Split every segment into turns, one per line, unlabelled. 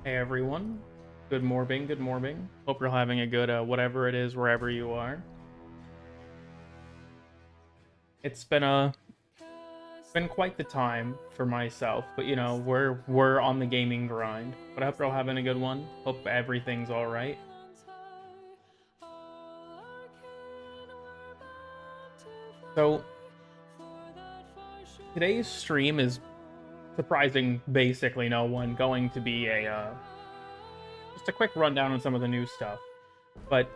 Hey everyone, good morning, good morning. Hope you're having a good whatever it is wherever you are. It's been quite the time for myself, but you know, we're on the gaming grind. But I hope you're all having a good one. Hope everything's all right. So, today's stream is surprising basically no one, going to be a just a quick rundown on some of the new stuff. But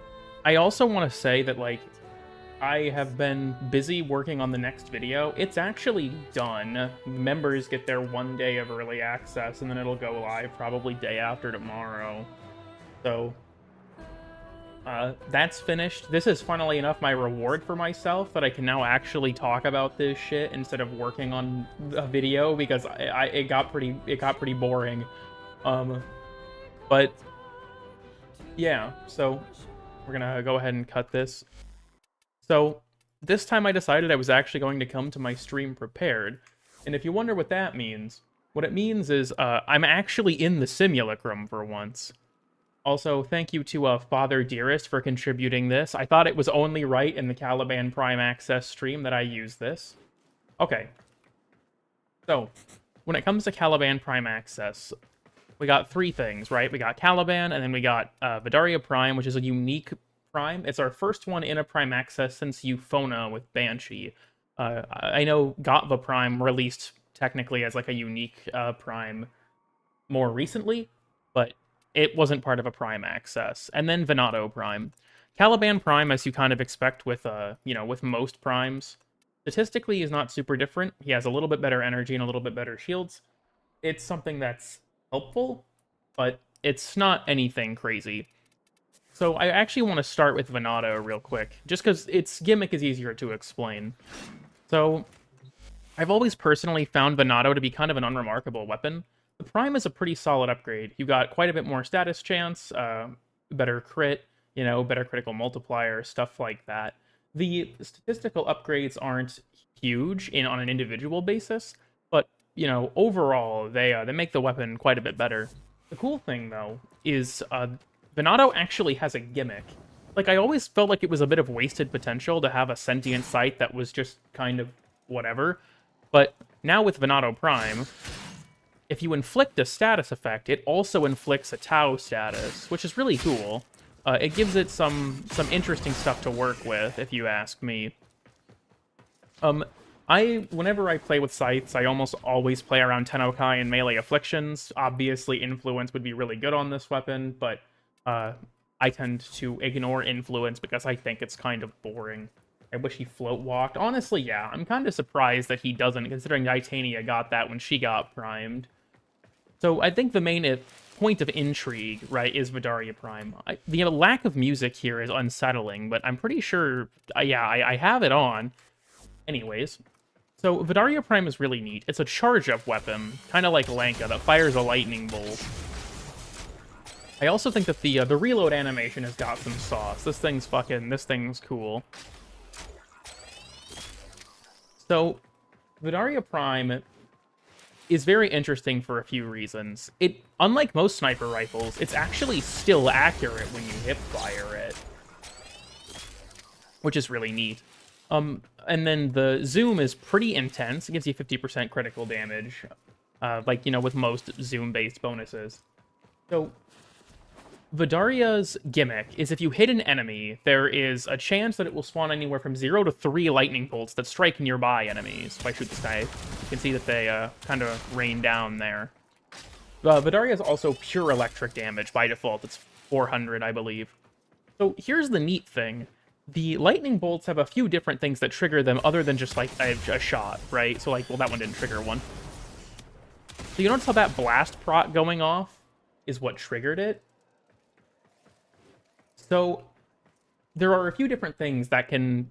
I also want to say that like I have been busy working on the next video. It's actually done. Members get their 1 day of early access, and then it'll go live probably day after tomorrow. So, that's finished. This is funnily enough my reward for myself, that I can now actually talk about this shit instead of working on a video, because it got pretty boring. But yeah, so we're gonna go ahead and cut this. So, this time I decided I was actually going to come to my stream prepared, and if you wonder what that means, what it means is I'm actually in the simulacrum for once. Also, thank you to Father Dearest for contributing this. I thought it was only right in the Caliban Prime Access stream that I use this. Okay. So, when it comes to Caliban Prime Access, we got three things, right? We got Caliban, and then we got Vidaria Prime, which is a unique Prime. It's our first one in a Prime Access since Euphona with Banshee. I know Gatva Prime released technically as like a unique Prime more recently, but it wasn't part of a Prime Access. And then Venato Prime. Caliban Prime, as you kind of expect with with most Primes, statistically is not super different. He has a little bit better energy and a little bit better shields. It's something that's helpful, but it's not anything crazy. So I actually want to start with Venato real quick, just because its gimmick is easier to explain. So I've always personally found Venato to be kind of an unremarkable weapon. The Prime is a pretty solid upgrade. You got quite a bit more status chance, better crit, better critical multiplier, stuff like that. The statistical upgrades aren't huge on an individual basis, but overall they make the weapon quite a bit better. The cool thing though is Venato actually has a gimmick. Like, I always felt like it was a bit of wasted potential to have a sentient sight that was just kind of whatever. But now with Venato Prime, if you inflict a status effect, it also inflicts a Tau status, which is really cool. It gives it some interesting stuff to work with, if you ask me. Whenever I play with Scythes, I almost always play around Tennokai and Melee Afflictions. Obviously, Influence would be really good on this weapon, but I tend to ignore Influence because I think it's kind of boring. I wish he float walked. Honestly, yeah, I'm kind of surprised that he doesn't, considering Titania got that when she got primed. So I think the main point of intrigue, right, is Vidaria Prime. The lack of music here is unsettling, but I'm pretty sure, I have it on. Anyways, so Vidaria Prime is really neat. It's a charge-up weapon, kind of like Lanka, that fires a lightning bolt. I also think that the reload animation has got some sauce. This thing's cool. So, Vidaria Prime is very interesting for a few reasons. Unlike most sniper rifles, it's actually still accurate when you hip fire it, which is really neat. And then the zoom is pretty intense. It gives you 50% critical damage, with most zoom-based bonuses. So, Vidaria's gimmick is if you hit an enemy, there is a chance that it will spawn anywhere from 0 to 3 lightning bolts that strike nearby enemies. If I shoot this guy, you can see that they kind of rain down there. Vidaria is also pure electric damage by default. It's 400, I believe. So here's the neat thing. The lightning bolts have a few different things that trigger them other than just, like, a shot, right? So, well, that one didn't trigger one. So you notice how that blast proc going off is what triggered it? So, there are a few different things that can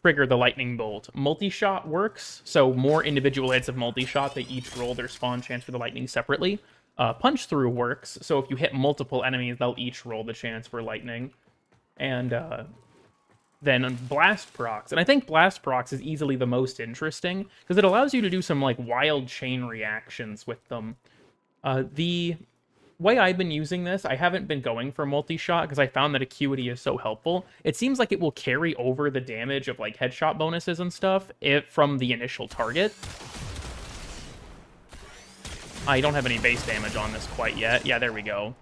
trigger the lightning bolt. Multi-shot works, so more individual hits of multi-shot, they each roll their spawn chance for the lightning separately. Punch-through works, so if you hit multiple enemies, they'll each roll the chance for lightning. And then Blast Procs. And I think Blast Procs is easily the most interesting, because it allows you to do some, like, wild chain reactions with them. The way I've been using this, I haven't been going for multi-shot because I found that acuity is so helpful. It seems like it will carry over the damage of like headshot bonuses and stuff from the initial target. I don't have any base damage on this quite yet. Yeah, there we go.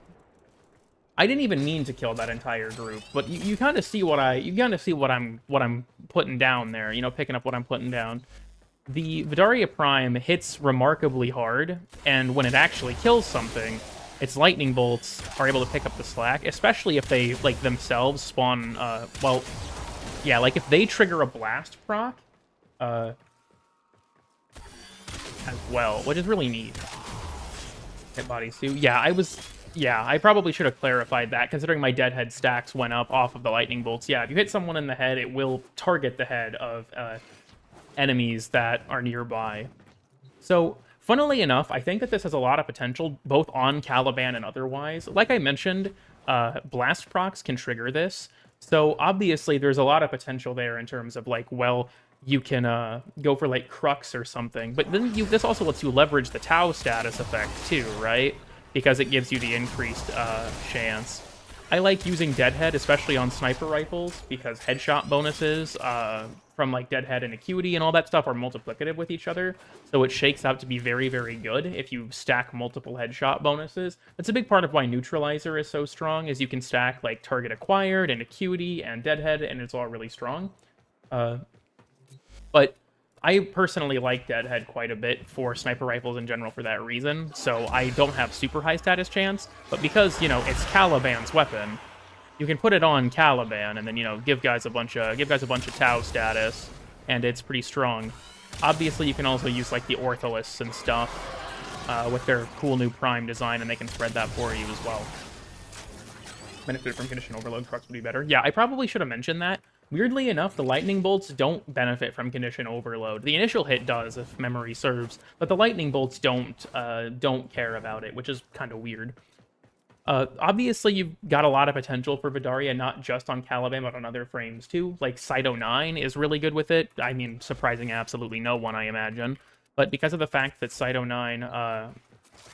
I didn't even mean to kill that entire group, but you kind of see what I'm putting down there. You know, picking up what I'm putting down. The Vidaria Prime hits remarkably hard, and when it actually kills something, its lightning bolts are able to pick up the slack, especially if they, like, themselves spawn, well, yeah, like, if they trigger a blast proc, as well, which is really neat. Hit bodies too. Yeah, I probably should have clarified that, considering my deadhead stacks went up off of the lightning bolts. Yeah, if you hit someone in the head, it will target the head of, enemies that are nearby. So, funnily enough, I think that this has a lot of potential, both on Caliban and otherwise. Like I mentioned, blast procs can trigger this, so obviously there's a lot of potential there in terms of, like, well, you can go for, like, Crux or something, but then this also lets you leverage the Tau status effect too, right? Because it gives you the increased chance. I like using Deadhead, especially on sniper rifles, because headshot bonuses from like Deadhead and Acuity and all that stuff are multiplicative with each other, so it shakes out to be very, very good if you stack multiple headshot bonuses. That's a big part of why Neutralizer is so strong, is you can stack like Target Acquired and Acuity and Deadhead, and it's all really strong. But I personally like Deadhead quite a bit for sniper rifles in general for that reason, so I don't have super high status chance, but because, you know, it's Caliban's weapon, you can put it on Caliban and then, you know, give guys a bunch of Tau status, and it's pretty strong. Obviously, you can also use, like, the Ortholists and stuff with their cool new Prime design, and they can spread that for you as well. Benefit from condition overload, trucks would be better. Yeah, I probably should have mentioned that. Weirdly enough, the lightning bolts don't benefit from condition overload. The initial hit does, if memory serves, but the lightning bolts don't care about it, which is kind of weird. Obviously, you've got a lot of potential for Vidaria, not just on Caliban, but on other frames too. Like, Cyto 9 is really good with it. I mean, surprising absolutely no one, I imagine. But because of the fact that Cyto 9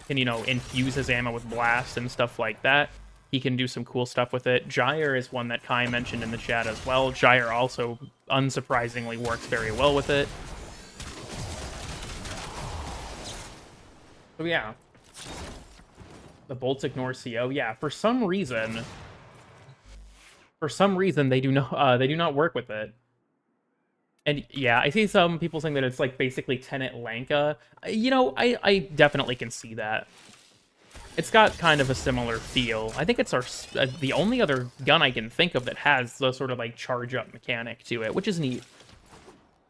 can, you know, infuse his ammo with blast and stuff like that, he can do some cool stuff with it. Gyre is one that Kai mentioned in the chat as well. Gyre also, unsurprisingly, works very well with it. So yeah. The bolts ignore CO. Yeah, for some reason they do not work with it. And yeah, I see some people saying that it's like basically Tenet Lanka. You know, I definitely can see that. It's got kind of a similar feel. I think it's the only other gun I can think of that has the sort of like charge up mechanic to it, which is neat.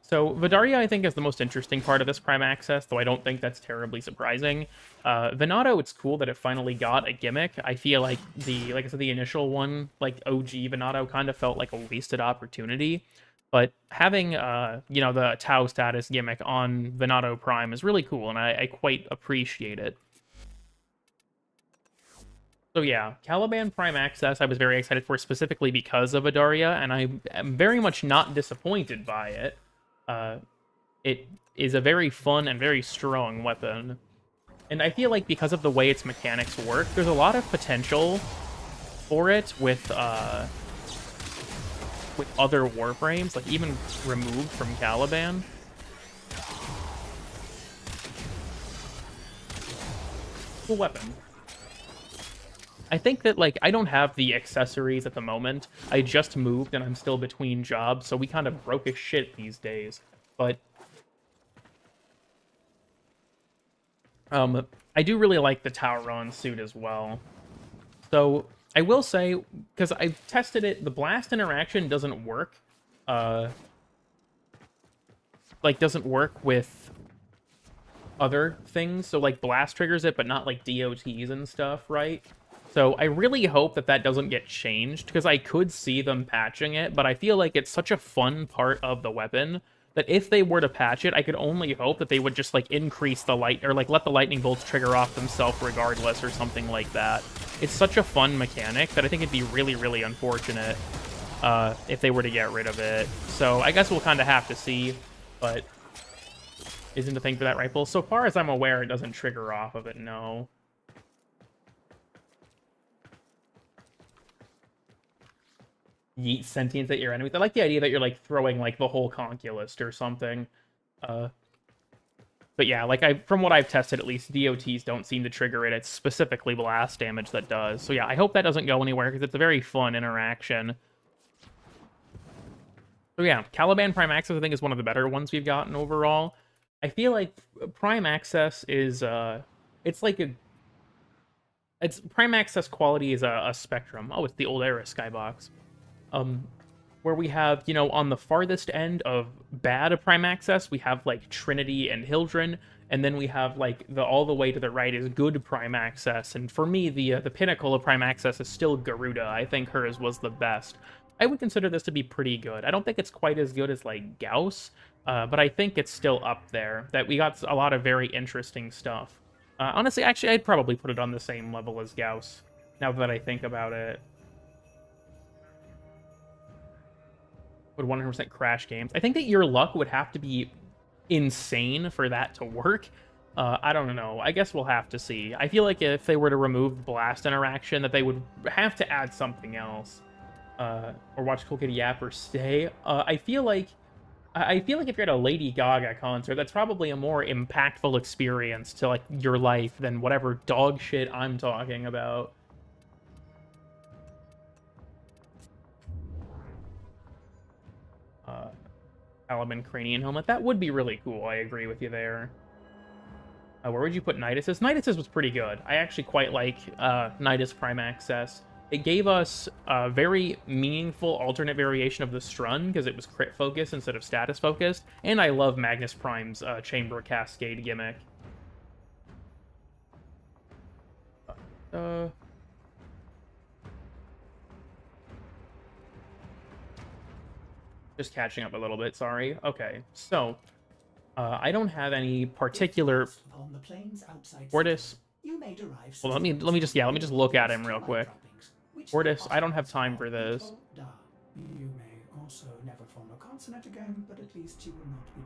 So Vidaria, I think, is the most interesting part of this Prime Access, though I don't think that's terribly surprising. Venado, it's cool that it finally got a gimmick. I feel like like I said, the initial one, like OG Venado, kind of felt like a wasted opportunity. But having, you know, the Tau status gimmick on Venado Prime is really cool, and I quite appreciate it. So yeah, Caliban Prime Access I was very excited for, specifically because of Vidaria, and I am very much not disappointed by it. It is a very fun and very strong weapon. And I feel like because of the way its mechanics work, there's a lot of potential for it with other Warframes, like even removed from Caliban. Cool weapon. I think that, like, I don't have the accessories at the moment. I just moved and I'm still between jobs, so we kind of broke as shit these days. But I do really like the Tauron suit as well. So I will say, because I've tested it, the blast interaction doesn't work. Like, doesn't work with other things. So, like, blast triggers it, but not, like, DOTs and stuff, right? So I really hope that that doesn't get changed, because I could see them patching it, but I feel like it's such a fun part of the weapon that if they were to patch it, I could only hope that they would just, like, increase the light, or, like, let the lightning bolts trigger off themselves regardless, or something like that. It's such a fun mechanic that I think it'd be really, really unfortunate if they were to get rid of it. So I guess we'll kind of have to see, but isn't a thing for that rifle. So far as I'm aware, it doesn't trigger off of it, no. yeet sentience at your enemies. I like the idea that you're like throwing like the whole conculist or something. But yeah, like from what I've tested, at least DOTs don't seem to trigger it. It's specifically blast damage that does. So yeah, I hope that doesn't go anywhere because it's a very fun interaction. So yeah, Caliban Prime Access I think is one of the better ones we've gotten overall. I feel like Prime Access is it's Prime Access quality is a spectrum. Oh, it's the old era skybox. Where we have, you know, on the farthest end of bad Prime Access, we have like Trinity and Hildren, and then we have like all the way to the right is good Prime Access. And for me, the pinnacle of Prime Access is still Garuda. I think hers was the best. I would consider this to be pretty good. I don't think it's quite as good as like Gauss, but I think it's still up there. That we got a lot of very interesting stuff. Honestly, actually, I'd probably put it on the same level as Gauss, now that I think about it. Would 100% crash games. I think that your luck would have to be insane for that to work. I don't know. I guess we'll have to see. I feel like if they were to remove the blast interaction, that they would have to add something else. Or watch Cool Kitty Yap or stay. I feel like if you're at a Lady Gaga concert, that's probably a more impactful experience to like your life than whatever dog shit I'm talking about. Caliban Cranian Helmet. That would be really cool. I agree with you there. Where would you put Nidus's? Nidus's was pretty good. I actually quite like Nidus Prime Access. It gave us a very meaningful alternate variation of the Strun, because it was crit focused instead of status focused. And I love Magnus Prime's Chamber Cascade gimmick. Just catching up a little bit, sorry. Okay, so I don't have any particular Fortis. Well, let me just look at him real quick. Fortis, I don't have time for this.
You may also never form a consonant again, but at least you will not be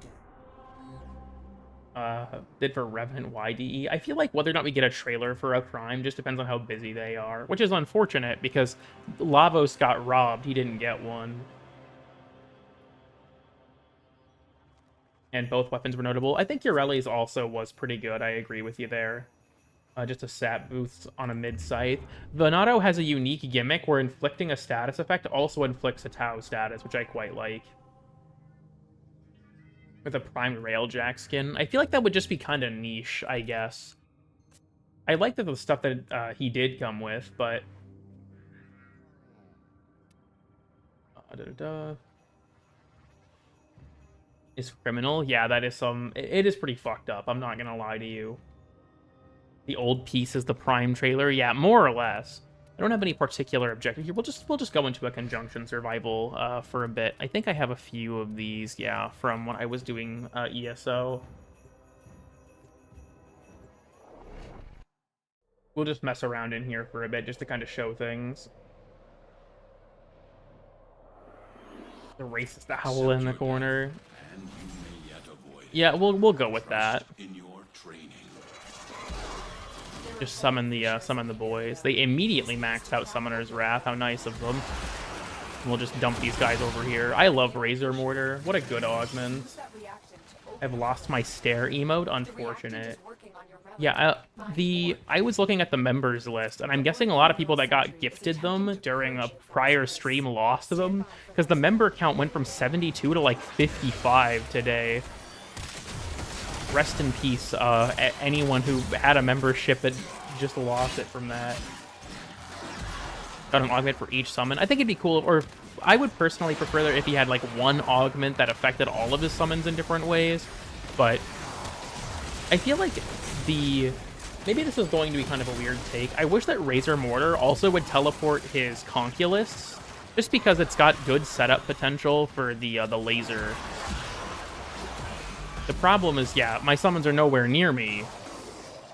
dead.
Did for Revenant YDE. I feel like whether or not we get a trailer for a Prime just depends on how busy they are, which is unfortunate because Lavos got robbed. He didn't get one. And both weapons were notable. I think Ureli's also was pretty good. I agree with you there. Just a stat boost on a mid-scythe. Venato has a unique gimmick where inflicting a status effect also inflicts a Tau status, which I quite like. With a primed Railjack skin. I feel like that would just be kind of niche, I guess. I like the stuff that he did come with, but... Is criminal? Yeah, that is some... It is pretty fucked up, I'm not gonna lie to you. The old piece is the Prime trailer? Yeah, more or less. I don't have any particular objective here. We'll just go into a conjunction survival for a bit. I think I have a few of these, yeah, from when I was doing ESO. We'll just mess around in here for a bit just to kind of show things. The racist owl in the corner. Yeah, we'll go with that. Just summon the boys. They immediately maxed out Summoner's Wrath. How nice of them. We'll just dump these guys over here. I love Razor Mortar. What a good augment. I've lost my stare emote. Unfortunate. Yeah, I was looking at the members list, and I'm guessing a lot of people that got gifted them during a prior stream lost them, because the member count went from 72 to like 55 today. Rest in peace, anyone who had a membership that just lost it from that. Got an augment for each summon. I think it'd be cool, or I would personally prefer that if he had like one augment that affected all of his summons in different ways, but I feel like maybe this is going to be kind of a weird take. I wish that Razor Mortar also would teleport his Conculists, just because it's got good setup potential for the laser. The problem is, yeah, my summons are nowhere near me,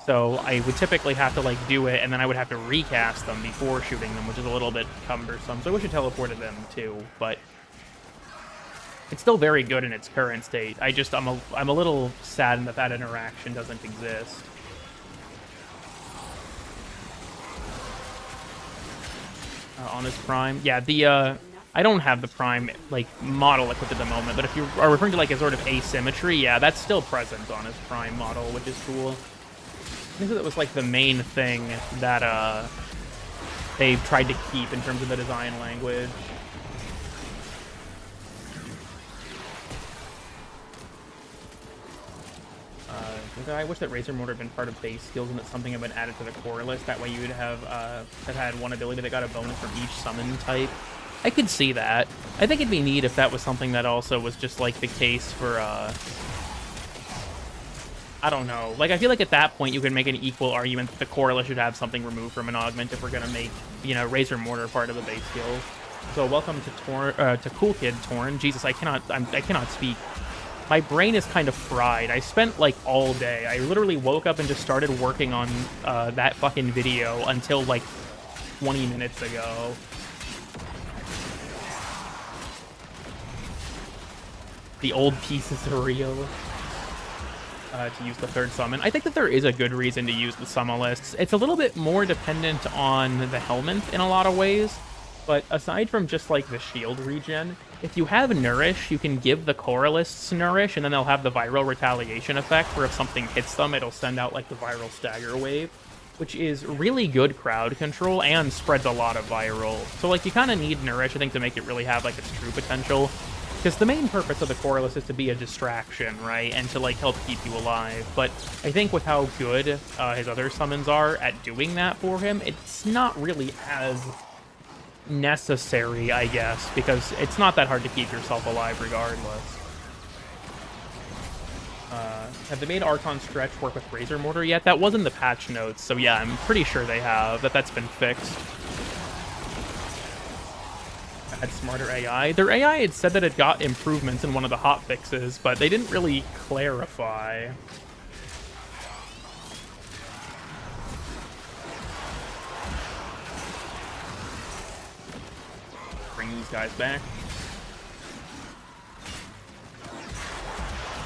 so I would typically have to like do it, and then I would have to recast them before shooting them, which is a little bit cumbersome. So I wish it teleported them too, but it's still very good in its current state. I'm a little saddened that that interaction doesn't exist. On his Prime, yeah. I don't have the Prime, like, model equipped at the moment, but if you are referring to, like, a sort of asymmetry, yeah, that's still present on his Prime model, which is cool. I think that was, like, the main thing that, they tried to keep in terms of the design language. I wish that Razor Motor had been part of base skills and it's something had been added to the core list. That way you would have had one ability that got a bonus from each summon type. I could see that. I think it'd be neat if that was something that also was just like the case for, I don't know. Like, I feel like at that point you can make an equal argument that the core list should have something removed from an augment if we're gonna make, you know, Razor Mortar part of the base skills. So welcome to Cool Kid Torn. Jesus, I cannot speak. My brain is kind of fried. I spent, like, all day. I literally woke up and just started working on that fucking video until, like, 20 minutes ago. The old piece is surreal. To use the third summon. I think that there is a good reason to use the summon lists. It's a little bit more dependent on the helmet in a lot of ways, but aside from just, like, the shield regen, if you have Nourish, you can give the core lists Nourish, and then they'll have the viral retaliation effect, where if something hits them, it'll send out, like, the viral stagger wave, which is really good crowd control and spreads a lot of viral. So, like, you kind of need Nourish, I think, to make it really have, like, its true potential. Because the main purpose of the core list is to be a distraction, right? And to, like, help keep you alive. But I think with how good his other summons are at doing that for him, it's not really as necessary, I guess. Because it's not that hard to keep yourself alive regardless. Have they made Archon Stretch work with Razor Mortar yet? That wasn't the patch notes, so yeah, I'm pretty sure they have. That's been fixed. Had smarter AI. Their AI had said that it got improvements in one of the hotfixes, but they didn't really clarify. Bring these guys back.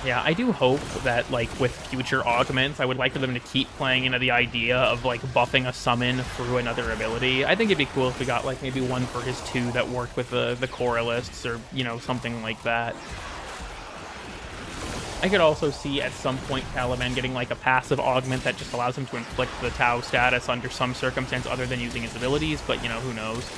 Yeah, I do hope that, like, with future augments, I would like for them to keep playing into the idea of, like, buffing a summon through another ability. I think it'd be cool if we got, like, maybe one for his 2 that worked with the core lists or, you know, something like that. I could also see at some point Caliban getting, like, a passive augment that just allows him to inflict the Tau status under some circumstance other than using his abilities, but, you know, who knows.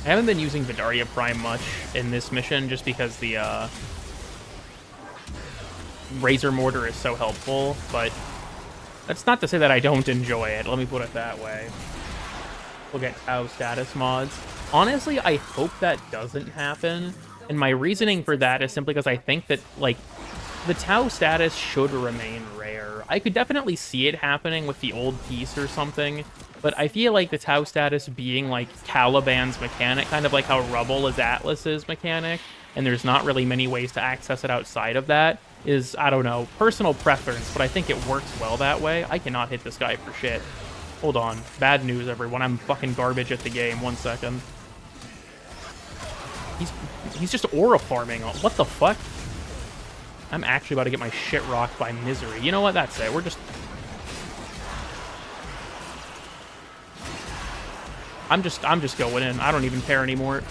I haven't been using Vidaria Prime much in this mission just because the Razor Mortar is so helpful, but that's not to say that I don't enjoy it. Let me put it that way. We'll get Tau status mods. Honestly, I hope that doesn't happen, and my reasoning for that is simply because I think that, like, the Tau status should remain rare. I could definitely see it happening with the old piece or something, but I feel like the Tau status being, like, Caliban's mechanic, kind of like how Rubble is Atlas's mechanic, and there's not really many ways to access it outside of that, is, I don't know, personal preference, but I think it works well that way. I cannot hit this guy for shit. Hold on. Bad news, everyone. I'm fucking garbage at the game. 1 second. He's just aura farming. What the fuck? I'm actually about to get my shit rocked by Misery. You know what? That's it. We're just... I'm just going in. I don't even care anymore.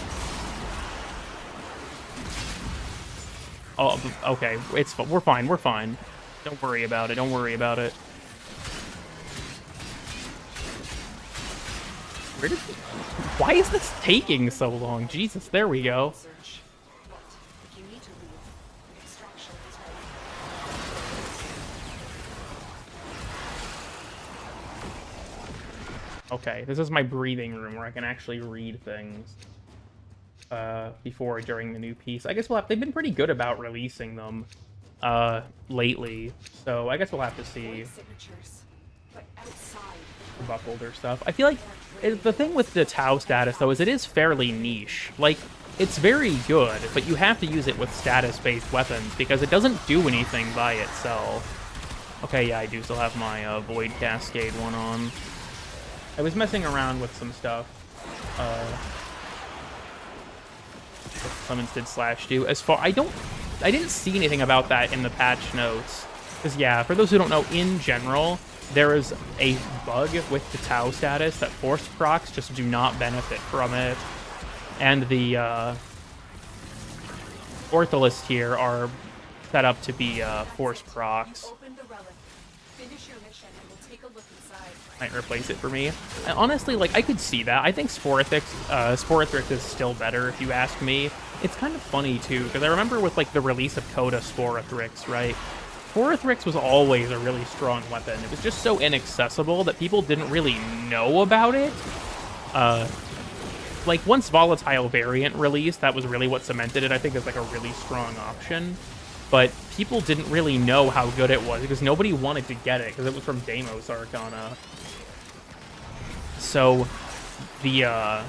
Oh, okay. We're fine. We're fine. Don't worry about it. Don't worry about it. Why is this taking so long? Jesus, there we go. Okay, this is my breathing room where I can actually read things before or during the new piece. I guess they've been pretty good about releasing them lately, so I guess we'll have to see the buckholder stuff. I feel like the thing with the Tau status, though, is it is fairly niche. Like, it's very good, but you have to use it with status-based weapons because it doesn't do anything by itself. Okay, yeah, I do still have my Void Cascade one on. I was messing around with some stuff. Summons did /do. As far I didn't see anything about that in the patch notes. Because, yeah, for those who don't know, in general, there is a bug with the Tau status that force procs just do not benefit from it. And the Ortholist here are set up to be force procs. Might replace it for me. And honestly, like, I could see that. I think Sporothrix is still better, if you ask me. It's kind of funny, too, because I remember with, like, the release of Coda Sporothrix, right? Sporothrix was always a really strong weapon. It was just so inaccessible that people didn't really know about it. Like, once Volatile Variant released, that was really what cemented it, I think, as, like, a really strong option. But people didn't really know how good it was, because nobody wanted to get it, because it was from Deimos Arcana. So, the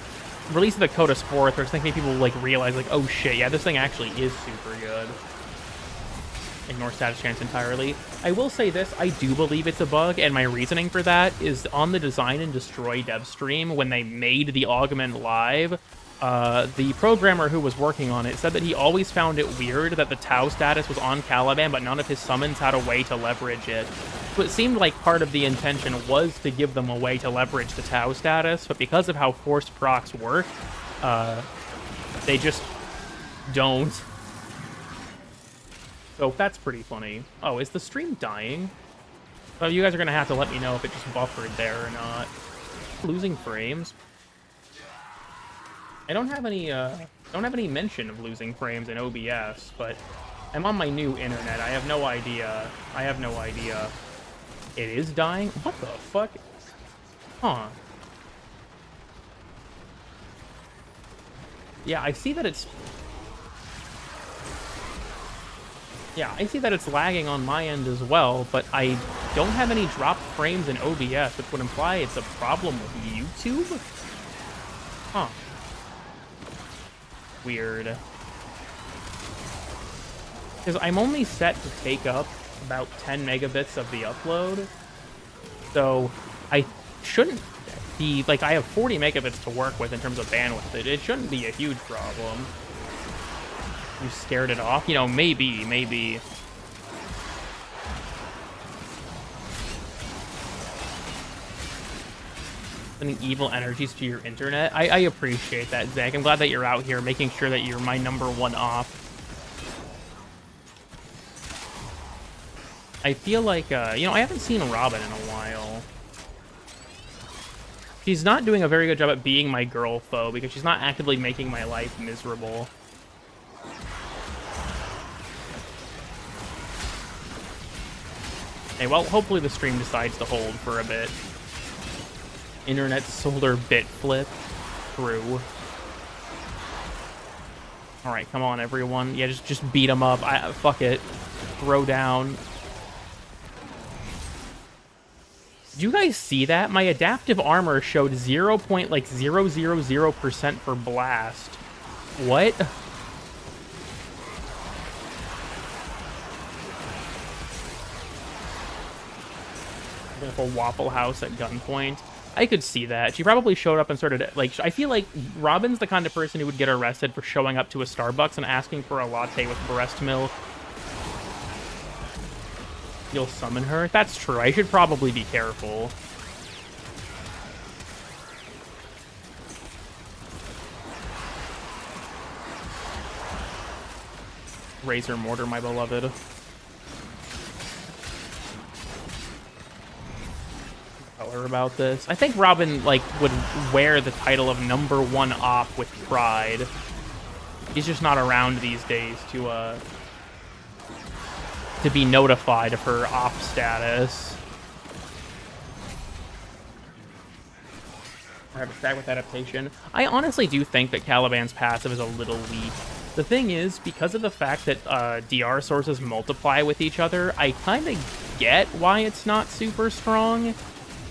release of the Coda Sporothrix, I think made people, like, realize, like, oh shit, yeah, this thing actually is super good. Ignore status chance entirely. I will say this, I do believe it's a bug, and my reasoning for that is on the Design and Destroy dev stream, when they made the augment live, the programmer who was working on it said that he always found it weird that the Tau status was on Caliban, but none of his summons had a way to leverage it. So it seemed like part of the intention was to give them a way to leverage the Tau status, but because of how forced procs work, they just don't. So that's pretty funny. Oh, is the stream dying? Oh, you guys are gonna have to let me know if it just buffered there or not. Losing frames. I don't have any mention of losing frames in OBS, but I'm on my new internet. I have no idea. It is dying? What the fuck? Huh. Yeah, I see that it's... Yeah, I see that it's lagging on my end as well, but I don't have any dropped frames in OBS, which would imply it's a problem with YouTube? Huh. Weird. Because I'm only set to take up about 10 megabits of the upload, so I shouldn't be, like, I have 40 megabits to work with in terms of bandwidth. It shouldn't be a huge problem. You scared it off? You know, maybe. Sending evil energies to your internet. I appreciate that, Zach. I'm glad that you're out here making sure that you're my #1 op. I feel like, you know, I haven't seen Robin in a while. She's not doing a very good job at being my girl foe because she's not actively making my life miserable. Hey, well, hopefully the stream decides to hold for a bit. Internet solar bit flip through. Alright, come on, everyone. Yeah, just beat him up. Fuck it. Throw down. Do you guys see that? My adaptive armor showed 0.000% for blast. What? A Waffle House at gunpoint. I could see that. She probably showed up and started, like, I feel like Robin's the kind of person who would get arrested for showing up to a Starbucks and asking for a latte with breast milk. You'll summon her? That's true. I should probably be careful. Razor Mortar, my beloved. Tell her about this. I think Robin, like, would wear the title of #1 op with pride. He's just not around these days to be notified of her op status. I have a stack with adaptation. I honestly do think that Caliban's passive is a little weak. The thing is, because of the fact that DR sources multiply with each other, I kind of get why it's not super strong.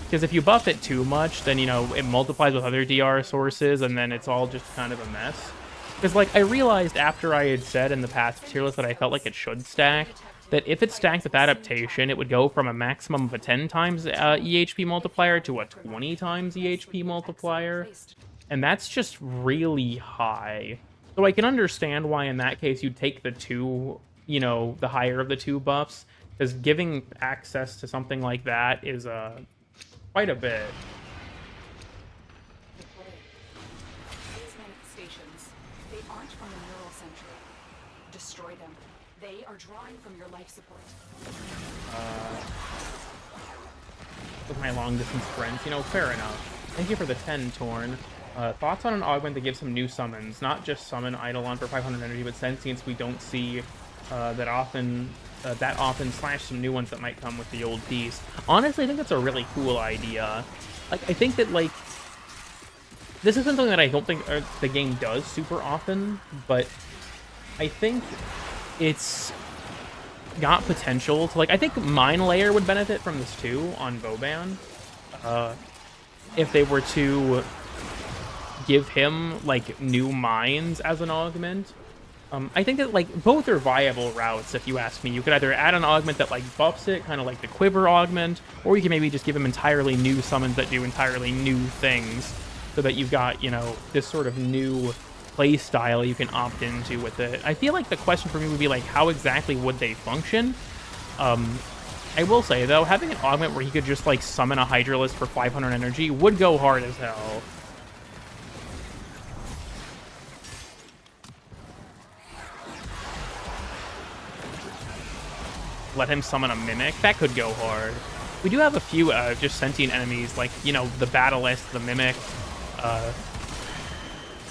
Because if you buff it too much, then, you know, it multiplies with other DR sources, and then it's all just kind of a mess. Because, like, I realized after I had said in the past tier list that I felt like it should stack, that if it stacked with adaptation, it would go from a maximum of a 10 times EHP multiplier to a 20 times EHP multiplier. And that's just really high. So I can understand why in that case you'd take the two, you know, the higher of the two buffs, because giving access to something like that is quite a bit.
These manifestations, they aren't from the neural century. Destroy them. They are drawing from your life support.
With my long distance friends, you know, fair enough. Thank you for the 10, Torn. Thoughts on an augment that gives some new summons, not just summon Eidolon for 500 energy, but sentience we don't see that often, slash some new ones that might come with the old piece. Honestly, I think that's a really cool idea. Like, I think that, like, this isn't something that I don't think the game does super often, but I think it's got potential to, like, I think Mine Layer would benefit from this too on Boban. If they were to give him, like, new mines as an augment. I think that, like, both are viable routes, if you ask me. You could either add an augment that, like, buffs it, kind of like the Quiver augment, or you can maybe just give him entirely new summons that do entirely new things, so that you've got, you know, this sort of new play style you can opt into with it. I feel like the question for me would be, like, how exactly would they function? I will say, though, having an augment where he could just, like, summon a Hydralisk for 500 energy would go hard as hell. Let him summon a Mimic. That could go hard. We do have a few just sentient enemies, like, you know, the Battlist, the Mimic.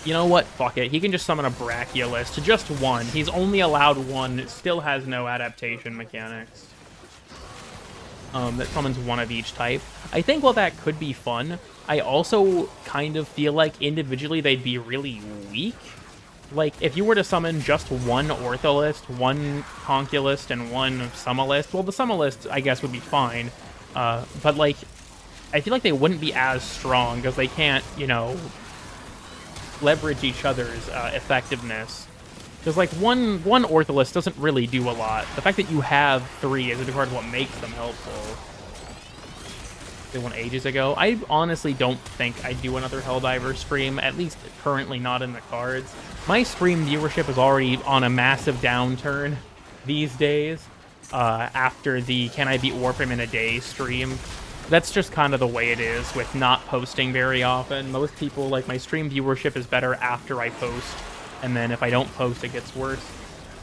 You know what? Fuck it. He can just summon a Brachioolist. Just one. He's only allowed one. It still has no adaptation mechanics. That summons one of each type. I think while that could be fun, I also kind of feel like individually they'd be really weak. Like, if you were to summon just one Ortholist, one Conculist, and one Summalist, well, the Summalist, I guess, would be fine. But, like, I feel like they wouldn't be as strong, because they can't, you know, leverage each other's effectiveness. Because, like, one Ortholist doesn't really do a lot. The fact that you have three is a part of what makes them helpful. They won ages ago. I honestly don't think I'd do another Helldiver stream, at least currently not in the cards. My stream viewership is already on a massive downturn these days after the Can I Beat Warframe in a Day stream. That's just kind of the way it is with not posting very often. Most people, like, my stream viewership is better after I post, and then if I don't post, it gets worse.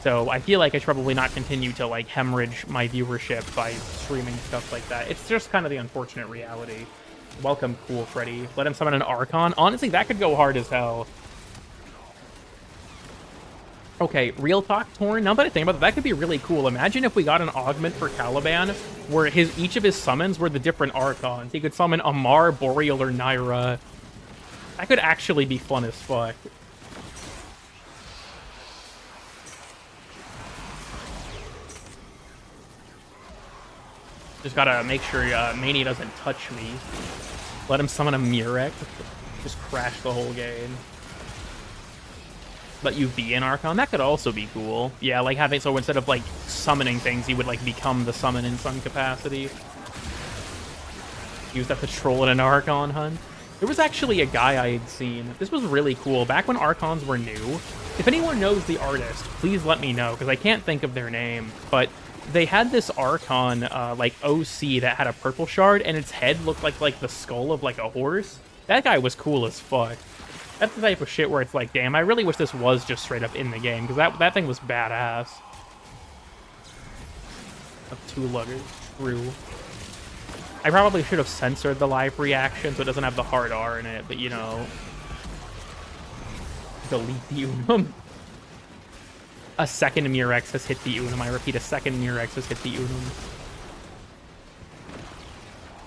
So I feel like I should probably not continue to, like, hemorrhage my viewership by streaming stuff like that. It's just kind of the unfortunate reality. Welcome, Cool Freddy. Let him summon an Archon. Honestly, that could go hard as hell. Okay, real talk, Torn. Now that I think about it, that could be really cool. Imagine if we got an augment for Caliban where each of his summons were the different Archons. He could summon Amar, Boreal, or Naira. That could actually be fun as fuck. Just gotta make sure Mania doesn't touch me. Let him summon a Murex. Just crash the whole game. Let you be an Archon. That could also be cool. Yeah, like having, so instead of, like, summoning things, he would, like, become the summon in some capacity. Use that to troll in an Archon hunt. There was actually a guy I had seen. This was really cool. Back when Archons were new, if anyone knows the artist, please let me know, because I can't think of their name. But they had this Archon, like, OC that had a purple shard, and its head looked like the skull of, like, a horse. That guy was cool as fuck. That's the type of shit where it's like, damn, I really wish this was just straight up in the game, because that thing was badass. Of two luggers, true. I probably should have censored the live reaction so it doesn't have the hard R in it, but, you know. Delete the Unum. A second Murex has hit the Unum. I repeat, a second Murex has hit the Unum.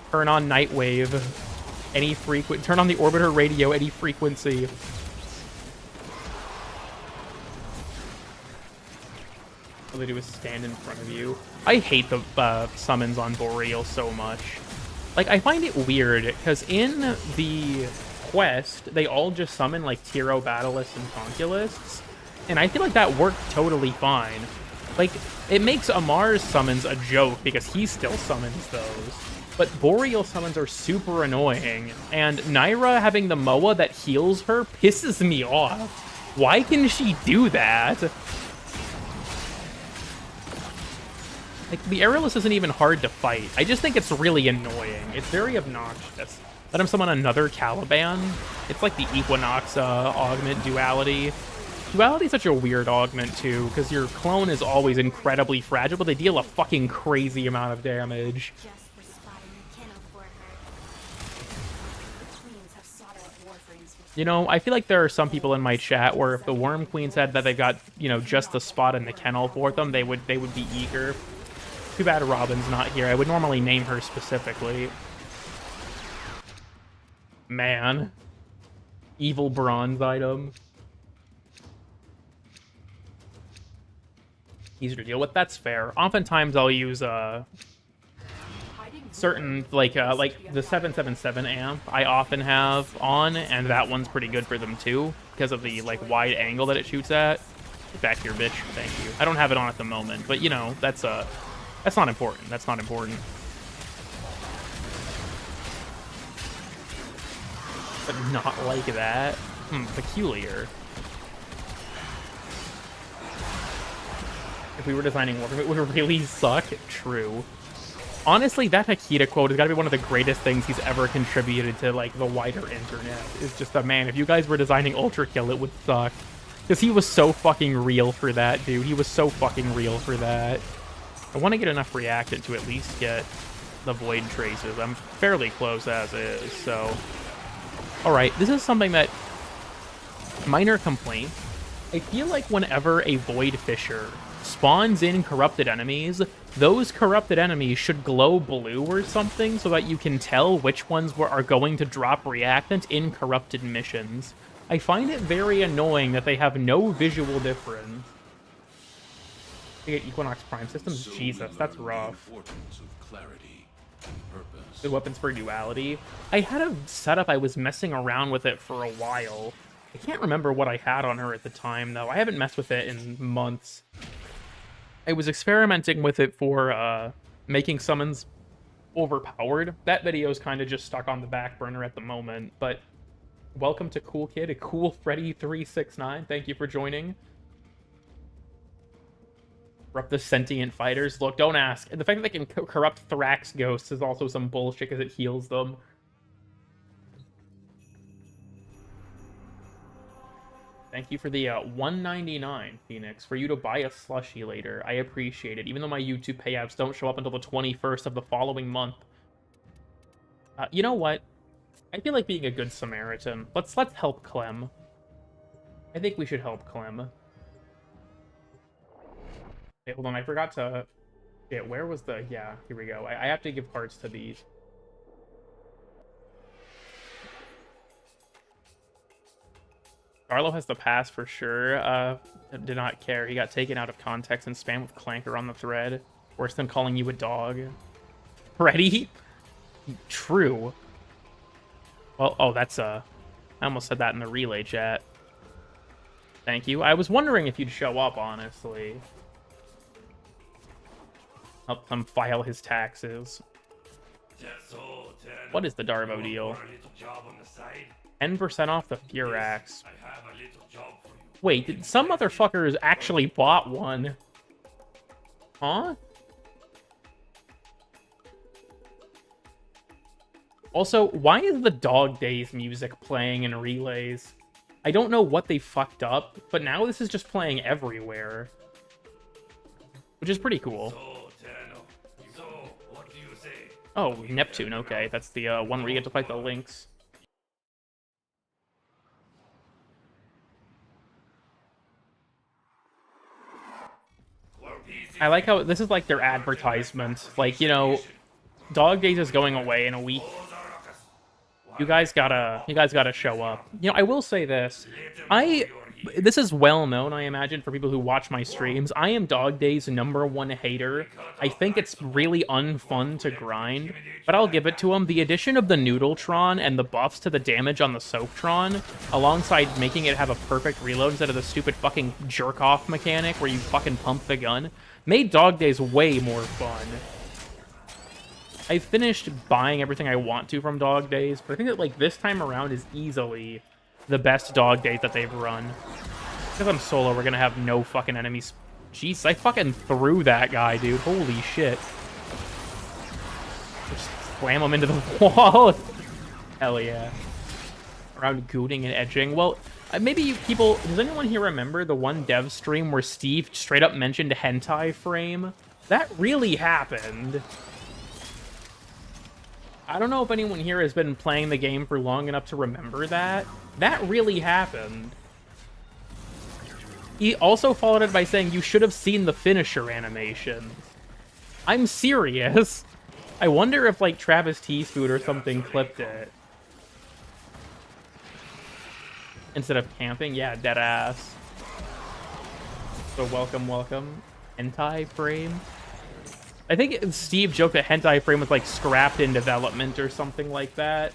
Turn on Nightwave. Turn on the Orbiter radio, any frequency. All they do is stand in front of you. I hate the summons on Boreal so much. Like, I find it weird, because in the quest, they all just summon, like, Tyro, Battlelists, and Conculists, and I feel like that worked totally fine. Like, it makes Amar's summons a joke, because he still summons those. But Boreal summons are super annoying, and Naira having the Moa that heals her pisses me off. Why can she do that? Like, the Aerialist isn't even hard to fight. I just think it's really annoying. It's very obnoxious. Let him summon another Caliban. It's like the Equinox augment duality. Duality is such a weird augment, too, because your clone is always incredibly fragile, but they deal a fucking crazy amount of damage.
Just for spotting the kennel for her.
The queens have sought out Warframes before.
You know, I feel like there are some people in my chat where if the Worm Queen said that they got, you know, just the spot in the kennel for them, they would be eager. Too bad Robin's not here. I would normally name her specifically. Man. Evil bronze item. Easier to deal with. That's fair. Oftentimes I'll use certain like the 777 amp I often have on, and that one's pretty good for them too because of the like wide angle that it shoots at. Get back here, bitch. Thank you. I don't have it on at the moment, but you know that's not important. That's not important. But not like that. Peculiar. If we were designing Warframe, it would really suck. True. Honestly, that Hikita quote has got to be one of the greatest things he's ever contributed to, like, the wider internet. It's just a, man, if you guys were designing Ultra Kill, it would suck. Because he was so fucking real for that, dude. He was so fucking real for that. I want to get enough reactant to at least get the Void Traces. I'm fairly close as is, so... Alright, this is something that... Minor complaint. I feel like whenever a Void Fisher spawns in corrupted enemies, those corrupted enemies should glow blue or something so that you can tell which ones are going to drop reactant in corrupted missions. I find it very annoying that they have no visual difference. They get Equinox Prime systems? Jesus, that's rough. Good weapons for duality. I had a setup, I was messing around with it for a while. I can't remember what I had on her at the time, though. I haven't messed with it in months. I was experimenting with it for making summons overpowered. That video's kind of just stuck on the back burner at the moment, but welcome to Cool Kid, a Cool Freddy369. Thank you for joining. Corrupt the sentient fighters. Look, don't ask. And the fact that they can corrupt Thrax ghosts is also some bullshit because it heals them. Thank you for the $1.99, Phoenix, for you to buy a slushie later. I appreciate it, even though my YouTube payouts don't show up until the 21st of the following month. You know what? I feel like being a good Samaritan. Let's help Clem. I think we should help Clem. Wait, hold on, I forgot to... Yeah, where was the... Yeah, here we go. I have to give hearts to these. Carlo has the pass for sure. Did not care. He got taken out of context and spammed with Clanker on the thread. Worse than calling you a dog. Freddy? True. Well, oh, that's I almost said that in the relay chat. Thank you. I was wondering if you'd show up, honestly. Help him file his taxes. What is the Darvo deal? 10% off the Furax. Wait, did some motherfuckers actually bought one? Huh? Also, why is the Dog Days music playing in relays? I don't know what they fucked up, but now this is just playing everywhere. Which is pretty cool. Oh, Neptune, okay. That's the one where you get to fight the Lynx. I like how this is like their advertisement. Like, you know, Dog Days is going away in a week. You guys gotta show up. You know, I will say this. This is well known, I imagine, for people who watch my streams. I am Dog Days' #1 hater. I think it's really unfun to grind, but I'll give it to him. The addition of the Noodletron and the buffs to the damage on the Soaptron, alongside making it have a perfect reload instead of the stupid fucking jerk-off mechanic where you fucking pump the gun, made Dog Days way more fun. I finished buying everything I want to from Dog Days, but I think that, like, this time around is easily the best Dog Days that they've run. Because I'm solo, we're gonna have no fucking enemies Jeez, I fucking threw that guy, dude. Holy shit. Just slam him into the wall. Hell yeah. Around gooning and edging. Well, maybe people... Does anyone here remember the one dev stream where Steve straight up mentioned hentai frame? That really happened. I don't know if anyone here has been playing the game for long enough to remember that. That really happened. He also followed it by saying, you should have seen the finisher animations. I'm serious. I wonder if, like, Travis Teaspoon or something clipped it. Instead of camping? Yeah, deadass. So welcome, welcome. Hentai frame? I think Steve joked that hentai frame was, like, scrapped in development or something like that.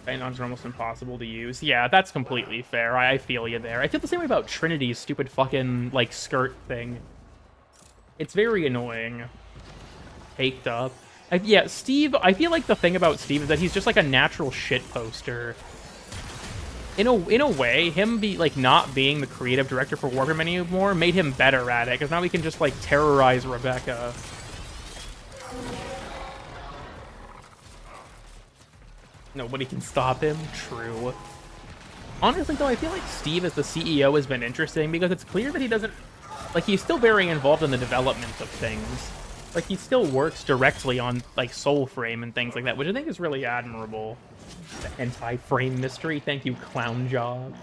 Add-ons are almost impossible to use. Yeah, that's completely fair. I feel you there. I feel the same way about Trinity's stupid fucking, like, skirt thing. It's very annoying. Caked up. Yeah, Steve, I feel like the thing about Steve is that he's just, like, a natural shit poster. In a way, him not being the creative director for Warframe anymore made him better at it, because now we can just, like, terrorize Rebecca. Nobody can stop him. True. Honestly, though, I feel like Steve as the CEO has been interesting because it's clear that he doesn't... Like, he's still very involved in the development of things. Like, he still works directly on, like, Soulframe and things like that, which I think is really admirable. The hentai-frame mystery. Thank you, Clown Job.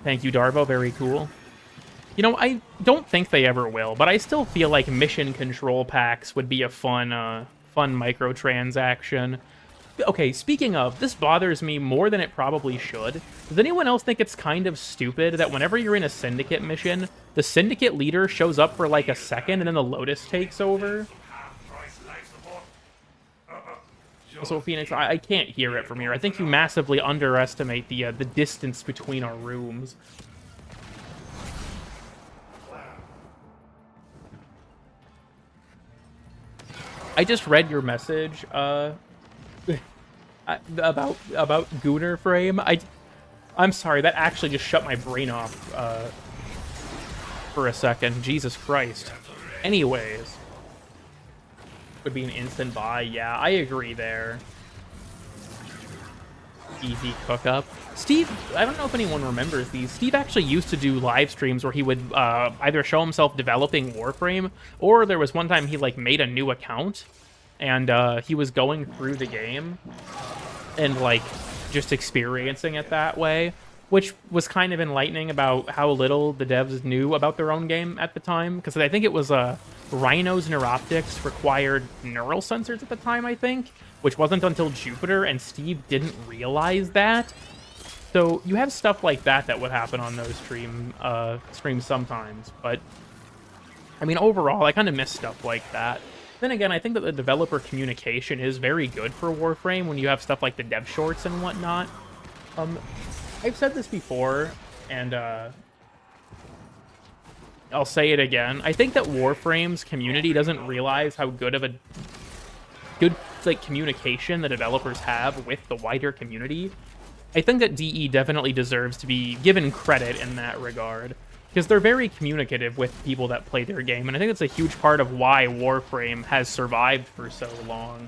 Thank you, Darvo. Very cool. You know, I don't think they ever will, but I still feel like mission control packs would be a fun microtransaction. Okay, speaking of, this bothers me more than it probably should. Does anyone else think it's kind of stupid that whenever you're in a Syndicate mission, the Syndicate leader shows up for like a second and then the Lotus takes over? Also, Phoenix, I can't hear it from here. I think you massively underestimate the distance between our rooms. I just read your message about Gooner Frame. I'm sorry, that actually just shut my brain off for a second. Jesus Christ. Anyways, would be an instant buy. Yeah, I agree there. Easy cook up. Steve, I don't know if anyone remembers these. Steve actually used to do live streams where he would either show himself developing Warframe, or there was one time he like made a new account and he was going through the game and like just experiencing it that way, which was kind of enlightening about how little the devs knew about their own game at the time. Because I think it was Rhino's Neuroptics required neural sensors at the time, I think, which wasn't until Jupiter, and Steve didn't realize that. So you have stuff like that that would happen on those streams sometimes. But, I mean, overall, I kind of miss stuff like that. Then again, I think that the developer communication is very good for Warframe when you have stuff like the dev shorts and whatnot. I've said this before, and I'll say it again. I think that Warframe's community doesn't realize how good of a like communication the developers have with the wider community. I think that DE definitely deserves to be given credit in that regard, because they're very communicative with people that play their game, and I think it's a huge part of why Warframe has survived for so long.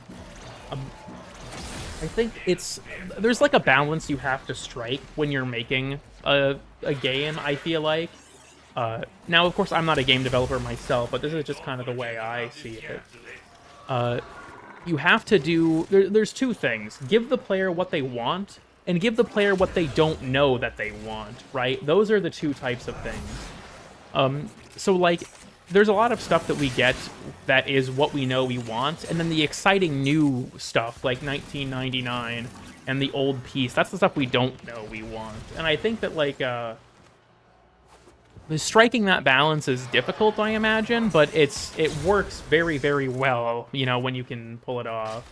I think there's like a balance you have to strike when you're making a game, I feel like. Now, of course, I'm not a game developer myself, but this is just kind of the way I see it. You have to do... There's two things. Give the player what they want, and give the player what they don't know that they want, right? Those are the two types of things. So, like, there's a lot of stuff that we get that is what we know we want, and then the exciting new stuff, like 1999 and the old piece, that's the stuff we don't know we want. And I think that, like, striking that balance is difficult, I imagine, but it works very, very well, you know, when you can pull it off.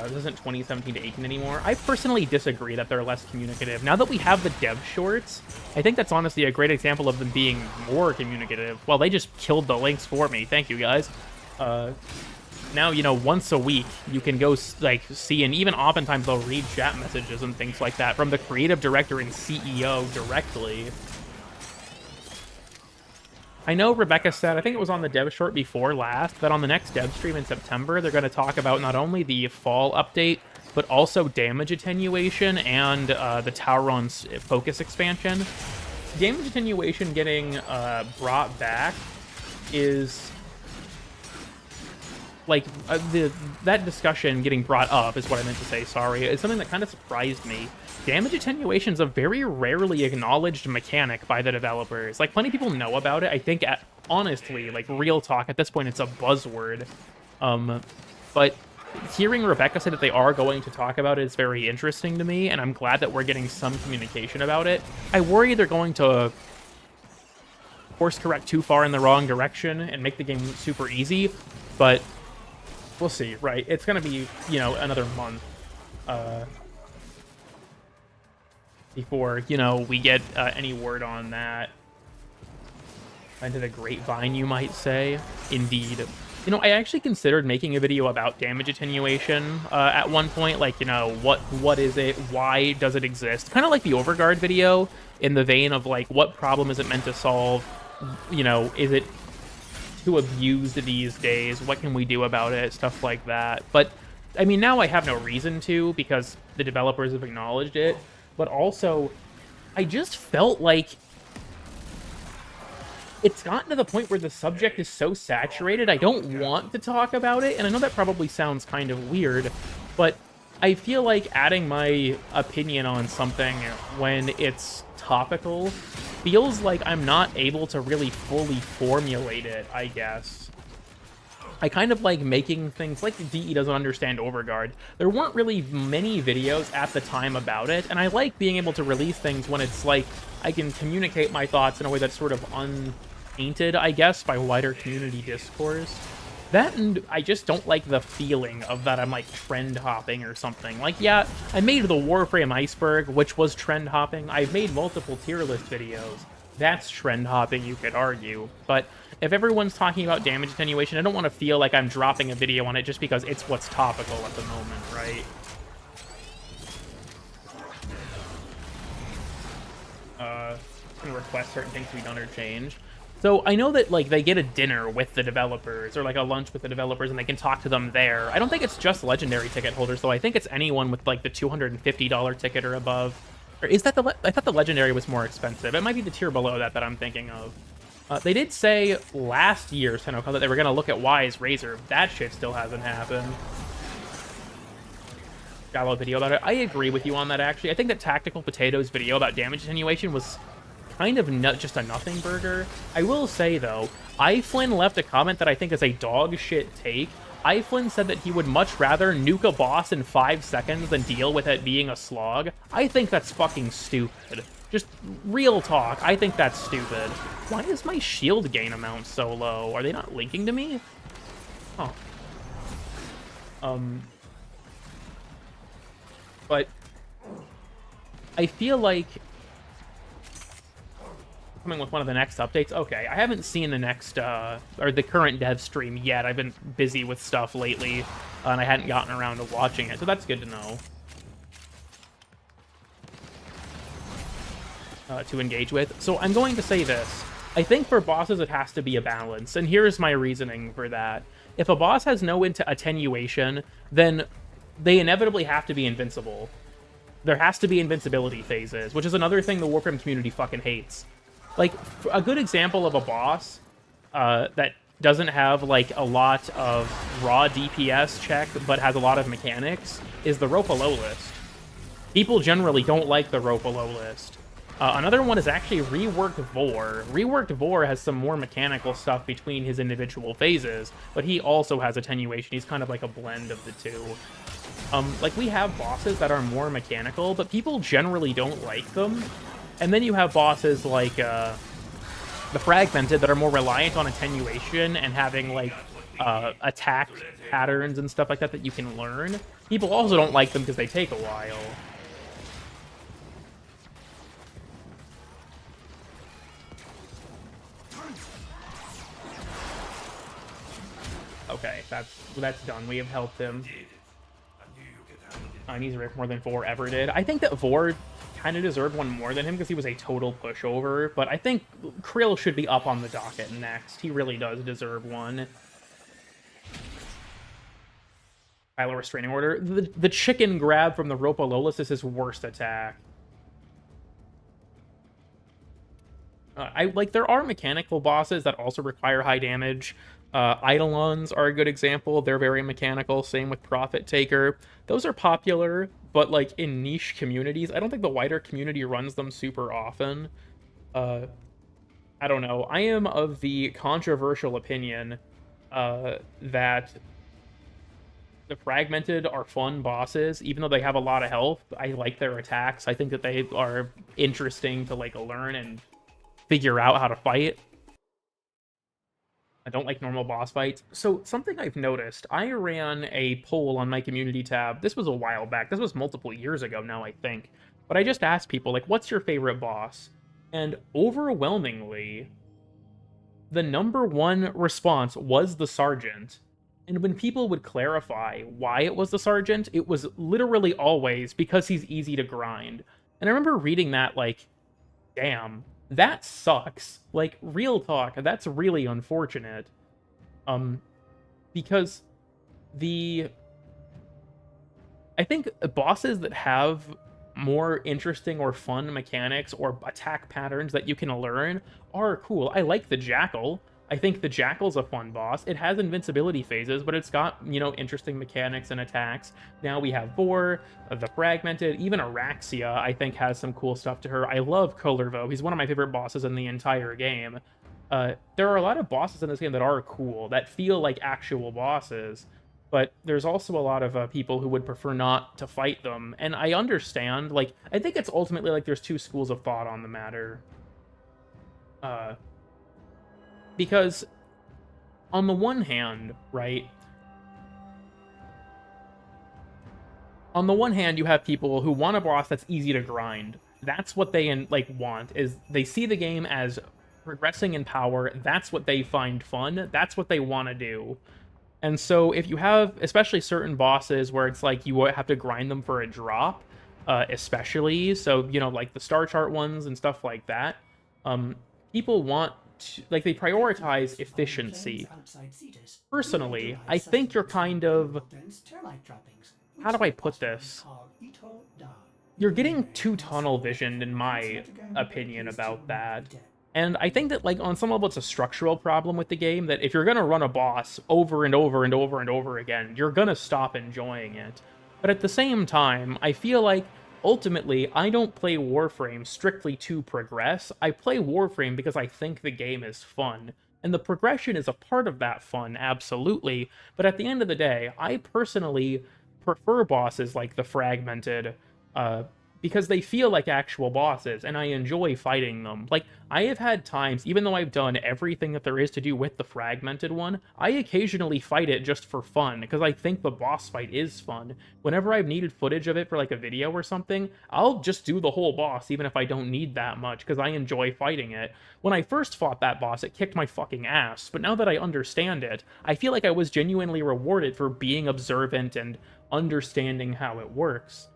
This isn't 2017 to 18 anymore. I personally disagree that they're less communicative. Now that we have the dev shorts, I think that's honestly a great example of them being more communicative. Well, they just killed the links for me. Thank you, guys. now, you know, once a week you can go like see, and even oftentimes they'll read chat messages and things like that from the creative director and CEO directly. I know Rebecca said, I think it was on the dev short before last, that on the next dev stream in September, they're going to talk about not only the fall update, but also damage attenuation and the Tauron's focus expansion. Damage attenuation getting brought back is... like, that discussion getting brought up is what I meant to say, sorry, is something that kind of surprised me. Damage attenuation is a very rarely acknowledged mechanic by the developers. Like, plenty of people know about it. I think, honestly, like, real talk, at this point, it's a buzzword. But hearing Rebecca say that they are going to talk about it is very interesting to me, and I'm glad that we're getting some communication about it. I worry they're going to course correct too far in the wrong direction and make the game super easy, but we'll see, right? It's going to be, you know, another month before, you know, we get any word on that. Into the grapevine, you might say. Indeed. You know, I actually considered making a video about damage attenuation at one point. Like, you know, what is it? Why does it exist? Kind of like the Overguard video, in the vein of, like, what problem is it meant to solve? You know, is it too abused these days? What can we do about it? Stuff like that. But, I mean, now I have no reason to, because the developers have acknowledged it. But also, I just felt like it's gotten to the point where the subject is so saturated, I don't want to talk about it. And I know that probably sounds kind of weird, but I feel like adding my opinion on something when it's topical feels like I'm not able to really fully formulate it, I guess. I kind of like making things like DE doesn't understand Overguard. There weren't really many videos at the time about it, and I like being able to release things when it's like I can communicate my thoughts in a way that's sort of untainted, I guess, by wider community discourse. That, and I just don't like the feeling of that I'm like trend hopping or something. Like, yeah, I made the Warframe iceberg, which was trend hopping. I've made multiple tier list videos. That's trend hopping, you could argue. But if everyone's talking about damage attenuation, I don't want to feel like I'm dropping a video on it just because it's what's topical at the moment, right? Can request certain things to be done or changed. So I know that, like, they get a dinner with the developers, or like a lunch with the developers, and they can talk to them there. I don't think it's just Legendary ticket holders, though. I think it's anyone with, like, the $250 ticket or above. Or is that the... I thought the Legendary was more expensive. It might be the tier below that I'm thinking of. They did say last year's Tennoka that they were going to look at Wise Razor. That shit still hasn't happened. Got a little video about it. I agree with you on that, actually. I think that Tactical Potato's video about damage attenuation was kind of just a nothing burger. I will say, though, iFlynn left a comment that I think is a dog shit take. iFlynn said that he would much rather nuke a boss in 5 seconds than deal with it being a slog. I think that's fucking stupid. Just real talk, I think that's stupid. Why is my shield gain amount so low? Are they not linking to me? Huh. But I feel like coming with one of the next updates. Okay, I haven't seen the next, or the current dev stream yet. I've been busy with stuff lately, and I hadn't gotten around to watching it, so that's good to know. To engage with. So I'm going to say this. I think for bosses it has to be a balance, and here's my reasoning for that. If a boss has no attenuation, then they inevitably have to be invincible. There has to be invincibility phases, which is another thing the Warframe community fucking hates. Like, a good example of a boss that doesn't have, like, a lot of raw DPS check, but has a lot of mechanics, is the Rope-a-Low list. People generally don't like the Rope-a-Low list. Another one is actually Reworked Vor. Reworked Vor has some more mechanical stuff between his individual phases, but he also has attenuation. He's kind of like a blend of the two. Like, we have bosses that are more mechanical, but people generally don't like them. And then you have bosses like the Fragmented that are more reliant on attenuation and having, like, attack patterns and stuff like that that you can learn. People also don't like them because they take a while. Okay, that's done. We have helped him. Needs to rip more than Vor ever did. I think that Vor kind of deserved one more than him because he was a total pushover, but I think Krill should be up on the docket next. He really does deserve one. Kylo Restraining Order. The chicken grab from the Ropalolis is his worst attack. There are mechanical bosses that also require high damage. Eidolons are a good example. They're very mechanical. Same with Prophet Taker. Those are popular, but like in niche communities, I don't think the wider community runs them super often. I don't know. I am of the controversial opinion that the Fragmented are fun bosses, even though they have a lot of health. I like their attacks. I think that they are interesting to like learn and figure out how to fight. I don't like normal boss fights. So something I've noticed, I ran a poll on my community tab. This was a while back. This was multiple years ago now, I think. But I just asked people, like, what's your favorite boss? And overwhelmingly, the #1 response was the Sergeant. And when people would clarify why it was the Sergeant, it was literally always because he's easy to grind. And I remember reading that like, damn, that sucks. Like, real talk, that's really unfortunate. Because I think bosses that have more interesting or fun mechanics or attack patterns that you can learn are cool. I like the Jackal. I think the Jackal's a fun boss. It has invincibility phases, but it's got, interesting mechanics and attacks. Now we have Vor, the Fragmented, even Araxia, I think, has some cool stuff to her. I love Kullervo. He's one of my favorite bosses in the entire game. There are a lot of bosses in this game that are cool, that feel like actual bosses, but there's also a lot of people who would prefer not to fight them. And I understand, I think it's ultimately there's two schools of thought on the matter. Because on the one hand, right? On the one hand, you have people who want a boss that's easy to grind. That's what they want, is they see the game as progressing in power. That's what they find fun. That's what they want to do. And so if you have, especially certain bosses where it's you have to grind them for a drop, especially, so, like the Star Chart ones and stuff like that, people want they prioritize efficiency. Personally, I think you're kind of... How do I put this? You're getting too tunnel visioned, in my opinion, about that. And I think that, on some level, it's a structural problem with the game, that if you're going to run a boss over and over and over and over again, you're going to stop enjoying it. But at the same time, I feel like ultimately, I don't play Warframe strictly to progress. I play Warframe because I think the game is fun. And the progression is a part of that fun, absolutely. But at the end of the day, I personally prefer bosses like the Fragmented, because they feel like actual bosses, and I enjoy fighting them. I have had times, even though I've done everything that there is to do with the Fragmented one, I occasionally fight it just for fun, because I think the boss fight is fun. Whenever I've needed footage of it for a video or something, I'll just do the whole boss, even if I don't need that much, because I enjoy fighting it. When I first fought that boss, it kicked my fucking ass, but now that I understand it, I feel like I was genuinely rewarded for being observant and understanding how it works.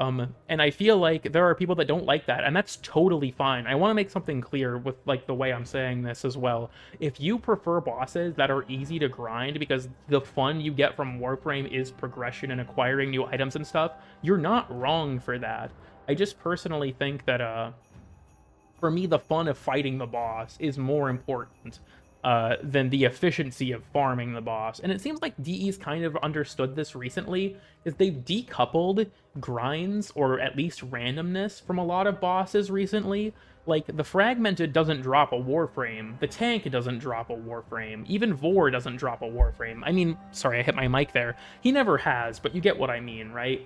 And I feel like there are people that don't like that, and that's totally fine. I want to make something clear with, the way I'm saying this as well. If you prefer bosses that are easy to grind because the fun you get from Warframe is progression and acquiring new items and stuff, you're not wrong for that. I just personally think that, for me, the fun of fighting the boss is more important than the efficiency of farming the boss. And it seems like DE's kind of understood this recently, is they've decoupled grinds, or at least randomness, from a lot of bosses recently. The Fragmented doesn't drop a Warframe, the Tank doesn't drop a Warframe, even Vor doesn't drop a Warframe. I mean, sorry, I hit my mic there. He never has, but you get what I mean, right?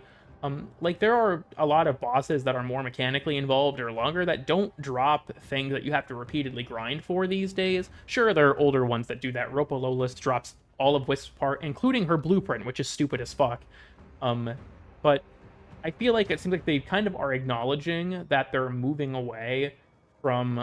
There are a lot of bosses that are more mechanically involved or longer that don't drop things that you have to repeatedly grind for these days. Sure, there are older ones that do that. Ropalolis drops all of Wisp's part, including her blueprint, which is stupid as fuck. But I feel like it seems like they kind of are acknowledging that they're moving away from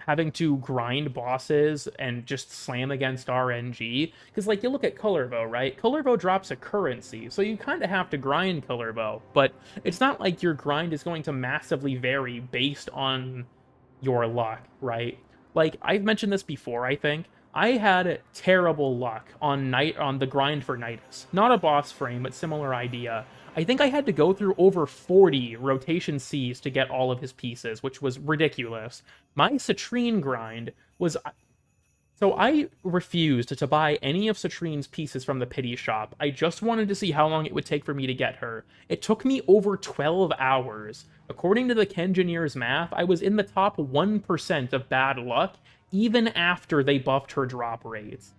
having to grind bosses and just slam against RNG. Because, like, you look at Colorvo, right? Colorvo drops a currency, so you kind of have to grind Colorvo, but it's not like your grind is going to massively vary based on your luck, right? Like, I've mentioned this before, I think. I had terrible luck on the grind for Nidus. Not a boss frame, but similar idea. I think I had to go through over 40 rotation Cs to get all of his pieces, which was ridiculous. My Citrine grind was... So I refused to buy any of Citrine's pieces from the pity shop. I just wanted to see how long it would take for me to get her. It took me over 12 hours. According to the Kengineer's math, I was in the top 1% of bad luck, even after they buffed her drop rates.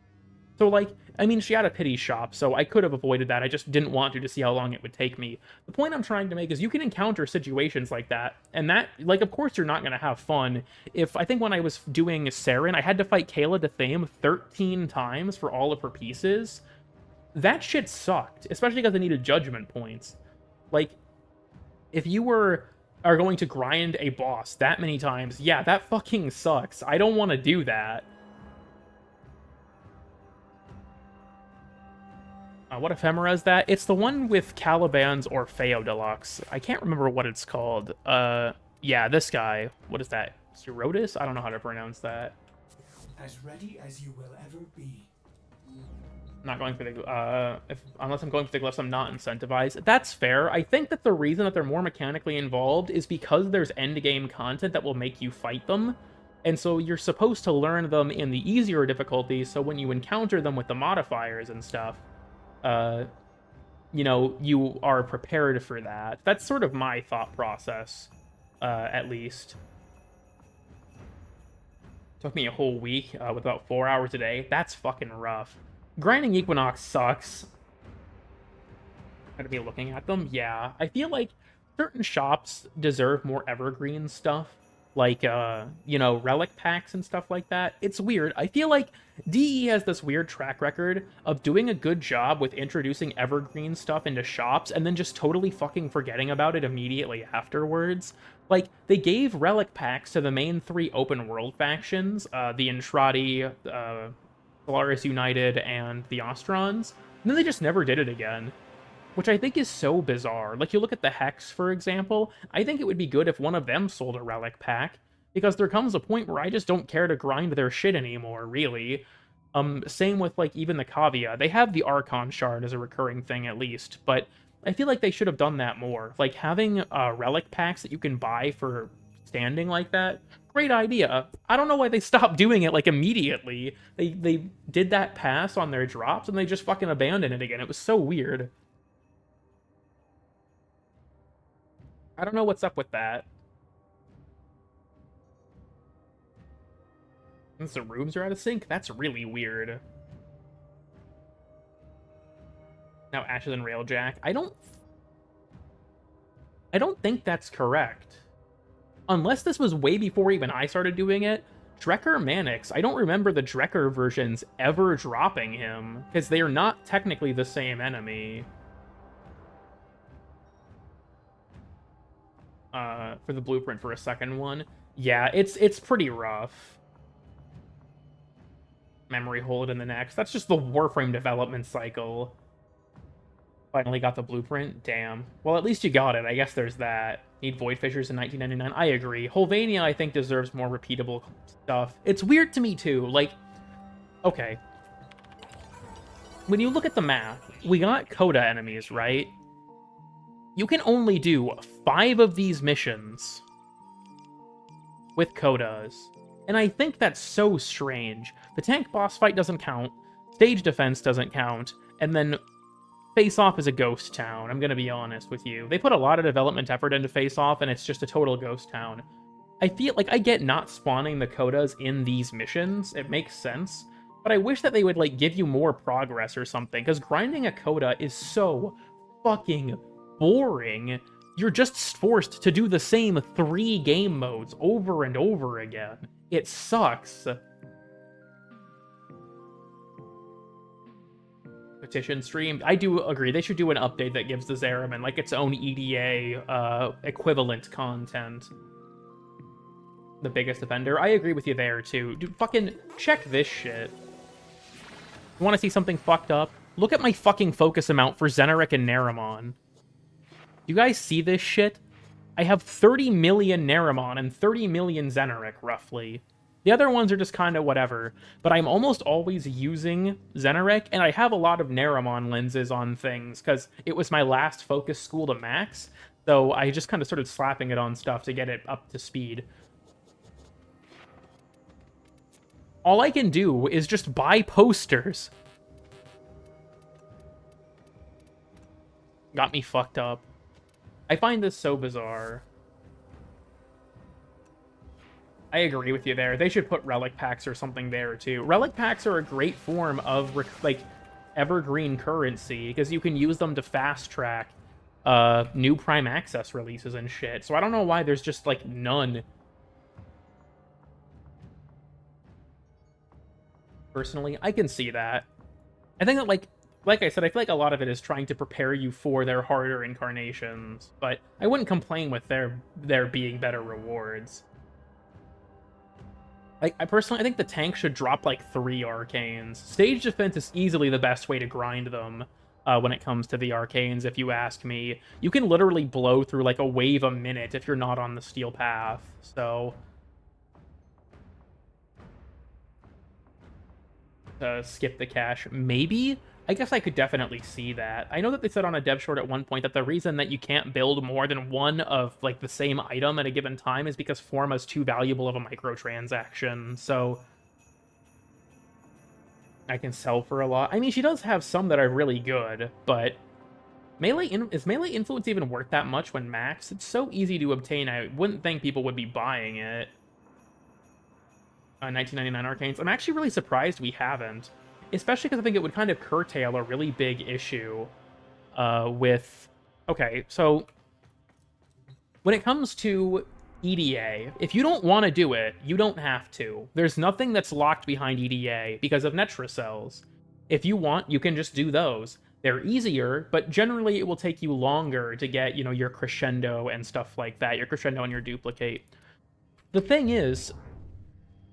So, like, I mean, she had a pity shop, so I could have avoided that. I just didn't want to see how long it would take me. The point I'm trying to make is you can encounter situations like that, and that, like, of course you're not going to have fun. I think when I was doing Saren, I had to fight Kayla de Thame 13 times for all of her pieces. That shit sucked, especially because I needed judgment points. Like, if you are going to grind a boss that many times, yeah, that fucking sucks. I don't want to do that. What ephemera is that? It's the one with Caliban's Orfeo Deluxe. I can't remember what it's called. Yeah, this guy. What is that? Sirodis? I don't know how to pronounce that.
As ready as you will ever be.
Not going for the unless I'm going for the glyphs, I'm not incentivized. That's fair. I think that the reason that they're more mechanically involved is because there's endgame content that will make you fight them. And so you're supposed to learn them in the easier difficulties, so when you encounter them with the modifiers and stuff, you know, you are prepared for that. That's sort of my thought process, at least. Took me a whole week with about 4 hours a day. That's fucking rough. Grinding Equinox sucks. Gotta be looking at them. Yeah, I feel like certain shops deserve more evergreen stuff. Like, you know, relic packs and stuff like that. It's weird. I feel like DE has this weird track record of doing a good job with introducing evergreen stuff into shops and then just totally fucking forgetting about it immediately afterwards. Like, they gave relic packs to the main 3 open world factions, the Entrati, Polaris United, and the Ostrons, and then they just never did it again. Which I think is so bizarre. Like, you look at the Hex, for example, I think it would be good if one of them sold a relic pack, because there comes a point where I just don't care to grind their shit anymore, really. Same with, like, even the Kavia. They have the Archon Shard as a recurring thing, at least, but I feel like they should have done that more. Like, having relic packs that you can buy for standing like that, great idea. I don't know why they stopped doing it, like, immediately. They did that pass on their drops, and they just fucking abandoned it again. It was so weird. I don't know what's up with that. Since the rooms are out of sync? That's really weird. Now Ashes and Railjack. I don't think that's correct. Unless this was way before even I started doing it. Drekker Manix. I don't remember the Drekker versions ever dropping him, because they are not technically the same enemy. For the blueprint for a second one. Yeah, it's pretty rough. Memory hold in the next. That's just the Warframe development cycle. Finally got the blueprint. Damn. Well, at least you got it. I guess there's that. Need Void Fissures in 1999. I agree. Holvania, I think, deserves more repeatable stuff. It's weird to me, too. Like, okay. When you look at the map, we got Coda enemies, right? You can only do 5 of these missions with Kodas. And I think that's so strange. The tank boss fight doesn't count, stage defense doesn't count, and then Face Off is a ghost town, I'm gonna be honest with you. They put a lot of development effort into Face Off, and it's just a total ghost town. I feel like I get not spawning the Kodas in these missions, it makes sense, but I wish that they would, like, give you more progress or something, because grinding a Koda is so fucking boring. You're just forced to do the same 3 game modes over and over again. It sucks. Petition stream. I do agree. They should do an update that gives the Zeraman, like, its own EDA equivalent content. the biggest offender. I agree with you there, too. Dude, fucking check this shit. You want to see something fucked up? Look at my fucking focus amount for Xenaric and Naramon. You guys see this shit? I have 30 million Naramon and 30 million Xenaric, roughly. The other ones are just kind of whatever, but I'm almost always using Xenaric, and I have a lot of Naramon lenses on things, because it was my last focus school to max, so I just kind of started slapping it on stuff to get it up to speed. All I can do is just buy posters. Got me fucked up. I find this so bizarre. I agree with you there. They should put relic packs or something there, too. Relic packs are a great form of, like, evergreen currency, because you can use them to fast-track new Prime Access releases and shit. So I don't know why there's just, like, none. Personally, I can see that. I think that, like I said, I feel like a lot of it is trying to prepare you for their harder incarnations, but I wouldn't complain with there being better rewards. Like, I think the tank should drop, like, 3 arcanes. Stage defense is easily the best way to grind them when it comes to the arcanes, if you ask me. You can literally blow through, like, a wave a minute if you're not on the steel path, so... skip the cache. Maybe? I guess I could definitely see that. I know that they said on a dev short at one point that the reason that you can't build more than one of, like, the same item at a given time is because Forma is too valuable of a microtransaction, so... I can sell for a lot. I mean, she does have some that are really good, but... Is Melee Influence even worth that much when max? It's so easy to obtain, I wouldn't think people would be buying it. 1999 Arcanes. I'm actually really surprised we haven't. Especially because I think it would kind of curtail a really big issue with... Okay, so... When it comes to EDA, if you don't want to do it, you don't have to. There's nothing that's locked behind EDA because of Netra cells. If you want, you can just do those. They're easier, but generally it will take you longer to get, you know, your crescendo and stuff like that. Your crescendo and your duplicate. The thing is...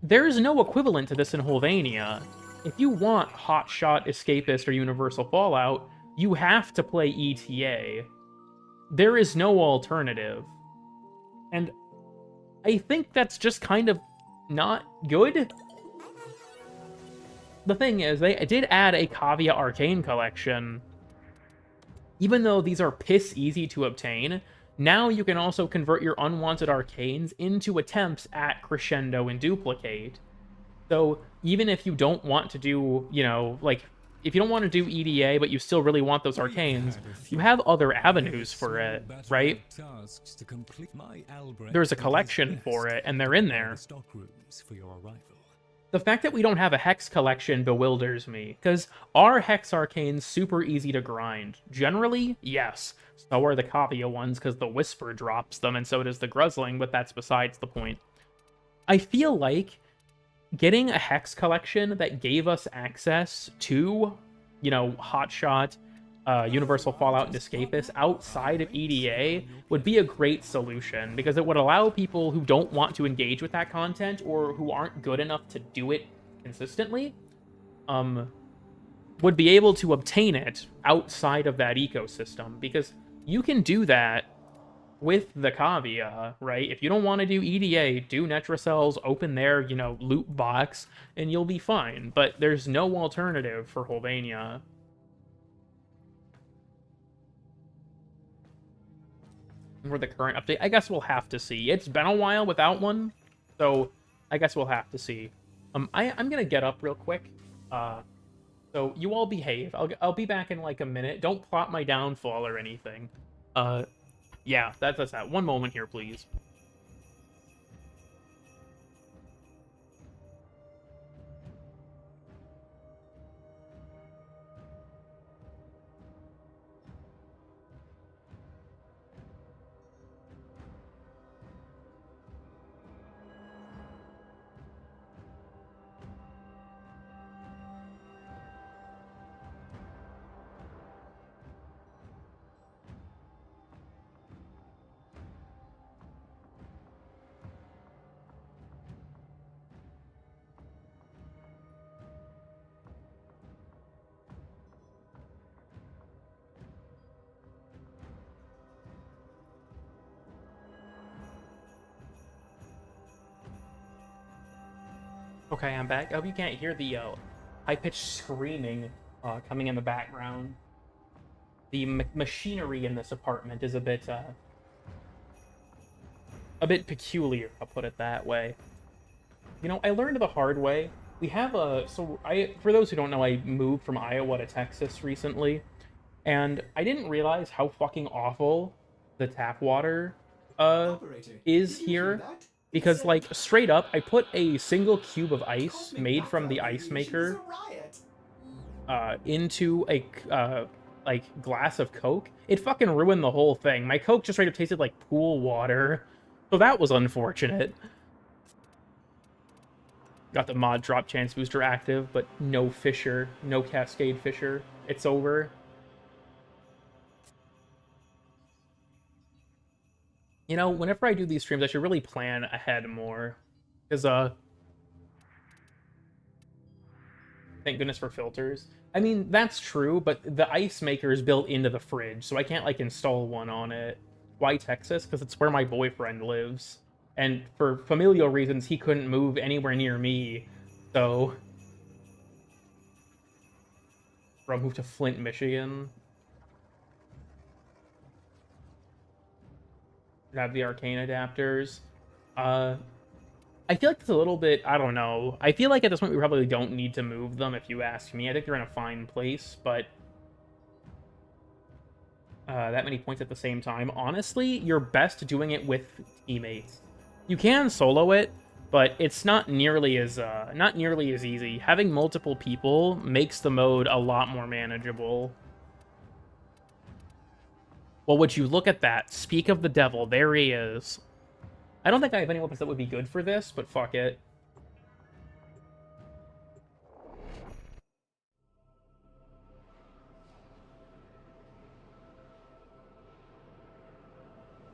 There is no equivalent to this in Holvania. If you want Hotshot, Escapist, or Universal Fallout, you have to play ETA. There is no alternative. And I think that's just kind of not good. The thing is, they did add a Kavia Arcane collection. Even though these are piss easy to obtain, now you can also convert your unwanted arcanes into attempts at Crescendo and Duplicate. So even if you don't want to do, you know, like, if you don't want to do EDA, but you still really want those arcanes, you have other avenues for it, right? There's a collection for it, and they're in there. The fact that we don't have a Hex collection bewilders me, because are Hex arcanes super easy to grind? Generally, yes. So are the Kavia ones, because the Whisper drops them, and so does the Gruzzling, but that's besides the point. I feel like getting a Hex collection that gave us access to, you know, Hotshot, Universal Fallout, and Escapist outside of EDA would be a great solution, because it would allow people who don't want to engage with that content, or who aren't good enough to do it consistently, would be able to obtain it outside of that ecosystem, because you can do that with the Kavia, right? If you don't want to do EDA, do Netra cells, open their, you know, loot box, and you'll be fine. But there's no alternative for Holvania. For the current update, I guess we'll have to see. It's been a while without one, so I guess we'll have to see. I'm gonna get up real quick. So you all behave. I'll be back in like a minute. Don't plot my downfall or anything. Yeah, that's that. One moment here, please. Okay, I'm back. I hope you can't hear the high-pitched screaming coming in the background. The machinery in this apartment is a bit peculiar, I'll put it that way. You know, I learned the hard way. We have for those who don't know, I moved from Iowa to Texas recently, and I didn't realize how fucking awful the tap water
Operator,
is
did you hear
here.
that?
Because,
It
like,
said,
straight up, I put a single cube of ice
"Cosmic
made from the
background
ice
radiation
maker
is a riot."
into a like glass of Coke. It fucking ruined the whole thing. My Coke just straight up tasted like pool water, so that was unfortunate. Got the mod drop chance booster active, but no Fisher, no Cascade Fisher. It's over. You know, whenever I do these streams, I should really plan ahead more, because thank goodness for filters. I mean, that's true, but the ice maker is built into the fridge, so I can't, like, install one on it. Why Texas? Because it's where my boyfriend lives. And for familial reasons, he couldn't move anywhere near me, so... Bro, moved to Flint, Michigan. Have the arcane adapters. I feel like it's a little bit, I don't know. I feel like at this point we probably don't need to move them, if you ask me. I think they're in a fine place, but that many points at the same time. Honestly, you're best doing it with teammates. You can solo it, but it's not nearly as easy. Having multiple people makes the mode a lot more manageable. Well, would you look at that? Speak of the devil, there he is. I don't think I have any weapons that would be good for this, but fuck it.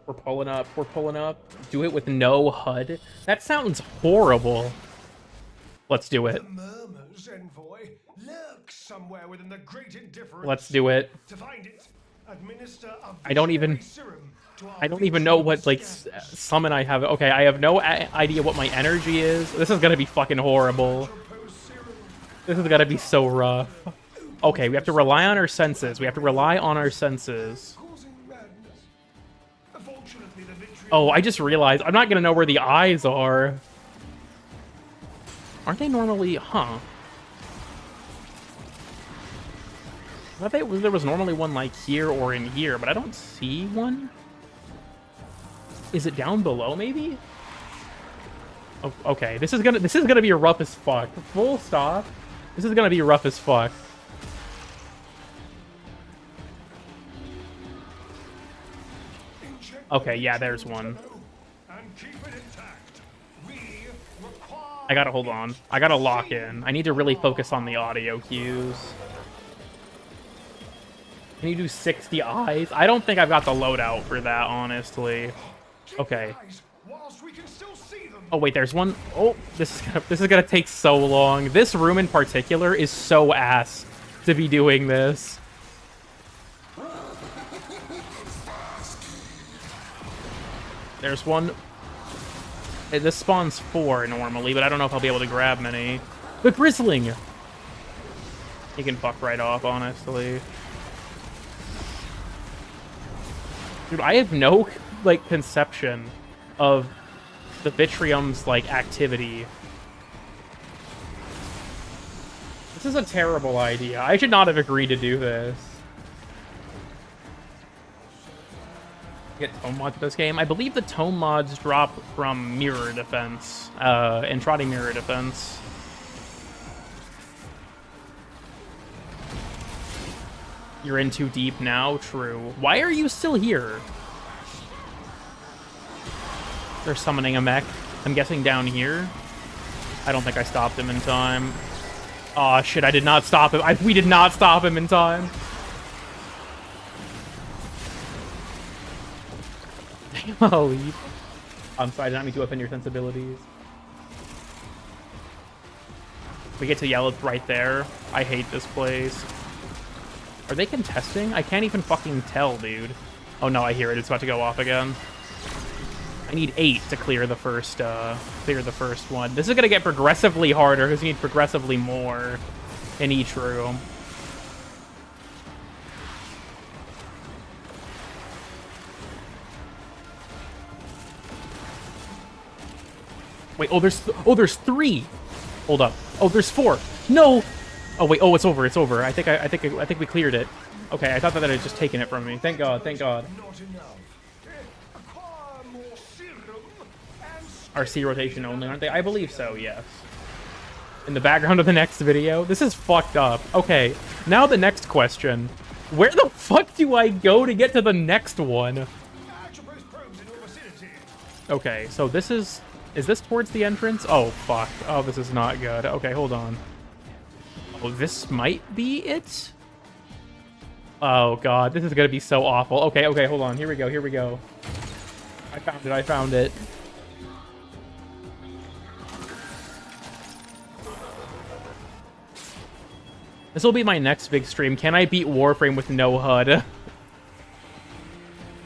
We're pulling up, we're pulling up. Do it with no HUD? That sounds horrible. Let's do it.
The murmurs, envoy, lurks somewhere within the great indifference.
Let's do it.
To find it, administer a
I don't even know what, like, summon I have. Okay, I have no idea what my energy is. This is gonna be fucking horrible. This is gonna be so rough. Okay, we have to rely on our senses. We have to rely on our senses. Oh, I just realized I'm not gonna know where the eyes are. Aren't they normally... Huh. I thought there was normally one, like, here or in here, but I don't see one. Is it down below, maybe? Oh, okay, this is gonna be rough as fuck. Full stop. This is gonna be rough as fuck. Okay, yeah, there's one. I gotta hold on. I gotta lock in. I need to really focus on the audio cues. Can you do 60 eyes? I don't think I've got the loadout for that, honestly. Okay. Oh wait, there's one. Oh, this is gonna take so long. This room in particular is so ass to be doing this. There's one. This spawns 4 normally, but I don't know if I'll be able to grab many. The Grizzling! He can fuck right off, honestly. Dude, I have no, like, conception of the Vitrium's, like, activity. This is a terrible idea. I should not have agreed to do this. Get tome mods for this game. I believe the tome mods drop from mirror defense, Entrati mirror defense. You're in too deep now? True. Why are you still here? They're summoning a mech. I'm guessing down here. I don't think I stopped him in time. Aw, shit, I did not stop him. We did not stop him in time. I'll leave. I'm sorry, I did not mean to offend your sensibilities. We get to yell, it's right there. I hate this place. Are they contesting? I can't even fucking tell, dude. Oh no, I hear it. It's about to go off again. I need 8 to clear the first one. This is gonna get progressively harder because you need progressively more in each room. Wait, there's 3. Hold up. Oh, there's 4. No. Oh wait. Oh, it's over. It's over. I think we cleared it. Okay, I thought that it had just taken it from me. Thank God. Thank God.
Not enough. Acquire more serum and
RC rotation only, aren't they? I believe so. Yes. In the background of the next video. This is fucked up. Okay. Now the next question. Where the fuck do I go to get to the next one?
atropos probes in your vicinity.
Okay, so this is... Is this towards the entrance? Oh, fuck. Oh, this is not good. Okay, hold on. Oh, this might be it? Oh, God. This is going to be so awful. Okay, okay, hold on. Here we go. Here we go. I found it. I found it. This will be my next big stream. Can I beat Warframe with no HUD?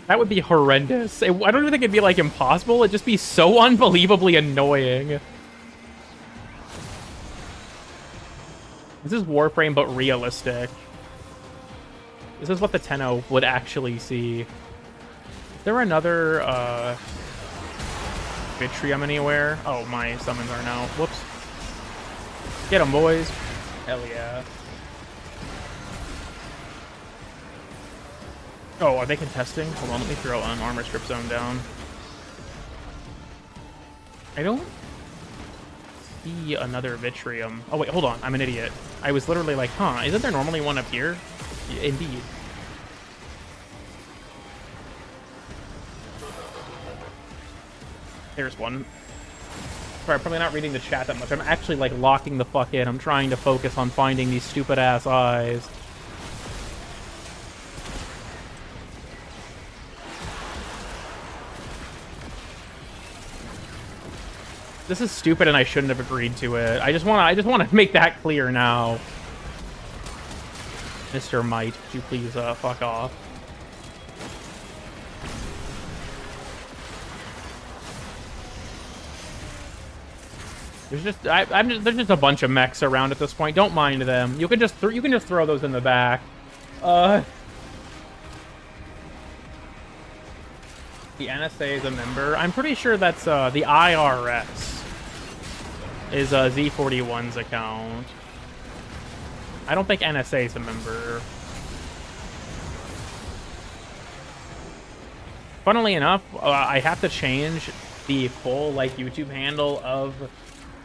That would be horrendous. I don't even think it'd be, like, impossible. It'd just be so unbelievably annoying. This is Warframe, but realistic. This is what the Tenno would actually see. Is there another, Vitrium anywhere? Oh, my summons are now. Whoops. Get them, boys. Hell yeah. Oh, are they contesting? Hold on, let me throw an armor strip zone down. I don't see another Vitrium. Oh, wait, hold on. I'm an idiot. I was literally like, huh, isn't there normally one up here? Indeed. There's one. Sorry, I'm probably not reading the chat that much. I'm actually, like, locking the fuck in. I'm trying to focus on finding these stupid-ass eyes. This is stupid, and I shouldn't have agreed to it. I just want to make that clear now. Mr. Might, could you please fuck off? There's just there's just a bunch of mechs around at this point. Don't mind them. You can just throw those in the back. The NSA is a member. I'm pretty sure that's the IRS is Z41's account. I don't think NSA is a member. Funnily enough, I have to change the full like YouTube handle of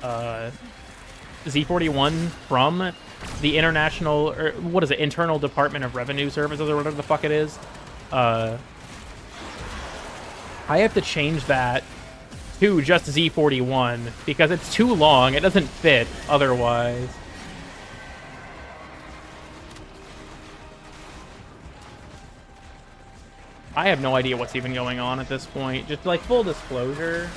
Z41 from the International, or what is it, Internal Department of Revenue Services or whatever the fuck it is. I have to change that to just Z41 because it's too long. It doesn't fit otherwise. I have no idea what's even going on at this point. Just like full disclosure.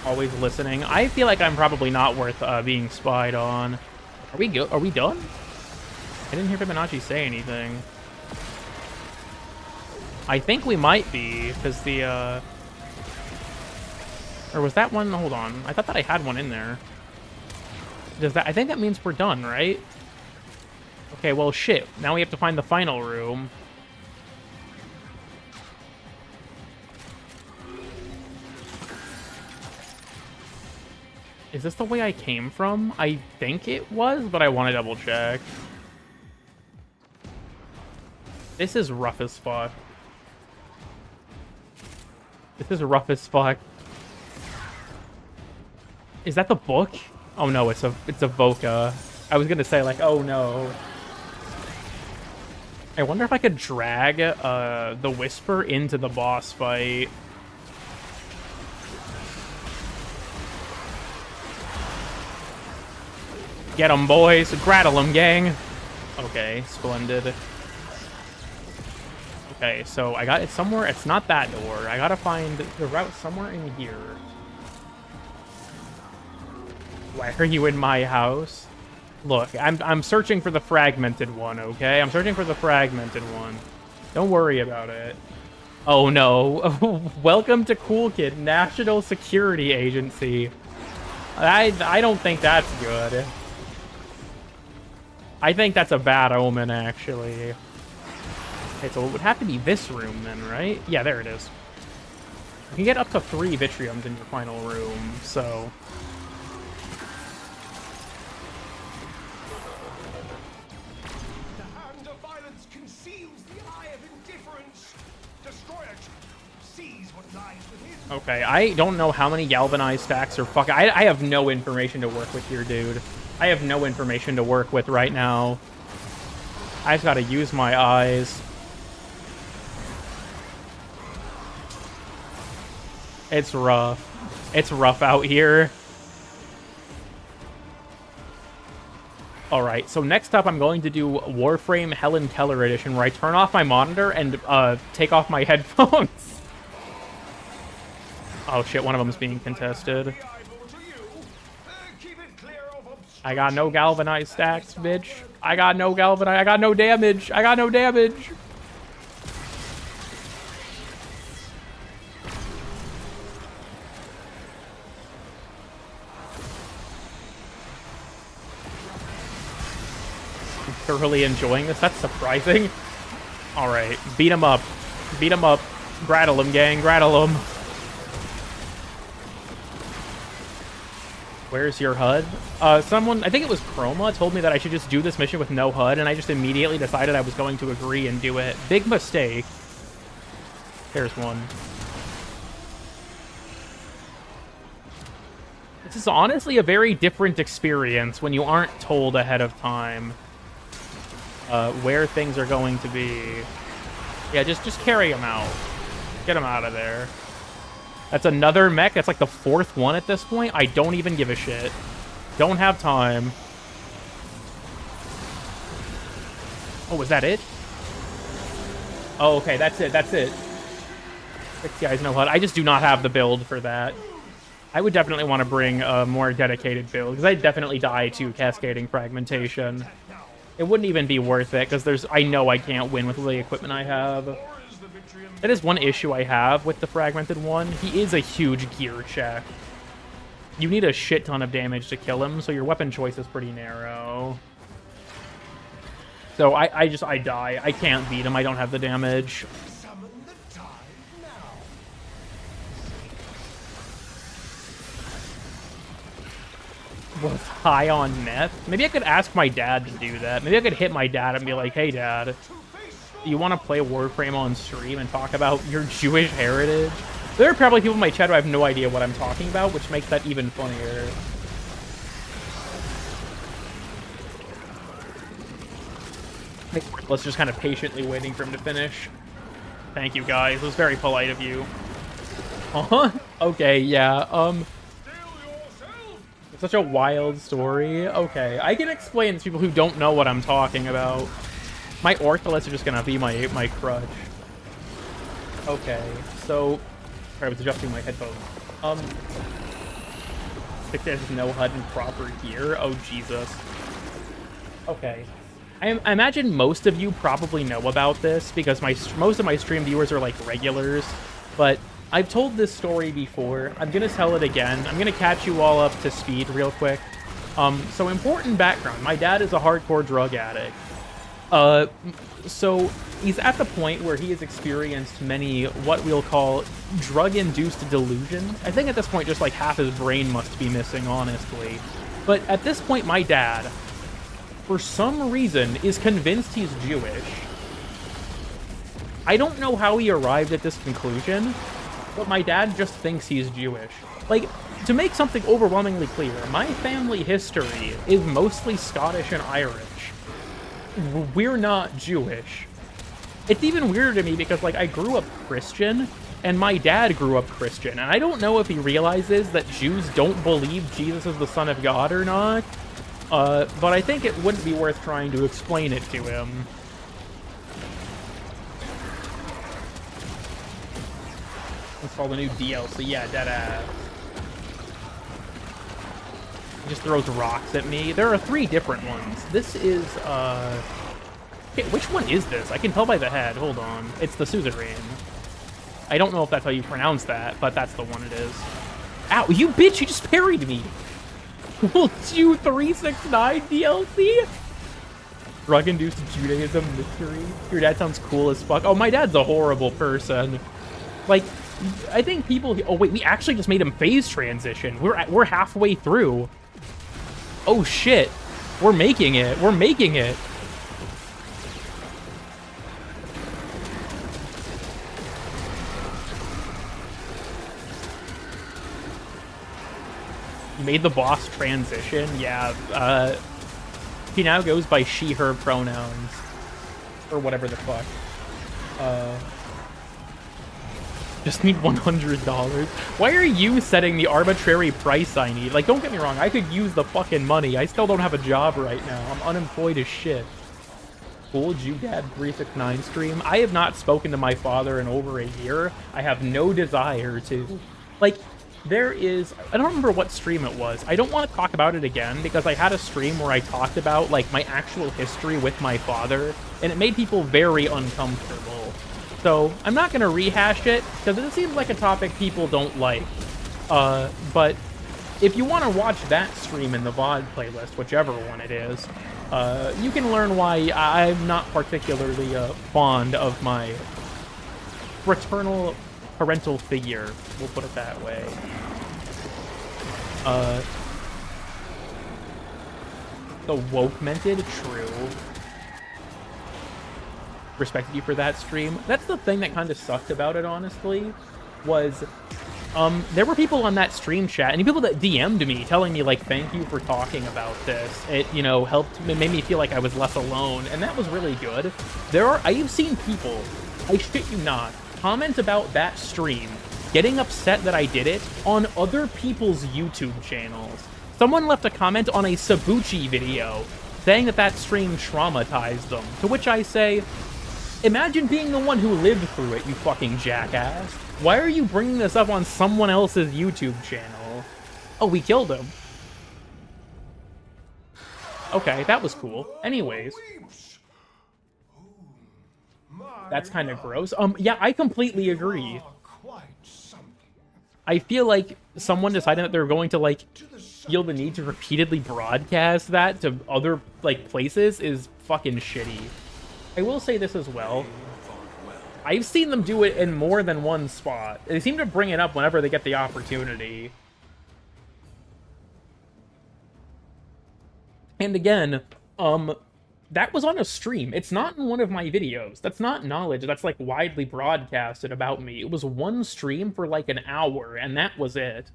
Always listening. I feel like I'm probably not worth being spied on. Are we good? Are we done? I didn't hear Fibonacci say anything. I think we might be, because the, or was that one? Hold on. I thought that I had one in there. Does that... I think that means we're done, right? Okay, well, shit. Now we have to find the final room. Is this the way I came from? I think it was, but I want to double check. This is rough as fuck. This is rough as fuck. Is that the book? Oh no, it's a Voca. I was gonna say like, oh no. I wonder if I could drag the Whisper into the boss fight. Get 'em, boys. Grattle 'em, gang. Okay, splendid. Okay, so I got it somewhere. It's not that door. I gotta find the route somewhere in here. Why are you in my house? Look, I'm searching for the fragmented one, okay? I'm searching for the fragmented one. Don't worry about it. Oh no. Welcome to Cool Kid, National Security Agency. I don't think that's good. I think that's a bad omen, actually. Okay, so it would have to be this room then, right? Yeah, there it is. You can get up to 3 Vitriums in your final room, so...
The hand of violence conceals the eye of indifference. Destroy it. Seize what lies within.
Okay, I don't know how many galvanized stacks are fucking... I have no information to work with here, dude. I have no information to work with right now. I just gotta use my eyes. It's rough. It's rough out here. Alright, so next up I'm going to do Warframe Helen Keller Edition, where I turn off my monitor and take off my headphones. Oh shit, one of them is being contested. I got no galvanized stacks, bitch. I got no galvanized. I got no damage. I got no damage. I'm thoroughly enjoying this. That's surprising. All right, beat him up. Beat him up. Grattle him, gang. Grattle him. Where's your HUD? Someone, I think it was Chroma, told me that I should just do this mission with no HUD, and I just immediately decided I was going to agree and do it. Big mistake. There's one. This is honestly a very different experience when you aren't told ahead of time where things are going to be. Yeah, just carry them out. Get them out of there. That's another mech. That's like the 4th one at this point. I don't even give a shit. Don't have time. Oh, was that it? Oh, okay. That's it. That's it. 6 guys, no HUD. I just do not have the build for that. I would definitely want to bring a more dedicated build, because I'd definitely die to cascading fragmentation. It wouldn't even be worth it, because I know I can't win with the equipment I have. That is one issue I have with the fragmented one. He is a huge gear check. You need a shit ton of damage to kill him, so your weapon choice is pretty narrow. So I die. I can't beat him. I don't have the damage. Was high on meth? Maybe I could ask my dad to do that. Maybe I could hit my dad and be like, hey, Dad, you want to play Warframe on stream and talk about your Jewish heritage? There are probably people in my chat who have no idea what I'm talking about, which makes that even funnier. Let's just kind of patiently waiting for him to finish. Thank you, guys. It was very polite of you. Uh-huh. Okay, yeah, It's such a wild story. Okay, I can explain to people who don't know what I'm talking about. My Ortholiths are just gonna be my crutch. Okay, so... Sorry, I was adjusting my headphones. If there's no HUD and proper gear. Oh, Jesus. Okay. I imagine most of you probably know about this, because most of my stream viewers are, like, regulars. But I've told this story before. I'm gonna tell it again. I'm gonna catch you all up to speed real quick. So important background. My dad is a hardcore drug addict. So he's at the point where he has experienced many what we'll call drug-induced delusions. I think at this point just like half his brain must be missing, honestly. But at this point, my dad, for some reason, is convinced he's Jewish. I don't know how he arrived at this conclusion, but my dad just thinks he's Jewish. Like, to make something overwhelmingly clear, my family history is mostly Scottish and Irish. We're not Jewish. It's even weirder to me because, like, I grew up Christian, and my dad grew up Christian, and I don't know if he realizes that Jews don't believe Jesus is the Son of God or not, but I think it wouldn't be worth trying to explain it to him. Install the new DLC, yeah, deadass. He just throws rocks at me. There are 3 different ones. This is, okay, which one is this? I can tell by the head. Hold on. It's the suzerain. I don't know if that's how you pronounce that, but that's the one it is. Ow, you bitch, you just parried me. Will you 369 DLC? Drug-induced Judaism mystery. Your dad sounds cool as fuck. Oh, my dad's a horrible person. Like, I think people... Oh, wait, we actually just made him phase transition. We're halfway through. Oh, shit. We're making it. We're making it. You made the boss transition? Yeah, he now goes by she, her pronouns. Or whatever the fuck. Just need $100. Why are you setting the arbitrary price I need? Like, don't get me wrong, I could use the fucking money. I still don't have a job right now. I'm unemployed as shit. Cool Dad 369 stream. I have not spoken to my father in over a year. I have no desire to. Like, there is... I don't remember what stream it was. I don't want to talk about it again, because I had a stream where I talked about, like, my actual history with my father, and it made people very uncomfortable. So, I'm not going to rehash it, because it seems like a topic people don't like. But if you want to watch that stream in the VOD playlist, whichever one it is, you can learn why I'm not particularly fond of my fraternal parental figure. We'll put it that way. The woke-mented? True. Respected you for that stream. That's the thing that kind of sucked about it, honestly, was there were people on that stream chat and people that DM'd me telling me, like, thank you for talking about this. It, you know, it made me feel like I was less alone, and that was really good. I've seen people, I shit you not, comment about that stream, getting upset that I did it on other people's YouTube channels. Someone left a comment on a Sabuchi video saying that that stream traumatized them, to which I say, imagine being the one who lived through it, you fucking jackass. Why are you bringing this up on someone else's YouTube channel? Oh, we killed him. Okay, that was cool. Anyways. That's kind of gross. Yeah, I completely agree. I feel like someone deciding that they're going to, like, feel the need to repeatedly broadcast that to other, like, places is fucking shitty. I will say this as well. I've seen them do it in more than one spot. They seem to bring it up whenever they get the opportunity. And again, that was on a stream. It's not in one of my videos. That's not knowledge that's, like, widely broadcasted about me. It was one stream for, like, an hour, and that was it.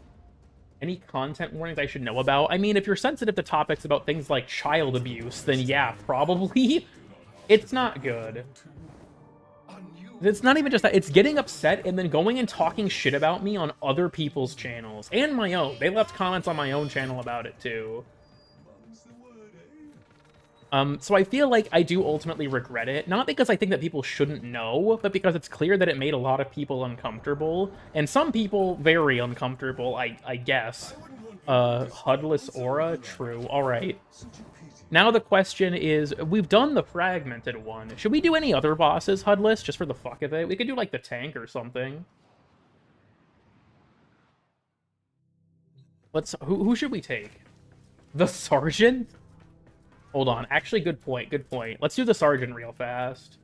Any content warnings I should know about? I mean, if you're sensitive to topics about things like child abuse, then yeah, probably. It's not good. It's not even just that. It's getting upset and then going and talking shit about me on other people's channels. And my own. They left comments on my own channel about it, too. So I feel like I do ultimately regret it. Not because I think that people shouldn't know, but because it's clear that it made a lot of people uncomfortable. And some people very uncomfortable, I guess. HUDless aura? True. Alright. Now the question is, we've done the fragmented one. Should we do any other bosses HUDless, just for the fuck of it? We could do, like, the tank or something. Who should we take? The sergeant? Hold on. Actually, good point. Good point. Let's do the sergeant real fast.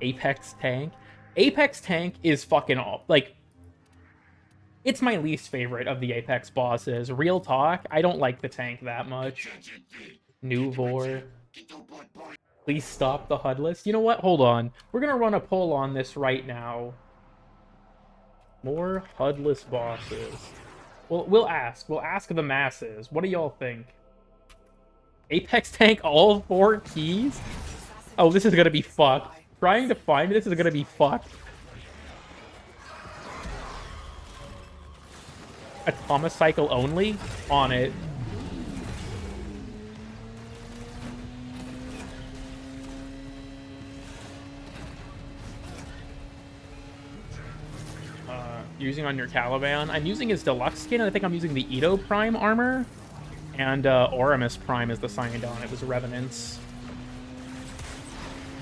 Apex tank. Apex tank is fucking like... It's my least favorite of the Apex bosses. Real talk, I don't like the tank that much. Nuvor. Please stop the HUDless. You know what? Hold on. We're gonna run a poll on this right now. More HUDless bosses. We'll ask. We'll ask the masses. What do y'all think? Apex tank all 4 keys? Oh, this is gonna be fucked. Trying to find this is gonna be fucked. Atomic cycle only? On it. Using on your Caliban. I'm using his deluxe skin, and I think I'm using the Ito Prime armor. And Oramus Prime is the signed on. It was Revenants.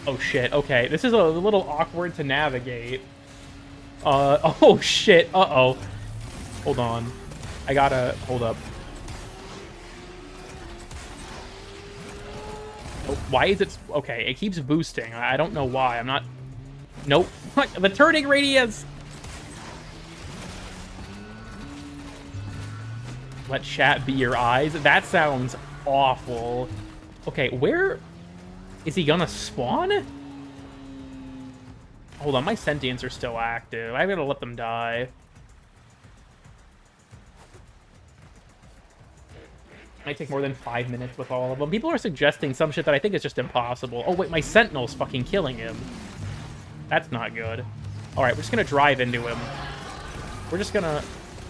Oh shit, okay. This is a little awkward to navigate. Oh shit, uh-oh. Hold on. I gotta, hold up. Oh, why is it, okay, it keeps boosting. I don't know why, I'm not, nope. The turning radius! Let chat be your eyes? That sounds awful. Okay, where is he gonna spawn? Hold on, my sentients are still active. I gotta let them die. Might take more than 5 minutes with all of them. People are suggesting some shit that I think is just impossible. Oh wait, my sentinel's fucking killing him. That's not good. Alright, we're just gonna drive into him. We're just gonna...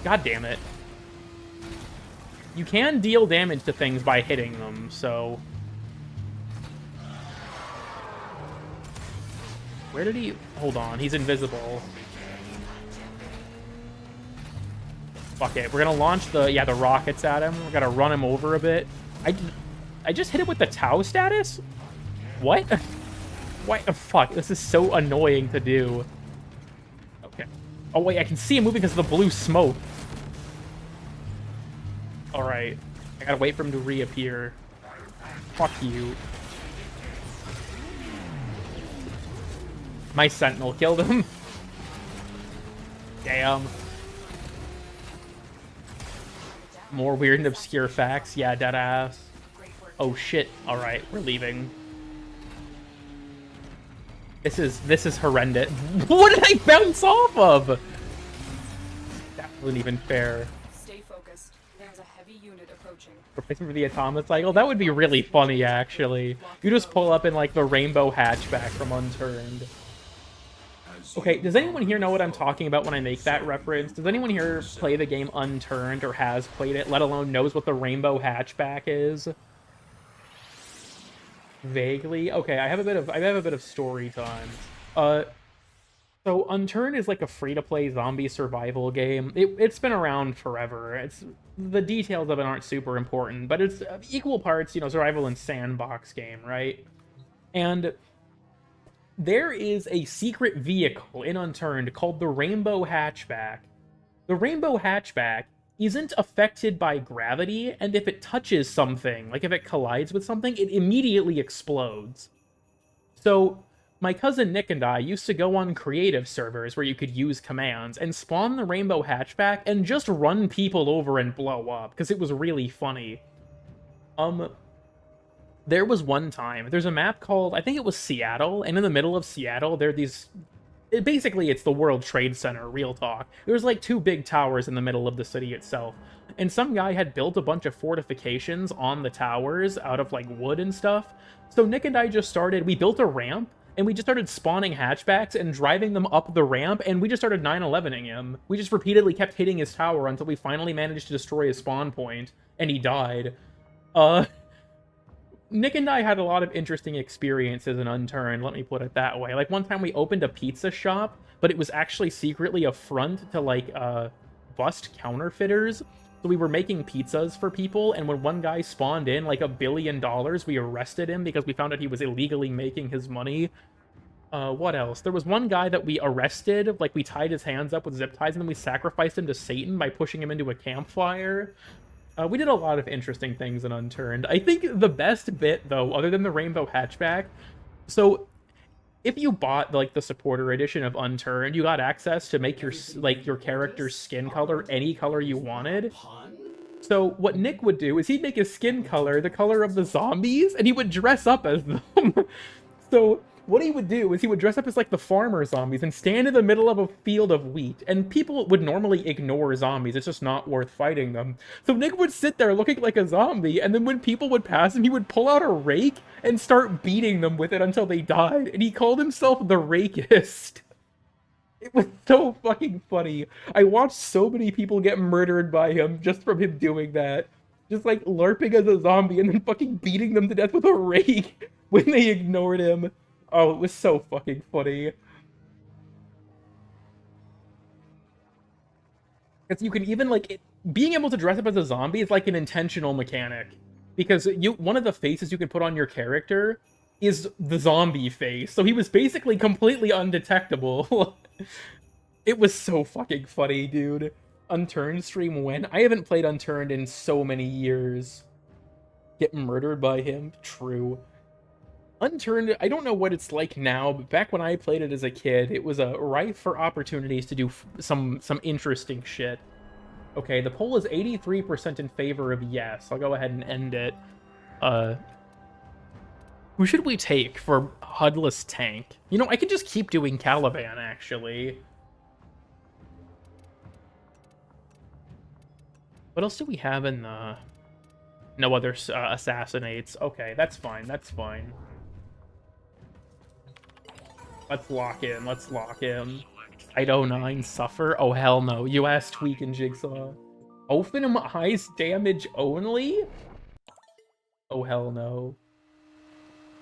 God damn it. You can deal damage to things by hitting them, so... Where did he... Hold on, he's invisible. Fuck it, we're gonna launch the rockets at him. We're gonna run him over a bit. I just hit him with the Tau status? What? What? Fuck, this is so annoying to do. Okay. Oh wait, I can see him moving because of the blue smoke. Alright. I gotta wait for him to reappear. Fuck you. My sentinel killed him. Damn. More weird and obscure facts. Yeah, deadass. Oh shit. Alright, we're leaving. This is horrendous. What did I bounce off of? That wasn't even fair.
Stay focused. There's a heavy unit approaching.
Replacement for the atomic cycle? That would be really funny, actually. You just pull up in, like, the rainbow hatchback from Unturned. Okay, does anyone here know what I'm talking about when I make that reference? Does anyone here play the game Unturned or has played it, let alone knows what the rainbow hatchback is? Vaguely? Okay, I have a bit of story time. So Unturned is like a free-to-play zombie survival game. It's been around forever. The details of it aren't super important, but it's equal parts, you know, survival and sandbox game, right? And there is a secret vehicle in Unturned called the Rainbow Hatchback. The Rainbow Hatchback isn't affected by gravity, and if it touches something, like if it collides with something, it immediately explodes. So my cousin Nick and I used to go on creative servers where you could use commands and spawn the Rainbow Hatchback and just run people over and blow up, because it was really funny. There was one time, there's a map called, I think it was Seattle, and in the middle of Seattle, there are these... Basically, it's the World Trade Center, real talk. There's like 2 big towers in the middle of the city itself. And some guy had built a bunch of fortifications on the towers out of like wood and stuff. So Nick and I we built a ramp, and we just started spawning hatchbacks and driving them up the ramp, and we just started 9/11ing him. We just repeatedly kept hitting his tower until we finally managed to destroy his spawn point, and he died. Nick and I had a lot of interesting experiences in Unturned, let me put it that way. Like, one time we opened a pizza shop, but it was actually secretly a front to, like, bust counterfeiters. So we were making pizzas for people, and when one guy spawned in, like, $1 billion, we arrested him because we found out he was illegally making his money. What else? There was one guy that we arrested, like, we tied his hands up with zip ties, and then we sacrificed him to Satan by pushing him into a campfire. We did a lot of interesting things in Unturned. I think the best bit, though, other than the Rainbow Hatchback, so if you bought, like, the supporter edition of Unturned, you got access to make your character's skin color any color you wanted. So what Nick would do is he'd make his skin color the color of the zombies, and he would dress up as them. So what he would do is he would dress up as, like, the farmer zombies and stand in the middle of a field of wheat. And people would normally ignore zombies. It's just not worth fighting them. So Nick would sit there looking like a zombie, and then when people would pass him, he would pull out a rake and start beating them with it until they died. And he called himself the Rakist. It was so fucking funny. I watched so many people get murdered by him just from him doing that. Just, like, LARPing as a zombie and then fucking beating them to death with a rake when they ignored him. Oh, it was so fucking funny. Because you can even, like, being able to dress up as a zombie is like an intentional mechanic. Because one of the faces you can put on your character is the zombie face. So he was basically completely undetectable. It was so fucking funny, dude. Unturned stream when? I haven't played Unturned in so many years. Get murdered by him? True. Unturned, I don't know what it's like now, but back when I played it as a kid, it was rife for opportunities to do some interesting shit. Okay, the poll is 83% in favor of yes. I'll go ahead and end it. Who should we take for HUDless tank? You know, I could just keep doing Caliban, actually. What else do we have in the... No other assassinates. Okay, that's fine, that's fine. Let's lock in, let's lock in. Ido 9 Suffer? Oh, hell no. You asked Tweak and Jigsaw. Ophinum Eyes damage only? Oh, hell no.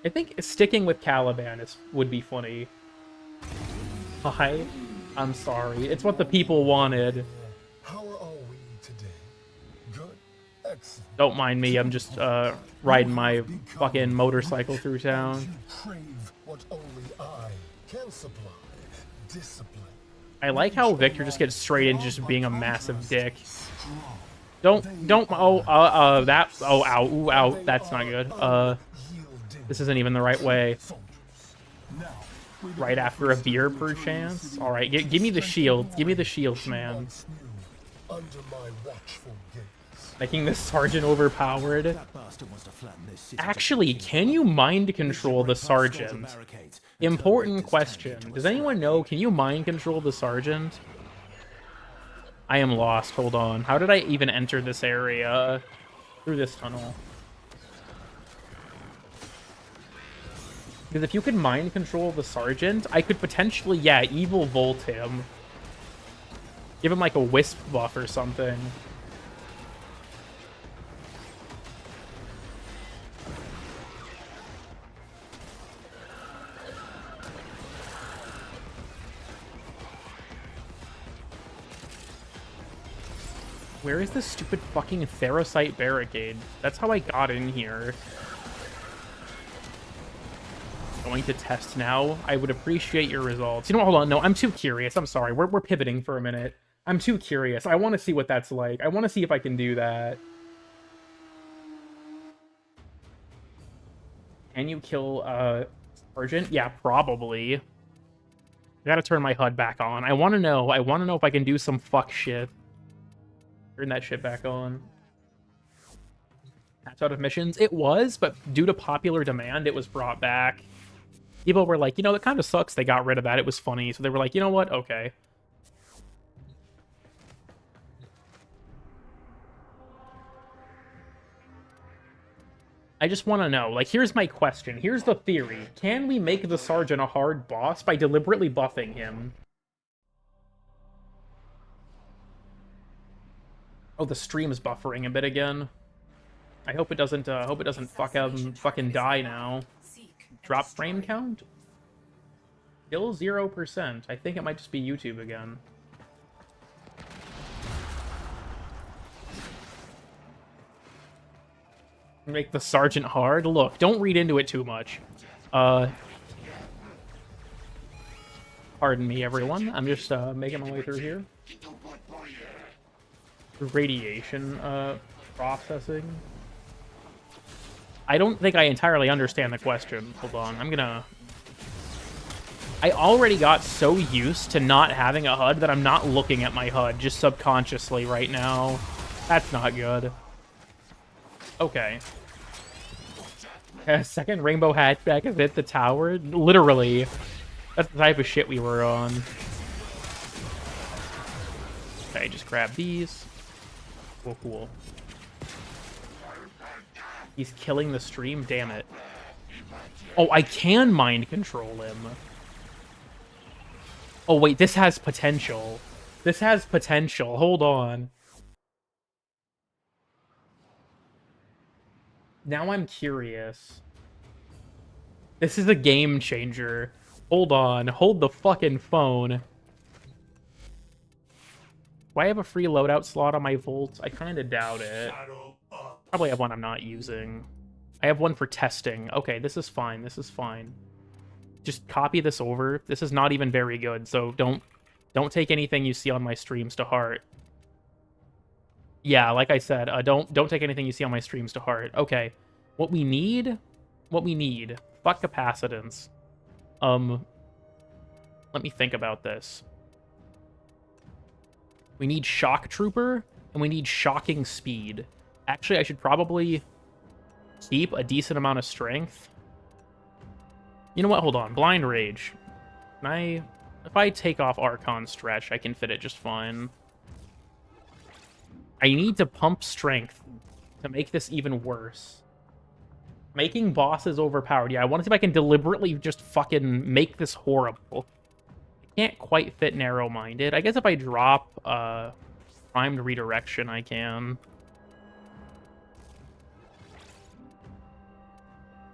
I think sticking with Caliban would be funny. Hi. I'm sorry. It's what the people wanted.
How are we today? Good. Excellent.
Don't mind me. I'm just riding my fucking motorcycle through town.
Crave what only I can supply. Discipline.
I like how Victor just gets straight into just being a massive dick. Don't, ow, ooh, ow, that's not good. This isn't even the right way. Right after a beer, perchance? Alright, give me the shield. Give me the shields, man. Making this sergeant overpowered. Actually, can you mind control the sergeant? Important question. Does anyone know, can you mind control the sergeant? I am lost. Hold on. How did I even enter this area? Through this tunnel. Because if you could mind control the sergeant, I could potentially, yeah, evil volt him. Give him like a wisp buff or something. Where is this stupid fucking Therosite barricade? That's how I got in here. Going to test now. I would appreciate your results. You know what? Hold on. No, I'm too curious. I'm sorry. We're pivoting for a minute. I'm too curious. I want to see what that's like. I want to see if I can do that. Can you kill Sergeant? Yeah, probably. I gotta turn my HUD back on. I want to know. I want to know if I can do some fuck shit. Turn that shit back on. That's out of missions. It was, but due to popular demand, it was brought back. People were like, you know, that kind of sucks they got rid of that. It was funny. So they were like, you know what? Okay. I just want to know. Like, here's my question. Here's the theory. Can we make the Sergeant a hard boss by deliberately buffing him? Oh, the stream is buffering a bit again. I hope it doesn't fucking die now. Drop frame count? Still 0%. I think it might just be YouTube again. Make the sergeant hard? Look, don't read into it too much. Pardon me, everyone. I'm just making my way through here. Radiation processing. I don't think I entirely understand the question. Hold on, I already got so used to not having a HUD that I'm not looking at my HUD, just subconsciously right now. That's not good. Okay. Second rainbow hatchback has hit the tower? Literally. That's the type of shit we were on. Okay, just grab these. Cool, cool. He's killing the stream, damn it. Oh, I can mind control him. Oh, wait, this has potential. This has potential. Hold on. Now I'm curious. This is a game changer. Hold on. Hold the fucking phone. Do I have a free loadout slot on my Volt? I kind of doubt it. Probably have one I'm not using. I have one for testing. Okay, this is fine. This is fine. Just copy this over. This is not even very good, so don't Don't take anything you see on my streams to heart. Yeah, like I said, don't take anything you see on my streams to heart. Okay, what we need, fuck capacitance. Let me think about this. We need shock trooper, and we need shocking speed. Actually, I should probably keep a decent amount of strength. You know what? Hold on. Blind rage. If I take off Archon stretch, I can fit it just fine. I need to pump strength to make this even worse. Making bosses overpowered. Yeah, I want to see if I can deliberately just fucking make this horrible. I can't quite fit narrow-minded. I guess if I drop primed redirection, I can.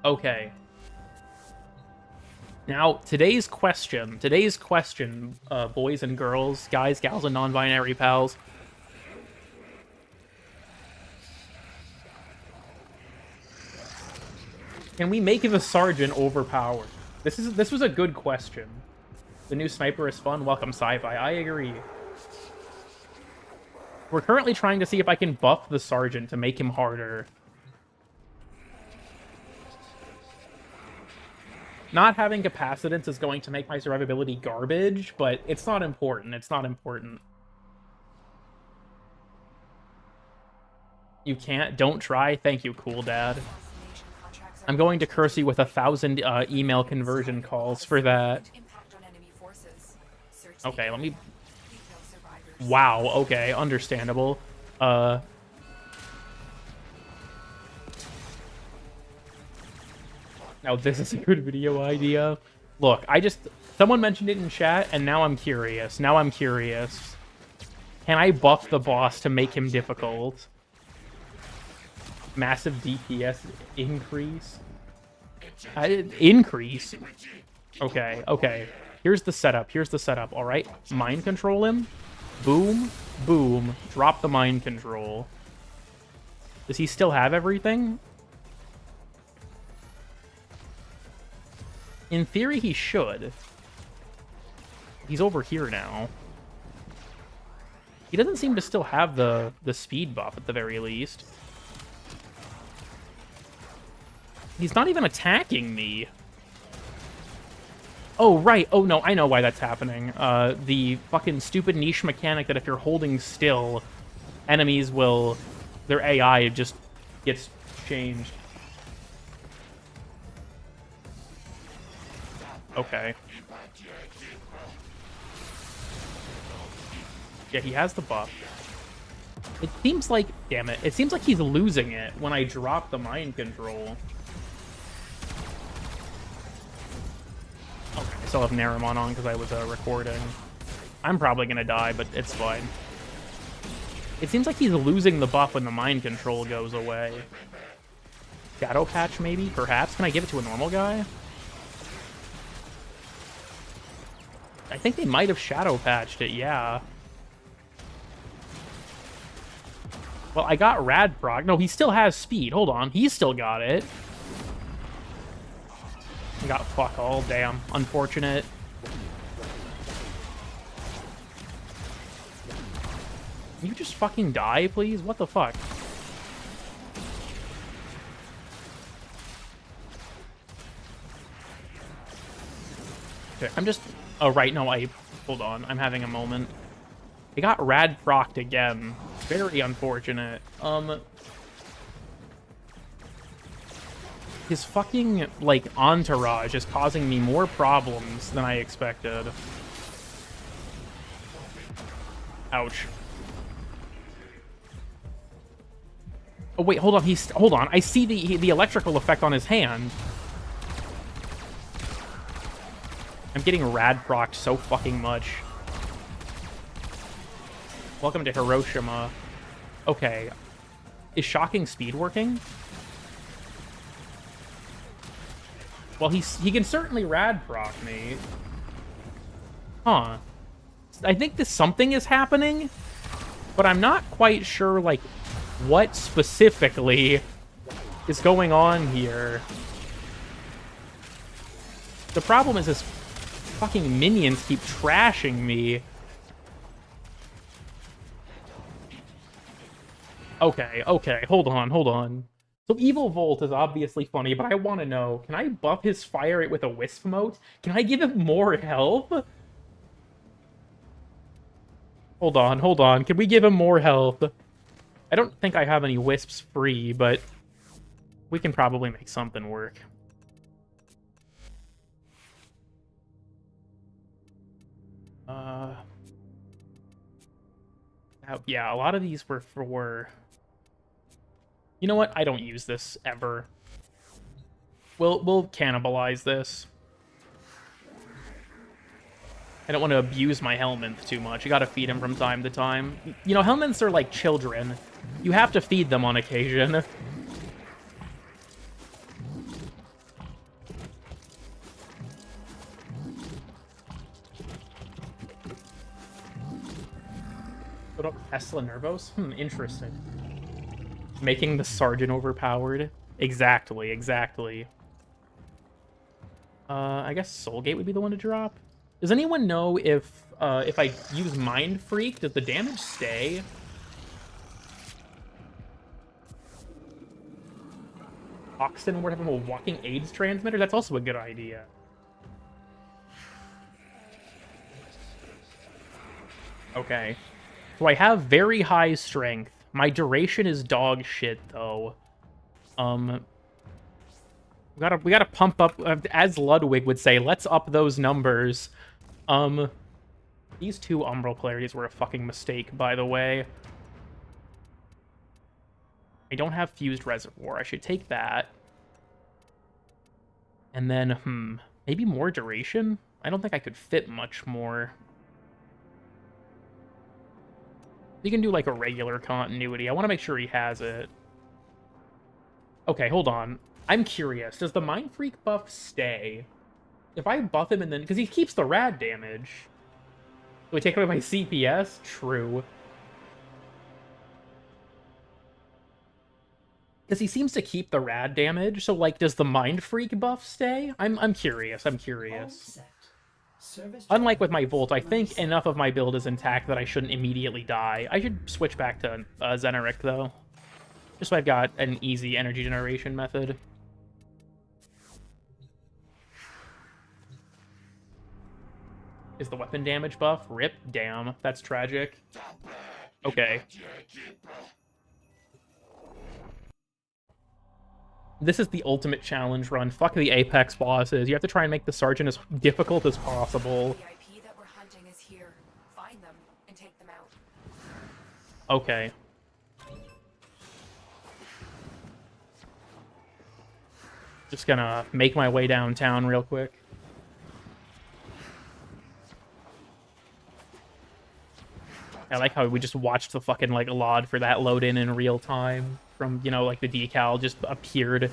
Okay. Now, today's question, boys and girls, guys, gals, and non-binary pals. Can we make the sergeant overpowered? This was a good question. The new sniper is fun. Welcome, sci-fi. I agree. We're currently trying to see if I can buff the sergeant to make him harder. Not having capacitance is going to make my survivability garbage, but it's not important. It's not important. You can't? Don't try? Thank you, cool dad. I'm going to curse you with 1,000 email conversion calls for that. Okay, let me... Wow, okay, understandable. Now this is a good video idea. Look, someone mentioned it in chat, and now I'm curious. Can I buff the boss to make him difficult? Massive DPS increase? Increase? Okay. Here's the setup, alright? Mind control him. Boom, boom. Drop the mind control. Does he still have everything? In theory, he should. He's over here now. He doesn't seem to still have the speed buff, at the very least. He's not even attacking me. Oh, right. Oh, no, I know why that's happening. The fucking stupid niche mechanic that if you're holding still, enemies will... Their AI just gets changed. Okay. Yeah, he has the buff. It seems like... Damn it. It seems like he's losing it when I drop the mind control. Okay, I still have Naramon on because I was recording. I'm probably gonna die, but it's fine. It seems like he's losing the buff when the mind control goes away. Shadow Patch, maybe? Perhaps? Can I give it to a normal guy? I think they might have Shadow Patched it, yeah. Well, I got Rad Proc. No, he still has speed. Hold on. He's still got it. I got fuck all. Damn. Unfortunate. Can you just fucking die, please? What the fuck? Okay, I'm just... Oh, right, no, hold on, I'm having a moment. He got Rad Procced again. Very unfortunate. His fucking, like, entourage is causing me more problems than I expected. Ouch. Oh, wait, hold on, hold on. I see the electrical effect on his hand. I'm getting Rad Procced so fucking much. Welcome to Hiroshima. Okay. Is Shocking Speed working? Well, he can certainly Rad Proc me. Huh. I think something is happening, but I'm not quite sure, like, what specifically is going on here. The problem is this fucking minions keep trashing me Okay, okay, hold on, hold on. So Evil Volt is obviously funny, but I want to know, can I buff his fire rate with a Wisp mote? Can I give him more health? Hold on. Can we give him more health? I don't think I have any Wisps free, but we can probably make something work. Yeah, a lot of these were for... You know what? I don't use this ever. We'll cannibalize this. I don't want to abuse my Helminth too much. You gotta feed him from time to time. You know, Helminths are like children. You have to feed them on occasion. What up, Tesla Nervos? Interesting. Making the Sergeant overpowered. Exactly, exactly. I guess Soulgate would be the one to drop. Does anyone know if I use Mind Freak, does the damage stay? Oxen, we're having a walking AIDS transmitter? That's also a good idea. Okay. So I have very high strength. My duration is dog shit, though. We gotta pump up, as Ludwig would say, let's up those numbers. These two Umbral Clarities were a fucking mistake, by the way. I don't have Fused Reservoir. I should take that. And then, maybe more duration? I don't think I could fit much more. You can do, like, a regular continuity. I want to make sure he has it. Okay, hold on. I'm curious. Does the Mind Freak buff stay? If I buff him and then... Because he keeps the rad damage. Do we take away my CPS? True. Because he seems to keep the rad damage, so, like, does the Mind Freak buff stay? I'm curious, I'm curious. Unlike with my Volt, I think enough of my build is intact that I shouldn't immediately die. I should switch back to Zeneric, though. Just so I've got an easy energy generation method. Is the weapon damage buff? Rip? Damn, that's tragic. Okay. This is the ultimate challenge run. Fuck the Apex bosses. You have to try and make the Sergeant as difficult as possible.
The IP that we're hunting is here. Find them and take them out.
Okay. Just gonna make my way downtown real quick. I like how we just watched the fucking, like, LOD for that load in real time. From, you know, like, the decal just appeared.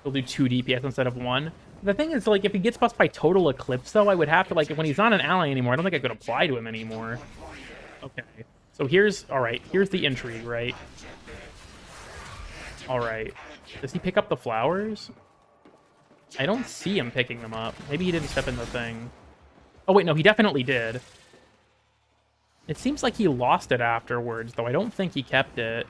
He'll do 2 DPS instead of 1. The thing is, like, if he gets buffed by Total Eclipse, though, I would have to, like, when he's not an ally anymore, I don't think I could apply to him anymore. Okay. So here's, alright, here's the intrigue, right? Alright. Does he pick up the flowers? I don't see him picking them up. Maybe he didn't step in the thing. Oh, wait, no, he definitely did. It seems like he lost it afterwards, though I don't think he kept it.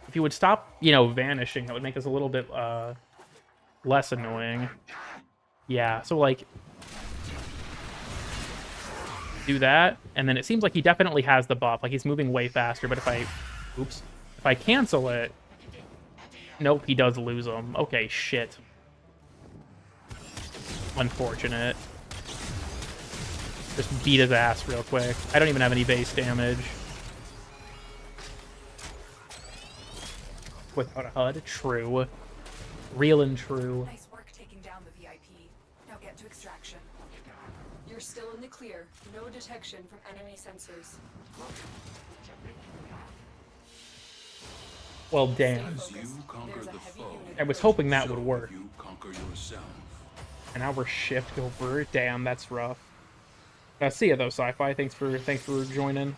If he would stop, you know, vanishing, that would make us a little bit, less annoying. Yeah, so, like... do that, and then it seems like he definitely has the buff. Like, he's moving way faster, but if I... Oops. If I cancel it... Nope, he does lose them. Okay, shit. Unfortunate. Just beat his ass real quick. I don't even have any base damage. Without a HUD? True. Real and true.
Nice work taking down the VIP. Now get to extraction. You're still in the clear. No detection from enemy sensors.
Well, damn.
As you conquer the foe,
I was hoping that would work.
You conquer yourself.
An hour shift over. Damn, that's rough. See ya though, Sci-Fi. Thanks for joining.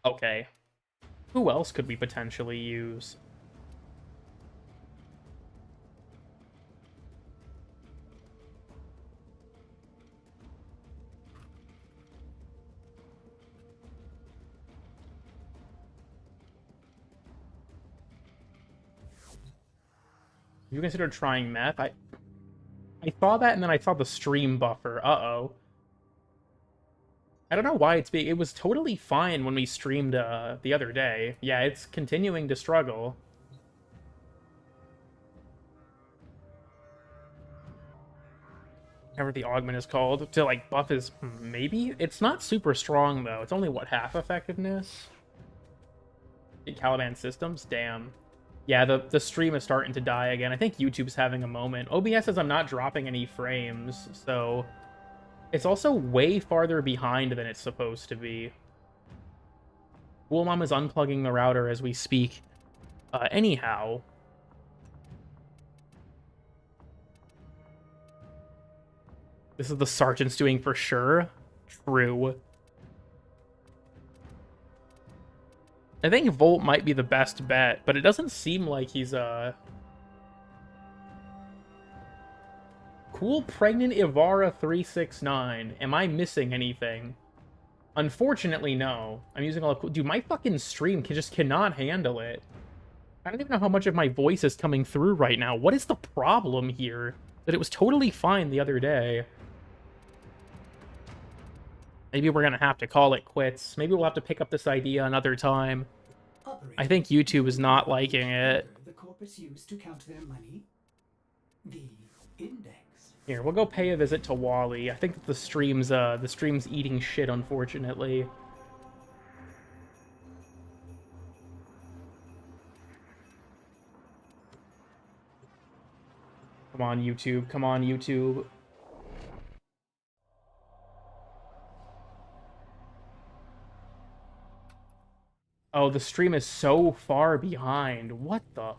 Okay. Who else could we potentially use? You consider trying meth? I saw that and then I saw the stream buffer. Uh-oh. I don't know why it was totally fine when we streamed the other day. Yeah, it's continuing to struggle. Whatever the augment is called, to like buff his, maybe? It's not super strong though. It's only what, half effectiveness? Caliban systems? Damn. Yeah, the stream is starting to die again. I think YouTube's having a moment. OBS says I'm not dropping any frames, so it's also way farther behind than it's supposed to be. Woolmom is unplugging the router as we speak. Anyhow. This is the sergeant's doing for sure. True. I think Volt might be the best bet, but it doesn't seem like he's Cool pregnant Ivara 369. Am I missing anything? Unfortunately, no. I'm using all of cool. Dude, my fucking stream just cannot handle it. I don't even know how much of my voice is coming through right now. What is the problem here? That it was totally fine the other day. Maybe we're gonna have to call it quits. Maybe we'll have to pick up this idea another time. I think YouTube is not liking it.
The corpus used to count their money. The index.
Here, we'll go pay a visit to Wally. I think that the stream's eating shit, unfortunately. Come on, YouTube. Come on, YouTube. Oh, the stream is so far behind. What the?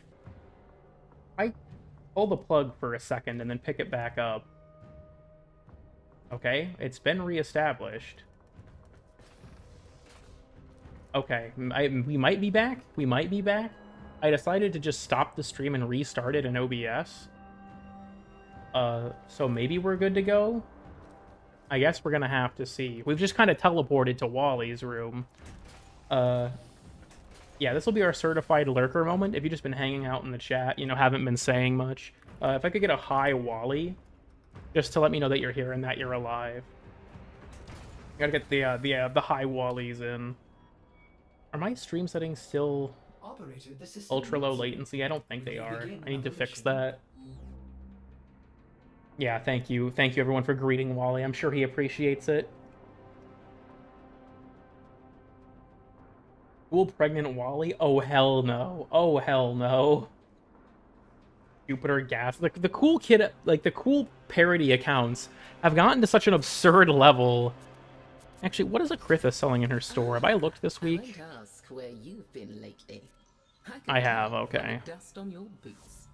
I pull the plug for a second and then pick it back up. Okay, it's been reestablished. Okay, we might be back. We might be back. I decided to just stop the stream and restart it in OBS. So maybe we're good to go? I guess we're gonna have to see. We've just kind of teleported to Wally's room. Yeah, this will be our certified lurker moment. If you've just been hanging out in the chat, you know, haven't been saying much. If I could get a hi Wally, just to let me know that you're here and that you're alive. Gotta get the hi Wallies in. Are my stream settings still
Operator, the system
ultra low
needs-
latency? I don't think they are.
Begin
I need to fix
operation.
that. Yeah, thank you. Thank you everyone for greeting Wally. I'm sure he appreciates it. Cool pregnant Wally? Oh hell no. Oh hell no. Jupiter Gas. Like the cool kid, like the cool parody accounts have gotten to such an absurd level. Actually, what is Akritha selling in her store? Have I looked this week?
Might ask where you've been lately.
I have, okay.
Dust on your boots.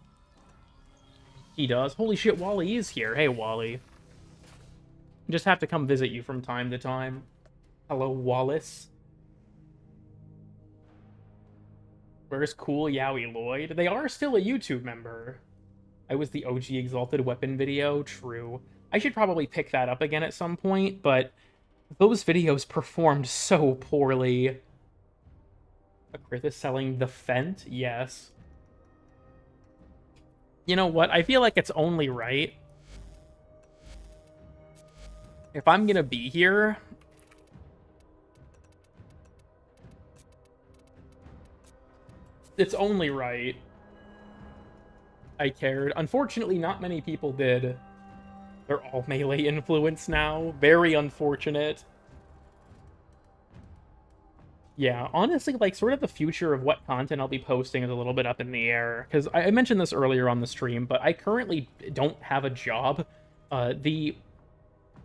He does. Holy shit, Wally is here. Hey, Wally. Just have to come visit you from time to time. Hello, Wallace. Where's Cool Yowie Lloyd? They are still a YouTube member. I was the OG Exalted Weapon video. True. I should probably pick that up again at some point, but those videos performed so poorly. Akritha selling the Fent? Yes. You know what? I feel like it's only right. If I'm gonna be here, it's only right. I cared. Unfortunately, not many people did. They're all melee influence now. Very unfortunate. Yeah, honestly, like, sort of the future of what content I'll be posting is a little bit up in the air. Because I mentioned this earlier on the stream, but I currently don't have a job. The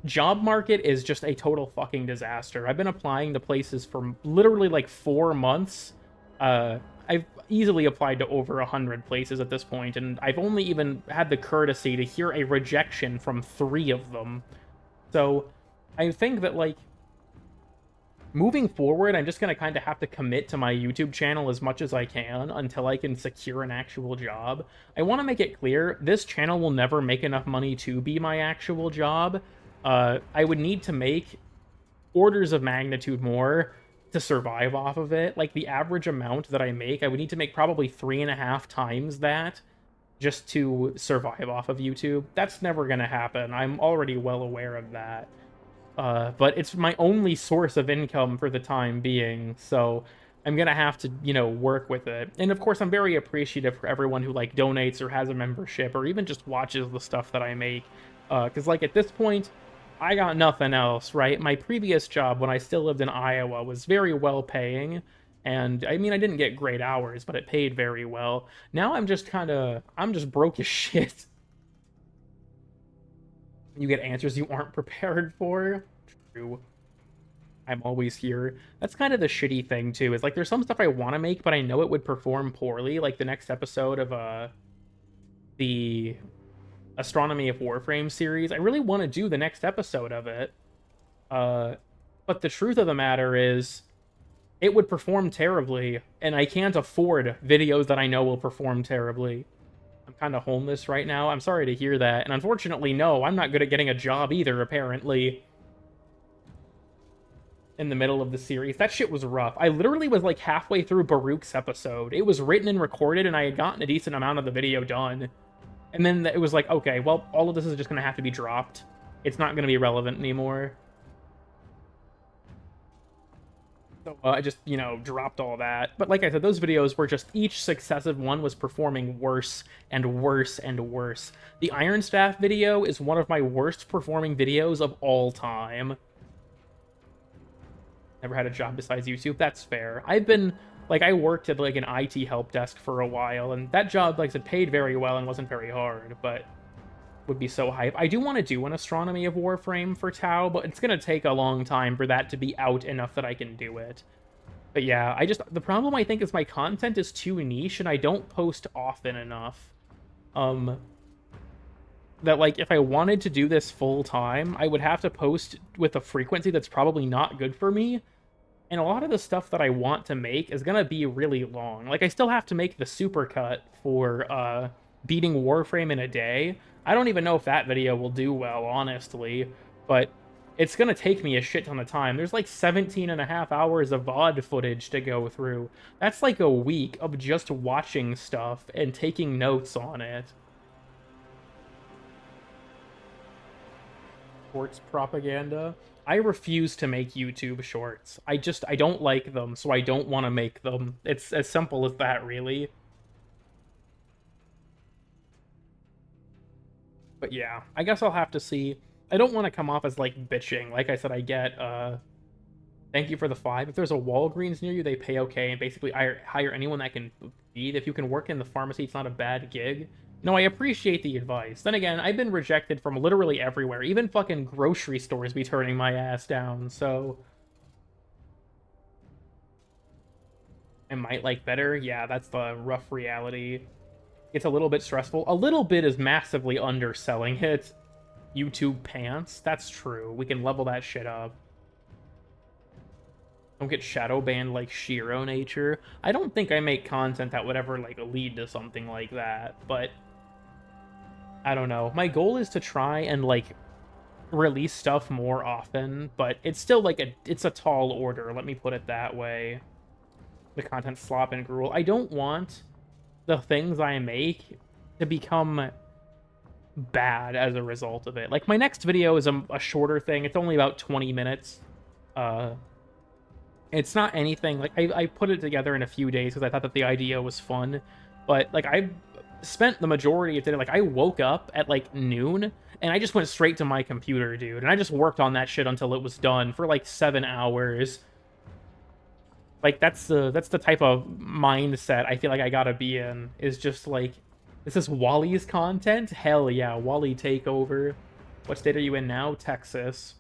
job market is just a total fucking disaster. I've been applying to places for literally, like, 4 months. I've easily applied to over 100 places at this point, and I've only even had the courtesy to hear a rejection from 3 of them. So, I think that, like, moving forward, I'm just going to kind of have to commit to my YouTube channel as much as I can until I can secure an actual job. I want to make it clear, this channel will never make enough money to be my actual job. I would need to make orders of magnitude more to survive off of it. Like, the average amount that I make, I would need to make probably 3.5 times that just to survive off of YouTube. That's never going to happen. I'm already well aware of that. But it's my only source of income for the time being, so I'm gonna have to, work with it. And of course, I'm very appreciative for everyone who like donates or has a membership or even just watches the stuff that I make. Because like at this point, I got nothing else, right? My previous job when I still lived in Iowa was very well paying. And I mean, I didn't get great hours, but it paid very well. Now I'm just broke as shit. You get answers you aren't prepared for. True. I'm always here. That's kind of the shitty thing too. Is like there's some stuff I want to make, but I know it would perform poorly. Like the next episode of the Astronomy of Warframe series. I really want to do the next episode of it. But the truth of the matter is, it would perform terribly, and I can't afford videos that I know will perform terribly. I'm kind of homeless right now. I'm sorry to hear that. And unfortunately, no, I'm not good at getting a job either, apparently. In the middle of the series. That shit was rough. I literally was like halfway through Baruch's episode. It was written and recorded, and I had gotten a decent amount of the video done. And then it was like, okay, well, all of this is just going to have to be dropped. It's not going to be relevant anymore. So I just, dropped all that. But like I said, those videos were just, each successive one was performing worse and worse and worse. The Iron Staff video is one of my worst performing videos of all time. Never had a job besides YouTube. That's fair. I worked at like an IT help desk for a while, and that job, like I said, paid very well and wasn't very hard, but would be so hype. I do want to do an Astronomy of Warframe for Tau, but it's going to take a long time for that to be out enough that I can do it. But yeah, the problem I think is my content is too niche and I don't post often enough. That like if I wanted to do this full time, I would have to post with a frequency that's probably not good for me. And a lot of the stuff that I want to make is going to be really long. Like I still have to make the supercut for beating Warframe in a day. I don't even know if that video will do well, honestly, but it's going to take me a shit ton of time. There's like 17 and a half hours of VOD footage to go through. That's like a week of just watching stuff and taking notes on it. Sports propaganda. I refuse to make YouTube shorts. I don't like them, so I don't want to make them. It's as simple as that, really. But yeah, I guess I'll have to see. I don't want to come off as, like, bitching. Like I said, I get, thank you for the 5. If there's a Walgreens near you, they pay okay, and basically hire anyone that can feed. If you can work in the pharmacy, it's not a bad gig. No, I appreciate the advice. Then again, I've been rejected from literally everywhere. Even fucking grocery stores be turning my ass down, so... I might like better. Yeah, that's the rough reality. It's a little bit stressful. A little bit is massively underselling it. YouTube pants. That's true. We can level that shit up. Don't get shadow banned like Shiro Nature. I don't think I make content that would ever like lead to something like that, but I don't know. My goal is to try and like release stuff more often, but it's still like it's a tall order, let me put it that way. The content slop and gruel. I don't want the things I make to become bad as a result of it. Like my next video is a shorter thing. It's only about 20 minutes. It's not anything like I put it together in a few days because I thought that the idea was fun, but like I spent the majority of the day, like I woke up at like noon and I just went straight to my computer, dude, and I just worked on that shit until it was done for like 7 hours. Like that's the type of mindset I feel like I gotta be in, is just like, this is Wally's content? Hell yeah, Wally takeover. What state are you in now? Texas.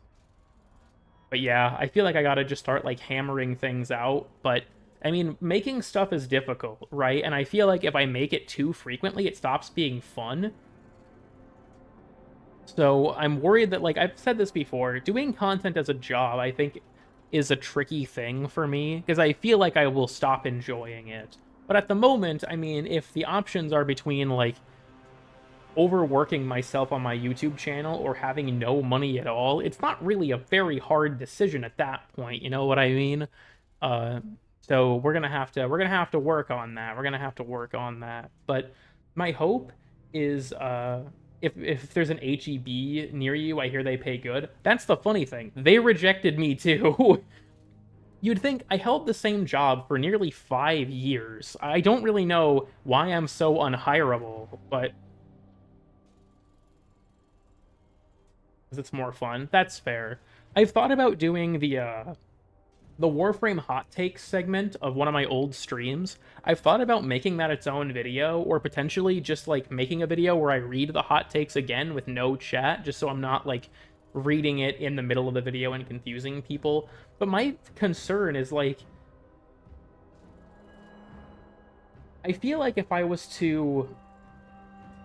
But yeah, I feel like I gotta just start like hammering things out. But I mean, making stuff is difficult, right? And I feel like if I make it too frequently, it stops being fun. So I'm worried that, like I've said this before, doing content as a job, I think, is a tricky thing for me, because I feel like I will stop enjoying it. But at the moment, I mean, if the options are between, like, overworking myself on my YouTube channel or having no money at all, it's not really a very hard decision at that point, you know what I mean? So we're gonna have to work on that. We're gonna have to work on that. But my hope is if there's an HEB near you, I hear they pay good. That's the funny thing. They rejected me too. You'd think I held the same job for nearly 5 years. I don't really know why I'm so unhireable, but because it's more fun. That's fair. I've thought about doing the Warframe hot takes segment of one of my old streams. I've thought about making that its own video, or potentially just like making a video where I read the hot takes again with no chat, just so I'm not like reading it in the middle of the video and confusing people. But my concern is like, I feel like if I was to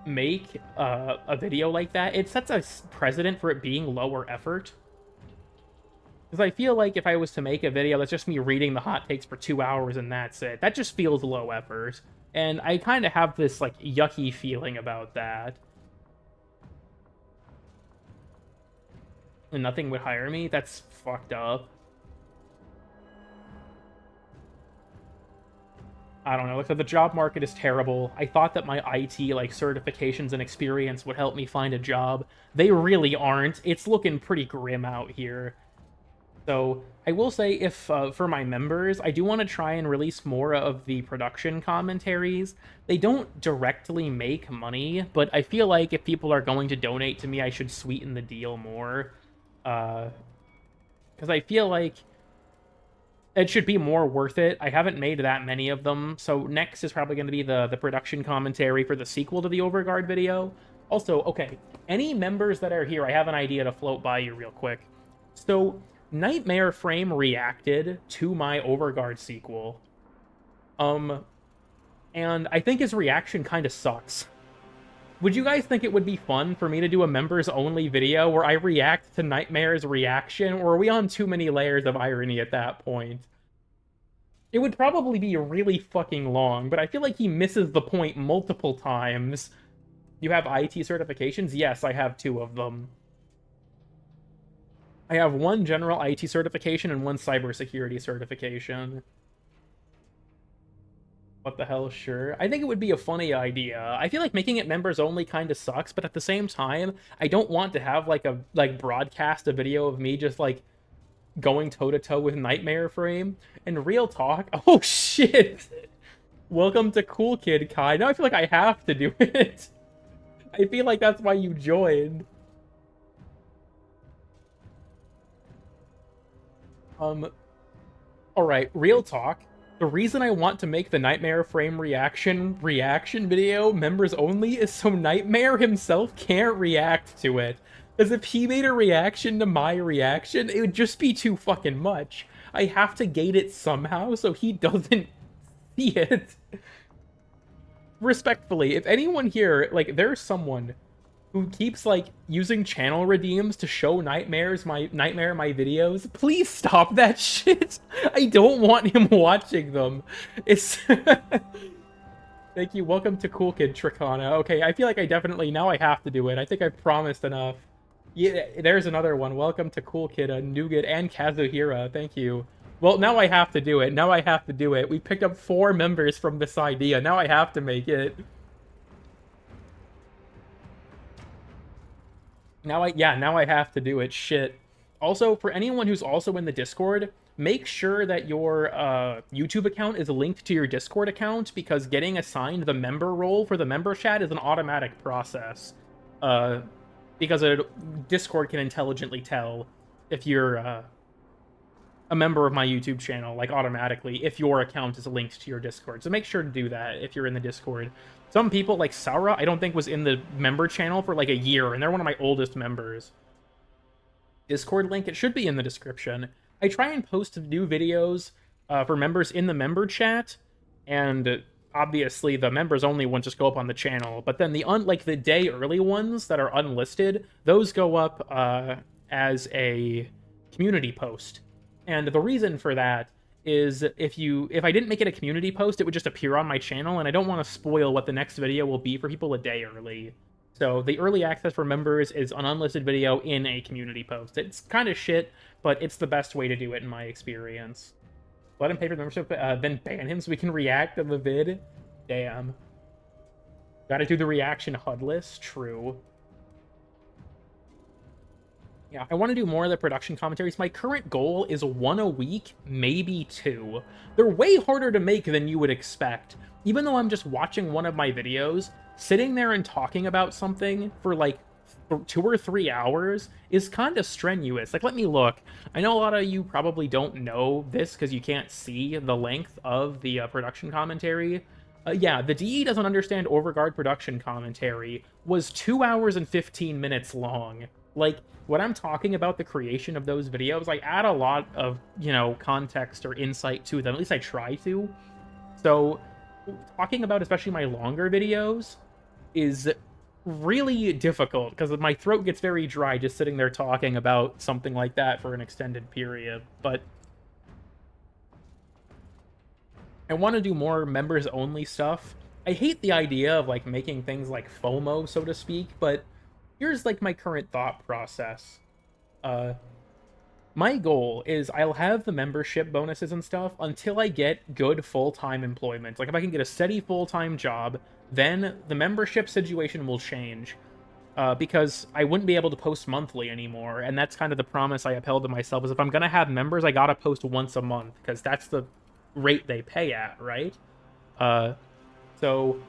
make a video like that, it sets a precedent for it being lower effort. Because I feel like if I was to make a video that's just me reading the hot takes for 2 hours and that's it, that just feels low effort. And I kind of have this, like, yucky feeling about that. And nothing would hire me? That's fucked up. I don't know, like, the job market is terrible. I thought that my IT, like, certifications and experience would help me find a job. They really aren't. It's looking pretty grim out here. So I will say, if for my members, I do want to try and release more of the production commentaries. They don't directly make money, but I feel like if people are going to donate to me, I should sweeten the deal more. Because I feel like it should be more worth it. I haven't made that many of them, so next is probably going to be the production commentary for the sequel to the Overguard video. Also, okay, any members that are here, I have an idea to float by you real quick. So Nightmare Frame reacted to my Overguard sequel. And I think his reaction kind of sucks. Would you guys think it would be fun for me to do a members-only video where I react to Nightmare's reaction, or are we on too many layers of irony at that point? It would probably be really fucking long, but I feel like he misses the point multiple times. You have IT certifications? Yes, I have 2 of them. I have 1 general IT certification and 1 cybersecurity certification. What the hell, sure. I think it would be a funny idea. I feel like making it members only kind of sucks, but at the same time, I don't want to have like broadcast a video of me just like going toe-to-toe with Nightmare Frame. And real talk, oh shit! Welcome to Cool Kid Kai. Now I feel like I have to do it. I feel like that's why you joined. Alright, real talk. The reason I want to make the Nightmare Frame reaction video members only is so Nightmare himself can't react to it. As if he made a reaction to my reaction, it would just be too fucking much. I have to gate it somehow so he doesn't see it. Respectfully, if anyone here, like, there's someone who keeps, like, using channel redeems to show Nightmare my videos, please stop that shit. I don't want him watching them. It's... Thank you. Welcome to Cool Kid Tricana. Okay, I feel like I definitely... Now I have to do it. I think I've promised enough. Yeah, there's another one. Welcome to Cool Kid, Nougat, and Kazuhira. Thank you. Well, now I have to do it. Now I have to do it. We picked up 4 members from this idea. Now I have to make it. Now I have to do it. Shit. Also, for anyone who's also in the Discord, make sure that your YouTube account is linked to your Discord account, because getting assigned the member role for the member chat is an automatic process. Because Discord can intelligently tell if you're a member of my YouTube channel, like, automatically, if your account is linked to your Discord. So make sure to do that if you're in the Discord. Some people, like Sarah, I don't think was in the member channel for like a year, and they're one of my oldest members. Discord link, it should be in the description. I try and post new videos for members in the member chat, and obviously the members only ones just go up on the channel, but then the day early ones that are unlisted, those go up as a community post. And the reason for that is if I didn't make it a community post, it would just appear on my channel, and I don't want to spoil what the next video will be for people a day early. So the early access for members is an unlisted video in a community post. It's kind of shit, but it's the best way to do it in my experience. Let him pay for the membership, then ban him so we can react to the vid. Damn. Gotta do the reaction HUDless, true. Yeah, I want to do more of the production commentaries. My current goal is 1 a week, maybe 2. They're way harder to make than you would expect. Even though I'm just watching one of my videos, sitting there and talking about something for like 2 or 3 hours is kind of strenuous. Like, let me look. I know a lot of you probably don't know this because you can't see the length of the production commentary. Yeah, the DE doesn't understand Overguard production commentary was 2 hours and 15 minutes long. Like, when I'm talking about the creation of those videos, I add a lot of, you know, context or insight to them. At least I try to. So, talking about especially my longer videos is really difficult because my throat gets very dry just sitting there talking about something like that for an extended period. But I want to do more members-only stuff. I hate the idea of, like, making things like FOMO, so to speak, but here's, like, my current thought process. My goal is I'll have the membership bonuses and stuff until I get good full-time employment. Like, if I can get a steady full-time job, then the membership situation will change. Because I wouldn't be able to post monthly anymore, and that's kind of the promise I upheld to myself, is if I'm gonna have members, I gotta post once a month, because that's the rate they pay at, right? So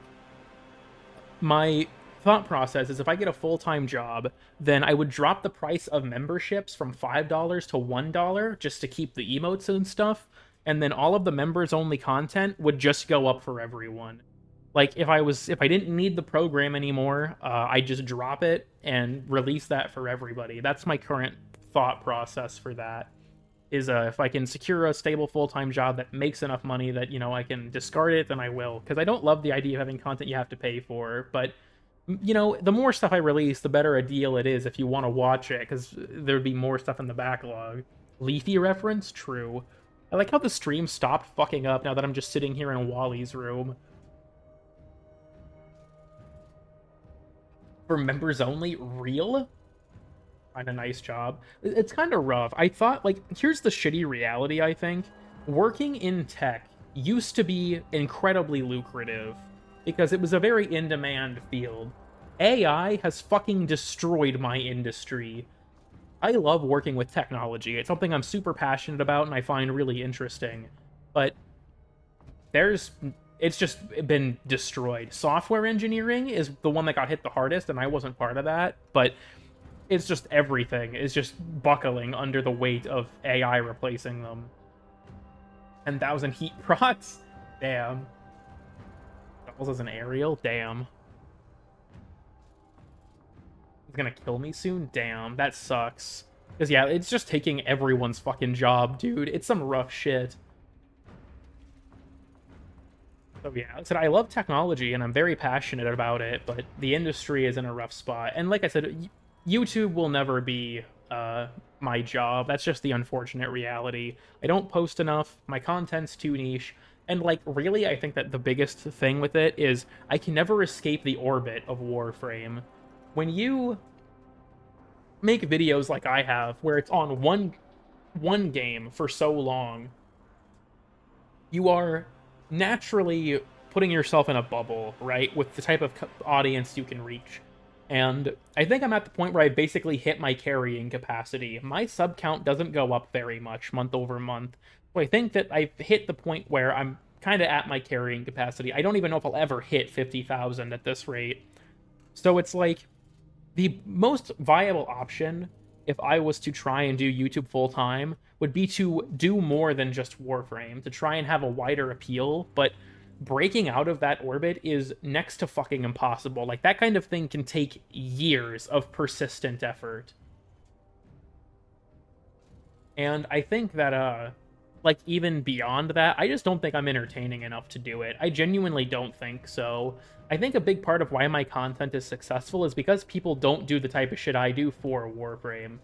my thought process is if I get a full-time job, then I would drop the price of memberships from $5 to $1 just to keep the emotes and stuff, and then all of the members-only content would just go up for everyone. Like, if I didn't need the program anymore, I'd just drop it and release that for everybody. That's my current thought process for that. Is if I can secure a stable full-time job that makes enough money that, you know, I can discard it, then I will. Because I don't love the idea of having content you have to pay for, but, you know, the more stuff I release, the better a deal it is if you want to watch it, because there'd be more stuff in the backlog. Leafy reference? True. I like how the stream stopped fucking up now that I'm just sitting here in Wally's room. For members only? Real? Find a nice job. It's kind of rough. I thought, like, here's the shitty reality, I think. Working in tech used to be incredibly lucrative because it was a very in-demand field. AI has fucking destroyed my industry. I love working with technology. It's something I'm super passionate about and I find really interesting. But it's just been destroyed. Software engineering is the one that got hit the hardest, and I wasn't part of that, but it's just everything is just buckling under the weight of AI replacing them. 10,000 heat procs? Damn. Doubles as an aerial? Damn. He's gonna kill me soon? Damn, that sucks. Because, yeah, it's just taking everyone's fucking job, dude. It's some rough shit. So yeah, I said I love technology and I'm very passionate about it, but the industry is in a rough spot. And like I said, YouTube will never be my job. That's just the unfortunate reality. I don't post enough, my content's too niche, and like really I think that the biggest thing with it is I can never escape the orbit of Warframe. When you make videos like I have, where it's on one game for so long, you are naturally putting yourself in a bubble, right, with the type of audience you can reach. And I think I'm at the point where I basically hit my carrying capacity. My sub count doesn't go up very much month over month. So I think that I've hit the point where I'm kind of at my carrying capacity. I don't even know if I'll ever hit 50,000 at this rate. So it's like the most viable option if I was to try and do YouTube full-time would be to do more than just Warframe, to try and have a wider appeal, but breaking out of that orbit is next to fucking impossible. Like, that kind of thing can take years of persistent effort. And I think that, like, even beyond that, I just don't think I'm entertaining enough to do it. I genuinely don't think so. I think a big part of why my content is successful is because people don't do the type of shit I do for Warframe.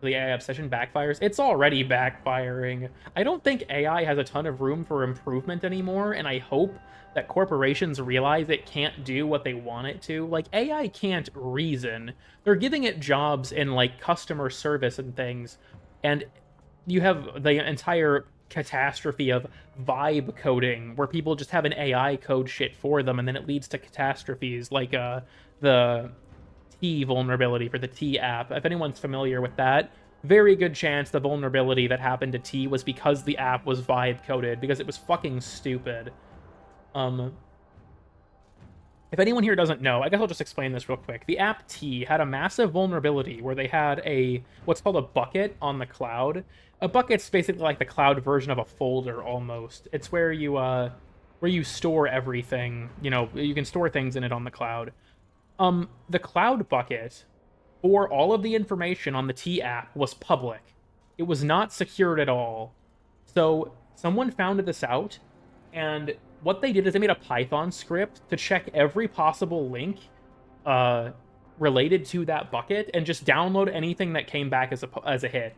The AI obsession backfires. It's already backfiring. I don't think AI has a ton of room for improvement anymore, and I hope that corporations realize it can't do what they want it to. Like, AI can't reason. They're giving it jobs in, like, customer service and things, and you have the entire catastrophe of vibe coding, where people just have an AI code shit for them, and then it leads to catastrophes like the T vulnerability for the T app. If anyone's familiar with that, very good chance the vulnerability that happened to T was because the app was vibe coded, because it was fucking stupid. If anyone here doesn't know, I guess I'll just explain this real quick. The app T had a massive vulnerability where they had what's called a bucket on the cloud. A bucket's basically like the cloud version of a folder almost. It's where you store everything. You know, you can store things in it on the cloud. The cloud bucket for all of the information on the T app was public. It was not secured at all. So someone found this out, and what they did is they made a Python script to check every possible link related to that bucket and just download anything that came back as a hit.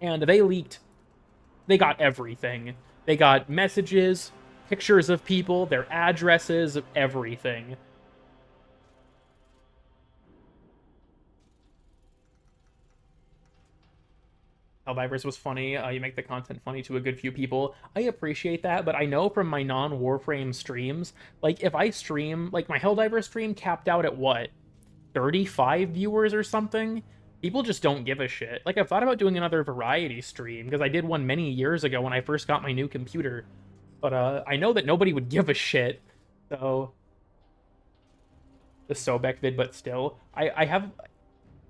And they got everything. They got messages, pictures of people, their addresses, everything. Helldivers was funny. You make the content funny to a good few people. I appreciate that, but I know from my non-Warframe streams, like, if I stream, like, my Helldiver stream capped out at, what, 35 viewers or something? People just don't give a shit. Like, I've thought about doing another variety stream, because I did one many years ago when I first got my new computer. But, I know that nobody would give a shit, so... The Sobek vid, but still. I have...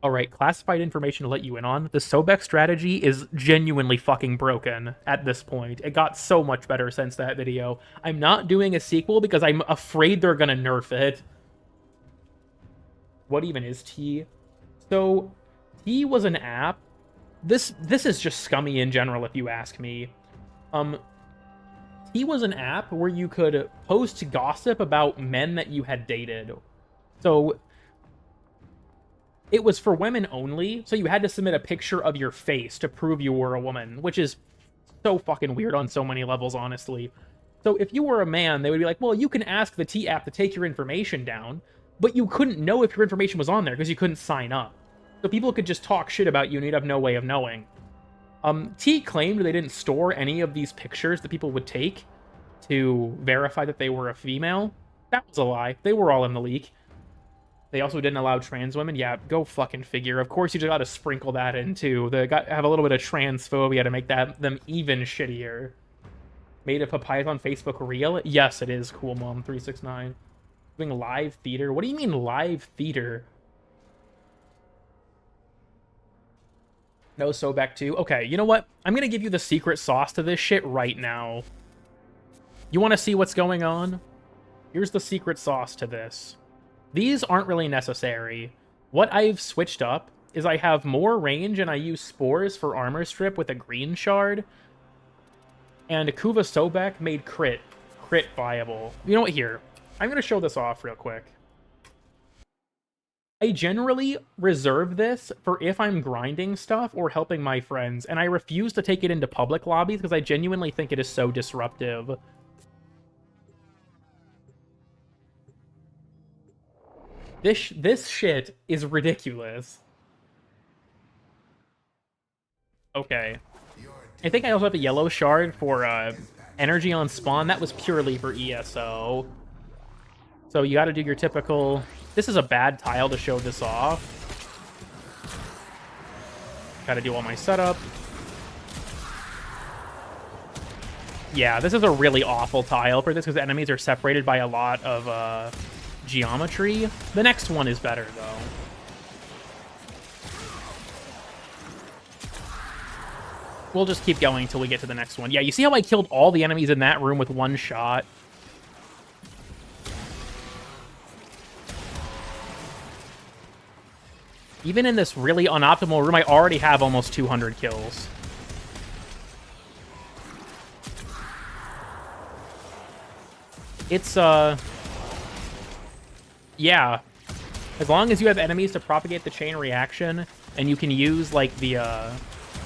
Alright, classified information to let you in on. The Sobek strategy is genuinely fucking broken at this point. It got so much better since that video. I'm not doing a sequel because I'm afraid they're gonna nerf it. What even is T? So, T was an app. This is just scummy in general, if you ask me. T was an app where you could post gossip about men that you had dated. So... It was for women only, so you had to submit a picture of your face to prove you were a woman, which is so fucking weird on so many levels, honestly. So if you were a man, they would be like, well, you can ask the T app to take your information down, but you couldn't know if your information was on there because you couldn't sign up. So people could just talk shit about you and you'd have no way of knowing. T claimed they didn't store any of these pictures that people would take to verify that they were a female. That was a lie. They were all in the leak. They also didn't allow trans women. Yeah, go fucking figure. Of course, you just gotta sprinkle that in, too. They have a little bit of transphobia to make them even shittier. Made up a Python Facebook real? Yes, it is, Cool Mom 369. Doing live theater? What do you mean live theater? No Sobek 2? Okay, you know what? I'm gonna give you the secret sauce to this shit right now. You wanna see what's going on? Here's the secret sauce to this. These aren't really necessary. What I've switched up is I have more range and I use spores for armor strip with a green shard. And Kuva Sobek made crit viable. You know what, here. I'm going to show this off real quick. I generally reserve this for if I'm grinding stuff or helping my friends, and I refuse to take it into public lobbies because I genuinely think it is so disruptive. This shit is ridiculous. Okay. I think I also have a yellow shard for energy on spawn. That was purely for ESO. So you gotta do your typical... This is a bad tile to show this off. Gotta do all my setup. Yeah, this is a really awful tile for this because the enemies are separated by a lot of... geometry. The next one is better, though. We'll just keep going until we get to the next one. Yeah, you see how I killed all the enemies in that room with one shot? Even in this really unoptimal room, I already have almost 200 kills. It's, yeah, as long as you have enemies to propagate the chain reaction, and you can use, like, the,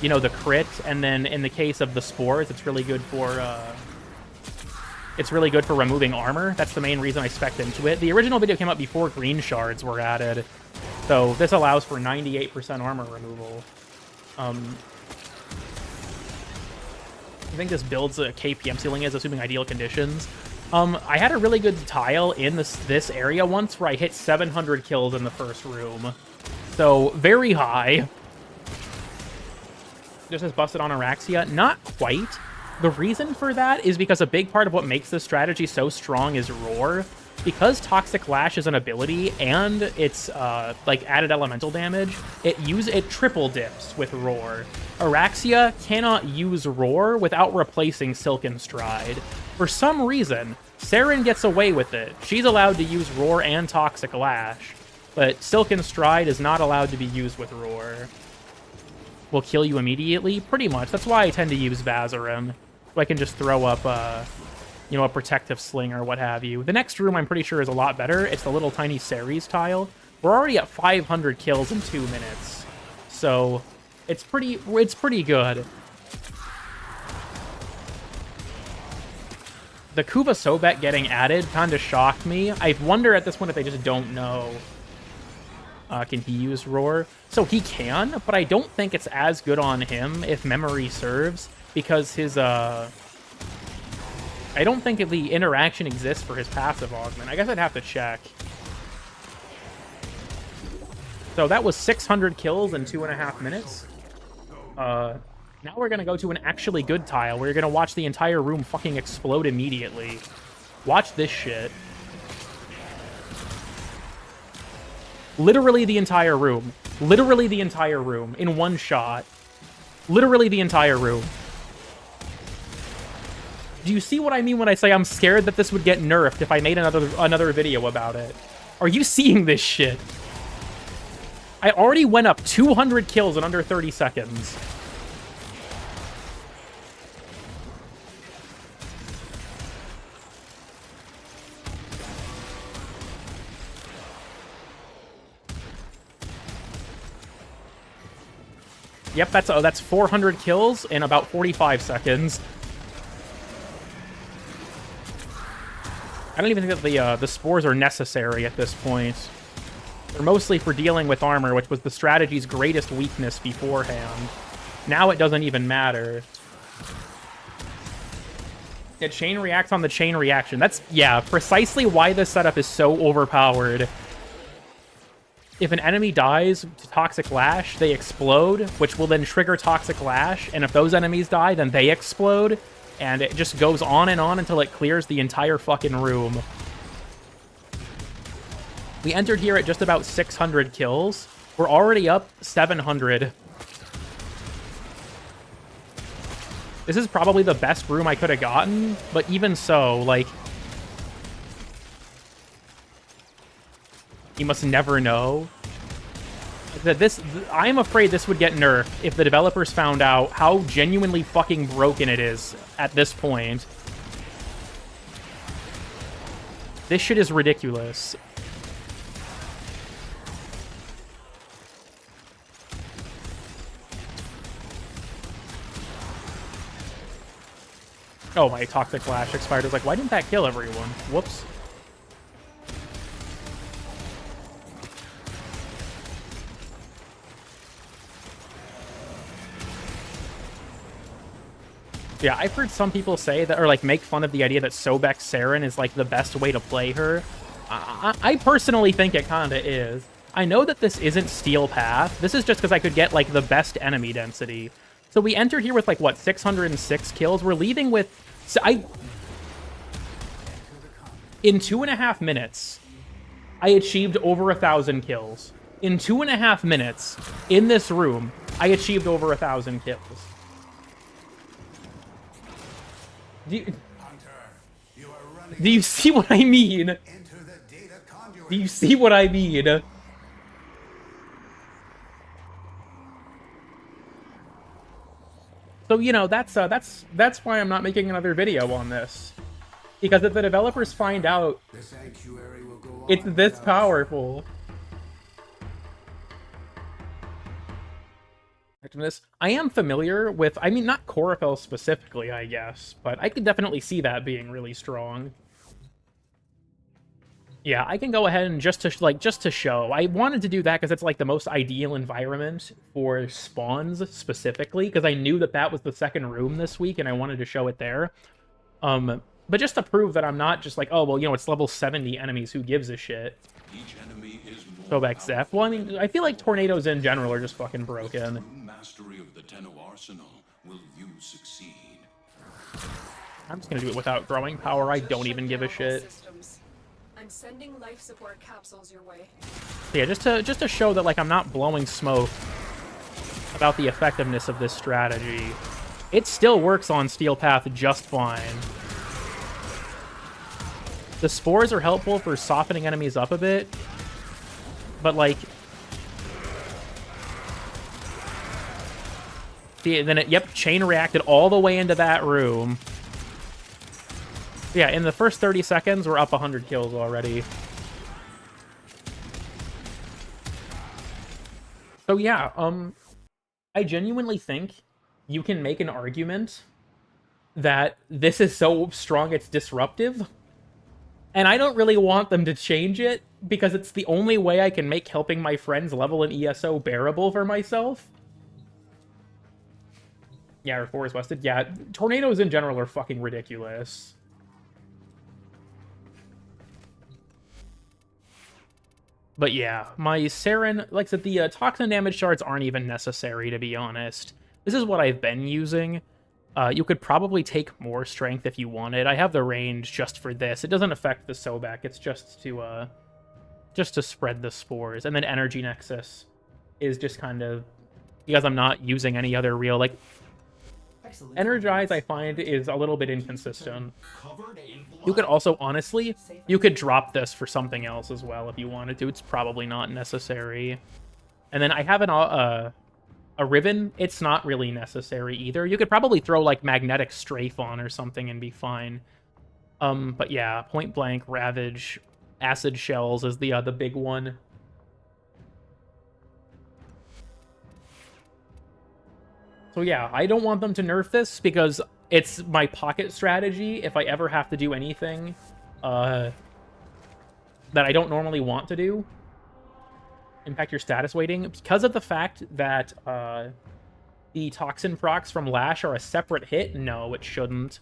you know, the crit, and then in the case of the spores, it's really good for, removing armor. That's the main reason I spec'd into it. The original video came out before green shards were added, so this allows for 98% armor removal. I think this builds a KPM ceiling is, assuming ideal conditions. I had a really good tile in this area once where I hit 700 kills in the first room. So, very high. Just as busted on Araxia? Not quite. The reason for that is because a big part of what makes this strategy so strong is Roar. Because Toxic Lash is an ability and it's like added elemental damage, it triple dips with Roar. Araxia cannot use Roar without replacing Silken Stride. For some reason, Saren gets away with it. She's allowed to use Roar and Toxic Lash, but Silken Stride is not allowed to be used with Roar. Will kill you immediately? Pretty much. That's why I tend to use Vazarim. So I can just throw up, you know, a protective sling or what have you. The next room I'm pretty sure is a lot better. It's the little tiny Ceres tile. We're already at 500 kills in 2 minutes. So, it's pretty good. The Kuva Sobek getting added kind of shocked me. I wonder at this point if they just don't know. Can he use Roar? So he can, but I don't think it's as good on him if memory serves, because his, I don't think the interaction exists for his passive augment. I guess I'd have to check. So that was 600 kills in 2.5 minutes. Now we're gonna go to an actually good tile where you're gonna watch the entire room fucking explode immediately. Watch this shit. Literally the entire room. Literally the entire room in one shot. Literally the entire room. Do you see what I mean when I say I'm scared that this would get nerfed if I made another video about it? Are you seeing this shit? I already went up 200 kills in under 30 seconds. Yep, that's 400 kills in about 45 seconds. I don't even think that the spores are necessary at this point. They're mostly for dealing with armor, which was the strategy's greatest weakness beforehand. Now it doesn't even matter. It chain reacts on the chain reaction. That's, yeah, precisely why this setup is so overpowered. If an enemy dies to Toxic Lash, they explode, which will then trigger Toxic Lash, and if those enemies die, then they explode, and it just goes on and on until it clears the entire fucking room. We entered here at just about 600 kills. We're already up 700. This is probably the best room I could have gotten, but even so, like... You must never know. That this, I'm afraid this would get nerfed if the developers found out how genuinely fucking broken it is at this point. This shit is ridiculous. Oh, my Toxic Lash expired. I was like, why didn't that kill everyone? Whoops. Yeah, I've heard some people say that, or like make fun of the idea that Sobek Saren is like the best way to play her. I personally think it kinda is. I know that this isn't Steel Path. This is just because I could get like the best enemy density. So we entered here with like, what, 606 kills? We're leaving with... So in 2.5 minutes, I achieved over 1,000 kills. In 2.5 minutes, in this room, I achieved over 1,000 kills. Do you see what I mean? Do you see what I mean? So, you know, that's why I'm not making another video on this. Because if the developers find out it's this powerful... I am familiar with, I mean, not Chorofel specifically, I guess, but I could definitely see that being really strong. Yeah, I can go ahead and just to show. I wanted to do that because it's like the most ideal environment for spawns specifically, because I knew that that was the second room this week and I wanted to show it there. But just to prove that I'm not just like, oh well, you know, it's level 70 enemies, who gives a shit.
Each enemy is
Go back Zeph. Well, I mean, I feel like tornadoes in general are just fucking broken.
true mastery of the Tenno arsenal. Will you succeed?
I'm just gonna do it without growing power. I don't even give a shit.
Systems. I'm sending life support capsules your way.
Yeah, just to show that like I'm not blowing smoke about the effectiveness of this strategy. It still works on Steel Path just fine. The spores are helpful for softening enemies up a bit, but like, see, then it, yep, chain reacted all the way into that room. Yeah, in the first 30 seconds, we're up 100 kills already. So yeah, I genuinely think you can make an argument that this is so strong it's disruptive. And I don't really want them to change it, because it's the only way I can make helping my friends level an ESO bearable for myself. Yeah, or Forest Wested. Yeah, tornadoes in general are fucking ridiculous. But yeah, my Saren, like I said, the toxin damage shards aren't even necessary, to be honest. This is what I've been using. You could probably take more strength if you wanted. I have the range just for this. It doesn't affect the Sobek. It's just to spread the spores. And then Energy Nexus is just kind of, because I'm not using any other real, like, Energize I find is a little bit inconsistent. You could also, honestly, you could drop this for something else as well if you wanted to. It's probably not necessary. And then I have a Riven. It's not really necessary either. You could probably throw like Magnetic Strafe on or something and be fine. But yeah, Point Blank, Ravage, Acid Shells is the big one. So yeah, I don't want them to nerf this because it's my pocket strategy if I ever have to do anything that I don't normally want to do. Impact your status weighting. Because of the fact that the toxin procs from Lash are a separate hit, no, it shouldn't.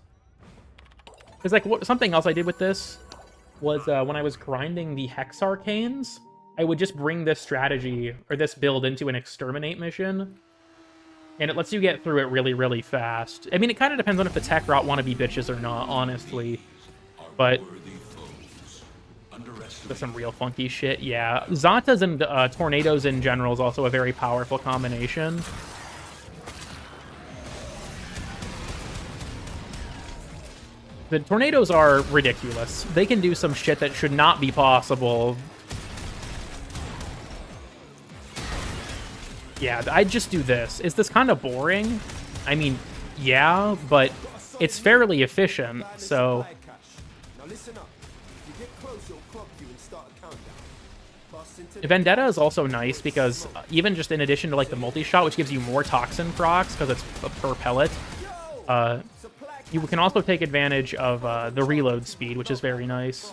Because like something else I did with this was when I was grinding the Hex Arcanes, I would just bring this strategy or this build into an Exterminate mission. And it lets you get through it really, really fast. I mean, it kind of depends on if the tech route want to be bitches or not, honestly. But that's some real funky shit, yeah. Zantas and Tornadoes in general is also a very powerful combination. The Tornadoes are ridiculous. They can do some shit that should not be possible. Yeah, I'd just do this. Is this kind of boring? I mean, yeah, but it's fairly efficient, so... Vendetta is also nice because even just in addition to like the multi-shot, which gives you more toxin procs because it's per pellet, you can also take advantage of the reload speed, which is very nice.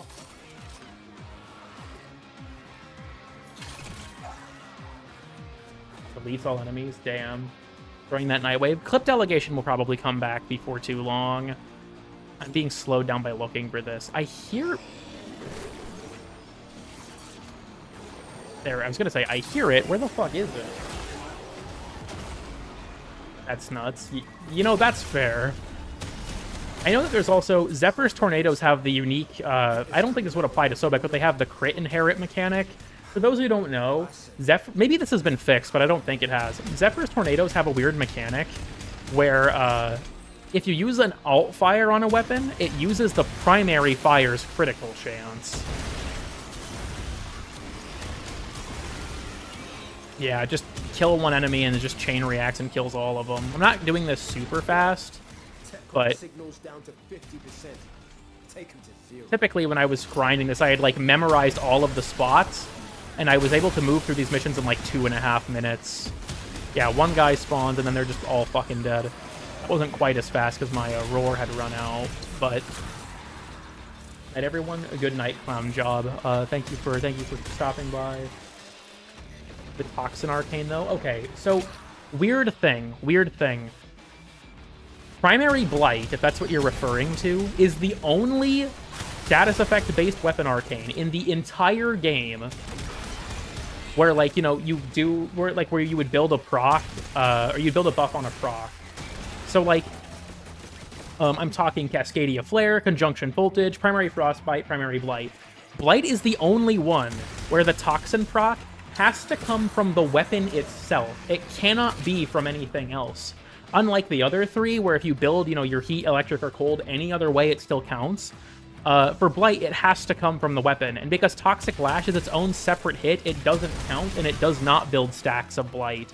Release all enemies, damn. Throwing that Night Wave. Clip Delegation will probably come back before too long. I'm being slowed down by looking for this. I hear... There, I was gonna say, I hear it. Where the fuck is it? That's nuts. You know, that's fair. I know that there's also... Zephyr's Tornadoes have the unique... I don't think this would apply to Sobek, but they have the crit inherit mechanic. For those who don't know, maybe this has been fixed, but I don't think it has. Zephyr's Tornadoes have a weird mechanic where if you use an alt fire on a weapon, it uses the primary fire's critical chance. Yeah, just kill one enemy and it just chain reacts and kills all of them. I'm not doing this super fast, but typically when I was grinding this, I had like memorized all of the spots, and I was able to move through these missions in like 2.5 minutes. Yeah, one guy spawns and then they're just all fucking dead. That wasn't quite as fast because my roar had run out, but And everyone, a good night, Clown Job. Thank you for stopping by. The Toxin Arcane, though? Okay, so, weird thing. Primary Blight, if that's what you're referring to, is the only status effect-based weapon arcane in the entire game where, like, you know, where you would build a proc, or you'd build a buff on a proc. So, like, I'm talking Cascadia Flare, Conjunction Voltage, Primary Frostbite, Primary Blight. Blight is the only one where the Toxin proc has to come from the weapon itself. It cannot be from anything else. Unlike the other three, where if you build, you know, your heat, electric, or cold any other way, it still counts. For Blight, it has to come from the weapon. And because Toxic Lash is its own separate hit, it doesn't count, and it does not build stacks of Blight.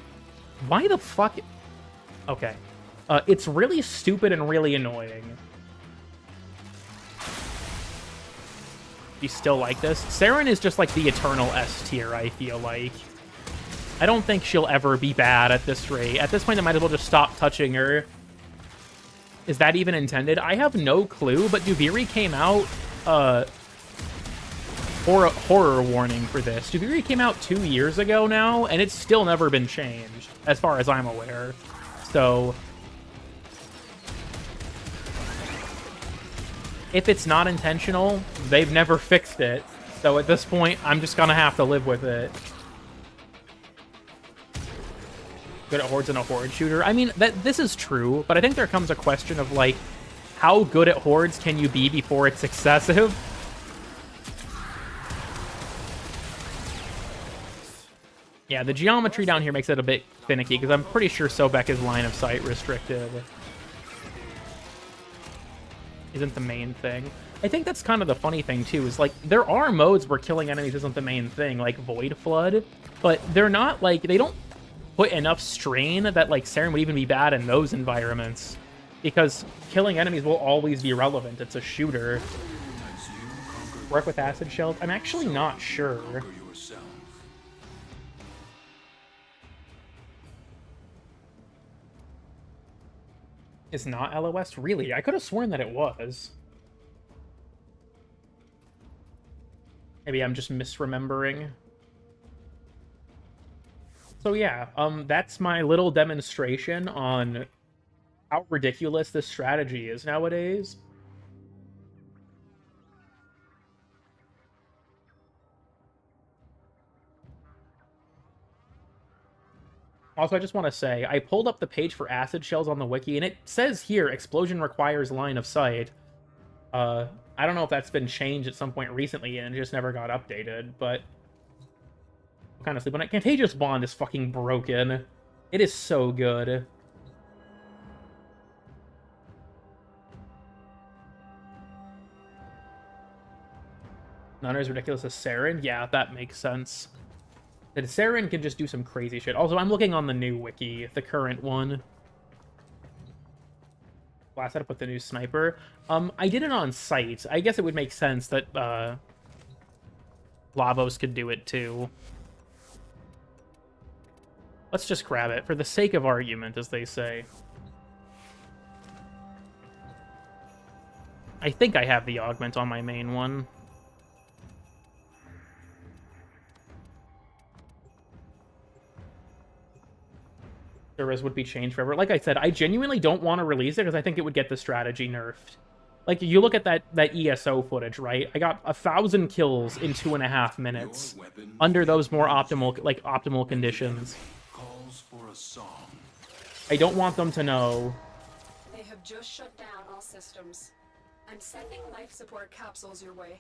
Why the fuck? Okay. It's really stupid and really annoying. You still like this? Saren is just like the eternal S tier, I feel like. I don't think she'll ever be bad at this rate. At this point, I might as well just stop touching her. Is that even intended? I have no clue, but Duviri came out... horror warning for this. Duviri came out 2 years ago now, and it's still never been changed, as far as I'm aware. So... if it's not intentional, they've never fixed it. So at this point, I'm just gonna have to live with it. Good at hordes and a horde shooter. I mean, this is true, but I think there comes a question of, like, how good at hordes can you be before it's excessive? Yeah, the geometry down here makes it a bit finicky, because I'm pretty sure Sobek is line of sight restricted. Isn't the main thing. I think that's kind of the funny thing, too, is, like, there are modes where killing enemies isn't the main thing, like Void Flood, but they're not, like, they don't put enough strain that, like, Saren would even be bad in those environments, because killing enemies will always be relevant. It's a shooter. Work with acid shells? I'm actually not sure. It's not LOS? Really? I could have sworn that it was. Maybe I'm just misremembering. So yeah, that's my little demonstration on how ridiculous this strategy is nowadays. Also, I just want to say, I pulled up the page for acid shells on the wiki, and it says here, explosion requires line of sight. I don't know if that's been changed at some point recently, and it just never got updated, but... I'm kind of sleeping on it. Contagious Bond is fucking broken. It is so good. None are as ridiculous as Saren? Yeah, that makes sense. That Saren can just do some crazy shit. Also, I'm looking on the new wiki, the current one. Blast setup with the new sniper. I did it on site. I guess it would make sense that Lavos could do it too. Let's just grab it for the sake of argument, as they say. I think I have the augment on my main one. Service would be changed forever. Like I said, I genuinely don't want to release it because I think it would get the strategy nerfed. Like, you look at that ESO footage, right? I got 1,000 kills in 2.5 minutes under those more optimal conditions.
Calls for a song.
I don't want them to know.
They have just shut down all systems. I'm sending life support capsules your way.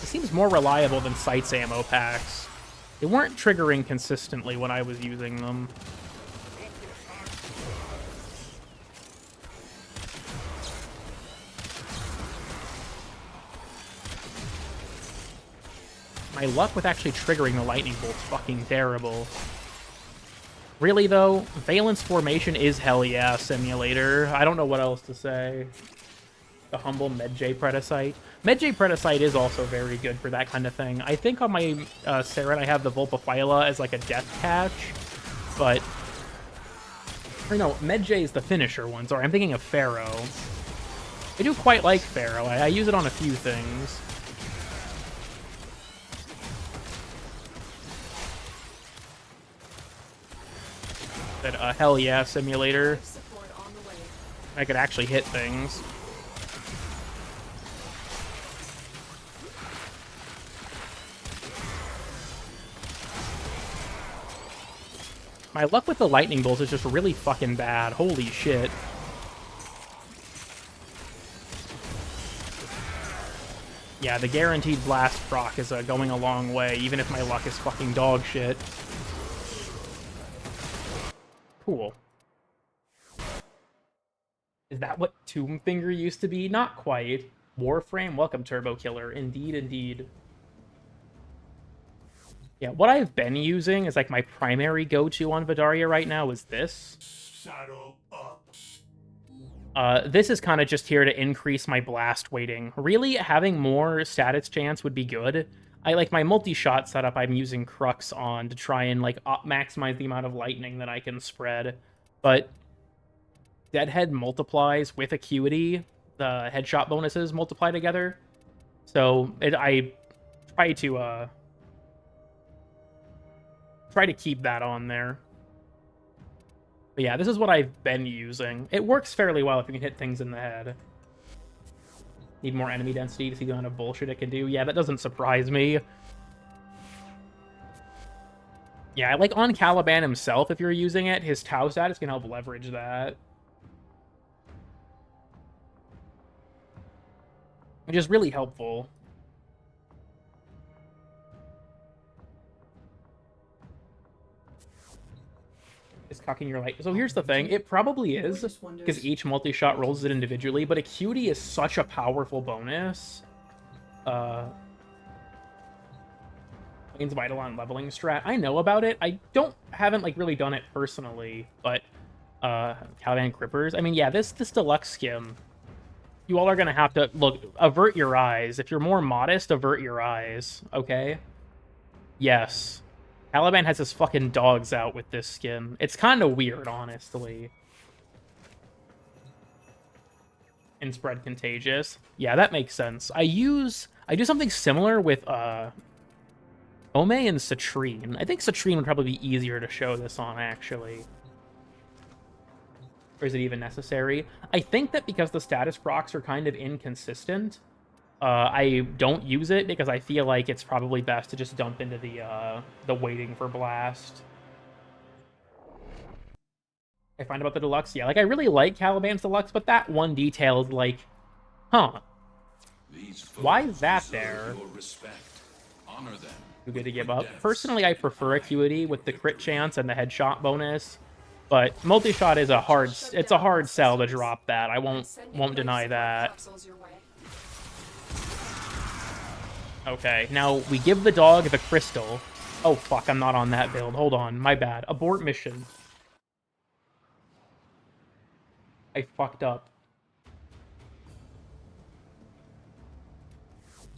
It seems more reliable than Sights ammo packs. They weren't triggering consistently when I was using them. My luck with actually triggering the lightning bolt's fucking terrible. Really, though, Valence Formation is hell yeah simulator. I don't know what else to say. The humble Medjay Predacite. Medjay Predacite is also very good for that kind of thing. I think on my Saren I have the Vulpaphyla as like a death catch, but Or no, Medjay is the finisher one. Sorry, I'm thinking of Pharaoh. I do quite like Pharaoh. I use it on a few things. But hell yeah, simulator.
Support on the way.
I could actually hit things. My luck with the lightning bolts is just really fucking bad. Holy shit. Yeah, the guaranteed blast proc is going a long way, even if my luck is fucking dog shit. Cool. Is that what Tomb Finger used to be? Not quite. Warframe? Welcome, Turbo Killer. Indeed, indeed. Yeah, what I've been using is like my primary go-to on Vidaria right now is this.
Saddle up.
This is kind of just here to increase my blast weighting. Really, having more status chance would be good. I like my multi-shot setup I'm using Crux on to try and like maximize the amount of lightning that I can spread. But Deadhead multiplies with Acuity. The headshot bonuses multiply together. So I try to keep that on there. But yeah, this is what I've been using. It works fairly well if you can hit things in the head. Need more enemy density to see the amount of bullshit it can do. Yeah, that doesn't surprise me. Yeah, like on Caliban himself, if you're using it, his Tau status can help leverage that. Which is really helpful. Is cocking your light. So here's the thing. It probably is, because each multi-shot rolls it individually, but Acuity is such a powerful bonus. Plains Vital on leveling strat. I know about it. I haven't like really done it personally, but Caliban Grippers. I mean, yeah, this deluxe skim. You all are gonna have to avert your eyes. If you're more modest, avert your eyes. Okay? Yes. Caliban has his fucking dogs out with this skin. It's kind of weird, honestly. And spread contagious. Yeah, that makes sense. I do something similar with Ome and Citrine. I think Citrine would probably be easier to show this on, actually. Or is it even necessary? I think that because the status procs are kind of inconsistent, I don't use it because I feel like it's probably best to just dump into the waiting for blast. I find about the deluxe, yeah, like I really like Caliban's deluxe, but that one detail is like, huh? Why is that there?
Honor them.
Too good to give up. Personally, I prefer Acuity with the crit chance and the headshot bonus, but multi-shot is a hard sell to drop that. I won't deny that. Okay, now we give the dog the crystal. Oh fuck, I'm not on that build. Hold on, my bad. Abort mission. I fucked up.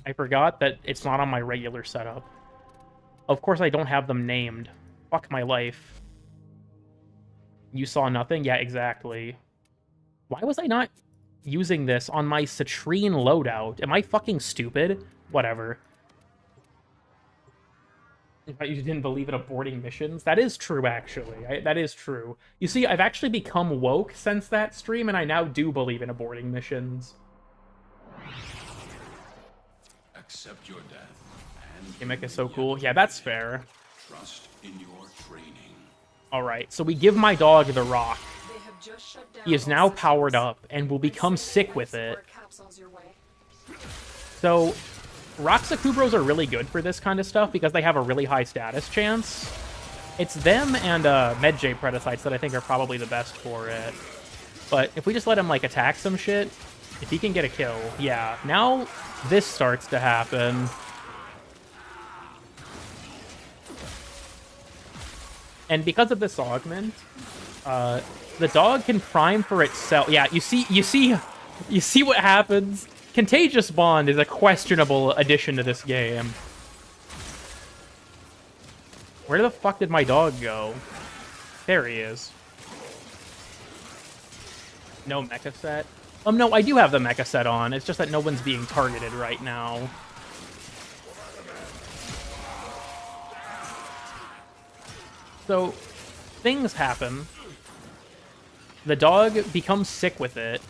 I forgot that it's not on my regular setup. Of course I don't have them named. Fuck my life. You saw nothing? Yeah, exactly. Why was I not using this on my Citrine loadout? Am I fucking stupid? Whatever. If you didn't believe in aborting missions, that is true, actually. That is true. You see, I've actually become woke since that stream, and I now do believe in aborting missions.
Accept your death.
Gimmick is so cool. Yeah, that's fair.
Trust in your training.
Alright, so we give my dog the rock. He is now powered up, and will become sick with it. So, Roxakubros are really good for this kind of stuff because they have a really high status chance. It's them and Medjay Predicites that I think are probably the best for it. But if we just let him like attack some shit, if he can get a kill, yeah. Now this starts to happen. And because of this augment, the dog can prime for itself. Yeah, you see what happens. Contagious Bond is a questionable addition to this game. Where the fuck did my dog go? There he is. No mecha set? No, I do have the mecha set on. It's just that no one's being targeted right now. So, things happen. The dog becomes sick with it.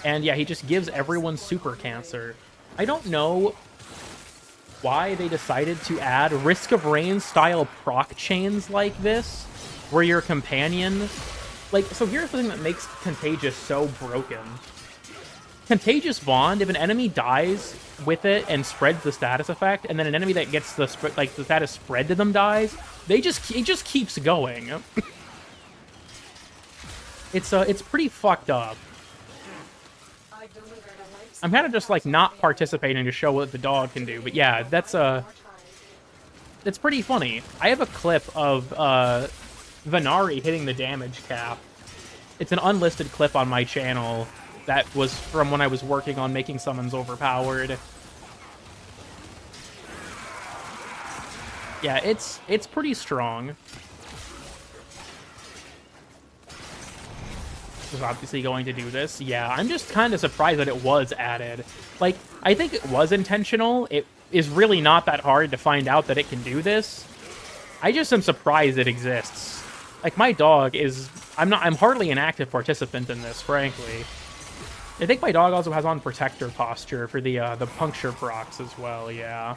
And yeah, he just gives everyone super cancer. I don't know why they decided to add Risk of Rain style proc chains like this, where your companion... Like, so here's the thing that makes Contagious so broken. Contagious Bond, if an enemy dies with it and spreads the status effect, and then an enemy that gets the status spread to them dies, it just keeps going. It's pretty fucked up. I'm kind of just like not participating to show what the dog can do, but yeah, that's pretty funny. I have a clip of Venari hitting the damage cap. It's an unlisted clip on my channel that was from when I was working on making summons overpowered. Yeah, it's pretty strong. Was obviously going to do this. Yeah, I'm just kind of surprised that it was added. Like, I think it was intentional. It is really not that hard to find out that it can do this. I just am surprised it exists. Like, my dog is... I'm hardly an active participant in this, frankly. I think my dog also has on protector posture for the puncture procs as well, yeah.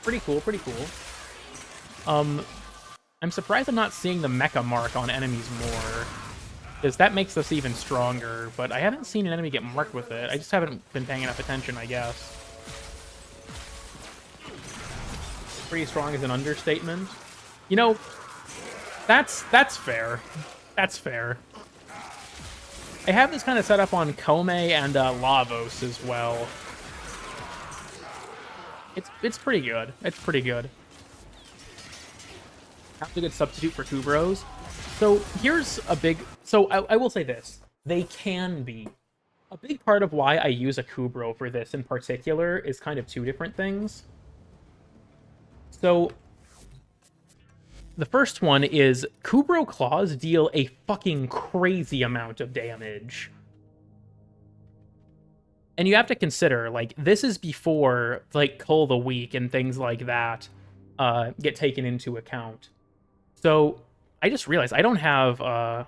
Pretty cool, pretty cool. I'm surprised I'm not seeing the mecha mark on enemies more, because that makes this even stronger, but I haven't seen an enemy get marked with it. I just haven't been paying enough attention, I guess. Pretty strong is an understatement. You know, that's fair. That's fair. I have this kind of set up on Kome and Lavos as well. It's pretty good. It's pretty good. That's a good substitute for Kubros. So here's a big... So I will say this. They can be. A big part of why I use a Kubro for this in particular is kind of two different things. So the first one is Kubro Claws deal a fucking crazy amount of damage. And you have to consider, like, this is before, like, Cull the Weak and things like that get taken into account. So, I just realized I don't have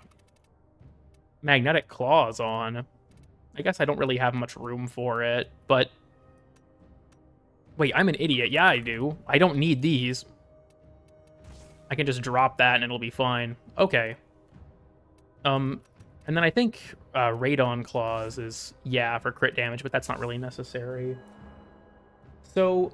Magnetic Claws on. I guess I don't really have much room for it, but... Wait, I'm an idiot. Yeah, I do. I don't need these. I can just drop that and it'll be fine. Okay. And then I think Radon Claws is, yeah, for crit damage, but that's not really necessary. So...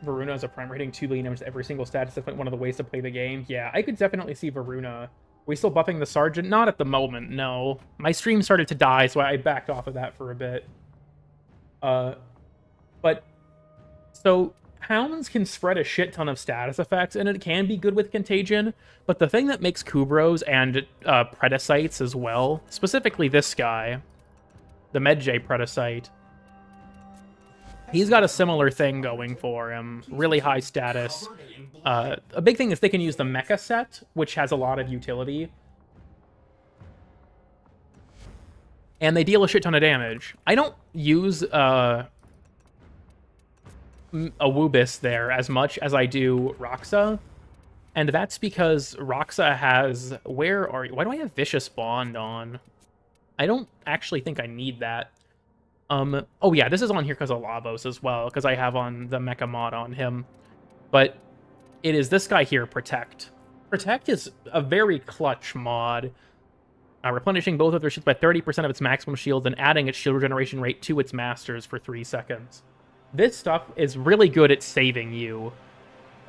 Varuna as a prime rating 2 billion damage to every single status effect, one of the ways to play the game. Yeah, I could definitely see Varuna. Are we still buffing the Sergeant? Not at the moment, no. My stream started to die, so I backed off of that for a bit. But, so, Hounds can spread a shit ton of status effects, and it can be good with Contagion, but the thing that makes Kubros and Predicites as well, specifically this guy, the Medjay Predicite, he's got a similar thing going for him. Really high status. A big thing is they can use the Mecha set, which has a lot of utility. And they deal a shit ton of damage. I don't use a Wubis there as much as I do Roxa. And that's because Roxa has... Where are you? Why do I have Vicious Bond on? I don't actually think I need that. Oh yeah, this is on here because of Lavos as well, because I have on the Mecha mod on him. But it is this guy here, Protect. Protect is a very clutch mod. Replenishing both of their shields by 30% of its maximum shields and adding its shield regeneration rate to its masters for 3 seconds. This stuff is really good at saving you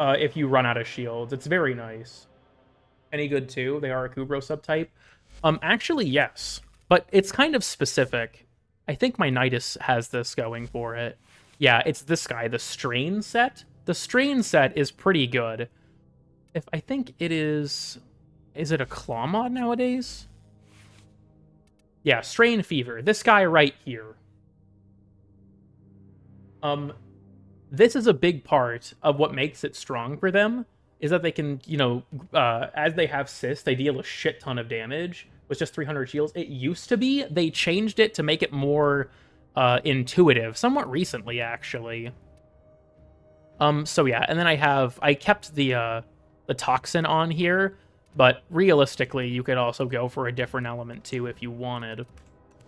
if you run out of shields. It's very nice. Any good too? They are a Kubro subtype. Actually, yes. But it's kind of specific. I think my Nidus has this going for it. Yeah, it's this guy, the Strain set. The Strain set is pretty good. If I think it is... Is it a Claw mod nowadays? Yeah, Strain Fever. This guy right here. this is a big part of what makes it strong for them, is that they can, you know, as they have Sis, they deal a shit ton of damage with just 300 shields. It used to be, they changed it to make it more intuitive, somewhat recently, actually. So yeah, and then I kept the Toxin on here, but realistically, you could also go for a different element too if you wanted.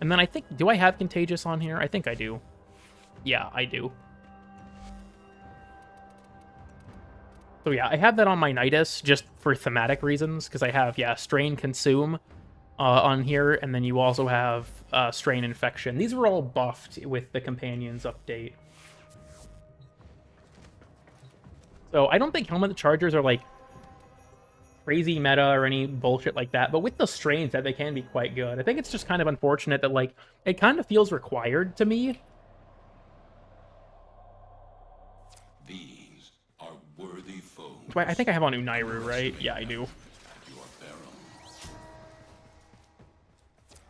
And then I think, do I have Contagious on here? I think I do. Yeah, I do. So yeah, I have that on my Nidus just for thematic reasons, because I have, yeah, Strain Consume on here, and then you also have Strain Infection. These were all buffed with the Companions update. So I don't think Helmet of the Chargers are, like, crazy meta or any bullshit like that, but with the strains that they can be quite good. I think it's just kind of unfortunate that, like, it kind of feels required to me.
These are worthy foes.
I think I have on Unairu, right? Yeah, I do.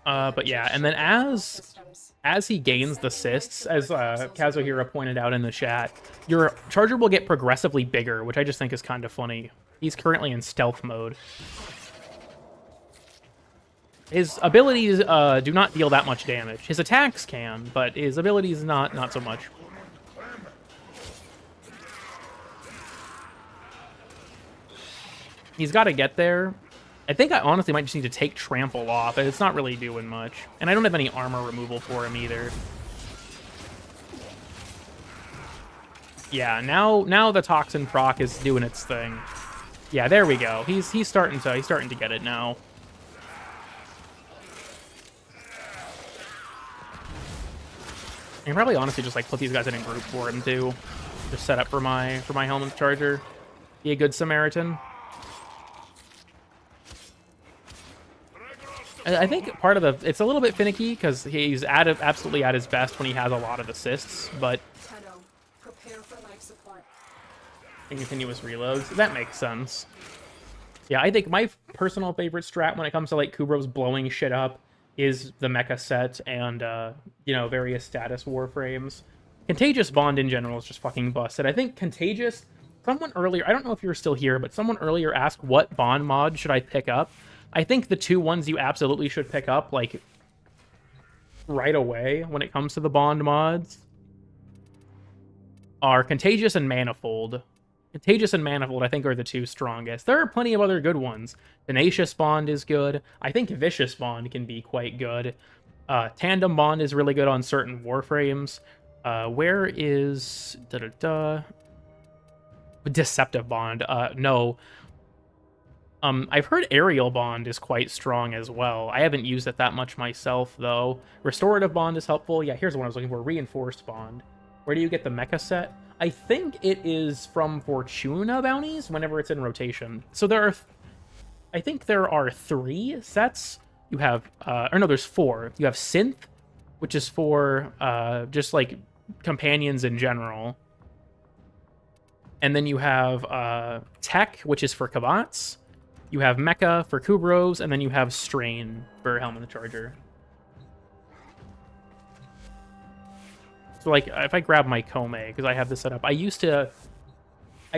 But yeah, and then as he gains the cysts, as Kazuhira pointed out in the chat, your charger will get progressively bigger, which I just think is kind of funny. He's currently in stealth mode. His abilities do not deal that much damage. His attacks can, but his abilities not so much. He's got to get there. I think I honestly might just need to take Trample off. It's not really doing much. And I don't have any armor removal for him either. Yeah, now the Toxin proc is doing its thing. Yeah, there we go. He's starting to get it now. I can probably honestly just like put these guys in a group for him too. Just set up for my Helmet Charger. Be a good Samaritan. I think part of it's a little bit finicky because he's absolutely at his best when he has a lot of assists, but
Prepare for life support.
and continuous reloads, that makes sense. Yeah, I think my personal favorite strat when it comes to like Kubro's blowing shit up is the mecha set and you know, various status warframes. Contagious Bond in general is just fucking busted. I think Contagious, someone earlier, I don't know if you're still here, but someone earlier asked what Bond mod should I pick up. I think the two ones you absolutely should pick up, like, right away when it comes to the Bond mods are Contagious and Manifold. Contagious and Manifold, I think, are the two strongest. There are plenty of other good ones. Tenacious Bond is good. I think Vicious Bond can be quite good. Tandem Bond is really good on certain warframes. Where is... Deceptive Bond. No. I've heard Aerial Bond is quite strong as well. I haven't used it that much myself, though. Restorative Bond is helpful. Yeah, here's what I was looking for. Reinforced Bond. Where do you get the mecha set? I think it is from Fortuna bounties whenever it's in rotation. So there are... I think there are 3 sets. You have... or no, there's 4. You have Synth, which is for just, like, companions in general. And then you have Tech, which is for Kabats. You have Mecha for Kubros, and then you have Strain for Helmet of the Charger. So, like, if I grab my Kome, because I have this set up, I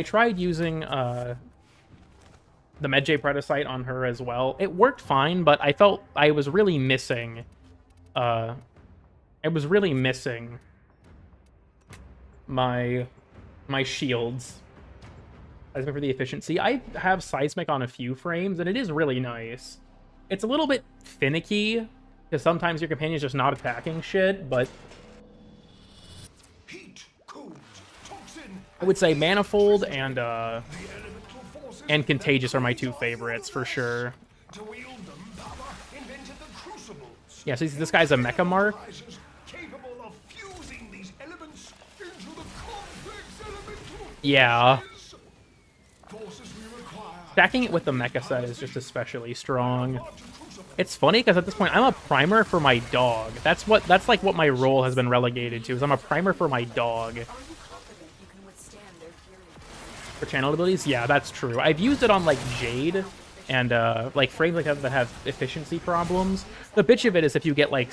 tried using the Medjay Predacite on her as well. It worked fine, but I felt I was really missing... my shields. For the efficiency. I have Seismic on a few frames, and it is really nice. It's a little bit finicky, because sometimes your companion's just not attacking shit, but...
Heat, cold, toxin,
I would say Manifold and Contagious are my 2 favorites, for sure.
to wield them, Baba invented the crucibles.
Yeah, so this guy's a Mecha Mark.
Capable of fusing these elements into the complex elemental
Yeah.
forces we require.
Stacking it with the Mecha set is just especially strong. It's funny, because at this point, I'm a primer for my dog. That's like what my role has been relegated to, is I'm a primer for my dog.
Are you confident you can withstand their fury?
For channel abilities? Yeah, that's true. I've used it on, like, Jade and, like, frames like that have efficiency problems. The bitch of it is if you get, like,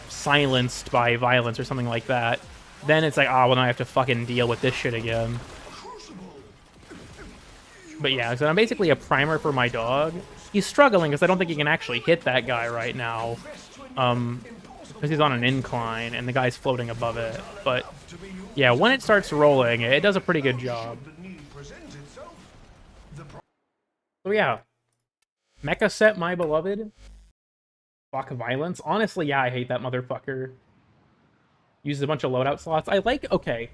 silenced by violence or something like that. then it's like, oh, well, now I have to fucking deal with this shit again. But yeah, so I'm basically a primer for my dog. He's struggling because I don't think he can actually hit that guy right now. Because he's on an incline and the guy's floating above it. But yeah, when it starts rolling, it does a pretty good job. So yeah, Mecha Set, my beloved. Fuck violence. Honestly, yeah, I hate that motherfucker. Uses a bunch of loadout slots. Okay,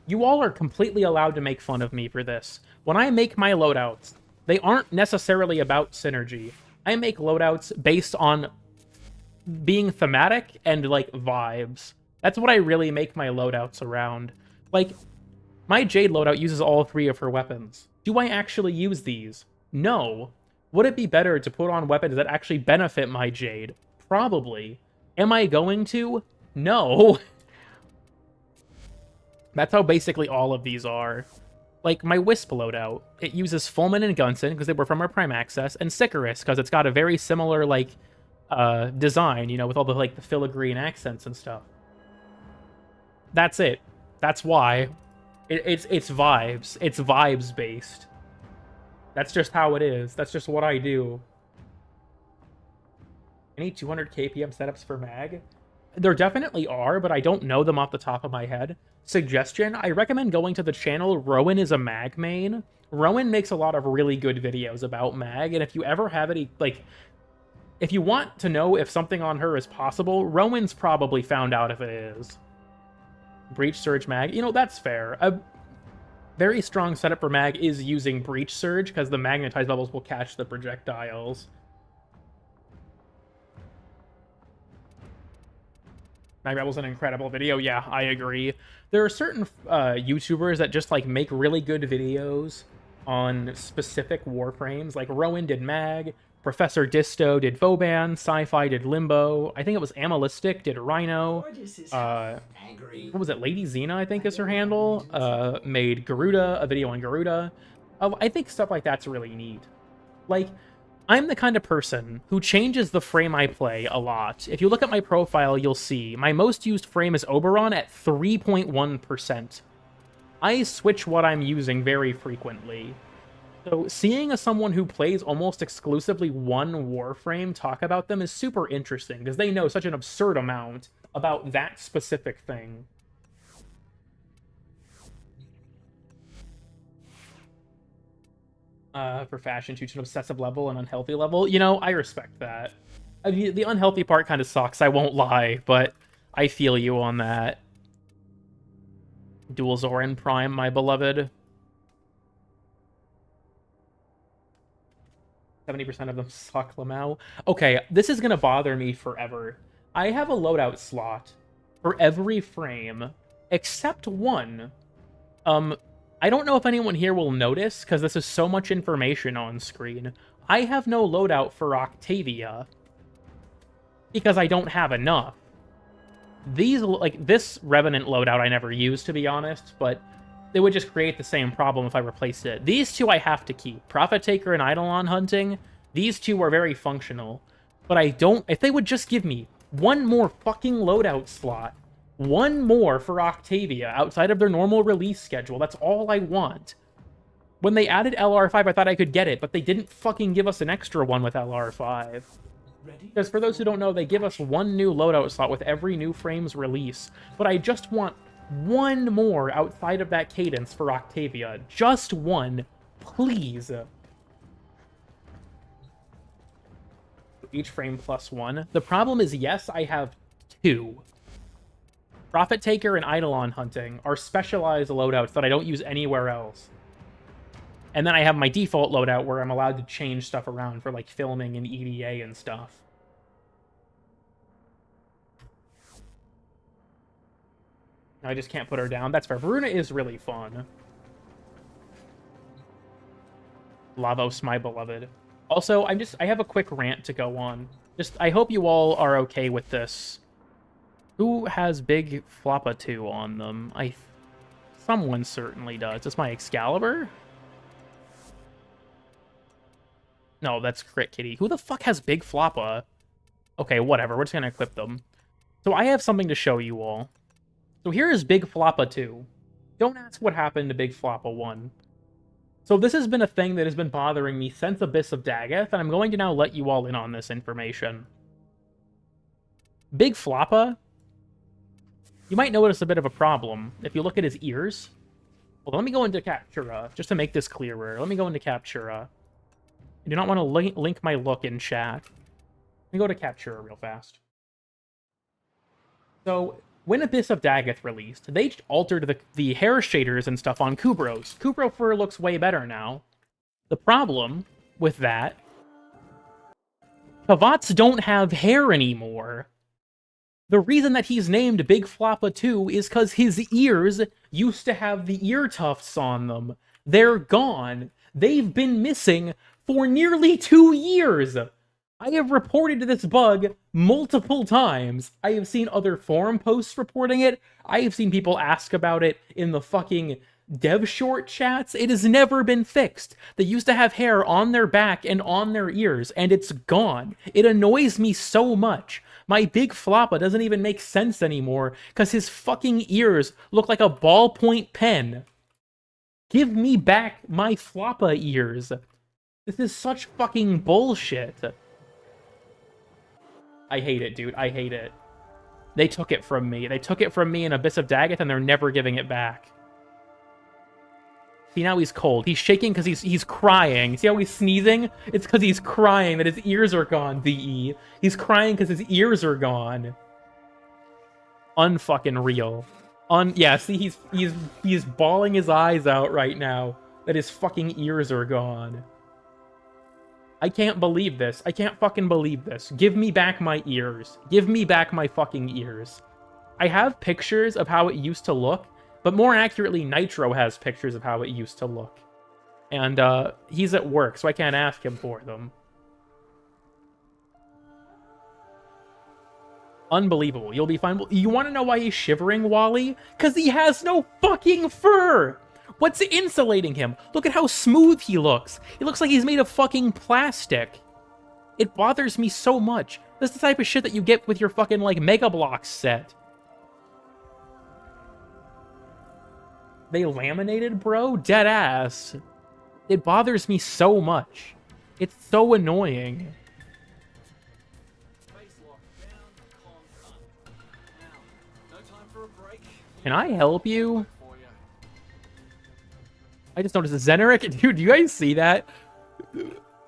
you all are completely allowed to make fun of me for this. When I make my loadouts, they aren't necessarily about synergy. I make loadouts based on being thematic and, like, vibes. That's what I really make my loadouts around. Like, my Jade loadout uses all 3 of her weapons. Do I actually use these? No. Would it be better to put on weapons that actually benefit my Jade? Probably. Am I going to? No. That's how basically all of these are. Like, my Wisp loadout, it uses Fulmin and Gunson, because they were from our Prime Access, and Sicarus, because it's got a very similar, like, design, you know, with all the, like, the filigree accents and stuff. That's it. That's why. It's vibes. It's vibes-based. That's just how it is. That's just what I do. Any 200 KPM setups for mag? There definitely are, but I don't know them off the top of my head. Suggestion, I recommend going to the channel Rowan is a Mag main. Rowan makes a lot of really good videos about mag, and if you ever have any, like, if you want to know if something on her is possible, Rowan's probably found out if it is. Breach Surge mag, you know, that's fair. A very strong setup for mag is using Breach Surge, because the magnetized bubbles will catch the projectiles. Mag Rebel's an incredible video. Yeah, I agree. There are certain YouTubers that just, like, make really good videos on specific Warframes. Like, Rowan did Mag, Professor Disto did Vauban, Sci-Fi did Limbo, I think it was Amalistic did Rhino, what was it, Lady Xena, I think is her handle, made Garuda, a video on Garuda. I think stuff like that's really neat. Like, I'm the kind of person who changes the frame I play a lot. If you look at my profile, you'll see my most used frame is Oberon at 3.1%. I switch what I'm using very frequently. So seeing as someone who plays almost exclusively one Warframe talk about them is super interesting, because they know such an absurd amount about that specific thing. For fashion to an obsessive level and unhealthy level. You know, I respect that. I mean, the unhealthy part kind of sucks, I won't lie, but I feel you on that. Dual Zoran Prime, my beloved. 70% of them suck, Lamau. Okay, this is gonna bother me forever. I have a loadout slot for every frame, except one. I don't know if anyone here will notice, because this is so much information on screen. I have no loadout for Octavia, because I don't have enough. These, like, this Revenant loadout I never used, to be honest, but it would just create the same problem if I replaced it. These two I have to keep. Prophet Taker and Eidolon Hunting, these two are very functional. But I don't... If they would just give me one more fucking loadout slot, one more for Octavia outside of their normal release schedule, that's all I want. When they added LR5, I thought I could get it, but they didn't fucking give us an extra one with LR5. Because for those who don't know, they give us one new loadout slot with every new frame's release. But I just want one more outside of that cadence for Octavia. Just one, please. Each frame plus one. The problem is, yes, I have two. Prophet Taker and Eidolon Hunting are specialized loadouts that I don't use anywhere else. And then I have my default loadout where I'm allowed to change stuff around for, like, filming and EDA and stuff. I just can't put her down. That's fair. Varuna is really fun. Lavos, my beloved. Also, I have a quick rant to go on. I hope you all are okay with this. Who has big Floppa 2 on them? Someone certainly does. It's my Excalibur? No, that's Crit Kitty. Who the fuck has big Floppa? Okay, whatever. We're just gonna equip them. So I have something to show you all. So here is Big Floppa 2. Don't ask what happened to Big Floppa 1. So this has been a thing that has been bothering me since Abyss of Daggeth, and I'm going to now let you all in on this information. Big Floppa, you might notice a bit of a problem if you look at his ears. Well, let me go into Captura, just to make this clearer. Let me go into Captura. I do not want to link my look in chat. Let me go to Captura real fast. So, when Abyss of Daggeth released, they altered the hair shaders and stuff on Kubro's. Kubro fur looks way better now. The problem with that, Kavats don't have hair anymore. The reason that he's named Big Floppa 2 is because his ears used to have the ear tufts on them. They're gone. They've been missing for nearly 2 years. I have reported this bug multiple times. I have seen other forum posts reporting it. I have seen people ask about it in the fucking dev short chats. It has never been fixed. They used to have hair on their back and on their ears, and it's gone. It annoys me so much. My Big Floppa doesn't even make sense anymore because his fucking ears look like a ballpoint pen. Give me back my Floppa ears. This is such fucking bullshit. I hate it, dude. I hate it. They took it from me. They took it from me in Abyss of Daggeth, and they're never giving it back. See, now he's cold. He's shaking because he's crying. See how he's sneezing? It's because he's crying that his ears are gone, VE. He's crying because his ears are gone. Unfucking real. Yeah, see, he's bawling his eyes out right now that his fucking ears are gone. I can't believe this. I can't fucking believe this. Give me back my ears. Give me back my fucking ears. I have pictures of how it used to look, but more accurately, Nitro has pictures of how it used to look. And he's at work, so I can't ask him for them. Unbelievable. You'll be fine. You want to know why he's shivering, Wally? Because he has no fucking fur! What's insulating him? Look at how smooth he looks. He looks like he's made of fucking plastic. It bothers me so much. This is the type of shit that you get with your fucking, like, Mega Bloks set. They laminated, bro? Deadass. It bothers me so much. It's so annoying. Can I help you? I just noticed Zeneric. Dude, do you guys see that?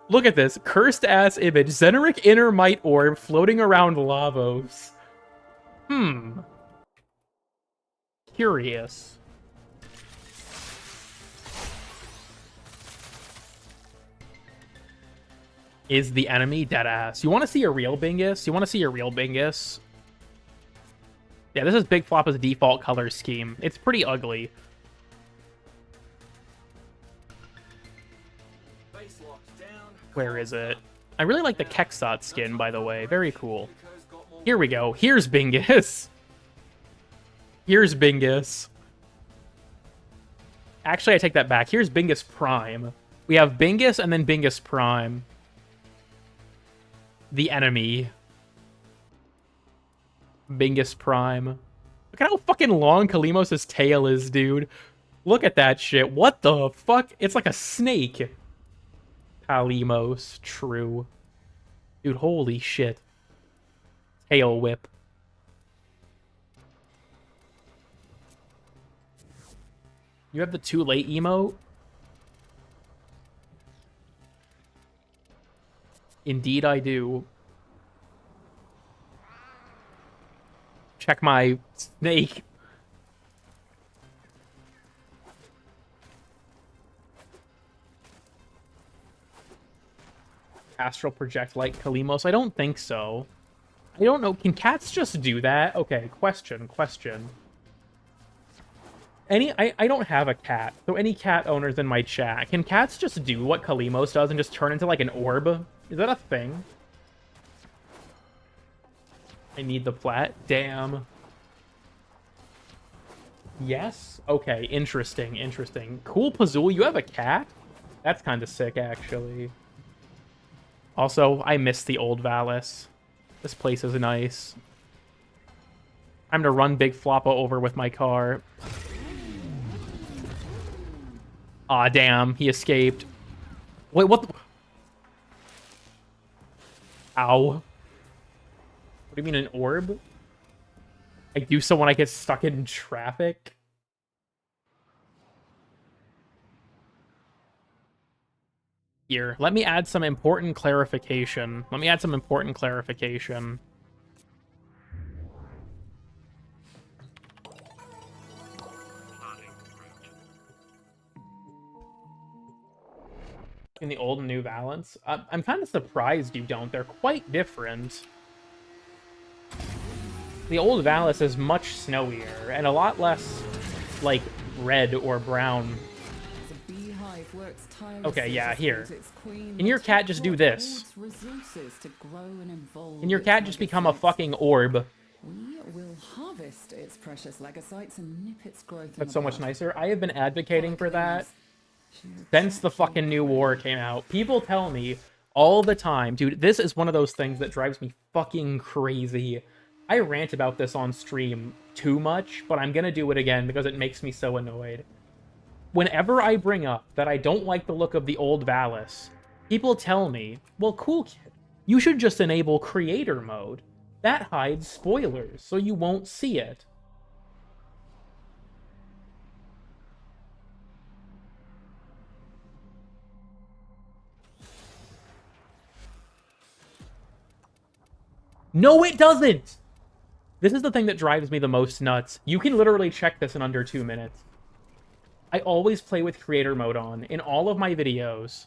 Look at this. Cursed ass image. Zeneric inner might orb floating around Lavos. Curious. Is the enemy deadass? You want to see a real Bingus? You want to see a real Bingus? Yeah, this is Big Floppa's default color scheme. It's pretty ugly. Where is it? I really like the Kexot skin, by the way. Very cool. Here we go. Here's Bingus. Here's Bingus. Actually, I take that back. Here's Bingus Prime. We have Bingus and then Bingus Prime. The enemy. Bingus Prime. Look at how fucking long Kalimos' tail is, dude. Look at that shit. What the fuck? It's like a snake. Kalimos. True. Dude, holy shit. Tail whip. You have the too late emote? Indeed I do. Check my snake. Astral project like Kalimos? I don't think so. I don't know. Can cats just do that? Okay, question. I don't have a cat, so any cat owners in my chat, can cats just do what Kalimos does and just turn into like an orb? Is that a thing? I need the plat. Damn. Yes? Okay, interesting. Cool, Pazul, you have a cat? That's kind of sick, actually. Also, I miss the old Valis. This place is nice. I'm to run Big Floppa over with my car. Aw, damn. He escaped. Wait, what the... Ow. What do you mean, an orb? I do so when I get stuck in traffic? Here, let me add some important clarification. In the old and new Valence? I'm kind of surprised you don't. They're quite different. The old Valence is much snowier and a lot less, like, red or brown. Okay, yeah, here. Can your cat just do this? Can your cat just become a fucking orb?
We will harvest its precious legocytes and nip its growth.
That's so much nicer. I have been advocating for that since the fucking new war came out. People tell me all the time, dude, this is one of those things that drives me fucking crazy. I rant about this on stream too much, but I'm gonna do it again because it makes me so annoyed. Whenever I bring up that I don't like the look of the old Valus, people tell me, well, cool kid, you should just enable creator mode. That hides spoilers, so you won't see it. No, it doesn't! This is the thing that drives me the most nuts. You can literally check this in under 2 minutes. I always play with creator mode on in all of my videos.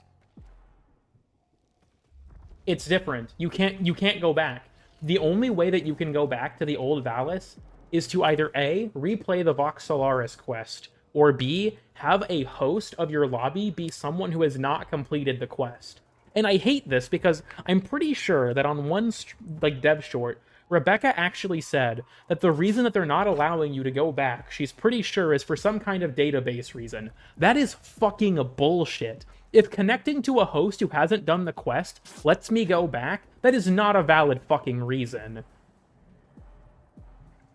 It's different. You can't go back. The only way that you can go back to the old Valus is to either A, replay the Vox Solaris quest, or B, have a host of your lobby be someone who has not completed the quest. And I hate this because I'm pretty sure that on one dev short, Rebecca actually said that the reason that they're not allowing you to go back, she's pretty sure, is for some kind of database reason. That is fucking bullshit. If connecting to a host who hasn't done the quest lets me go back, that is not a valid fucking reason.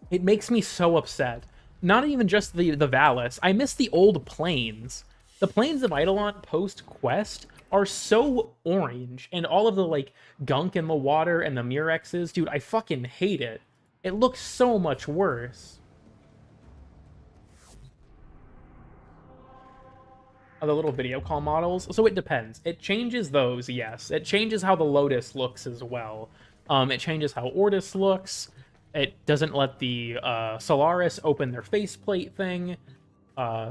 It makes me so upset. Not even just the Valus. I miss the old plains. The Plains of Eidolon post-quest are so orange, and all of the, like, gunk in the water and the Murexes, dude, I fucking hate it. It looks so much worse. The little video call models, so it depends. It changes those, yes. It changes how the Lotus looks as well. It changes how Ortis looks. It doesn't let the Solaris open their faceplate thing.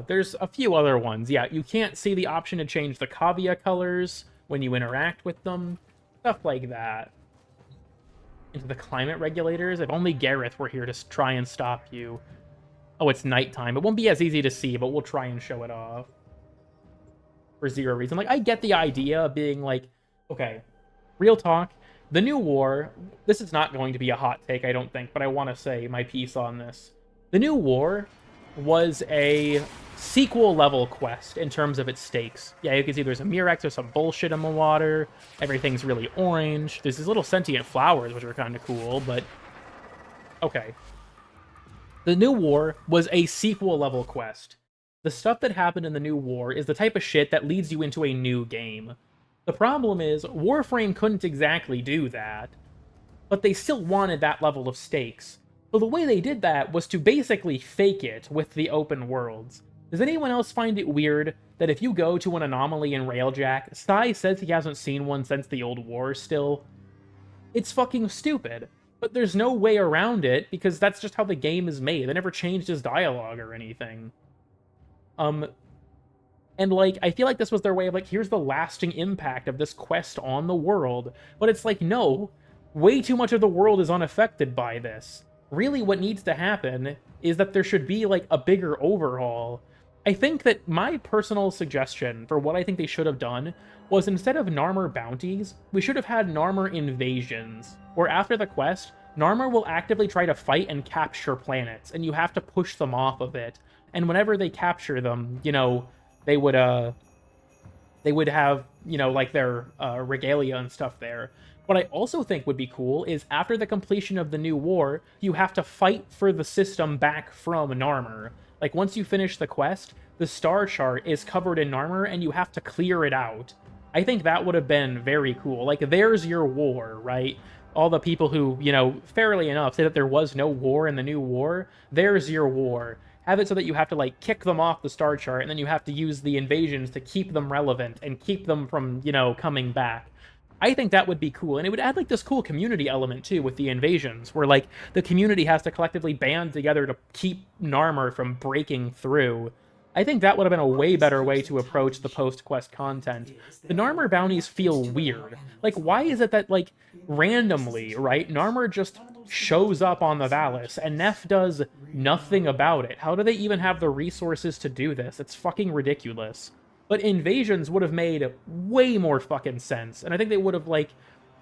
There's a few other ones. Yeah, you can't see the option to change the Cavia colors when you interact with them. Stuff like that. Into the climate regulators. If only Gareth were here to try and stop you. Oh, it's nighttime. It won't be as easy to see, but we'll try and show it off. For zero reason. Like, I get the idea of being like, okay, real talk. The new war, this is not going to be a hot take, I don't think, but I want to say my piece on this. The new war was a sequel-level quest in terms of its stakes. Yeah, you can see there's a Murex, there's some bullshit in the water, everything's really orange, there's these little sentient flowers, which are kind of cool, but... okay. The new war was a sequel-level quest. The stuff that happened in the new war is the type of shit that leads you into a new game. The problem is, Warframe couldn't exactly do that, but they still wanted that level of stakes. So the way they did that was to basically fake it with the open worlds. Does anyone else find it weird that if you go to an anomaly in Railjack, Sai says he hasn't seen one since the old war still? It's fucking stupid, but there's no way around it because that's just how the game is made. They never changed his dialogue or anything. And, like, I feel like this was their way of, like, here's the lasting impact of this quest on the world. But it's like, no, way too much of the world is unaffected by this. Really, what needs to happen is that there should be, like, a bigger overhaul. I think that my personal suggestion for what I think they should have done was instead of Narmer bounties, we should have had Narmer invasions, where after the quest, Narmer will actively try to fight and capture planets, and you have to push them off of it. And whenever they capture them, you know, they would have, you know, like their regalia and stuff there. What I also think would be cool is after the completion of the new war, you have to fight for the system back from Narmer. Like, once you finish the quest, the star chart is covered in Narmer, and you have to clear it out. I think that would have been very cool. Like, there's your war, right? All the people who, you know, fairly enough, say that there was no war in the new war, there's your war. Have it so that you have to, like, kick them off the star chart, and then you have to use the invasions to keep them relevant and keep them from, you know, coming back. I think that would be cool, and it would add, like, this cool community element, too, with the invasions, where, like, the community has to collectively band together to keep Narmer from breaking through. I think that would have been a way better way to approach the post-quest content. The Narmer bounties feel weird. Like, why is it that, like, randomly, right, Narmer just shows up on the Valis, and Neff does nothing about it? How do they even have the resources to do this? It's fucking ridiculous. But invasions would have made way more fucking sense, and I think they would have, like,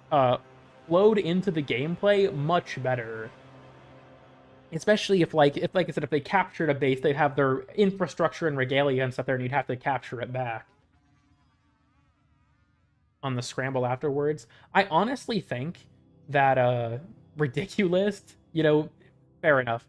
flowed into the gameplay much better. Especially if, like I said, if they captured a base, they'd have their infrastructure and regalia and stuff there, and you'd have to capture it back on the scramble afterwards. I honestly think that, ridiculous, you know, fair enough.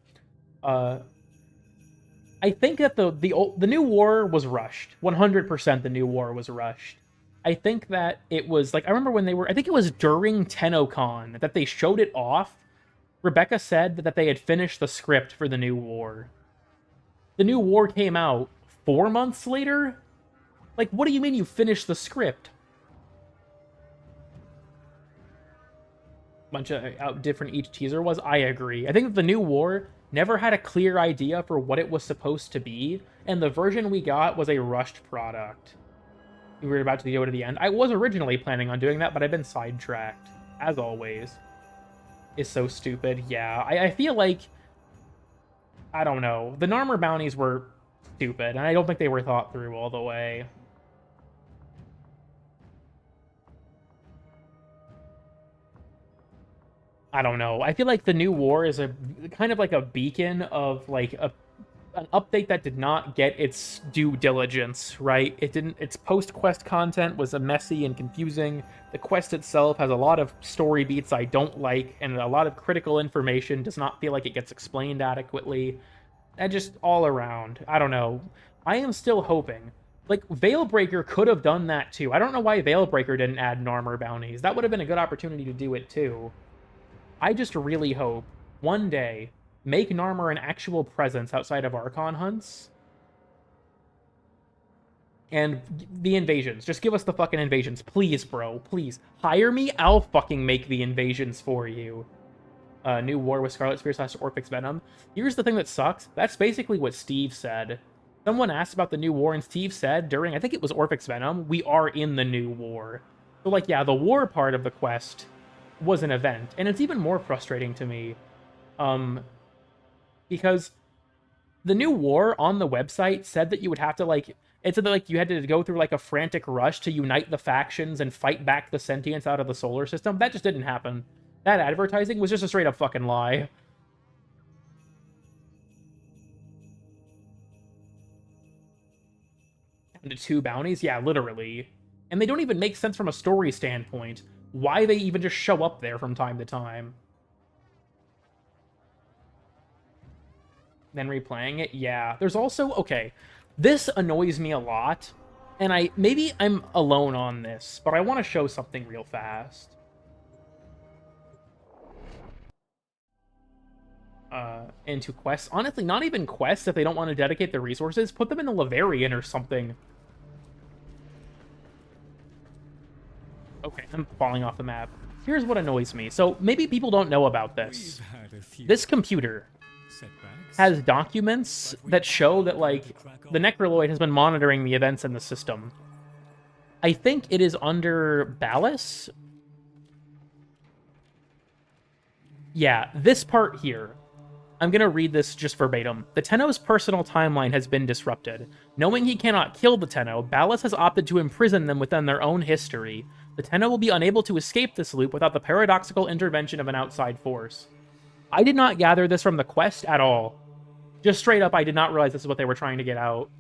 I think that the new war was rushed. 100% the new war was rushed. I think that it was, like, I remember when I think it was during TennoCon that they showed it off. Rebecca said that they had finished the script for the new war. The new war came out 4 months later? Like, what do you mean you finished the script? Bunch of how different each teaser was. I agree. I think that the new war never had a clear idea for what it was supposed to be, and the version we got was a rushed product. We were about to go to the end. I was originally planning on doing that, but I've been sidetracked, as always. Is so stupid. Yeah, I feel like, I don't know. The Narmer bounties were stupid, and I don't think they were thought through all the way. I don't know. I feel like the new war is a kind of like a beacon of, like, an update that did not get its due diligence, right? Its post-quest content was messy and confusing. The quest itself has a lot of story beats I don't like, and a lot of critical information does not feel like it gets explained adequately. And just all around, I don't know. I am still hoping. Like, Veilbreaker could have done that too. I don't know why Veilbreaker didn't add Narmer bounties. That would have been a good opportunity to do it too. I just really hope one day make Narmer an actual presence outside of Archon hunts. And the invasions. Just give us the fucking invasions. Please, bro. Please. Hire me. I'll fucking make the invasions for you. New war with Scarlet Spear / Orphix Venom. Here's the thing that sucks. That's basically what Steve said. Someone asked about the new war, and Steve said during, I think it was Orphix Venom, we are in the new war. So, like, yeah, the war part of the quest was an event. And it's even more frustrating to me. Because the new war on the website said that you would have to, like, it said that, like, you had to go through, like, a frantic rush to unite the factions and fight back the sentience out of the solar system. That just didn't happen. That advertising was just a straight up fucking lie. Down to 2 bounties? Yeah, literally. And they don't even make sense from a story standpoint. Why they even just show up there from time to time. Then replaying it? Yeah. There's also, okay, this annoys me a lot, and maybe I'm alone on this, but I want to show something real fast. Into quests. Honestly, not even quests if they don't want to dedicate the resources. Put them in the Laverian or something. Okay, I'm falling off the map. Here's what annoys me. So maybe people don't know about this. This computer has documents that show that, like, the Necroloid has been monitoring the events in the system. I think it is under Ballas. Yeah, this part here. I'm going to read this just verbatim. The Tenno's personal timeline has been disrupted. Knowing he cannot kill the Tenno, Ballas has opted to imprison them within their own history. The Tenno will be unable to escape this loop without the paradoxical intervention of an outside force. I did not gather this from the quest at all. Just straight up, I did not realize this is what they were trying to get out.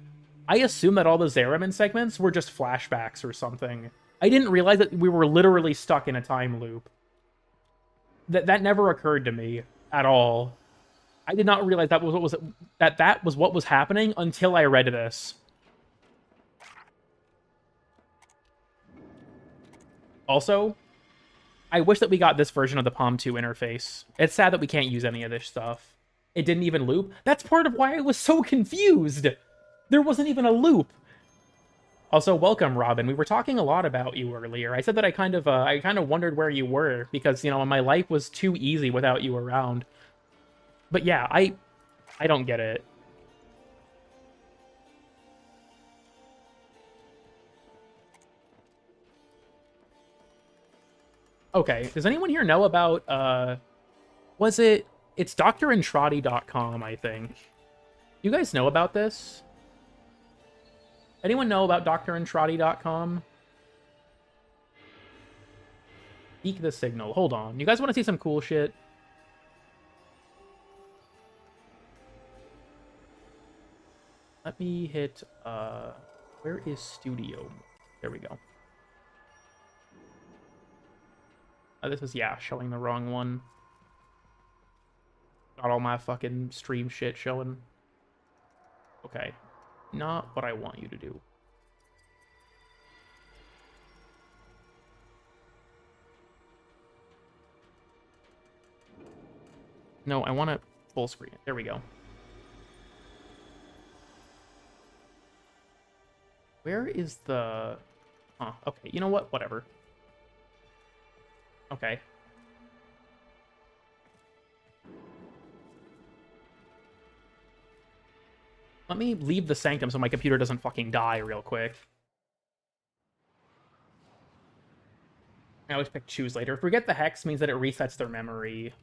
I assume that all the Zeramin segments were just flashbacks or something. I didn't realize that we were literally stuck in a time loop. That never occurred to me at all. I did not realize that was what was happening until I read this. Also, I wish that we got this version of the Palm 2 interface. It's sad that we can't use any of this stuff. It didn't even loop. That's part of why I was so confused. There wasn't even a loop. Also, welcome, Robin. We were talking a lot about you earlier. I said that I kind of wondered where you were because, you know, my life was too easy without you around. But yeah, I don't get it. Okay, does anyone here know about, it's drandtrotty.com, I think. You guys know about this? Anyone know about drandtrotty.com? Peek the signal. Hold on. You guys want to see some cool shit? Let me hit, where is studio? There we go. This is, yeah, showing the wrong one. Got all my fucking stream shit showing. Okay. Not what I want you to do. No, I want it full screen. There we go. Where is the... Huh, okay, you know what? Whatever. Okay. Let me leave the sanctum so my computer doesn't fucking die real quick. I always pick choose later. Forget the hex means that it resets their memory.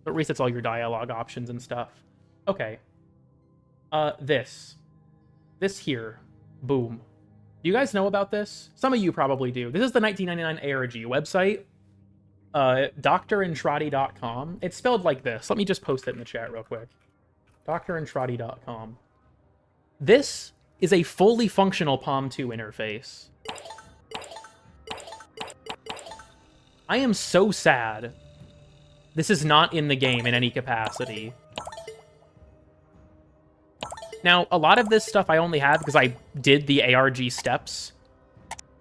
It resets all your dialogue options and stuff. Okay. This here. Boom. Do you guys know about this? Some of you probably do. This is the 1999 ARG website. drandtrotty.com. It's spelled like this. Let me just post it in the chat real quick. drandtrotty.com. This is a fully functional Palm 2 interface. I am so sad this is not in the game in any capacity. Now, a lot of this stuff I only have because I did the ARG steps.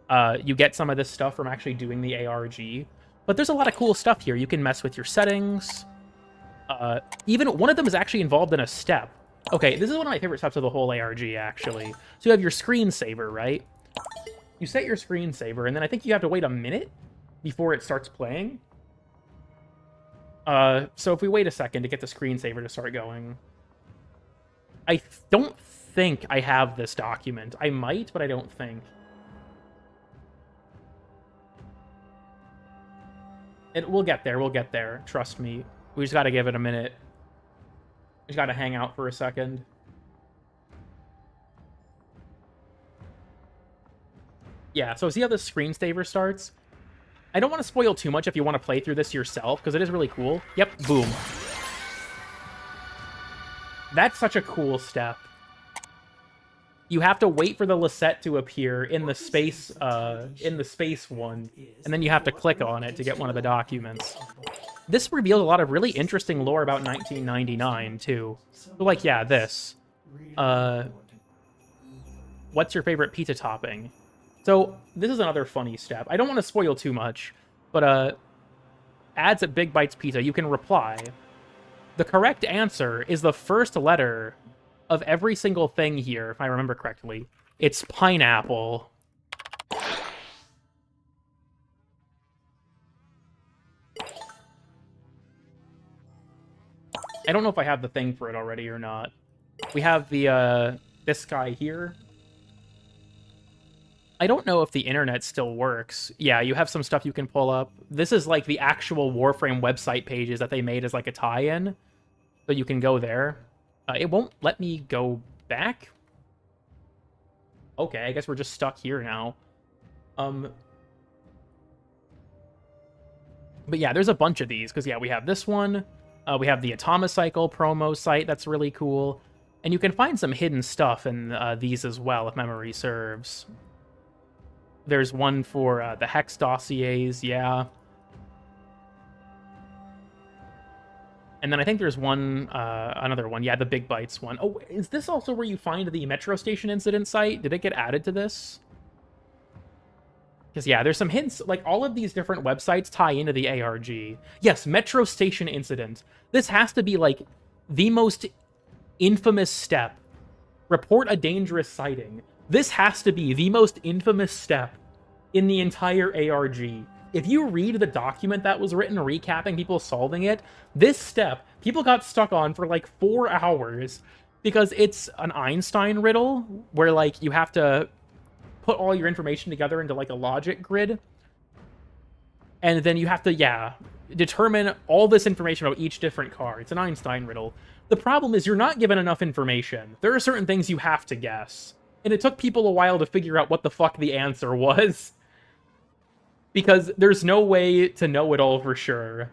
You get some of this stuff from actually doing the ARG. But there's a lot of cool stuff here. You can mess with your settings. Even one of them is actually involved in a step. Okay, this is one of my favorite steps of the whole ARG, actually. So you have your screensaver, right? You set your screensaver, and then I think you have to wait a minute before it starts playing. So if we wait a second to get the screensaver to start going... I don't think I have this document. I might, but I don't think. We'll get there, we'll get there. Trust me. We just gotta give it a minute. We just gotta hang out for a second. Yeah, so see how the screensaver starts? I don't want to spoil too much if you want to play through this yourself, because it is really cool. Yep, boom. That's such a cool step. You have to wait for the Lisette to appear in the space one, and then you have to click on it to get one of the documents. This revealed a lot of really interesting lore about 1999, too. So, like, yeah, this. What's your favorite pizza topping? So, this is another funny step. I don't want to spoil too much, but, ads at Big Bites Pizza, you can reply. The correct answer is the first letter of every single thing here, if I remember correctly. It's pineapple. I don't know if I have the thing for it already or not. We have the, this guy here. I don't know if the internet still works. Yeah, you have some stuff you can pull up. This is like the actual Warframe website pages that they made as like a tie-in. So you can go there. It won't let me go back. Okay, I guess we're just stuck here now. But yeah, there's a bunch of these, because yeah, we have this one. We have the Atomocycle promo site, that's really cool. And you can find some hidden stuff in these as well, if memory serves. There's one for the Hex dossiers, yeah. And then I think there's one, another one. Yeah, the Big Bites one. Oh, is this also where you find the metro station incident site? Did it get added to this? Because, yeah, there's some hints. Like, all of these different websites tie into the ARG. Yes, metro station incident. This has to be, like, the most infamous step. Report a dangerous sighting. This has to be the most infamous step in the entire ARG. If you read the document that was written recapping people solving it, this step, people got stuck on for like 4 hours because it's an Einstein riddle where like you have to put all your information together into like a logic grid. And then you have to, yeah, determine all this information about each different car. It's an Einstein riddle. The problem is you're not given enough information. There are certain things you have to guess. And it took people a while to figure out what the fuck the answer was. Because there's no way to know it all for sure.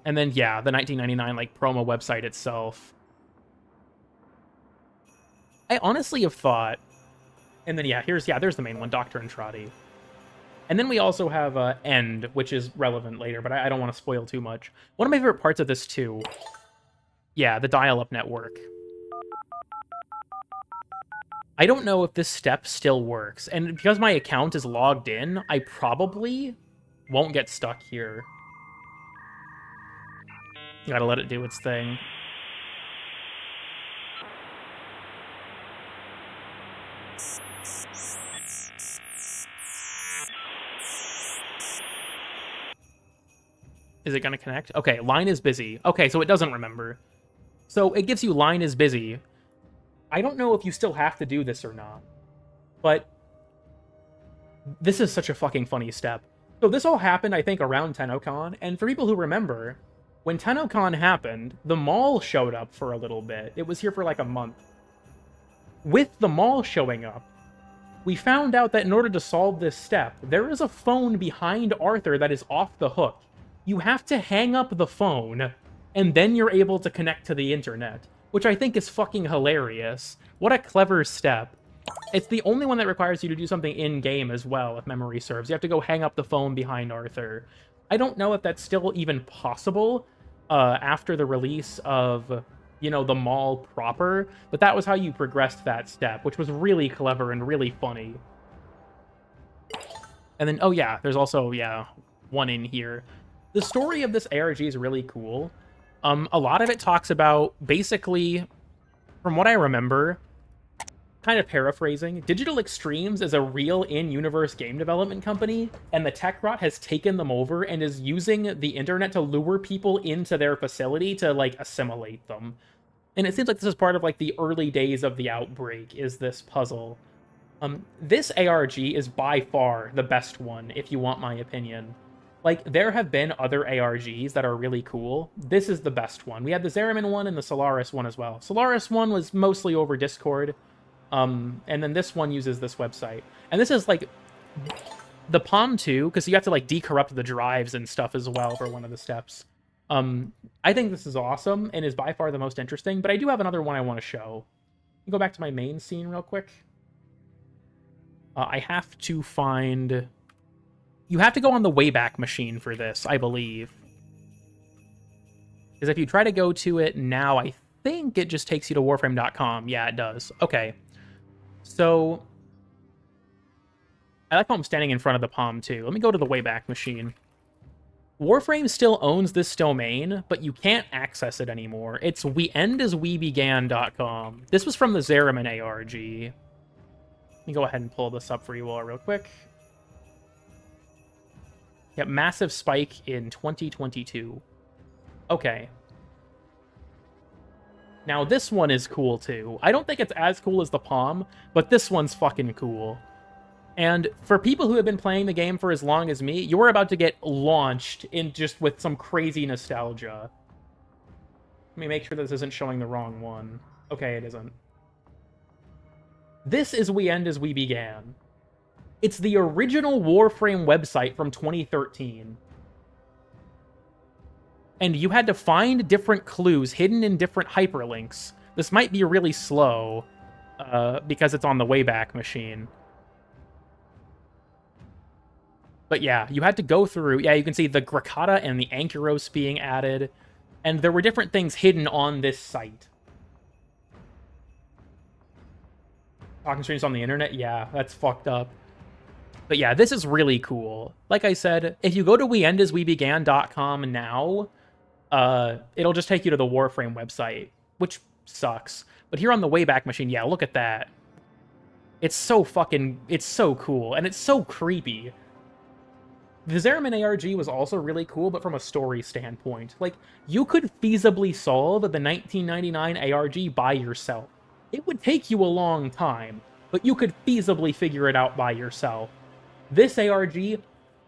And then, yeah, the 1999, like, promo website itself. I honestly have thought... And then, yeah, there's the main one, Doctor and Trotty. And then we also have End, which is relevant later, but I don't want to spoil too much. One of my favorite parts of this, too... Yeah, the dial-up network. I don't know if this step still works, and because my account is logged in, I probably won't get stuck here. You gotta let it do its thing. Is it gonna connect? Okay, line is busy. Okay, so it doesn't remember. So it gives you line is busy. I don't know if you still have to do this or not, but this is such a fucking funny step. So this all happened, I think, around TennoCon, and for people who remember, when TennoCon happened, the mall showed up for a little bit. It was here for like a month. With the mall showing up, we found out that in order to solve this step, there is a phone behind Arthur that is off the hook. You have to hang up the phone, and then you're able to connect to the internet. Which I think is fucking hilarious. What a clever step. It's the only one that requires you to do something in-game as well, if memory serves. You have to go hang up the phone behind Arthur. I don't know if that's still even possible after the release of, you know, the mall proper, but that was how you progressed that step, which was really clever and really funny. And then, oh yeah, there's also, yeah, one in here. The story of this ARG is really cool. A lot of it talks about, basically, from what I remember, kind of paraphrasing, Digital Extremes is a real in-universe game development company, and the Tech Rot has taken them over and is using the internet to lure people into their facility to, like, assimilate them. And it seems like this is part of, like, the early days of the outbreak, is this puzzle. This ARG is by far the best one, if you want my opinion. Like, there have been other ARGs that are really cool. This is the best one. We had the Zeramin one and the Solaris one as well. Solaris one was mostly over Discord. And then this one uses this website. And this is, like, the Palm 2, because you have to, like, decorrupt the drives and stuff as well for one of the steps. I think this is awesome and is by far the most interesting, but I do have another one I want to show. Let me go back to my main scene real quick. I have to find... You have to go on the Wayback Machine for this, I believe. Because if you try to go to it now, I think it just takes you to Warframe.com. Yeah, it does. Okay. So, I like how I'm standing in front of the Palm, too. Let me go to the Wayback Machine. Warframe still owns this domain, but you can't access it anymore. It's weendaswebegan.com. This was from the Zeramin ARG. Let me go ahead and pull this up for you all real quick. Yep, massive spike in 2022. Okay. Now, this one is cool, too. I don't think it's as cool as the Palm, but this one's fucking cool. And for people who have been playing the game for as long as me, you're about to get launched in just with some crazy nostalgia. Let me make sure this isn't showing the wrong one. Okay, it isn't. This is We End As We Began. It's the original Warframe website from 2013. And you had to find different clues hidden in different hyperlinks This might be really slow because it's on the Wayback Machine. But yeah, you had to go through... Yeah, you can see the Gracata and the Ankyros being added. And there were different things hidden on this site. Talking strangers on the internet? Yeah, that's fucked up. But yeah, this is really cool. Like I said, if you go to weendaswebegan.com now, it'll just take you to the Warframe website, which sucks. But here on the Wayback Machine, yeah, look at that. It's so cool, and it's so creepy. The Zeraman ARG was also really cool, but from a story standpoint. Like, you could feasibly solve the 1999 ARG by yourself. It would take you a long time, but you could feasibly figure it out by yourself. This ARG,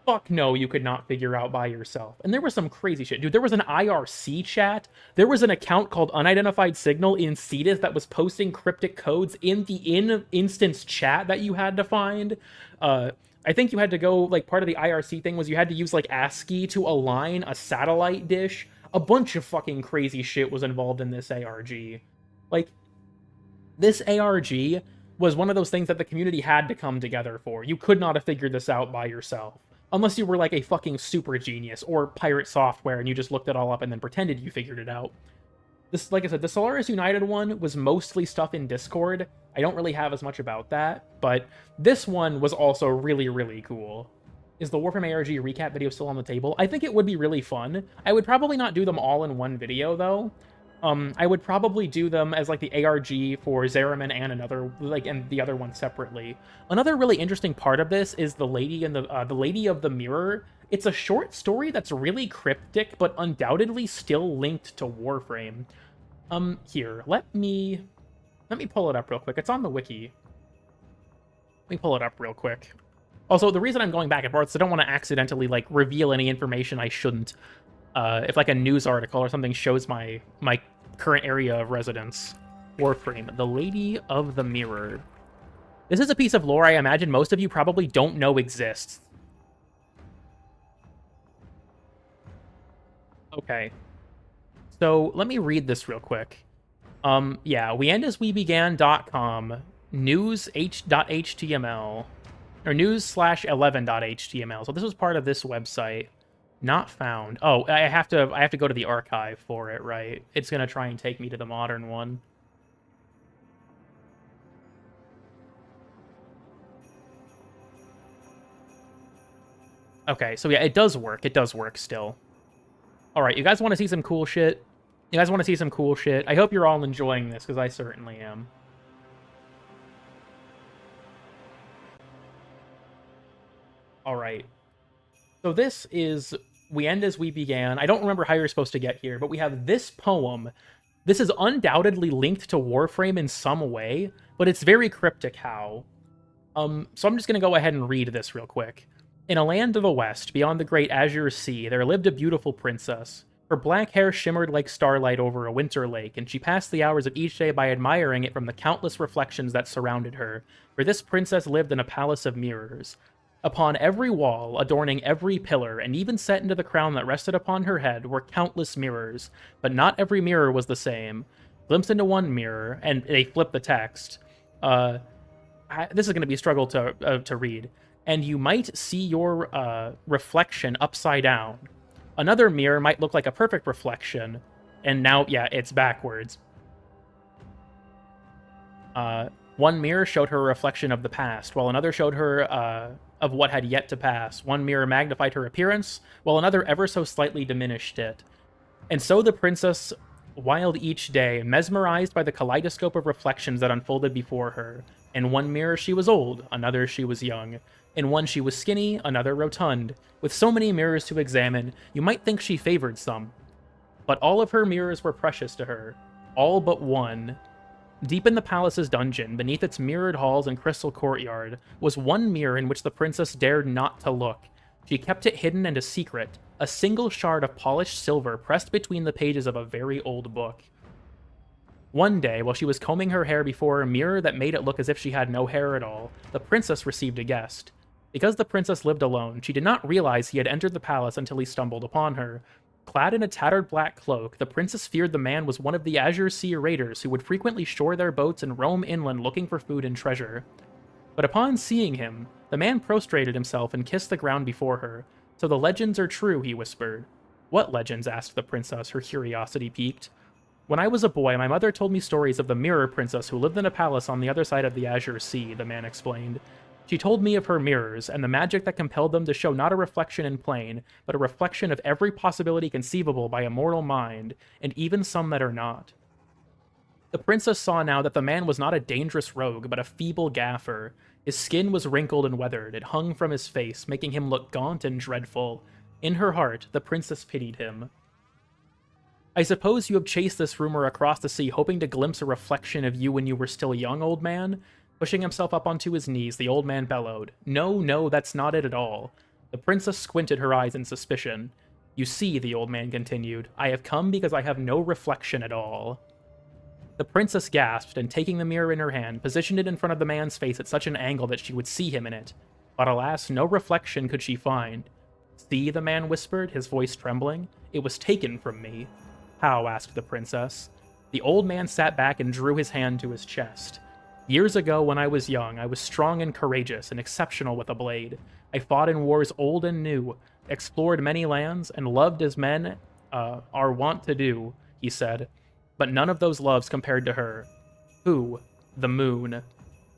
fuck no, you could not figure out by yourself. And there was some crazy shit. Dude, there was an IRC chat. There was an account called Unidentified Signal in Cetus that was posting cryptic codes in the in-instance chat that you had to find. I think you had to go, like, part of the IRC thing was you had to use, like, ASCII to align a satellite dish. A bunch of fucking crazy shit was involved in this ARG. Like, this ARG was one of those things that the community had to come together for. You could not have figured this out by yourself. Unless you were, like, a fucking super genius, or pirate software, and you just looked it all up and then pretended you figured it out. This, like I said, the Solaris United one was mostly stuff in Discord. I don't really have as much about that, but this one was also really, really cool. Is the Warframe ARG recap video still on the table? I think it would be really fun. I would probably not do them all in one video, though. I would probably do them as, like, the ARG for Zeraman and another, like, and the other one separately. Another really interesting part of this is the Lady of the Mirror. It's a short story that's really cryptic, but undoubtedly still linked to Warframe. Here, let me pull it up real quick. It's on the wiki. Let me pull it up real quick. Also, the reason I'm going back and forth is I don't want to accidentally, like, reveal any information I shouldn't. If, like, a news article or something shows my current area of residence. Warframe, the Lady of the Mirror. This is a piece of lore I imagine most of you probably don't know exists. Okay. So, let me read this real quick. Yeah, weendaswebegan.com, news.html, or news/11.html. So this was part of this website. Not found. Oh, I have to go to the archive for it, right? It's gonna try and take me to the modern one. Okay, so yeah, it does work. It does work still. Alright, you guys want to see some cool shit? You guys want to see some cool shit? I hope you're all enjoying this, because I certainly am. Alright. So this is We End As We Began. I don't remember how you're supposed to get here, but we have this poem. This is undoubtedly linked to Warframe in some way, but it's very cryptic how. So I'm just going to go ahead and read this real quick. In a land of the west, beyond the great azure sea, there lived a beautiful princess. Her black hair shimmered like starlight over a winter lake, and she passed the hours of each day by admiring it from the countless reflections that surrounded her, for this princess lived in a palace of mirrors. Upon every wall, adorning every pillar, and even set into the crown that rested upon her head, were countless mirrors, but not every mirror was the same. Glimpsed into one mirror, and they flip the text. This is going to be a struggle to read. And you might see your reflection upside down. Another mirror might look like a perfect reflection, and now, yeah, it's backwards. One mirror showed her a reflection of the past, while another showed her of what had yet to pass. One mirror magnified her appearance, while another ever so slightly diminished it. And so the princess whiled each day, mesmerized by the kaleidoscope of reflections that unfolded before her. In one mirror she was old, another she was young. In one she was skinny, another rotund. With so many mirrors to examine, you might think she favored some. But all of her mirrors were precious to her. All but one. Deep in the palace's dungeon, beneath its mirrored halls and crystal courtyard, was one mirror in which the princess dared not to look. She kept it hidden and a secret, a single shard of polished silver pressed between the pages of a very old book. One day, while she was combing her hair before a mirror that made it look as if she had no hair at all, the princess received a guest. Because the princess lived alone, she did not realize he had entered the palace until he stumbled upon her. Clad in a tattered black cloak, the princess feared the man was one of the Azure Sea raiders who would frequently shore their boats and roam inland looking for food and treasure. But upon seeing him, the man prostrated himself and kissed the ground before her. "So the legends are true," he whispered. "What legends?" asked the princess, her curiosity piqued. "When I was a boy, my mother told me stories of the Mirror Princess who lived in a palace on the other side of the Azure Sea," the man explained. "She told me of her mirrors, and the magic that compelled them to show not a reflection in plane, but a reflection of every possibility conceivable by a mortal mind, and even some that are not." The princess saw now that the man was not a dangerous rogue, but a feeble gaffer. His skin was wrinkled and weathered, it hung from his face, making him look gaunt and dreadful. In her heart, the princess pitied him. "I suppose you have chased this rumor across the sea, hoping to glimpse a reflection of you when you were still young, old man?" Pushing himself up onto his knees, the old man bellowed. "No, no, that's not it at all." The princess squinted her eyes in suspicion. "You see," the old man continued, "I have come because I have no reflection at all." The princess gasped, and taking the mirror in her hand, positioned it in front of the man's face at such an angle that she would see him in it. But alas, no reflection could she find. "See," the man whispered, his voice trembling. "It was taken from me." "How?" asked the princess. The old man sat back and drew his hand to his chest. "Years ago, when I was young, I was strong and courageous and exceptional with a blade. I fought in wars old and new, explored many lands, and loved as men are wont to do," he said. "But none of those loves compared to her." "Who?" "The moon."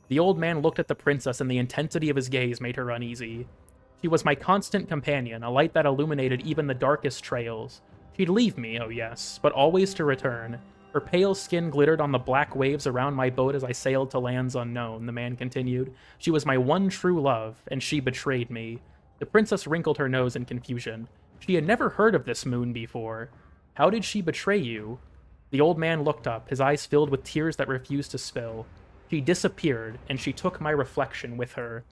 The old man looked at the princess, and the intensity of his gaze made her uneasy. "She was my constant companion, a light that illuminated even the darkest trails. She'd leave me, oh yes, but always to return. Her pale skin glittered on the black waves around my boat as I sailed to lands unknown," the man continued. "She was my one true love, and she betrayed me." The princess wrinkled her nose in confusion. She had never heard of this moon before. "How did she betray you?" The old man looked up, his eyes filled with tears that refused to spill. "She disappeared, and she took my reflection with her."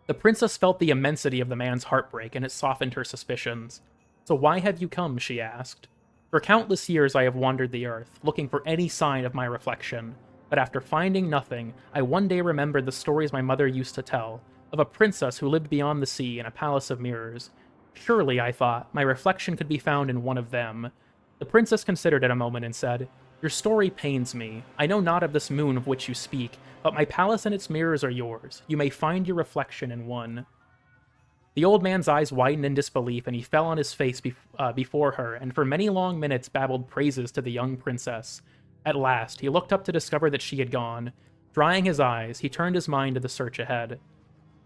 The princess felt the immensity of the man's heartbreak, and it softened her suspicions. "So why have you come?" she asked. "For countless years I have wandered the earth, looking for any sign of my reflection. But after finding nothing, I one day remembered the stories my mother used to tell, of a princess who lived beyond the sea in a palace of mirrors. Surely, I thought, my reflection could be found in one of them." The princess considered it a moment and said, "Your story pains me. I know not of this moon of which you speak, but my palace and its mirrors are yours. You may find your reflection in one." The old man's eyes widened in disbelief, and he fell on his face before her, and for many long minutes babbled praises to the young princess. At last, he looked up to discover that she had gone. Drying his eyes, he turned his mind to the search ahead.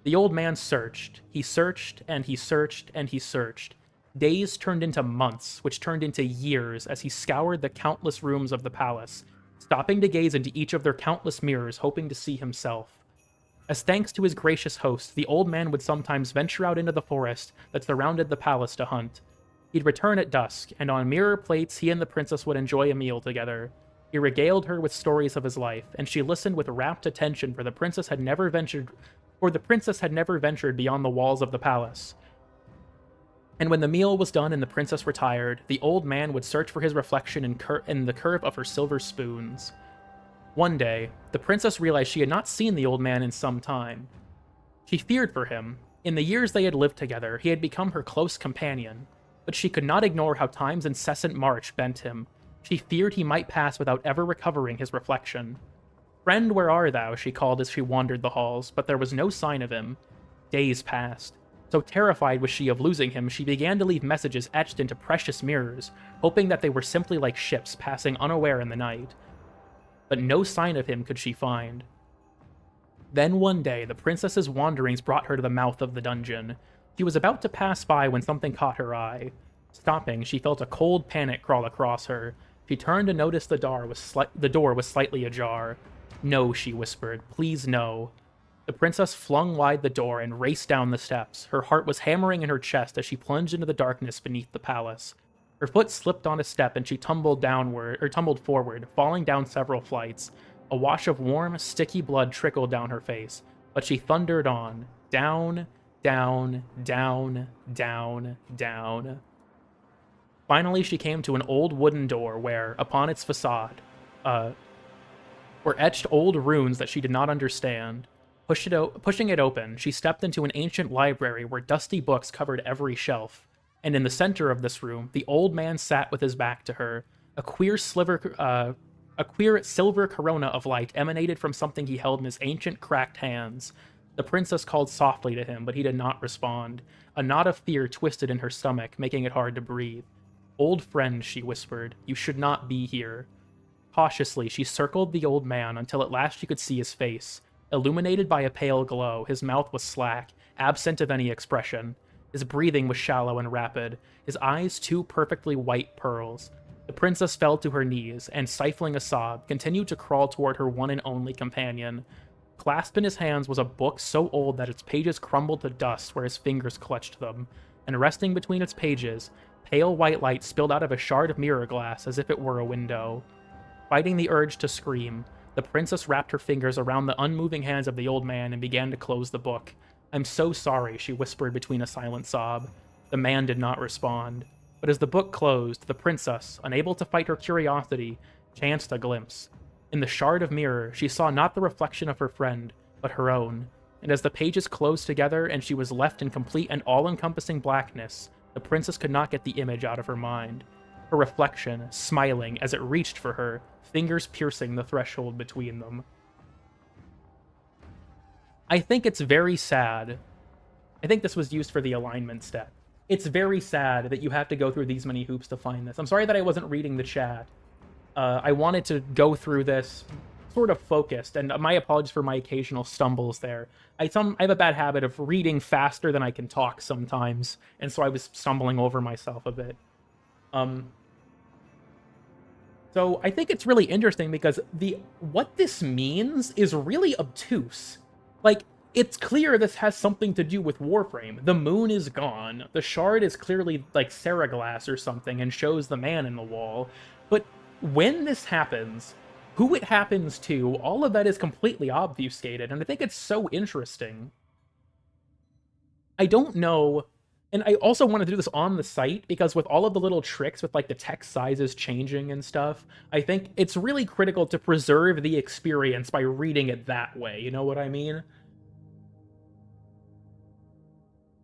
The old man searched. He searched, and he searched, and he searched. Days turned into months, which turned into years as he scoured the countless rooms of the palace, stopping to gaze into each of their countless mirrors, hoping to see himself. As thanks to his gracious host, the old man would sometimes venture out into the forest that surrounded the palace to hunt. He'd return at dusk, and on mirror plates he and the princess would enjoy a meal together. He regaled her with stories of his life, and she listened with rapt attention, for the princess had never ventured beyond the walls of the palace. And when the meal was done and the princess retired, the old man would search for his reflection in the curve of her silver spoons. One day, the princess realized she had not seen the old man in some time. She feared for him. In the years they had lived together, he had become her close companion, but she could not ignore how time's incessant march bent him. She feared he might pass without ever recovering his reflection. "Friend, where are thou?" she called as she wandered the halls, but there was no sign of him. Days passed. So terrified was she of losing him, she began to leave messages etched into precious mirrors, hoping that they were simply like ships passing unaware in the night. But no sign of him could she find. Then one day, the princess's wanderings brought her to the mouth of the dungeon. She was about to pass by when something caught her eye. Stopping, she felt a cold panic crawl across her. She turned to notice the door was slightly ajar. "No," she whispered. "Please, no." The princess flung wide the door and raced down the steps. Her heart was hammering in her chest as she plunged into the darkness beneath the palace. Her foot slipped on a step and she tumbled forward, falling down several flights. A wash of warm, sticky blood trickled down her face, but she thundered on. Down, down, down, down, down. Finally, she came to an old wooden door where, upon its facade, were etched old runes that she did not understand. Pushing it open, she stepped into an ancient library where dusty books covered every shelf. and in the center of this room, the old man sat with his back to her. A queer silver corona of light emanated from something he held in his ancient, cracked hands. The princess called softly to him, but he did not respond. A knot of fear twisted in her stomach, making it hard to breathe. "Old friend," she whispered, "you should not be here." Cautiously, she circled the old man until at last she could see his face. Illuminated by a pale glow, his mouth was slack, absent of any expression. His breathing was shallow and rapid, his eyes two perfectly white pearls. The princess fell to her knees, and, stifling a sob, continued to crawl toward her one and only companion. Clasped in his hands was a book so old that its pages crumbled to dust where his fingers clutched them, and resting between its pages, pale white light spilled out of a shard of mirror glass as if it were a window. Fighting the urge to scream, the princess wrapped her fingers around the unmoving hands of the old man and began to close the book. "I'm so sorry," she whispered between a silent sob. The man did not respond. But as the book closed, the princess, unable to fight her curiosity, chanced a glimpse. In the shard of mirror, she saw not the reflection of her friend, but her own. And as the pages closed together and she was left in complete and all-encompassing blackness, the princess could not get the image out of her mind. Her reflection, smiling as it reached for her, fingers piercing the threshold between them. I think it's very sad. I think this was used for the alignment step. It's very sad that you have to go through these many hoops to find this. I'm sorry that I wasn't reading the chat. I wanted to go through this sort of focused, and my apologies for my occasional stumbles there. I have a bad habit of reading faster than I can talk sometimes, and so I was stumbling over myself a bit. So I think it's really interesting because what this means is really obtuse. Like, it's clear this has something to do with Warframe. The moon is gone. The shard is clearly like Seraglass or something and shows the man in the wall. But when this happens, who it happens to, all of that is completely obfuscated, and I think it's so interesting. I don't know, and I also want to do this on the site, because with all of the little tricks with like the text sizes changing and stuff, I think it's really critical to preserve the experience by reading it that way, you know what I mean?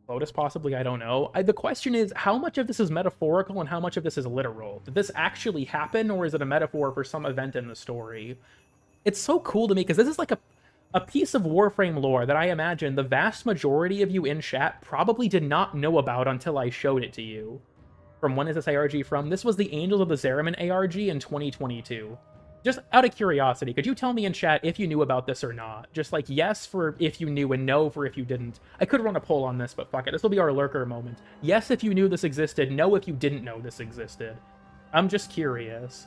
Lotus, possibly, I don't know. The question is, how much of this is metaphorical and how much of this is literal? Did this actually happen, or is it a metaphor for some event in the story? It's so cool to me, because this is like a piece of Warframe lore that I imagine the vast majority of you in chat probably did not know about until I showed it to you. From when is this ARG from? This was the Angels of the Zariman ARG in 2022. Just out of curiosity, could you tell me in chat if you knew about this or not? Just like yes for if you knew and no for if you didn't. I could run a poll on this, but fuck it. This will be our lurker moment. Yes if you knew this existed, no if you didn't know this existed. I'm just curious.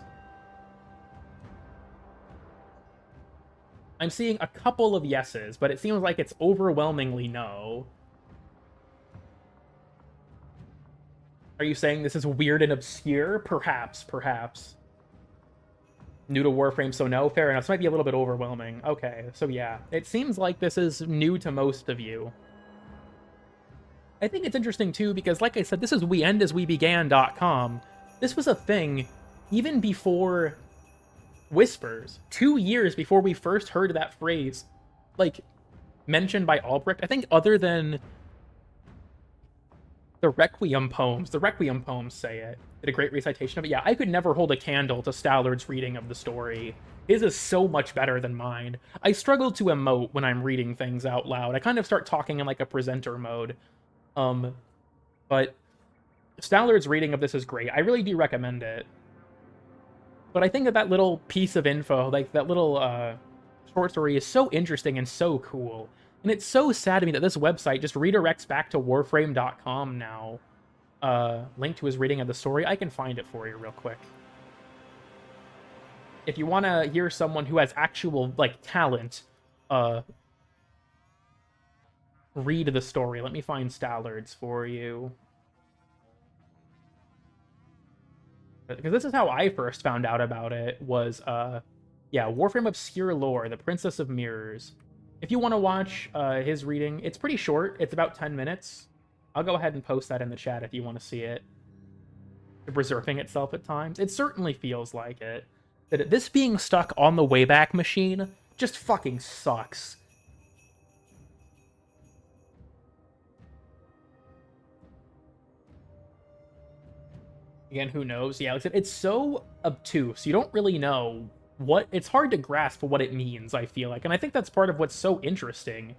I'm seeing a couple of yeses, but it seems like it's overwhelmingly no. Are you saying this is weird and obscure? Perhaps, perhaps. New to Warframe, so no? Fair enough. This might be a little bit overwhelming. Okay, so yeah. It seems like this is new to most of you. I think it's interesting, too, because, like I said, this is weendaswebegan.com. This was a thing even before Whispers. 2 years before we first heard that phrase, like, mentioned by Albrecht. I think other than the Requiem poems say it. Did a great recitation of it. Yeah, I could never hold a candle to Stallard's reading of the story. His is so much better than mine. I struggle to emote when I'm reading things out loud. I kind of start talking in like a presenter mode. But Stallard's reading of this is great. I really do recommend it. But I think that little piece of info, like that little short story, is so interesting and so cool. And it's so sad to me that this website just redirects back to warframe.com now. Link to his reading of the story. I can find it for you real quick. If you want to hear someone who has actual, like, talent, read the story. Let me find Stallard's for you. Because this is how I first found out about it, was, yeah, Warframe Obscure Lore, The Princess of Mirrors. If you want to watch his reading, it's pretty short. It's about 10 minutes. I'll go ahead and post that in the chat if you want to see it. Preserving itself at times. It certainly feels like it. That this being stuck on the Wayback Machine just fucking sucks. Again, who knows? Yeah, like I said, it's so obtuse. You don't really know what... It's hard to grasp what it means, I feel like. And I think that's part of what's so interesting.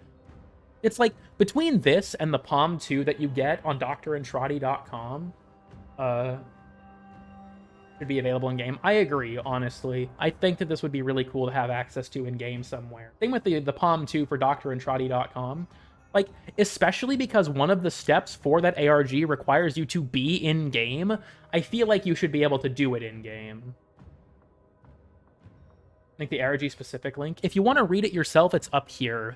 It's like, between this and the Palm 2 that you get on drandtrotty.com, should be available in-game. I agree, honestly. I think that this would be really cool to have access to in-game somewhere. Same with the Palm 2 for drandtrotty.com. Like, especially because one of the steps for that ARG requires you to be in-game, I feel like you should be able to do it in-game. I think the ARG specific link. If you want to read it yourself, it's up here.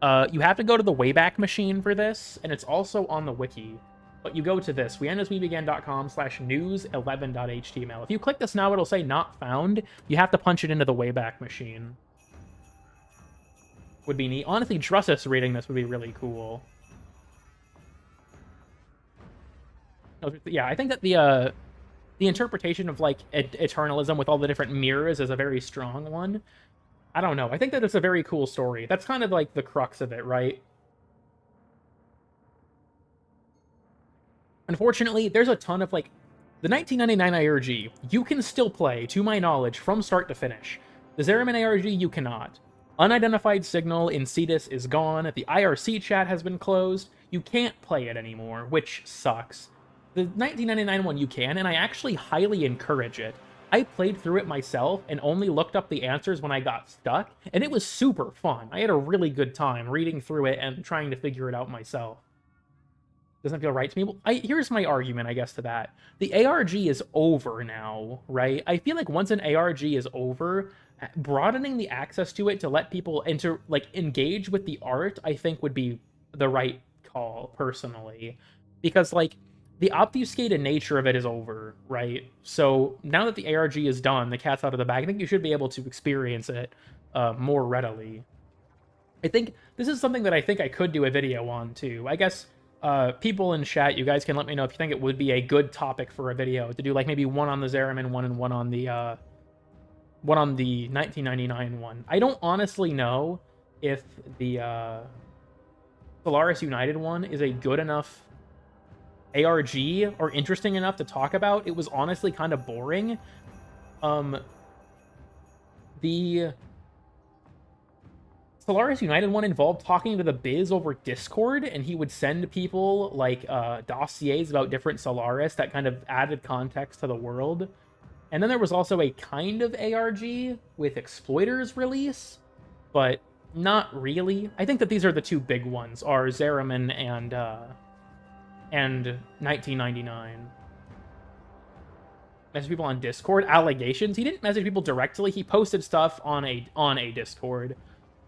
You have to go to the Wayback Machine for this, and it's also on the wiki. But you go to this, weendaswebegan.com/news11.html. If you click this now, it'll say not found. You have to punch it into the Wayback Machine. Would be neat. Honestly, Drussus reading this would be really cool. Yeah, I think that the interpretation of, like, eternalism with all the different mirrors is a very strong one. I don't know. I think that it's a very cool story. That's kind of, like, the crux of it, right? Unfortunately, there's a ton of, like... The 1999 IRG, you can still play, to my knowledge, from start to finish. The Zariman ARG, you cannot. Unidentified signal in Cetus is gone. The IRC chat has been closed. You can't play it anymore, which sucks. The 1999 one you can, and I actually highly encourage it. I played through it myself and only looked up the answers when I got stuck, and it was super fun. I had a really good time reading through it and trying to figure it out myself. Doesn't feel right to me. Well, here's my argument, I guess, to that. The ARG is over now, right? I feel like once an ARG is over, broadening the access to it to let people engage with the art, I think would be the right call, personally. Because, like, the obfuscated nature of it is over, right? So now that the ARG is done, the cat's out of the bag, I think you should be able to experience it more readily. I think this is something that I think I could do a video on, too. I guess... people in chat, you guys can let me know if you think it would be a good topic for a video to do, like maybe one on the Zariman one and one on the 1999 one. I don't honestly know if the Solaris United one is a good enough ARG or interesting enough to talk about. It was honestly kind of boring. The Solaris United one involved talking to the Biz over Discord, and he would send people, like, dossiers about different Solaris that kind of added context to the world. And then there was also a kind of ARG with Exploiters release, but not really. I think that these are the two big ones, are Zariman and 1999. Message people on Discord. Allegations. He didn't message people directly. He posted stuff on a Discord.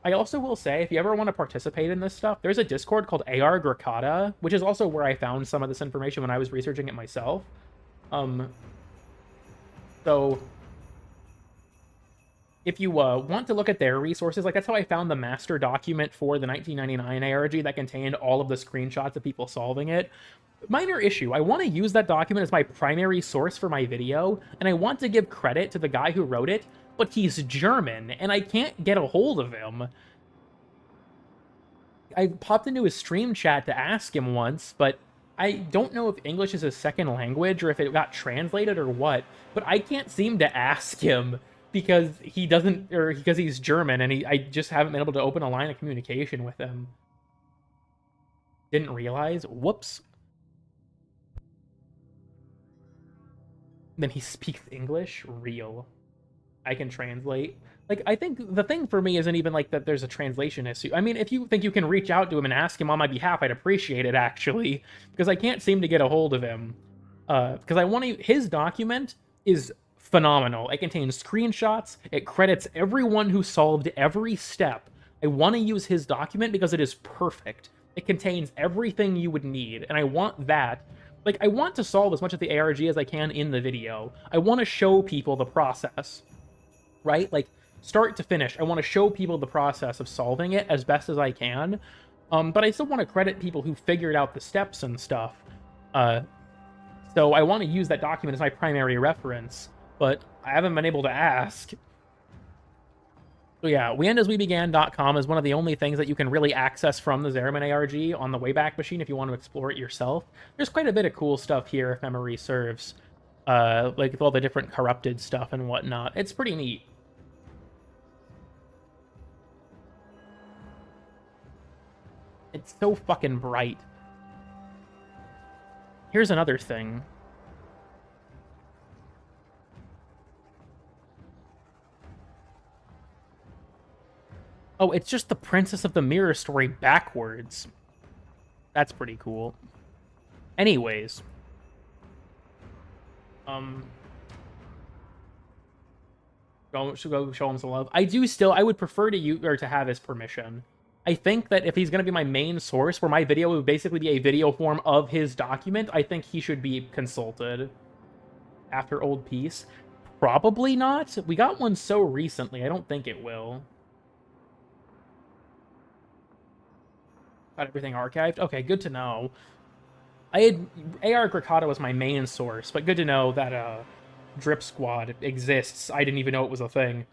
I also will say, if you ever want to participate in this stuff, there's a Discord called AR Gracata, which is also where I found some of this information when I was researching it myself. So, if you want to look at their resources, like, that's how I found the master document for the 1999 ARG that contained all of the screenshots of people solving it. Minor issue, I want to use that document as my primary source for my video, and I want to give credit to the guy who wrote it, but he's German, and I can't get a hold of him. I popped into his stream chat to ask him once, but I don't know if English is his second language or if it got translated or what, but I can't seem to ask him because he doesn't, or because he's German, and I just haven't been able to open a line of communication with him. Didn't realize. Whoops. Then he speaks English? Real. I can translate. Like, I think the thing for me isn't even, like, that there's a translation issue. I mean, if you think you can reach out to him and ask him on my behalf, I'd appreciate it, actually. Because I can't seem to get a hold of him. Because I want to... His document is phenomenal. It contains screenshots. It credits everyone who solved every step. I want to use his document because it is perfect. It contains everything you would need. And I want that... Like, I want to solve as much of the ARG as I can in the video. I want to show people the process. Right? Like, start to finish, I want to show people the process of solving it as best as I can. But I still want to credit people who figured out the steps and stuff. So I want to use that document as my primary reference, but I haven't been able to ask. So yeah, weendaswebegan.com is one of the only things that you can really access from the Zariman ARG on the Wayback Machine if you want to explore it yourself. There's quite a bit of cool stuff here, if memory serves. like with all the different corrupted stuff and whatnot. It's pretty neat. It's so fucking bright. Here's another thing. Oh, it's just the Princess of the Mirror story backwards. That's pretty cool. Anyways. Should go show him some love. I would prefer to have his permission. I think that if he's going to be my main source, where my video would basically be a video form of his document, I think he should be consulted. After Old Peace? Probably not. We got one so recently, I don't think it will. Got everything archived? Okay, good to know. AR Gracata was my main source, but good to know that, Drip Squad exists. I didn't even know it was a thing.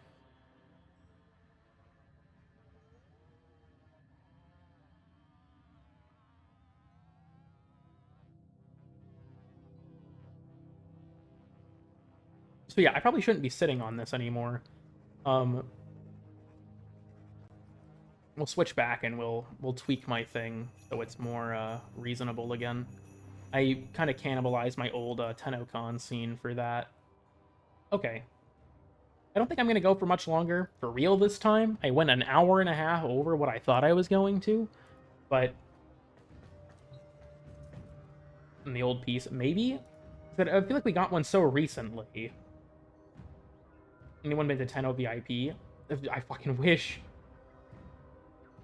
So yeah, I probably shouldn't be sitting on this anymore. We'll switch back and we'll tweak my thing so it's more reasonable again. I kind of cannibalized my old TennoCon scene for that. Okay. I don't think I'm going to go for much longer for real this time. I went an hour and a half over what I thought I was going to, but in the Old Piece, maybe? I feel like we got one so recently. Anyone been to Tenno VIP? I fucking wish.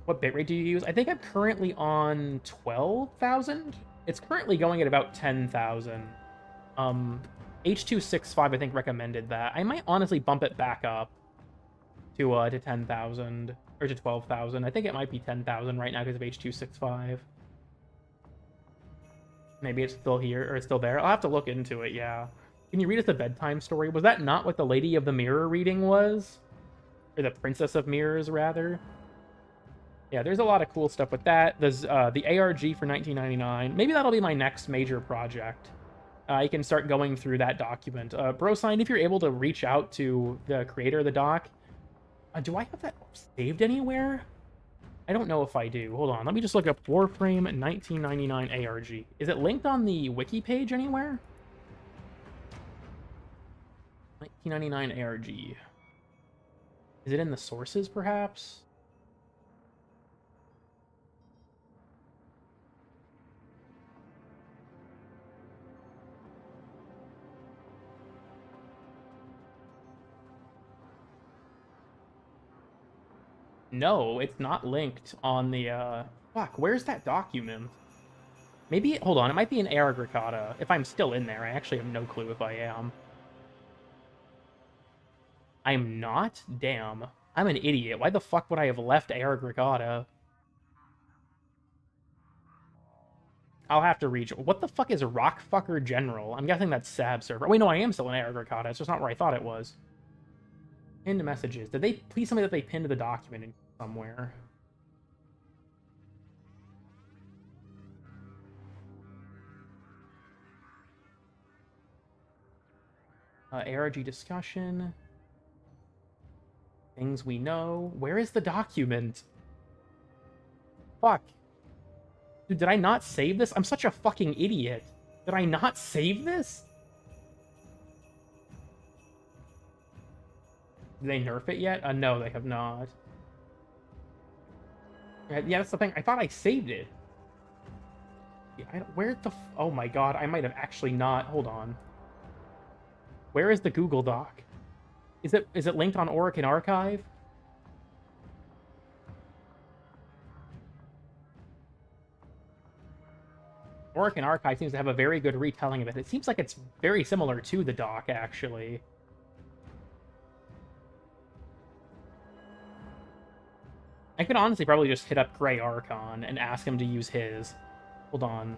What bitrate do you use? I think I'm currently on 12,000. It's currently going at about 10,000. H265 I think recommended that. I might honestly bump it back up to 10,000 or to 12,000. I think it might be 10,000 right now because of H265. Maybe it's still here or it's still there. I'll have to look into it. Yeah. Can you read us a bedtime story? Was that not what the Lady of the Mirror reading was? Or the Princess of Mirrors, rather? Yeah, there's a lot of cool stuff with that. There's the ARG for 1999. Maybe that'll be my next major project. I can start going through that document. Brosign, if you're able to reach out to the creator of the doc, do I have that saved anywhere? I don't know if I do. Hold on, let me just look up Warframe 1999 ARG. Is it linked on the wiki page anywhere? 1999 ARG. Is it in the sources, perhaps? No, it's not linked on the, Fuck, where's that document? Maybe, hold on, it might be in AR Gracata. If I'm still in there, I actually have no clue if I am. I'm not? Damn. I'm an idiot. Why the fuck would I have left AR Gracata? I'll have to reach... What the fuck is Rockfucker General? I'm guessing that's Sab server. Wait, no, I am still in AR Gracata. It's just not where I thought it was. Pinned messages. Did they... Please tell me that they pinned the document in somewhere. ARG discussion. Things we know. Where is the document? Fuck. Dude, did I not save this? I'm such a fucking idiot. Did I not save this? Did they nerf it yet? No, they have not. Yeah, that's the thing. I thought I saved it. Yeah, where the... Oh my god, I might have actually not... Hold on. Where is the Google Doc? Is it linked on Oricon Archive? Oricon Archive seems to have a very good retelling of it. It seems like it's very similar to the doc, actually. I could honestly probably just hit up Grey Archon and ask him to use his. Hold on.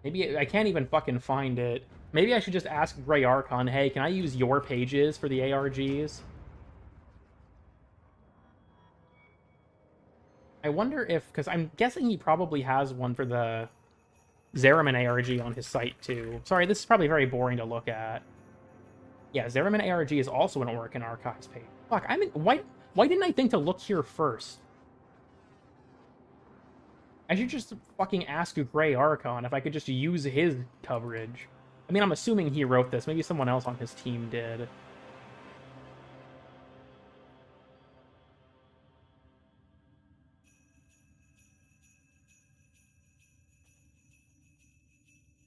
Maybe I can't even fucking find it. Maybe I should just ask Grey Archon, hey, can I use your pages for the ARGs? I wonder if, because I'm guessing he probably has one for the Zeraman ARG on his site too. Sorry, this is probably very boring to look at. Yeah, Zeraman ARG is also an Oricon Archives page. Fuck, why didn't I think to look here first? I should just fucking ask Grey Archon if I could just use his coverage. I mean, I'm assuming he wrote this. Maybe someone else on his team did.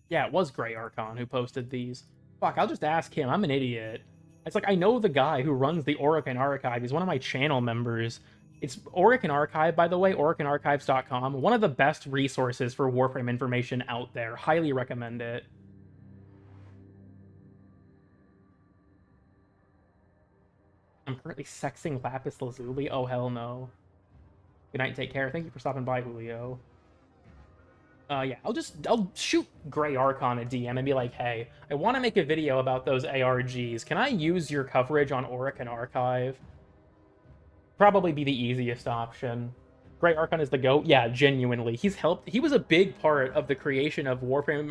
Yeah, it was Grey Archon who posted these. Fuck, I'll just ask him. I'm an idiot. It's like, I know the guy who runs the Oricon Archive. He's one of my channel members. It's Oricon Archive, by the way, oriconarchives.com. One of the best resources for Warframe information out there. Highly recommend it. I'm currently sexing Lapis Lazuli. Oh, hell no. Good night and take care. Thank you for stopping by, Julio. Yeah, I'll shoot Grey Archon a DM and be like, hey, I want to make a video about those ARGs. Can I use your coverage on Oricon Archive? Probably be the easiest option. Grey Archon is the GOAT? Yeah, genuinely. He was a big part of the creation of Warframe,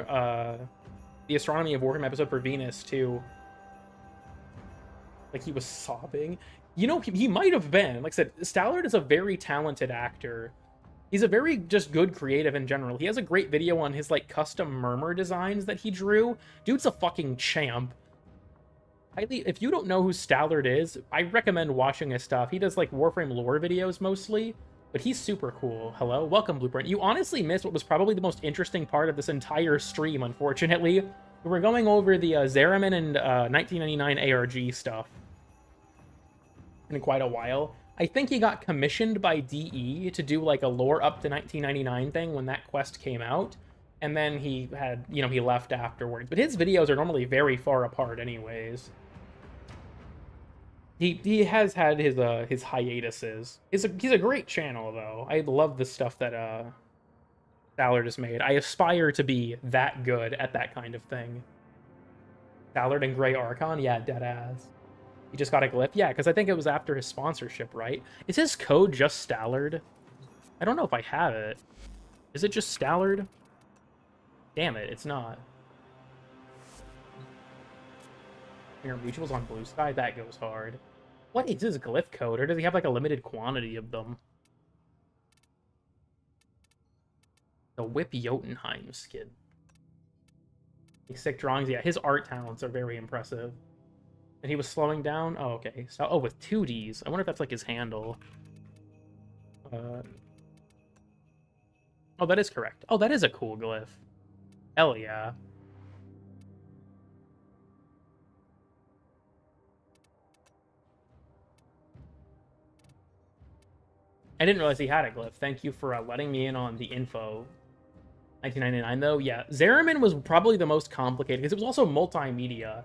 the Astronomy of Warframe episode for Venus, too. Like, he was sobbing. You know, he might have been. Like I said, Stallard is a very talented actor. He's a very just good creative in general. He has a great video on his, like, custom murmur designs that he drew. Dude's a fucking champ. If you don't know who Stallard is, I recommend watching his stuff. He does, like, Warframe lore videos mostly, but he's super cool. Hello? Welcome, Blueprint. You honestly missed what was probably the most interesting part of this entire stream, unfortunately. We were going over the Zeraman and 1999 ARG stuff in quite a while. I think he got commissioned by DE to do, like, a lore up to 1999 thing when that quest came out. And then he had, you know, he left afterwards. But his videos are normally very far apart anyways. He has had his hiatuses. He's a great channel, though. I love the stuff that Stallard has made. I aspire to be that good at that kind of thing. Stallard and Grey Archon? Yeah, deadass. He just got a glyph? Yeah, because I think it was after his sponsorship, right? Is his code just Stallard? I don't know if I have it. Is it just Stallard? Damn it, it's not. Your mutuals on Blue Sky? That goes hard. What is his glyph code? Or does he have, like, a limited quantity of them? The Whip Jotunheim skin. Sick drawings. Yeah, his art talents are very impressive. And he was slowing down? Oh, okay. So, oh, with 2Ds. I wonder if that's, like, his handle. Oh, that is correct. Oh, that is a cool glyph. Hell yeah. I didn't realize he had a glyph. Thank you for letting me in on the info. 1999, though? Yeah. Zeraman was probably the most complicated, because it was also multimedia.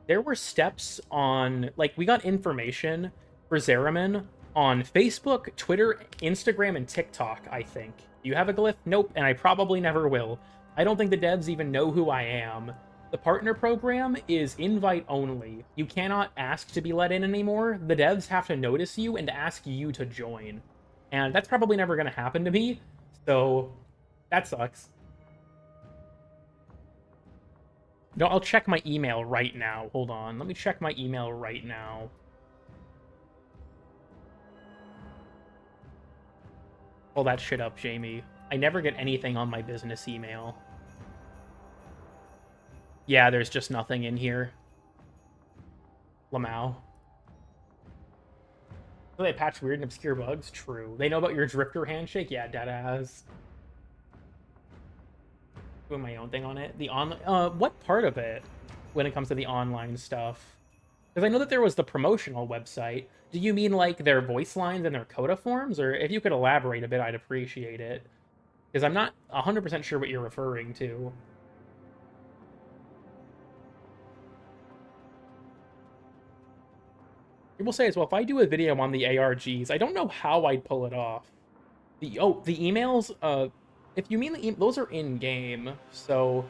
There were steps on... Like, we got information for Zeraman on Facebook, Twitter, Instagram, and TikTok, I think. Do you have a glyph? Nope, and I probably never will. I don't think the devs even know who I am. The partner program is invite only. You cannot ask to be let in anymore. The devs have to notice you and ask you to join. And that's probably never going to happen to me, so that sucks. No, I'll check my email right now. Hold on. Let me check my email right now. Pull that shit up, Jamie. I never get anything on my business email. Yeah, there's just nothing in here. Lamau. So they patch weird and obscure bugs? True. They know about your drifter handshake? Yeah, deadass. Doing my own thing on it. The what part of it when it comes to the online stuff? Because I know that there was the promotional website. Do you mean like their voice lines and their coda forms? Or if you could elaborate a bit, I'd appreciate it. Because I'm not 100% sure what you're referring to. People say as well, if I do a video on the ARGs, I don't know how I'd pull it off. The emails, if you mean those are in-game, so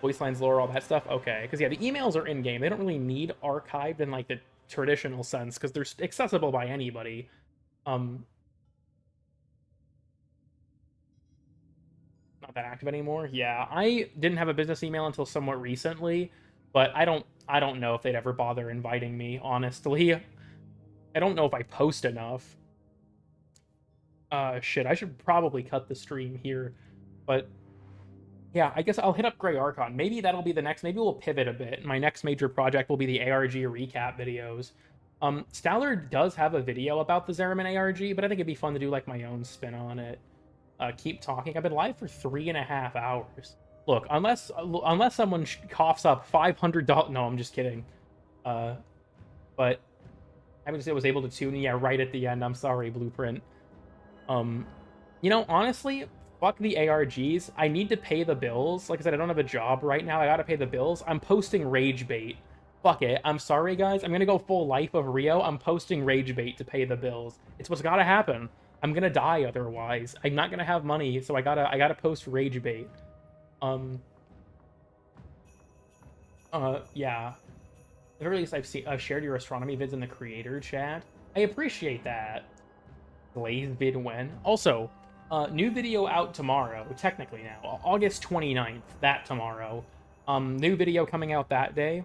voice lines, lore, all that stuff, okay. Because yeah, the emails are in-game. They don't really need archived in like the traditional sense, because they're accessible by anybody. not that active anymore. Yeah, I didn't have a business email until somewhat recently, but I don't know if they'd ever bother inviting me, honestly. I don't know if I post enough. Shit, I should probably cut the stream here. But yeah, I guess I'll hit up Grey Archon. Maybe that'll be the next. Maybe we'll pivot a bit. My next major project will be the ARG recap videos. Stallard does have a video about the Zeraman ARG, but I think it'd be fun to do like my own spin on it. Keep talking. I've been live for 3.5 hours. Look, unless someone coughs up $500. No, I'm just kidding. But I was able to tune. Yeah, right at the end. I'm sorry, Blueprint. You know, honestly, fuck the ARGs. I need to pay the bills. Like I said, I don't have a job right now. I gotta pay the bills. I'm posting rage bait. Fuck it. I'm sorry, guys. I'm gonna go full Life of Rio. I'm posting rage bait to pay the bills. It's what's gotta happen. I'm gonna die otherwise. I'm not gonna have money, so I gotta post rage bait. Yeah. At the very least, I've shared your astronomy vids in the creator chat. I appreciate that. Blaze vid when. Also, new video out tomorrow, technically now, August 29th, that tomorrow. New video coming out that day.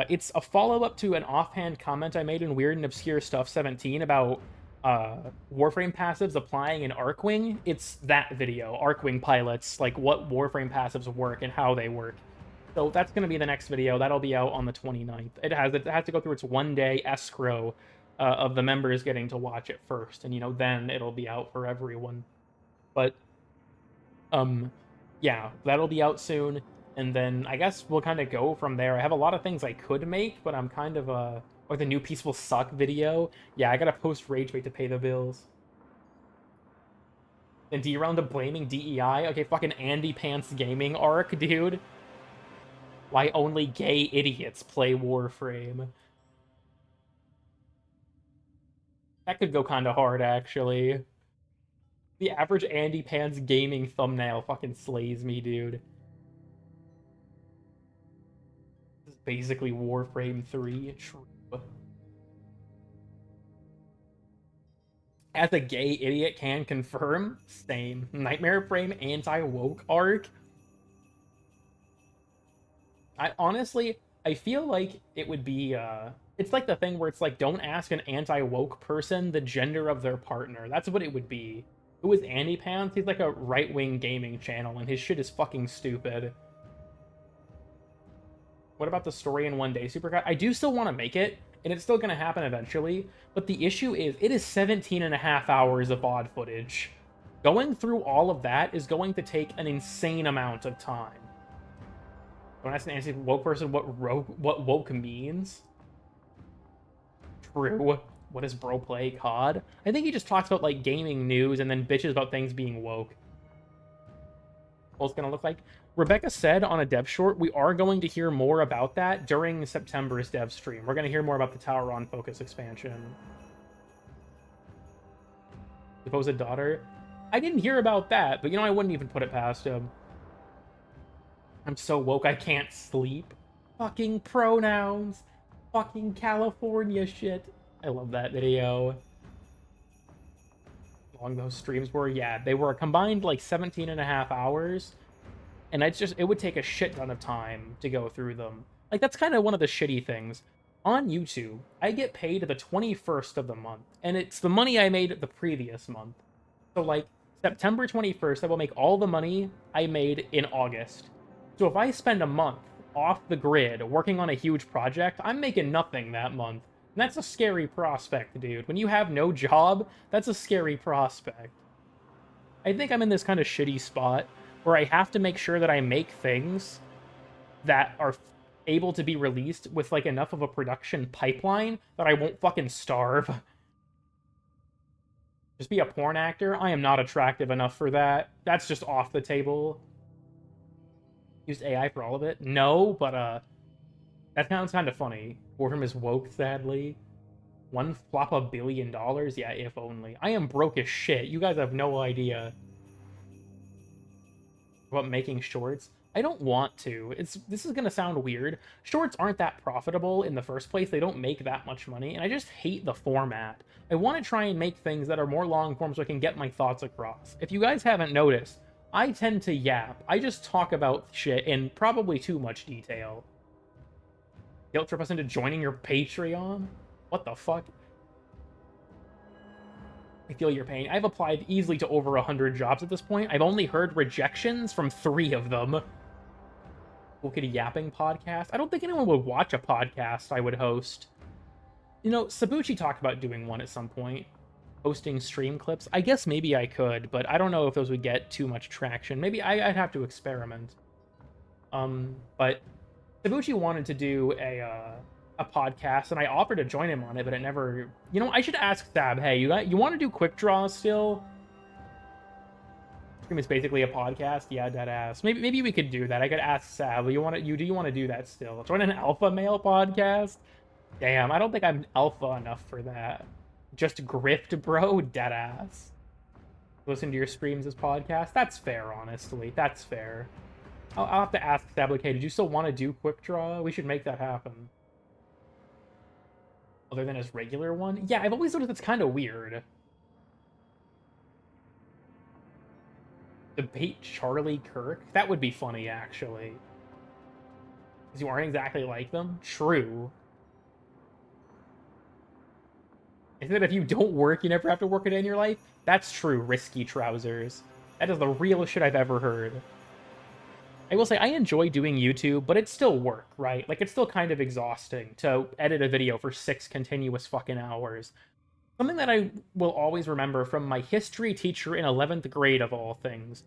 It's a follow-up to an offhand comment I made in Weird and Obscure Stuff 17 about Warframe passives applying in Arcwing. It's that video, Arcwing pilots, like what Warframe passives work and how they work. So that's going to be the next video. That'll be out on the 29th. It has to go through its one-day escrow of the members getting to watch it first, and you know, then it'll be out for everyone. But yeah, that'll be out soon, and then I guess we'll kind of go from there. I have a lot of things I could make, but I'm kind of like the new Peaceful Suck video. Yeah, I gotta post rage bait to pay the bills. And D round of blaming DEI. Okay, fucking Andy Pants Gaming arc, dude. Why only gay idiots play Warframe? That could go kind of hard, actually. The average Andy Pants Gaming thumbnail fucking slays me, dude. This is basically Warframe 3. True. As a gay idiot can confirm, same. Nightmare Frame anti-woke arc. I feel like it would be, it's like the thing where it's like, don't ask an anti-woke person the gender of their partner. That's what it would be. Who is Andy Pants? He's like a right-wing gaming channel, and his shit is fucking stupid. What about the story in one day, Supercut? I do still want to make it, and it's still going to happen eventually, but the issue is, it is 17.5 hours of VOD footage. Going through all of that is going to take an insane amount of time. Don't ask an anti-woke person what woke means. True. What does bro play, COD? I think he just talks about, like, gaming news and then bitches about things being woke. What's it gonna look like? Rebecca said on a dev short, we are going to hear more about that during September's dev stream. We're gonna hear more about the Tower on Focus expansion. Supposed daughter? I didn't hear about that, but you know, I wouldn't even put it past him. I'm so woke I can't sleep. Fucking pronouns. Fucking California shit. I love that video. How long those streams were? Yeah, they were a combined like 17.5 hours. And it would take a shit ton of time to go through them. Like, that's kind of one of the shitty things. On YouTube, I get paid the 21st of the month. And it's the money I made the previous month. So, like, September 21st, I will make all the money I made in August. So if I spend a month off the grid working on a huge project, I'm making nothing that month. And that's a scary prospect, dude. When you have no job, that's a scary prospect. I think I'm in this kind of shitty spot where I have to make sure that I make things that are able to be released with, like, enough of a production pipeline that I won't fucking starve. Just be a porn actor? I am not attractive enough for that. That's just off the table. Used AI for all of it? No, but, that sounds kind of funny. Warframe is woke, sadly. One flop $1 billion? Yeah, if only. I am broke as shit. You guys have no idea. About making shorts? I don't want to. This is gonna sound weird. Shorts aren't that profitable in the first place. They don't make that much money, and I just hate the format. I want to try and make things that are more long form so I can get my thoughts across. If you guys haven't noticed, I tend to yap. I just talk about shit in probably too much detail. Guilt trip us into joining your Patreon? What the fuck? I feel your pain. I've applied easily to over 100 jobs at this point. I've only heard rejections from 3 of them. Cool Kitty Yapping podcast. I don't think anyone would watch a podcast I would host. You know, Sabuchi talked about doing one at some point. Hosting stream clips. I guess maybe I could, but I don't know if those would get too much traction. Maybe I'd have to experiment. But Sabuchi wanted to do a podcast, and I offered to join him on it, but it never... You know, I should ask Sab, hey, you want to do quick draws still? Stream is basically a podcast? Yeah, deadass. Maybe we could do that. I could ask Sab, do you want to do that still? Join an alpha male podcast? Damn, I don't think I'm alpha enough for that. Just grift, bro? Deadass. Listen to your streams as podcast? That's fair, honestly. That's fair. I'll have to ask Sab, like, hey, did you still want to do quick draw? We should make that happen. Other than his regular one? Yeah, I've always noticed it's kind of weird. Debate Charlie Kirk? That would be funny, actually. Because you aren't exactly like them? True. Is that if you don't work, you never have to work a day in your life? That's true, Risky Trousers. That is the realest shit I've ever heard. I will say, I enjoy doing YouTube, but it's still work, right? Like, it's still kind of exhausting to edit a video for 6 continuous fucking hours. Something that I will always remember from my history teacher in 11th grade, of all things.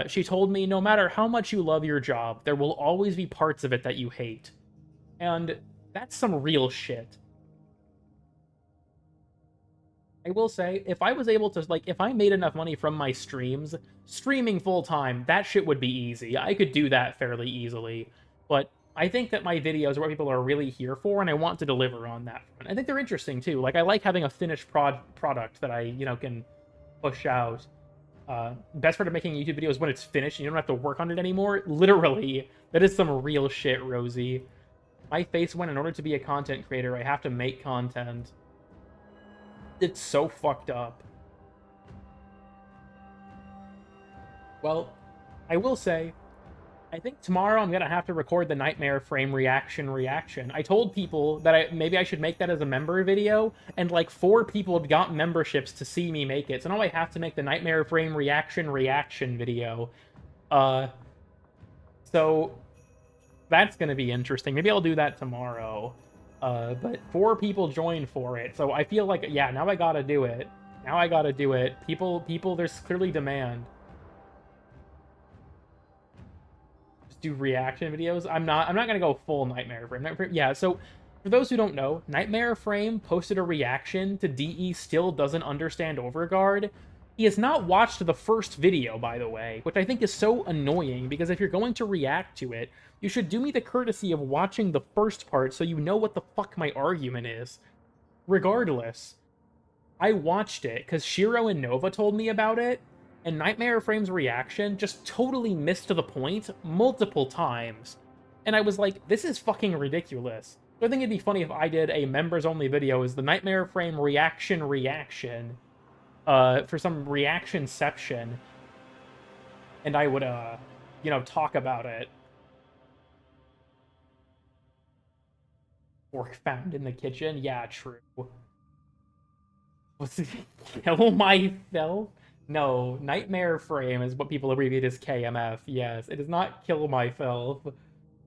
She told me, no matter how much you love your job, there will always be parts of it that you hate. And that's some real shit. I will say, if I was able to, like, if I made enough money from my streams, streaming full-time, that shit would be easy. I could do that fairly easily. But I think that my videos are what people are really here for, and I want to deliver on that. I think they're interesting, too. Like, I like having a finished product that I, you know, can push out. Best part of making YouTube videos when it's finished and you don't have to work on it anymore. Literally, that is some real shit, Rosie. My face went, in order to be a content creator, I have to make content. It's so fucked up. Well, I will say, I think tomorrow I'm gonna have to record the Nightmare Frame reaction. I told people that maybe I should make that as a member video, and like 4 people got memberships to see me make it. So now I have to make the Nightmare Frame reaction video. So that's gonna be interesting. Maybe I'll do that tomorrow. But 4 people joined for it, so I feel like, yeah, now I gotta do it. People, there's clearly demand. Just do reaction videos. I'm not gonna go full Nightmare Frame. Yeah, so for those who don't know, Nightmare Frame posted a reaction to DE Still Doesn't Understand Overguard. He has not watched the first video, by the way, which I think is so annoying, because if you're going to react to it, you should do me the courtesy of watching the first part so you know what the fuck my argument is. Regardless, I watched it because Shiro and Nova told me about it, and Nightmare Frame's reaction just totally missed the point multiple times. And I was like, this is fucking ridiculous. So I think it'd be funny if I did a members-only video as the Nightmare Frame reaction. For some reactionception, and I would, you know, talk about it. Fork found in the kitchen? Yeah, true. Was it kill myself? No, Nightmare Frame is what people abbreviate as KMF. Yes, it is not kill myself.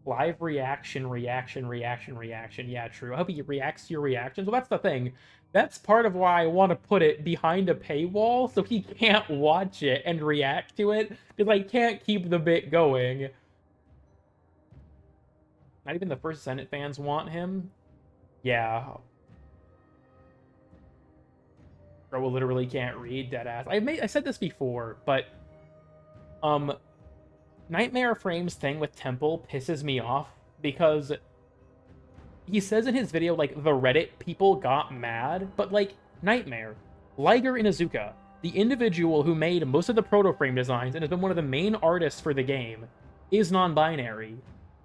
Live reaction. Yeah, true. I hope he reacts to your reactions. Well, that's the thing. That's part of why I want to put it behind a paywall, so he can't watch it and react to it, because I can't keep the bit going. Not even the first Senate fans want him? Yeah. Bro literally can't read, deadass. I said this before, but Nightmare Frame's thing with Temple pisses me off, because he says in his video, like, the Reddit people got mad, but, like, Nightmare, Liger Inuzuka, the individual who made most of the proto-frame designs and has been one of the main artists for the game, is non-binary.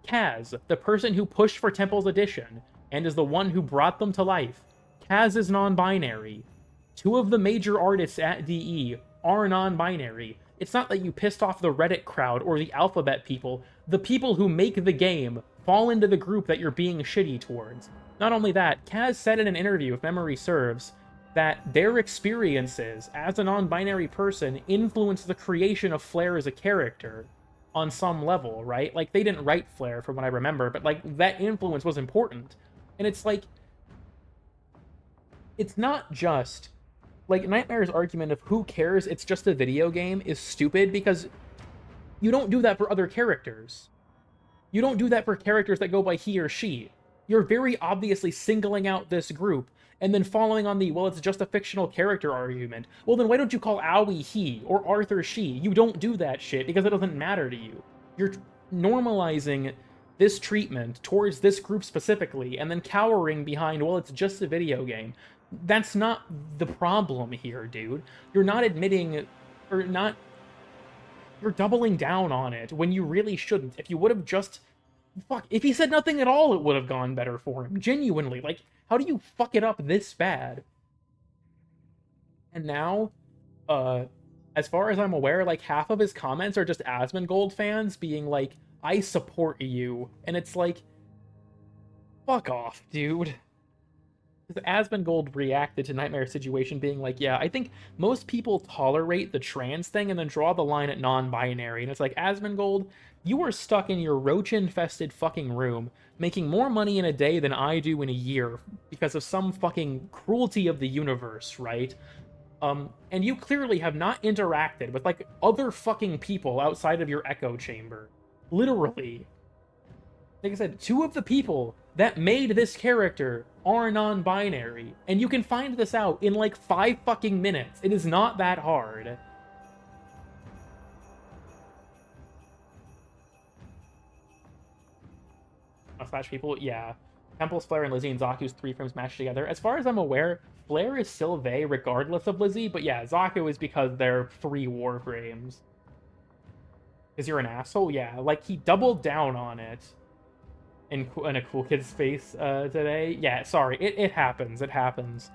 Kaz, the person who pushed for Temple's edition, and is the one who brought them to life, Kaz is non-binary. 2 of the major artists at DE are non-binary. it's not that you pissed off the Reddit crowd or the alphabet people. The people who make the game fall into the group that you're being shitty towards. Not only that, Kaz said in an interview, if memory serves, that their experiences as a non-binary person influenced the creation of Flare as a character on some level, right? Like, they didn't write Flare from what I remember, but like, that influence was important. And it's like, it's not just, like, Nightmare's argument of who cares, it's just a video game is stupid, because you don't do that for other characters. You don't do that for characters that go by he or she. You're very obviously singling out this group, and then following on the, well, it's just a fictional character argument. Well, then why don't you call Aoi he, or Arthur she? You don't do that shit, because it doesn't matter to you. You're normalizing this treatment towards this group specifically, and then cowering behind, well, it's just a video game. That's not the problem here, dude. You're not admitting, or not, you're doubling down on it when you really shouldn't. If you would have just, fuck, if he said nothing at all, it would have gone better for him. Genuinely, like, how do you fuck it up this bad? And now, as far as I'm aware, like, half of his comments are just Asmongold fans being like, I support you. And it's like, fuck off, dude. Asmongold reacted to Nightmare's situation being like, yeah, I think most people tolerate the trans thing and then draw the line at non-binary. And it's like, Asmongold, you are stuck in your roach-infested fucking room, making more money in a day than I do in a year because of some fucking cruelty of the universe, right? And you clearly have not interacted with, like, other fucking people outside of your echo chamber. Literally. Like I said, 2 of the people that made this character are non-binary, and you can find this out in like 5 fucking minutes. It is not that hard. Slash people, yeah. Temple's Flare and Lizzie and Zaku's 3 frames matched together. As far as I'm aware, Flare is Sylvain regardless of Lizzie, but yeah, Zaku is because they're 3 Warframes. Because you're an asshole? Yeah, like, he doubled down on it in a Cool Kid's face today. Yeah, sorry, it happens, it happens.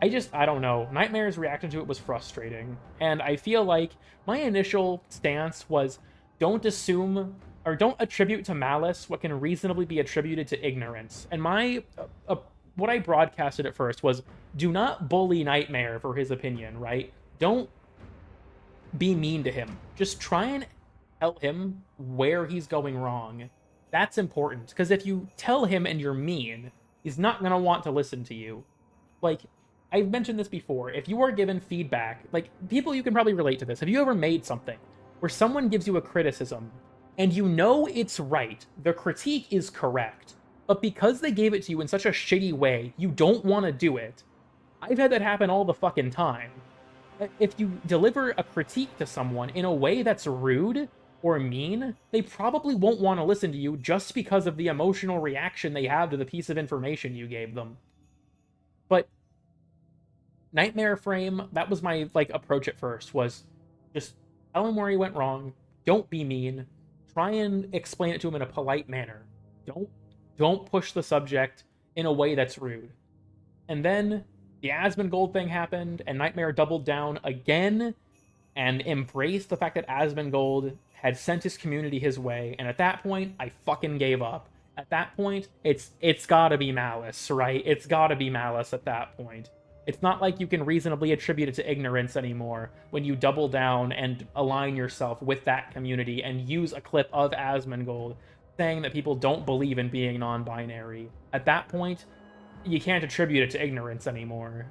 I don't know. Nightmare's reaction to it was frustrating, and I feel like my initial stance was, don't assume, or don't attribute to malice what can reasonably be attributed to ignorance. And what I broadcasted at first was, do not bully Nightmare for his opinion, right? Don't be mean to him. Just try and tell him where he's going wrong. That's important, because if you tell him and you're mean, he's not going to want to listen to you. Like, I've mentioned this before, if you are given feedback, like, people, you can probably relate to this. Have you ever made something where someone gives you a criticism, and you know it's right, the critique is correct, but because they gave it to you in such a shitty way, you don't want to do it? I've had that happen all the fucking time. If you deliver a critique to someone in a way that's rude or mean, they probably won't want to listen to you just because of the emotional reaction they have to the piece of information you gave them. But Nightmare Frame, that was my, like, approach at first, was just tell him where he went wrong, don't be mean, try and explain it to him in a polite manner. Don't push the subject in a way that's rude. And then the Asmongold thing happened, and Nightmare doubled down again and embraced the fact that Asmongold had sent his community his way, and at that point, I fucking gave up. At that point, it's gotta be malice, right? It's gotta be malice at that point. It's not like you can reasonably attribute it to ignorance anymore when you double down and align yourself with that community and use a clip of Asmongold saying that people don't believe in being non-binary. At that point, you can't attribute it to ignorance anymore.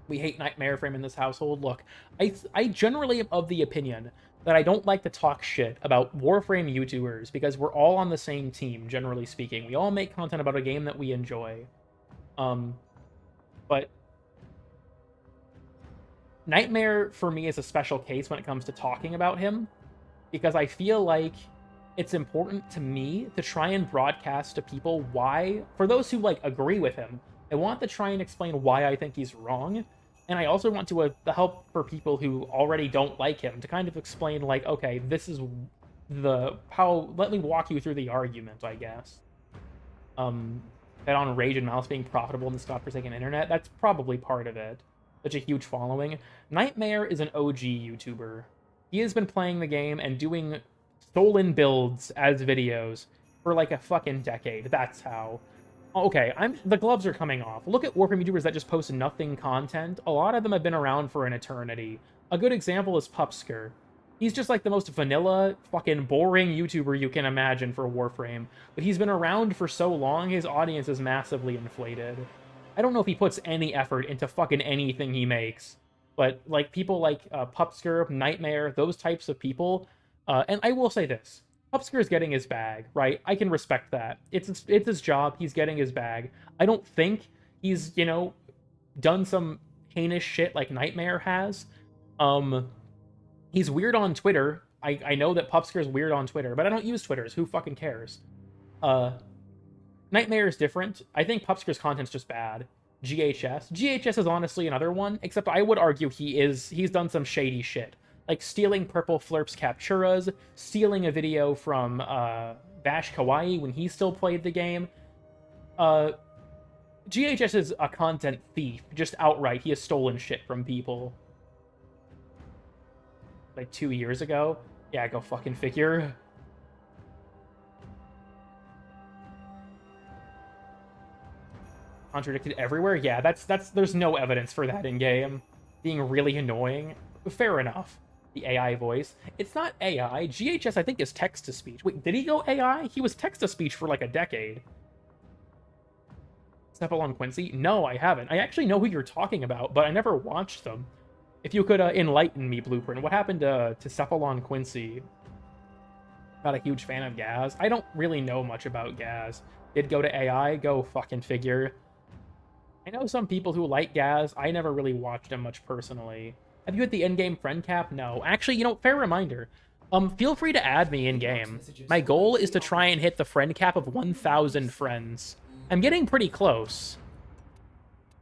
We hate Nightmare Frame in this household. Look, I generally am of the opinion that I don't like to talk shit about Warframe YouTubers because we're all on the same team, generally speaking. We all make content about a game that we enjoy. But Nightmare, for me, is a special case when it comes to talking about him, because I feel like it's important to me to try and broadcast to people why, for those who, like, agree with him, I want to try and explain why I think he's wrong, and I also want to help for people who already don't like him to kind of explain, like, okay, this is let me walk you through the argument, I guess. bet on Rage and Mouse being profitable in this godforsaken internet. That's probably part of it. Such a huge following. Nightmare is an OG YouTuber. He has been playing the game and doing stolen builds as videos for like a fucking decade. That's how. Okay, the gloves are coming off. Look at Warframe YouTubers that just post nothing content. A lot of them have been around for an eternity. A good example is Pupsker. He's just like the most vanilla, fucking boring YouTuber you can imagine for Warframe. But he's been around for so long, his audience is massively inflated. I don't know if he puts any effort into fucking anything he makes. But like people like Pupsker, Nightmare, those types of people. And I will say this. Pupsker is getting his bag, right? I can respect that. It's his job. He's getting his bag. I don't think he's, done some heinous shit like Nightmare has. He's weird on Twitter. I know that Pupsker's weird on Twitter, but I don't use Twitter, so who fucking cares? Nightmare is different. I think Pupsker's content's just bad. GHS is honestly another one, except I would argue he's done some shady shit. Like stealing Purple Flurp's Capturas, stealing a video from Bash Kawaii when he still played the game. GHS is a content thief, just outright. He has stolen shit from people. Like 2 years ago? Yeah, go fucking figure. Contradicted everywhere? Yeah, there's no evidence for that in game. Being really annoying. Fair enough. The AI voice. It's not AI. GHS, I think, is text-to-speech. Wait, did he go AI? He was text-to-speech for like a decade. Cephalon Quincy? No, I haven't. I actually know who you're talking about, but I never watched them. If you could enlighten me, Blueprint, what happened to Cephalon Quincy? Not a huge fan of Gaz. I don't really know much about Gaz. Did go to AI? Go fucking figure. I know some people who like Gaz. I never really watched him much personally. Have you hit the endgame friend cap? No. Actually, fair reminder. Feel free to add me in-game. My goal is to try and hit the friend cap of 1,000 friends. I'm getting pretty close.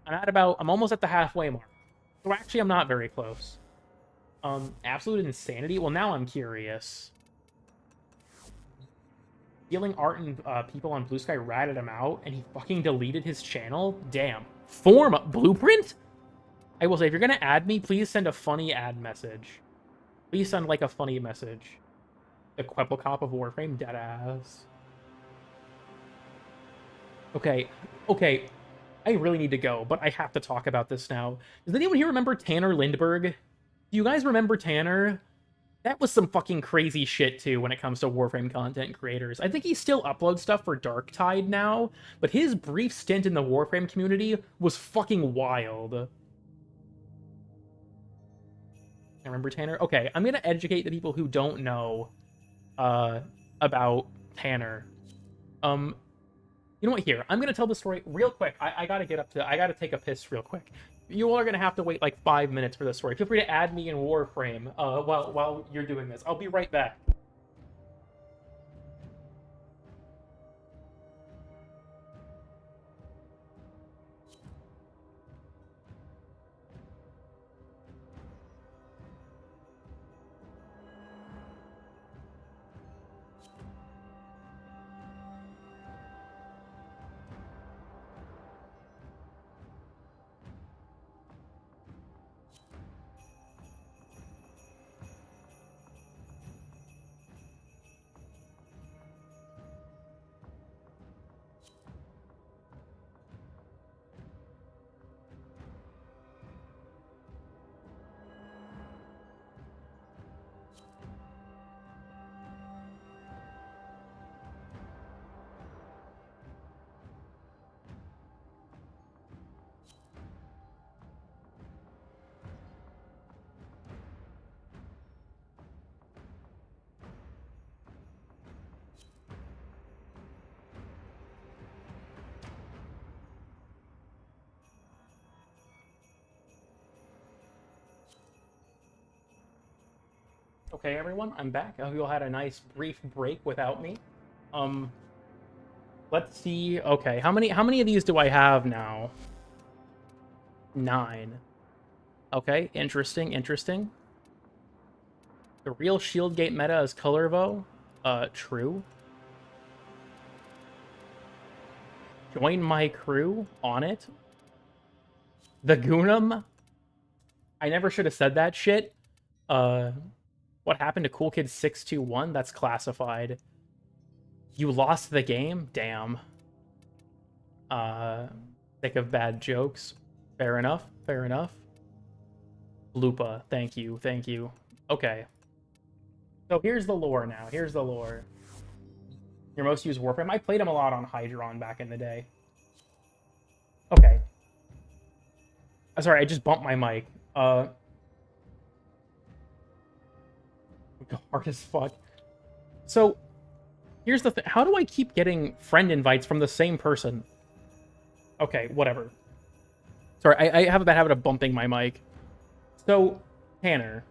I'm almost at the halfway mark. So actually, I'm not very close. Absolute insanity? Well, now I'm curious. Stealing art and people on Blue Sky ratted him out, and he fucking deleted his channel? Damn. Form Blueprint? I will say, if you're gonna add me, please send a funny ad message. Please send, like, a funny message. The Queppelcop of Warframe, deadass. Okay. I really need to go, but I have to talk about this now. Does anyone here remember Tanner Lindbergh? Do you guys remember Tanner? That was some fucking crazy shit, too, when it comes to Warframe content creators. I think he still uploads stuff for Darktide now, but his brief stint in the Warframe community was fucking wild. I remember Tanner? Okay, I'm gonna educate the people who don't know about Tanner. You know what, here, I'm gonna tell the story real quick. I gotta take a piss real quick. You all are gonna have to wait like 5 minutes for this story. Feel free to add me in Warframe while you're doing this. I'll be right back. Okay, everyone, I'm back. I hope you all had a nice brief break without me. Let's see. Okay, how many of these do I have now? 9. Okay, interesting. The real Shieldgate meta is Colorvo. True. join my crew on it. The Goonum? I never should have said that shit. What happened to Cool Kid 621? That's classified. You lost the game? Damn. Sick of bad jokes. Fair enough, fair enough. Lupa, thank you, thank you. Okay. So here's the lore now, here's the lore. Your most used Warframe? I played him a lot on Hydron back in the day. Okay. Sorry, I just bumped my mic. Hard as fuck. So, here's the thing. How do I keep getting friend invites from the same person? Okay, whatever. Sorry, I have a bad habit of bumping my mic. So, Tanner.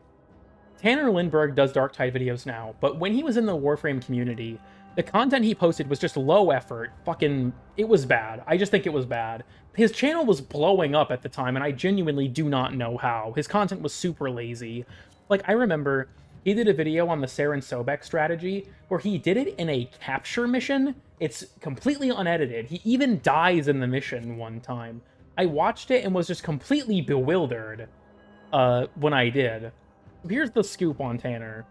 Tanner Lindbergh does Darktide videos now, but when he was in the Warframe community, the content he posted was just low effort. Fucking, it was bad. I just think it was bad. His channel was blowing up at the time, and I genuinely do not know how. His content was super lazy. Like, I remember he did a video on the Saren Sobek strategy where he did it in a capture mission. It's completely unedited. He even dies in the mission one time. I watched it and was just completely bewildered when I did. Here's the scoop on Tanner.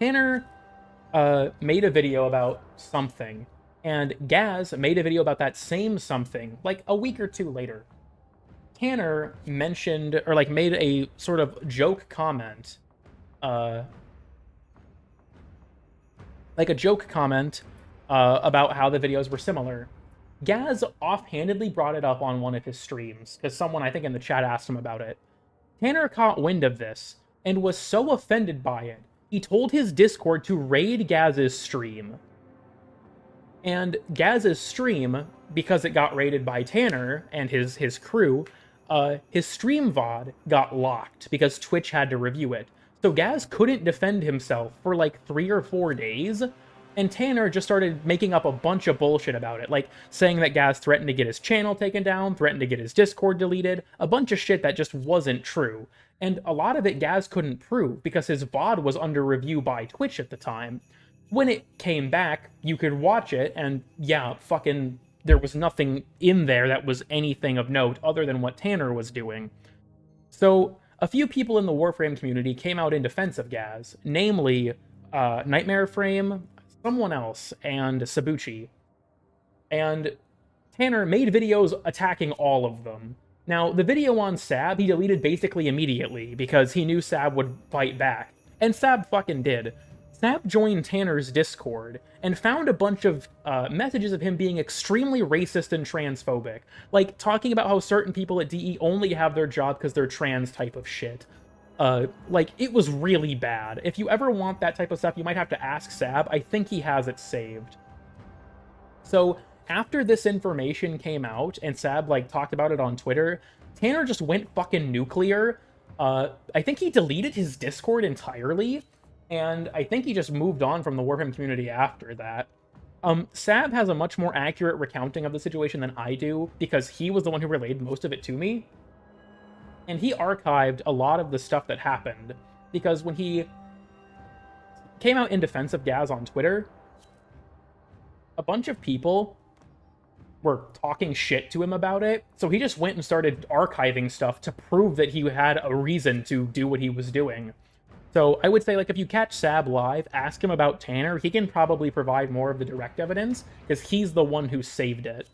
Tanner made a video about something, and Gaz made a video about that same something, like a week or two later. Tanner mentioned, or like made a sort of joke comment, about how the videos were similar. Gaz offhandedly brought it up on one of his streams, because someone, I think in the chat, asked him about it. Tanner caught wind of this, and was so offended by it, he told his Discord to raid Gaz's stream. And Gaz's stream, because it got raided by Tanner and his crew, his stream VOD got locked because Twitch had to review it. So Gaz couldn't defend himself for like 3 or 4 days, and Tanner just started making up a bunch of bullshit about it, like saying that Gaz threatened to get his channel taken down, threatened to get his Discord deleted, a bunch of shit that just wasn't true. And a lot of it Gaz couldn't prove because his VOD was under review by Twitch at the time. When it came back, you could watch it, and yeah, fucking, there was nothing in there that was anything of note other than what Tanner was doing. So, a few people in the Warframe community came out in defense of Gaz, namely Nightmare Frame, someone else, and Sabuchi. And Tanner made videos attacking all of them. Now, the video on Sab, he deleted basically immediately, because he knew Sab would fight back. And Sab fucking did. Sab joined Tanner's Discord, and found a bunch of messages of him being extremely racist and transphobic. Like, talking about how certain people at DE only have their job because they're trans type of shit. Like, it was really bad. If you ever want that type of stuff, you might have to ask Sab. I think he has it saved. So, after this information came out, and Sab, like, talked about it on Twitter, Tanner just went fucking nuclear. I think he deleted his Discord entirely, and I think he just moved on from the Warframe community after that. Sab has a much more accurate recounting of the situation than I do, because he was the one who relayed most of it to me. And he archived a lot of the stuff that happened, because when he came out in defense of Gaz on Twitter, a bunch of people were talking shit to him about it, so he just went and started archiving stuff to prove that he had a reason to do what he was doing. So I would say, like, if you catch Sab live, ask him about Tanner. He can probably provide more of the direct evidence, because he's the one who saved it.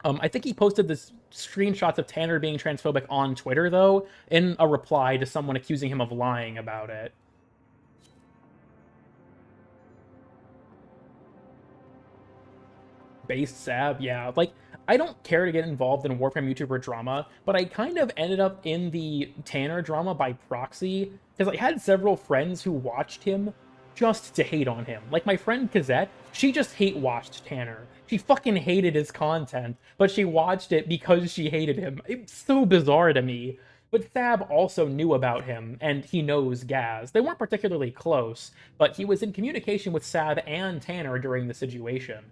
I think he posted this screenshots of Tanner being transphobic on Twitter, though, in a reply to someone accusing him of lying about it. Based Sab, yeah. Like, I don't care to get involved in Warframe YouTuber drama, but I kind of ended up in the Tanner drama by proxy, because I had several friends who watched him just to hate on him. Like, my friend Kazette, she just hate-watched Tanner. She fucking hated his content, but she watched it because she hated him. It's so bizarre to me. But Sab also knew about him, and he knows Gaz. They weren't particularly close, but he was in communication with Sab and Tanner during the situation.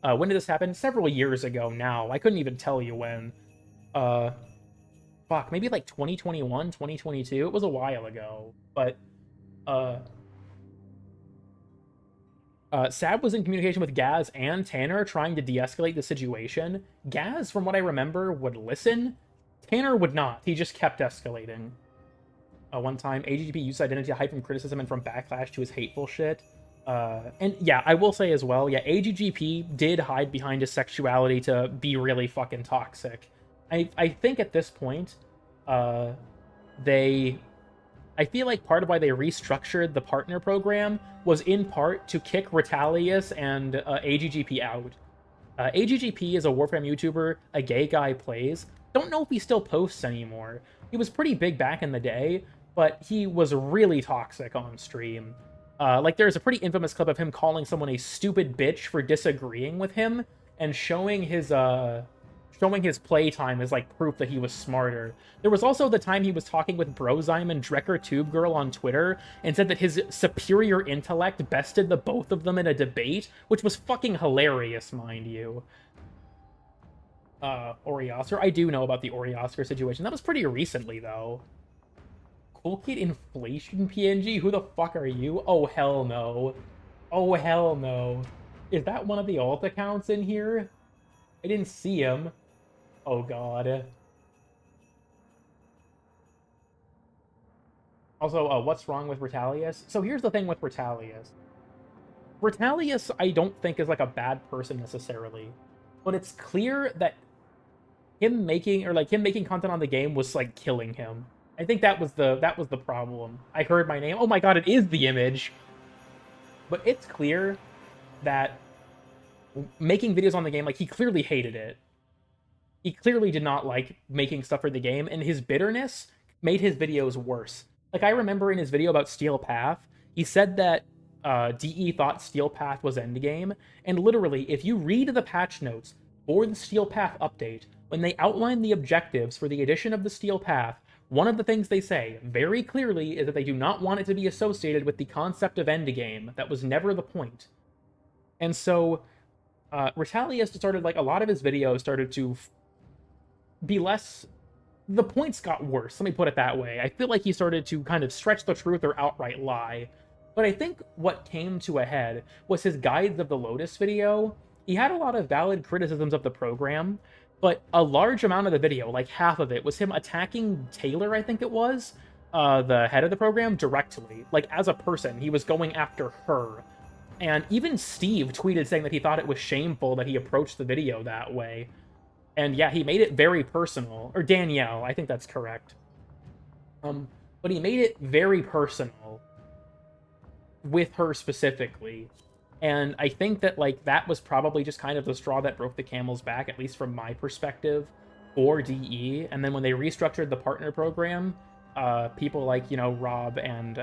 When did this happen? Several years ago now. I couldn't even tell you when. Fuck, maybe like 2021, 2022? It was a while ago. But, Sab was in communication with Gaz and Tanner trying to de-escalate the situation. Gaz, from what I remember, would listen. Tanner would not. He just kept escalating. One time, AGGP used identity to hide from criticism and from backlash to his hateful shit. And yeah, I will say as well, yeah, AGGP did hide behind his sexuality to be really fucking toxic. I think at this point, I feel like part of why they restructured the partner program was in part to kick Retalius and AGGP out. AGGP is a Warframe YouTuber, a gay guy plays. Don't know if he still posts anymore. He was pretty big back in the day, but he was really toxic on stream. Like, there's a pretty infamous clip of him calling someone a stupid bitch for disagreeing with him, and showing his playtime as, like, proof that he was smarter. There was also the time he was talking with Brozyme and Drecker Tube Girl on Twitter, and said that his superior intellect bested the both of them in a debate, which was fucking hilarious, mind you. Oriosker? I do know about the Oriosker situation. That was pretty recently, though. Cool Kid Inflation PNG? Who the fuck are you? Oh, hell no. Oh, hell no. Is that one of the alt accounts in here? I didn't see him. Oh, God. Also, what's wrong with Retalius? So here's the thing with Retalius. Retalius, I don't think, is, like, a bad person necessarily. But it's clear that him making content on the game was, like, killing him. I think that was the problem. I heard my name. Oh my god, it is the image. But it's clear that making videos on the game, like, he clearly hated it. He clearly did not like making stuff for the game, and his bitterness made his videos worse. Like, I remember in his video about Steel Path, he said that DE thought Steel Path was endgame, and literally, if you read the patch notes for the Steel Path update, when they outline the objectives for the addition of the Steel Path, one of the things they say very clearly is that they do not want it to be associated with the concept of endgame. That was never the point. And so, Retalius started, like, a lot of his videos started to be less... The points got worse, let me put it that way. I feel like he started to kind of stretch the truth or outright lie. But I think what came to a head was his Guides of the Lotus video. He had a lot of valid criticisms of the program, but a large amount of the video, like half of it, was him attacking Taylor, I think it was, the head of the program, directly. Like, as a person, he was going after her. And even Steve tweeted saying that he thought it was shameful that he approached the video that way. And yeah, he made it very personal. Or Danielle, I think that's correct. But he made it very personal with her specifically. And I think that, like, that was probably just kind of the straw that broke the camel's back, at least from my perspective, for DE. And then when they restructured the partner program, people like, you know, Rob and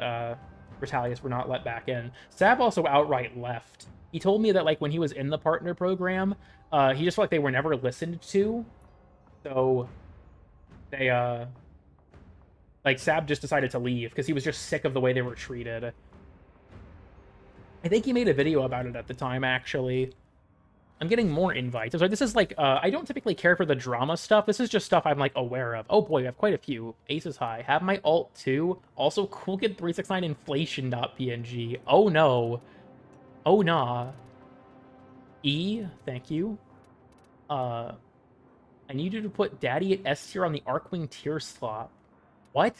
Retalius were not let back in. Sab also outright left. He told me that, like, when he was in the partner program, he just felt like they were never listened to. So they, like, Sab just decided to leave because he was just sick of the way they were treated. I think he made a video about it at the time, actually. I'm getting more invites. So this is, like, I don't typically care for the drama stuff. This is just stuff I'm, like, aware of. Oh boy, we have quite a few. Ace is high. Have my alt too. Also, CoolKid369 inflation.png. Oh no. Oh nah. E, thank you. I need you to put Daddy at S tier on the Arcwing tier slot. What?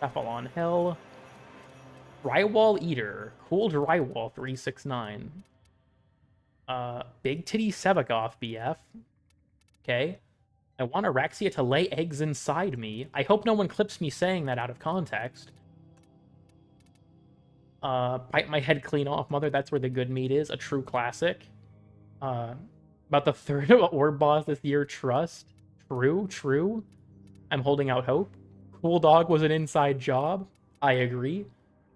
Avalon Hell. Drywall Eater. Cool Drywall 369. Big Titty Sevagoth BF. Okay. I want Araxia to lay eggs inside me. I hope no one clips me saying that out of context. Bite my head clean off, mother. That's where the good meat is. A true classic. About the third orb boss this year. Trust. True, true. I'm holding out hope. Cool Dog was an inside job. I agree.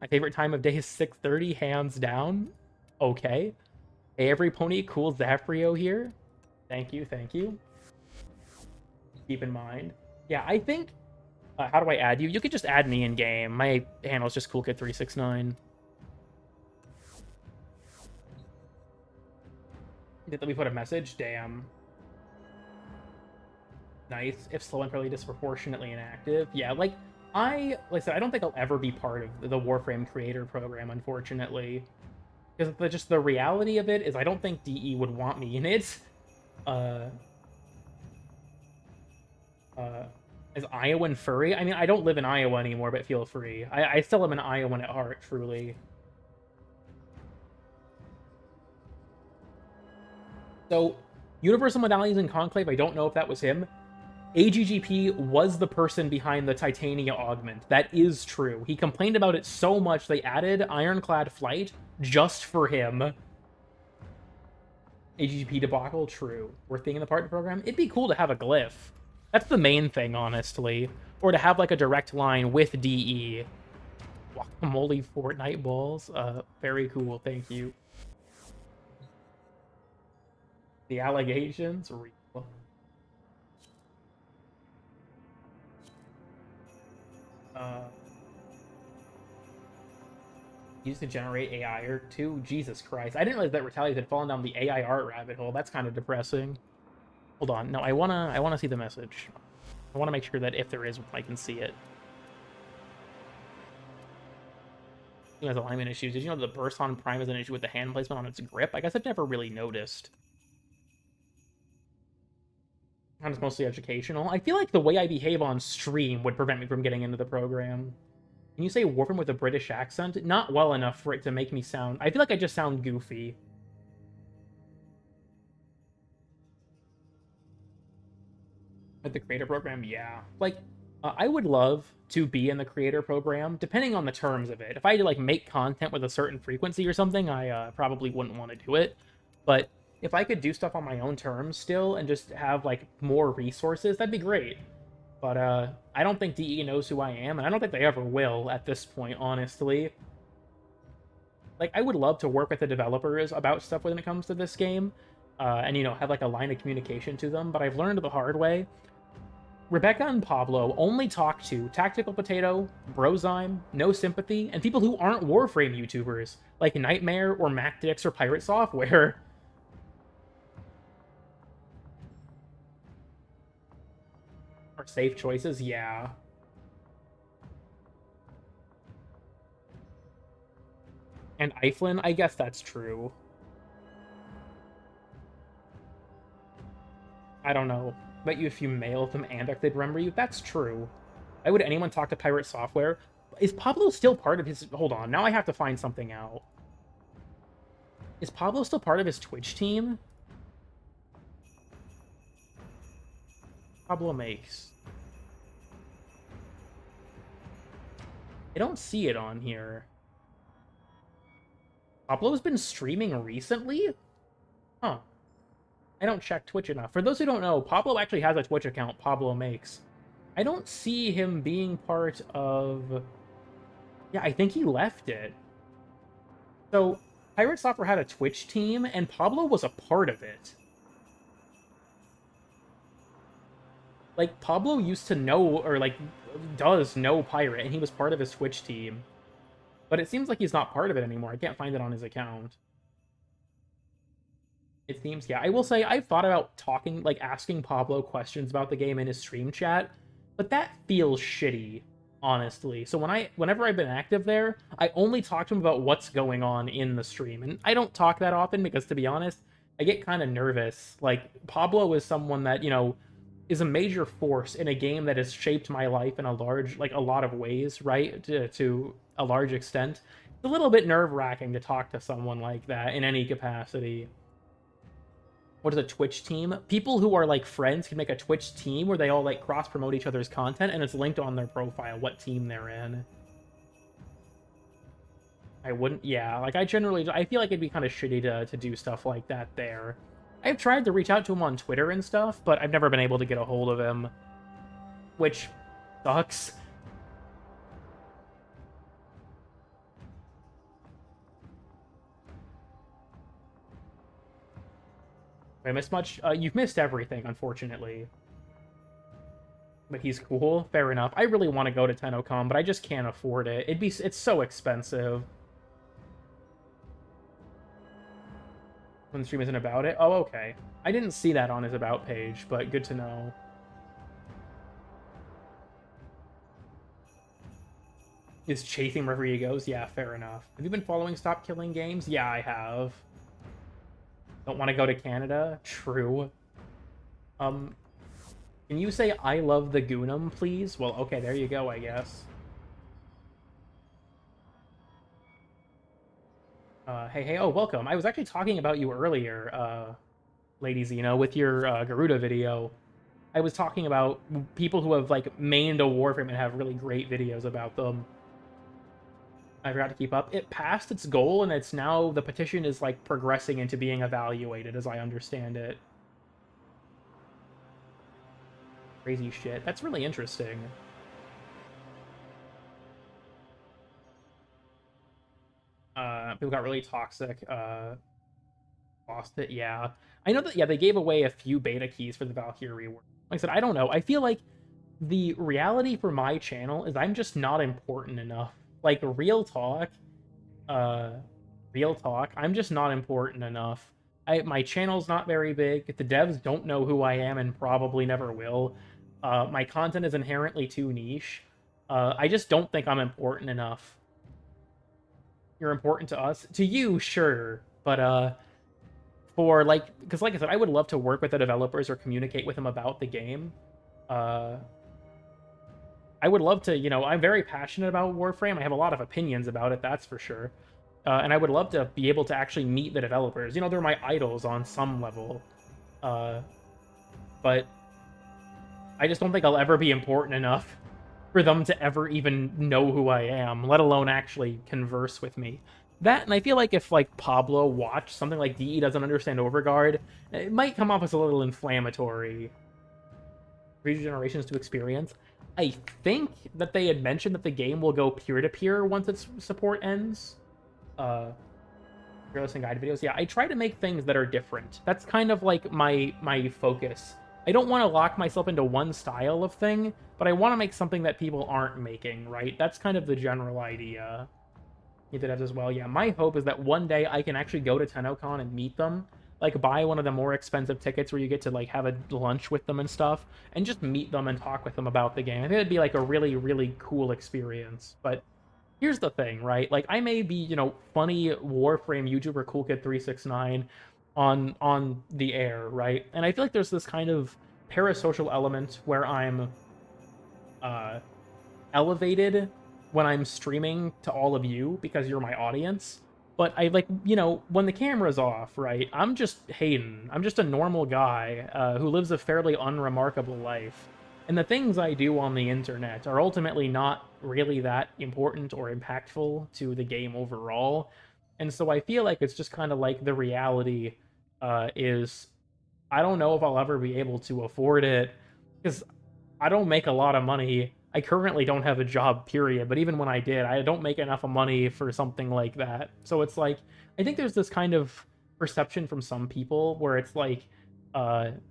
My favorite time of day is 6:30, hands down. Okay. Hey, every pony, cool Zafrio here. Thank you, thank you. Keep in mind. Yeah, I think... how do I add you? You could just add me in-game. My handle is just CoolKid369. Did we put a message? Damn. Nice. If slow and fairly disproportionately inactive. Yeah, like, like I said, I don't think I'll ever be part of the Warframe creator program, unfortunately. Because just the reality of it is I don't think DE would want me in it. As Iowan furry. I mean, I don't live in Iowa anymore, but feel free. I still am an Iowan at heart, truly. So, Universal Medallions in Conclave, I don't know if that was him. AGGP was the person behind the Titania augment. That is true. He complained about it so much they added Ironclad Flight just for him. AGGP debacle, true. Worth being in the partner program? It'd be cool to have a glyph. That's the main thing, honestly. Or to have, like, a direct line with DE. Guacamole Fortnite balls. Very cool, thank you. The allegations? Real. Used to generate AI or two? Jesus Christ. I didn't realize that Retaliate had fallen down the AI art rabbit hole. That's kind of depressing. Hold on. No, I wanna see the message. I wanna make sure that if there is, I can see it. It has alignment issues. Did you know the burst on Prime is an issue with the hand placement on its grip? I guess I've never really noticed. And it's mostly educational. I feel like the way I behave on stream would prevent me from getting into the program. Can you say Warframe with a British accent? Not well enough for it to make me sound... I feel like I just sound goofy. At the creator program, yeah. Like, I would love to be in the creator program, depending on the terms of it. If I had to, like, make content with a certain frequency or something, I probably wouldn't want to do it. But if I could do stuff on my own terms still and just have, like, more resources, that'd be great. But I don't think DE knows who I am, and I don't think they ever will at this point, honestly. Like, I would love to work with the developers about stuff when it comes to this game, and, you know, have, like, a line of communication to them, but I've learned the hard way. Rebecca and Pablo only talk to Tactical Potato, Brozyme, No Sympathy, and people who aren't Warframe YouTubers, like Nightmare or MacDix or Pirate Software. Are safe choices? Yeah. And Eiflin? I guess that's true. I don't know. Bet you if you mail them and if they'd remember you, that's true. Why would anyone talk to Pirate Software? Is Pablo still part of his... Hold on, now I have to find something out. Is Pablo still part of his Twitch team? Pablo makes. I don't see it on here. Pablo's been streaming recently? Huh. I don't check Twitch enough. For those who don't know, Pablo actually has a Twitch account, Pablo Makes. I don't see him being part of... Yeah, I think he left it. So, Pirate Software had a Twitch team, and Pablo was a part of it. Like, Pablo used to know, or, like, does know Pirate, and he was part of his Twitch team. But it seems like he's not part of it anymore. I can't find it on his account. It seems, yeah. I will say, I've thought about talking, like, asking Pablo questions about the game in his stream chat, but that feels shitty, honestly. So whenever I've been active there, I only talk to him about what's going on in the stream. And I don't talk that often because, to be honest, I get kind of nervous. Like, Pablo is someone that, you know, is a major force in a game that has shaped my life in a lot of ways, right? To a large extent. It's a little bit nerve-wracking to talk to someone like that in any capacity. What is a Twitch team? People who are, like, friends can make a Twitch team where they all, like, cross-promote each other's content, and it's linked on their profile what team they're in. I wouldn't... Yeah, like, I feel like it'd be kind of shitty to do stuff like that there. I've tried to reach out to him on Twitter and stuff, but I've never been able to get a hold of him. Which sucks. I missed much? You've missed everything, unfortunately. But he's cool. Fair enough. I really want to go to TennoCon, but I just can't afford it. It's so expensive. When the stream isn't about it? Oh, okay. I didn't see that on his about page, but good to know. is chasing wherever he goes. Yeah, fair enough. Have you been following Stop Killing Games? Yeah, I have. Don't want to go to Canada? True. Can you say I love the Goonum, please? Well, okay, there you go, I guess. Hey, oh, welcome. I was actually talking about you earlier, Lady Xeno, with your Garuda video. I was talking about people who have, like, mained a Warframe and have really great videos about them. I forgot to keep up. It passed its goal, and it's now, the petition is, like, progressing into being evaluated, as I understand it. Crazy shit. That's really interesting. People got really toxic. Lost it, yeah. I know that, yeah, they gave away a few beta keys for the Valkyrie rework. Like I said, I don't know. I feel like the reality for my channel is I'm just not important enough. Like, real talk, I'm just not important enough. My channel's not very big. The devs don't know who I am and probably never will. My content is inherently too niche. I just don't think I'm important enough. You're important to us. To you, sure. But, for, like... Because, like I said, I would love to work with the developers or communicate with them about the game. I would love to, you know... I'm very passionate about Warframe. I have a lot of opinions about it, that's for sure. And I would love to be able to actually meet the developers. You know, they're my idols on some level. But I just don't think I'll ever be important enough for them to ever even know who I am, let alone actually converse with me. That, and I feel like if, like, Pablo watched something like DE doesn't understand Overguard, it might come off as a little inflammatory. 3 generations to experience. I think that they had mentioned that the game will go peer-to-peer once its support ends. Fearless and guide videos. Yeah, I try to make things that are different. That's kind of like my focus. I don't want to lock myself into one style of thing, but I want to make something that people aren't making, right? That's kind of the general idea. You did that as well. Yeah, my hope is that one day I can actually go to TennoCon and meet them. Like, buy one of the more expensive tickets where you get to, like, have a lunch with them and stuff, and just meet them and talk with them about the game. I think it'd be, like, a really, really cool experience. But here's the thing, right? Like, I may be, you know, funny Warframe YouTuber CoolKid369 on the air, right? And I feel like there's this kind of parasocial element where I'm elevated when I'm streaming to all of you because you're my audience. But I, like, you know, when the camera's off, right, I'm just Hayden. I'm just a normal guy who lives a fairly unremarkable life. And the things I do on the internet are ultimately not really that important or impactful to the game overall. And so I feel like it's just kind of like the reality is I don't know if I'll ever be able to afford it because I don't make a lot of money. I currently don't have a job, period. But even when I did, I don't make enough money for something like that. So it's like, I think there's this kind of perception from some people where it's like,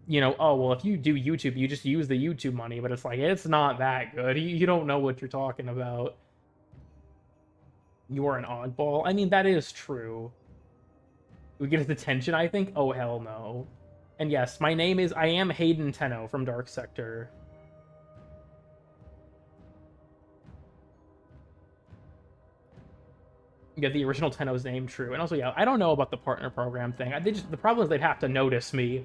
you know, oh, well, if you do YouTube, you just use the YouTube money. But it's like, it's not that good. You don't know what you're talking about. You are an oddball. I mean, that is true. We get his attention, I think? Oh, hell no. And yes, my name is... I am Hayden Tenno from Dark Sector. Get the original Tenno's name true. And also, yeah, I don't know about the partner program thing. The problem is they'd have to notice me.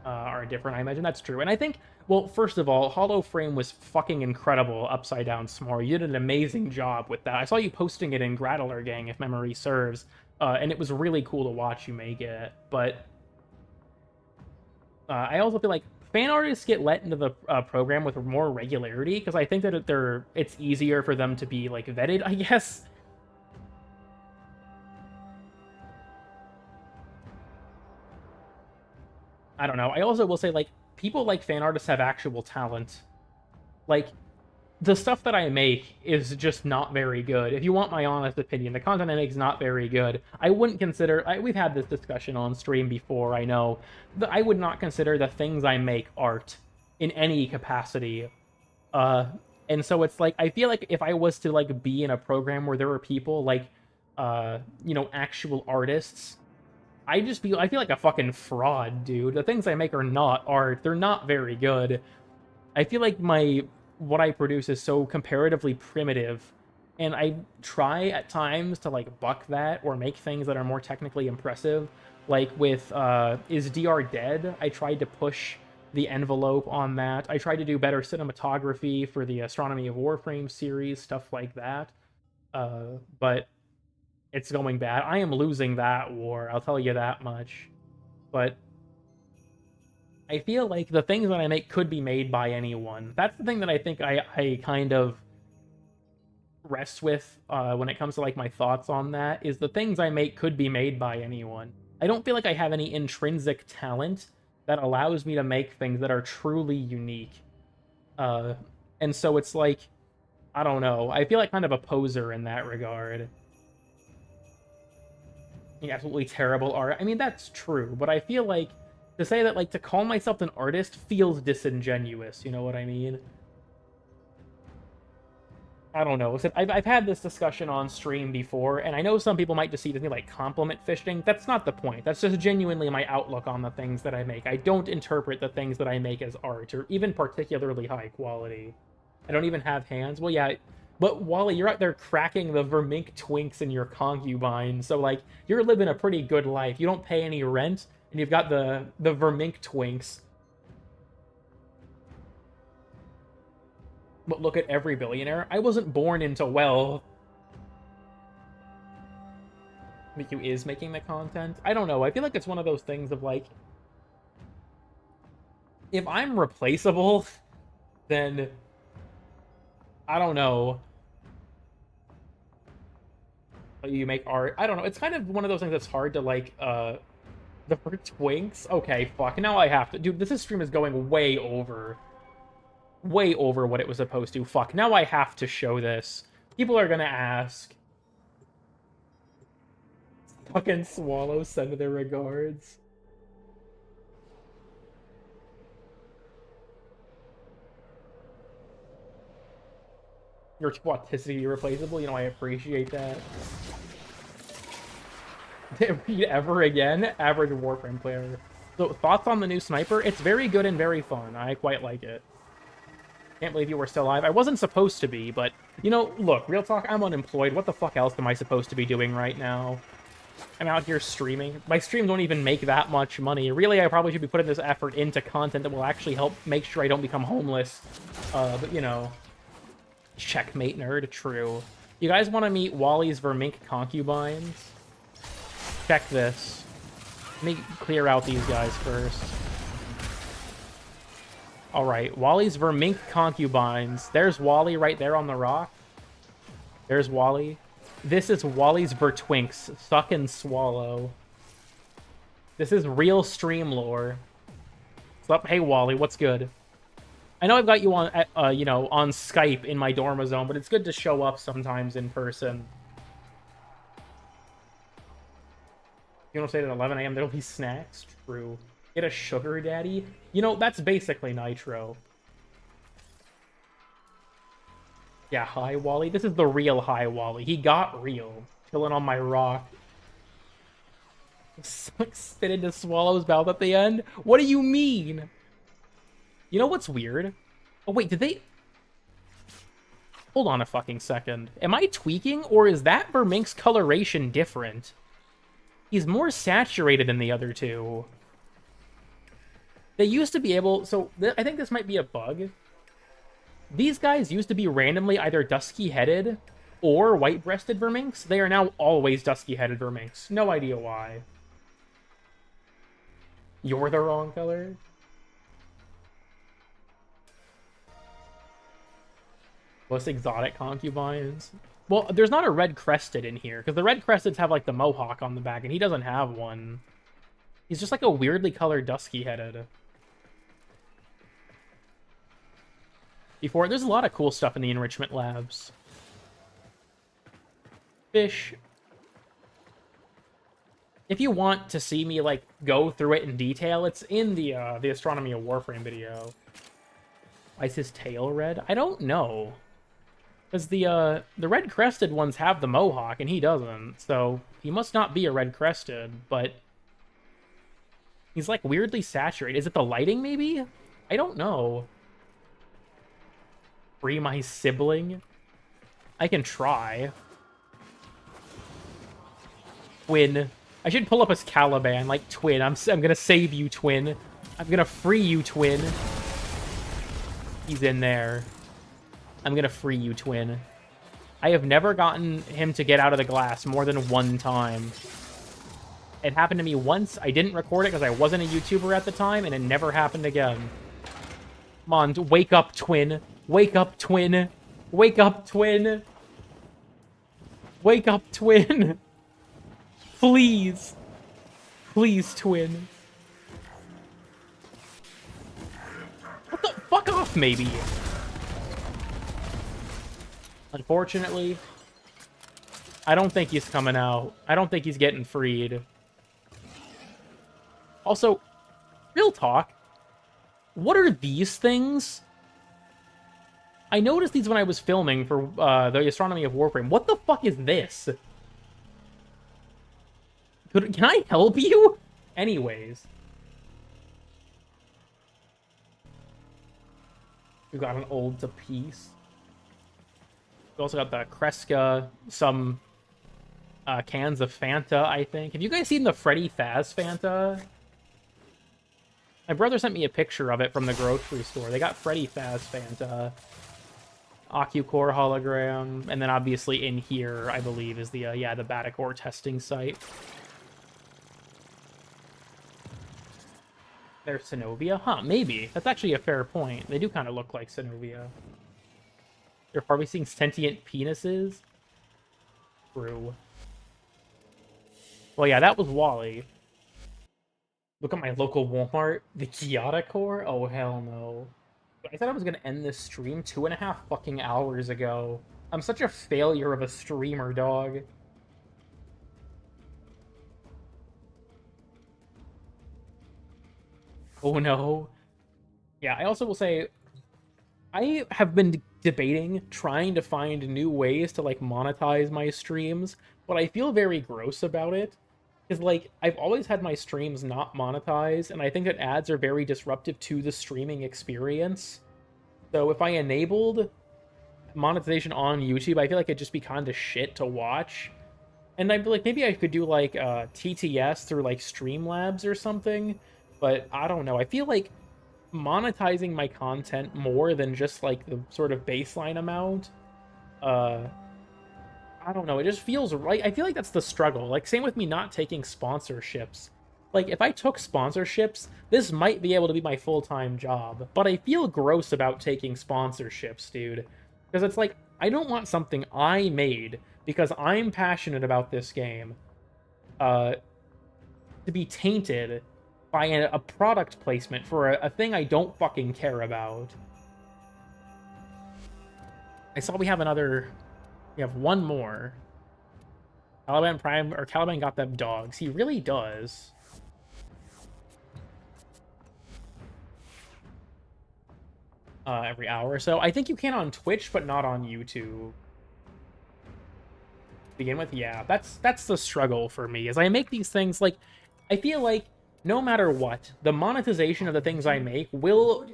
Are different, I imagine. That's true. And I think, well, first of all, Hollow Frame was fucking incredible Upside Down S'more. You did an amazing job with that. I saw you posting it in Gratalar Gang, if memory serves, and it was really cool to watch you make it. But I also feel like fan artists get let into the program with more regularity, because I think that it's easier for them to be, like, vetted, I guess. I don't know. I also will say, like, people like fan artists have actual talent. Like, the stuff that I make is just not very good. If you want my honest opinion, the content I make is not very good. I wouldn't consider... we've had this discussion on stream before, I know. I would not consider the things I make art in any capacity. And so it's like, I feel like if I was to, like, be in a program where there were people, like, you know, actual artists... I feel like a fucking fraud, dude. The things I make are not art. They're not very good. I feel like what I produce is so comparatively primitive, and I try at times to like buck that or make things that are more technically impressive. Like with Is DR Dead? I tried to push the envelope on that. I tried to do better cinematography for the Astronomy of Warframe series, stuff like that. But it's going bad. I am losing that war, I'll tell you that much. But I feel like the things that I make could be made by anyone. That's the thing that I think I kind of rest with when it comes to like my thoughts on that, is the things I make could be made by anyone. I don't feel like I have any intrinsic talent that allows me to make things that are truly unique. And so it's like, I don't know. I feel like kind of a poser in that regard. Absolutely terrible art. I mean, that's true, but I feel like to say that, like, to call myself an artist feels disingenuous, you know what I mean? I don't know. I've had this discussion on stream before, and I know some people might just see it as me, like, compliment fishing. That's not the point. That's just genuinely my outlook on the things that I make. I don't interpret the things that I make as art, or even particularly high quality. I don't even have hands. Well, yeah, but Wally, you're out there cracking the Vermink twinks in your concubine, so, like, you're living a pretty good life. You don't pay any rent, and you've got the Vermink twinks. But look at every billionaire. I wasn't born into wealth. Miku is making the content. I don't know. I feel like it's one of those things of, like, if I'm replaceable, then I don't know. You make art. I don't know. It's kind of one of those things that's hard to, like, the twinks. Okay, fuck. Now I have to. Dude, this stream is going way over what it was supposed to. Fuck, now I have to show this. People are gonna ask. Fucking swallows send their regards. You're too autistic to be replaceable. You know, I appreciate that. Read ever again? Average Warframe player. So, thoughts on the new sniper? It's very good and very fun. I quite like it. Can't believe you were still alive. I wasn't supposed to be, but, you know, look, real talk, I'm unemployed. What the fuck else am I supposed to be doing right now? I'm out here streaming. My streams don't even make that much money. Really, I probably should be putting this effort into content that will actually help make sure I don't become homeless. But, you know, checkmate nerd, true. You guys want to meet Wally's Vermink concubines? Check this. Let me clear out these guys first. Alright, Wally's Vermink concubines. There's Wally right there on the rock. There's Wally. This is Wally's Vertwinks. Suck and swallow. This is real stream lore. What's up? Hey, Wally, what's good? I know I've got you on, you know, on Skype in my dorm zone, but it's good to show up sometimes in person. You don't say that at 11 a.m. there'll be snacks? True. Get a sugar daddy? You know, that's basically Nitro. Yeah, hi, Wally. This is the real hi, Wally. He got real. Chilling on my rock. Spit into Swallow's mouth at the end? What do you mean? You know what's weird? Oh, wait, did they... Hold on a fucking second. Am I tweaking, or is that Vermink's coloration different? He's more saturated than the other two. They used to be able... So, I think this might be a bug. These guys used to be randomly either dusky-headed or white-breasted Verminks. They are now always dusky-headed Verminks. No idea why. You're the wrong color? Most exotic concubines. Well, there's not a red-crested in here, because the red-cresteds have, like, the mohawk on the back, and he doesn't have one. He's just, like, a weirdly colored dusky-headed. There's a lot of cool stuff in the enrichment labs. Fish. If you want to see me, like, go through it in detail, it's in the Astronomy of Warframe video. Why is his tail red? I don't know. Because the red-crested ones have the mohawk, and he doesn't. So, he must not be a red-crested, but... He's, like, weirdly saturated. Is it the lighting, maybe? I don't know. Free my sibling? I can try. Twin. I should pull up as Caliban, like, Twin. I'm gonna save you, Twin. I'm gonna free you, Twin. He's in there. I'm gonna free you, Twin. I have never gotten him to get out of the glass more than one time. It happened to me once. I didn't record it because I wasn't a YouTuber at the time, and it never happened again. Come on, wake up, Twin. Wake up, Twin. Wake up, Twin. Wake up, Twin. Please. Please, Twin. What the fuck off, maybe? Unfortunately, I don't think he's coming out. I don't think he's getting freed. Also, real talk, what are these things? I noticed these when I was filming for the Astronomy of Warframe. What the fuck is this? Can I help you? Anyways. We got an old to piece. We also got the Kreska, some cans of Fanta, I think. Have you guys seen the Freddy Faz Fanta? My brother sent me a picture of it from the grocery store. They got Freddy Faz Fanta. OcuCore hologram. And then obviously in here, I believe, is the, the Batacore testing site. They're Synovia? Huh, maybe. That's actually a fair point. They do kind of look like Synovia. They're harvesting sentient penises? True. Well, yeah, that was Wally. Look at my local Walmart. The Kiata Core? Oh, hell no. I said I was going to end this stream 2.5 fucking hours ago. I'm such a failure of a streamer, dog. Oh no. Yeah, I also will say, I have been debating trying to find new ways to, like, monetize my streams, but I feel very gross about it. Because, like, I've always had my streams not monetized, and I think that ads are very disruptive to the streaming experience. So if I enabled monetization on YouTube, I feel like it'd just be kind of shit to watch. And I'd be like, maybe I could do, like, TTS through, like, Streamlabs or something. But I don't know. I feel like monetizing my content more than just, like, the sort of baseline amount, I don't know. It just feels right. I feel like that's the struggle. Like, same with me not taking sponsorships. Like, if I took sponsorships, this might be able to be my full-time job. But I feel gross about taking sponsorships, dude. Because it's like, I don't want something I made, because I'm passionate about this game, to be tainted by a product placement for a thing I don't fucking care about. I saw we have another... We have one more. Caliban Prime, or Caliban got them dogs. He really does. Every hour or so. I think you can on Twitch, but not on YouTube. Begin with, yeah. That's the struggle for me, is I make these things, like, I feel like no matter what, the monetization of the things I make will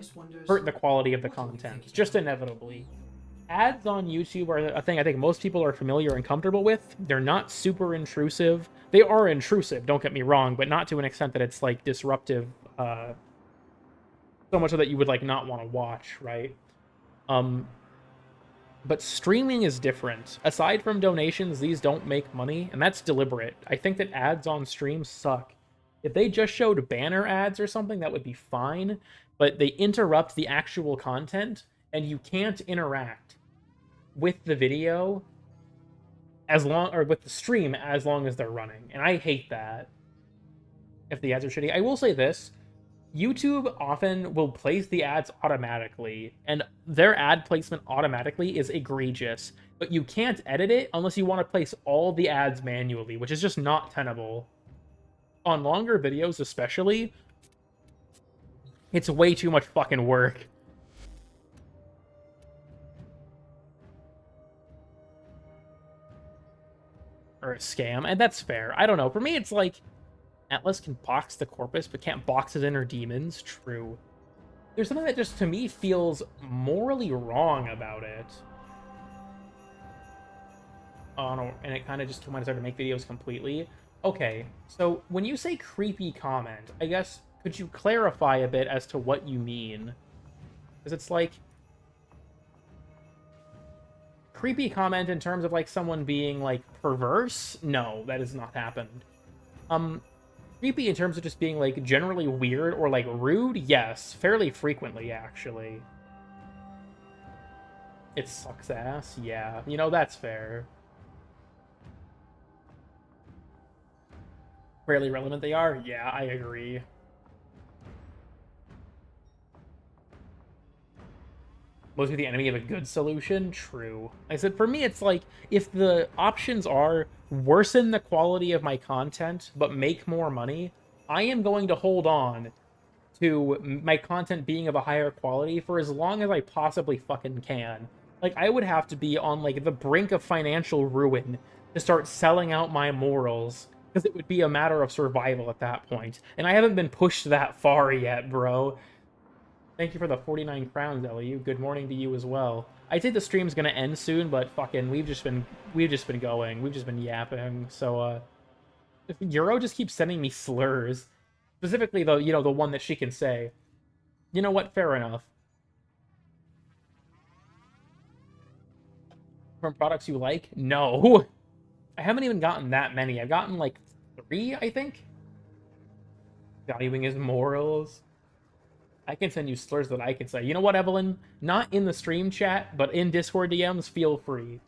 hurt the quality of the content, just inevitably. Ads on YouTube are a thing I think most people are familiar and comfortable with. They're not super intrusive. They are intrusive, don't get me wrong, but not to an extent that it's, like, disruptive, so much so that you would, like, not want to watch, right? But streaming is different. Aside from donations, these don't make money, and that's deliberate. I think that ads on stream suck. If they just showed banner ads or something, that would be fine, but they interrupt the actual content, and you can't interact with the video or with the stream as long as they're running, and I hate that. If the ads are shitty, I will say this: YouTube often will place the ads automatically, and their ad placement automatically is egregious, but you can't edit it unless you want to place all the ads manually, which is just not tenable. On longer videos especially, it's way too much fucking work. Or a scam, and that's fair. I don't know. For me, it's like, Atlas can box the corpus, but can't box his inner demons. True. there's something that just, to me, feels morally wrong about it. Oh, no, and it kind of just told me I started to make videos completely. Okay, so when you say creepy comment, I guess, could you clarify a bit as to what you mean? Because it's like... creepy comment in terms of, like, someone being, like, perverse? No, that has not happened. Creepy in terms of just being, like, generally weird or, like, rude? Yes, fairly frequently, actually. It sucks ass? Yeah, you know, that's fair. Fairly relevant they are? Yeah, I agree. Mostly the enemy of a good solution? True. I said, for me, it's like, if the options are worsen the quality of my content, but make more money, I am going to hold on to my content being of a higher quality for as long as I possibly fucking can. Like, I would have to be on, like, the brink of financial ruin to start selling out my morals, because it would be a matter of survival at that point. And I haven't been pushed that far yet, bro. Thank you for the 49 crowns, LU. Good morning to you as well. I'd say the stream's gonna end soon, but fucking we've just been going. We've just been yapping. So if Euro just keeps sending me slurs, specifically the the one that she can say. You know what? Fair enough. From products you like? No. I haven't even gotten that many. I've gotten like 3, I think. Valuing his morals. I can send you slurs that I can say. You know what, Evelyn? Not in the stream chat, but in Discord DMs, feel free.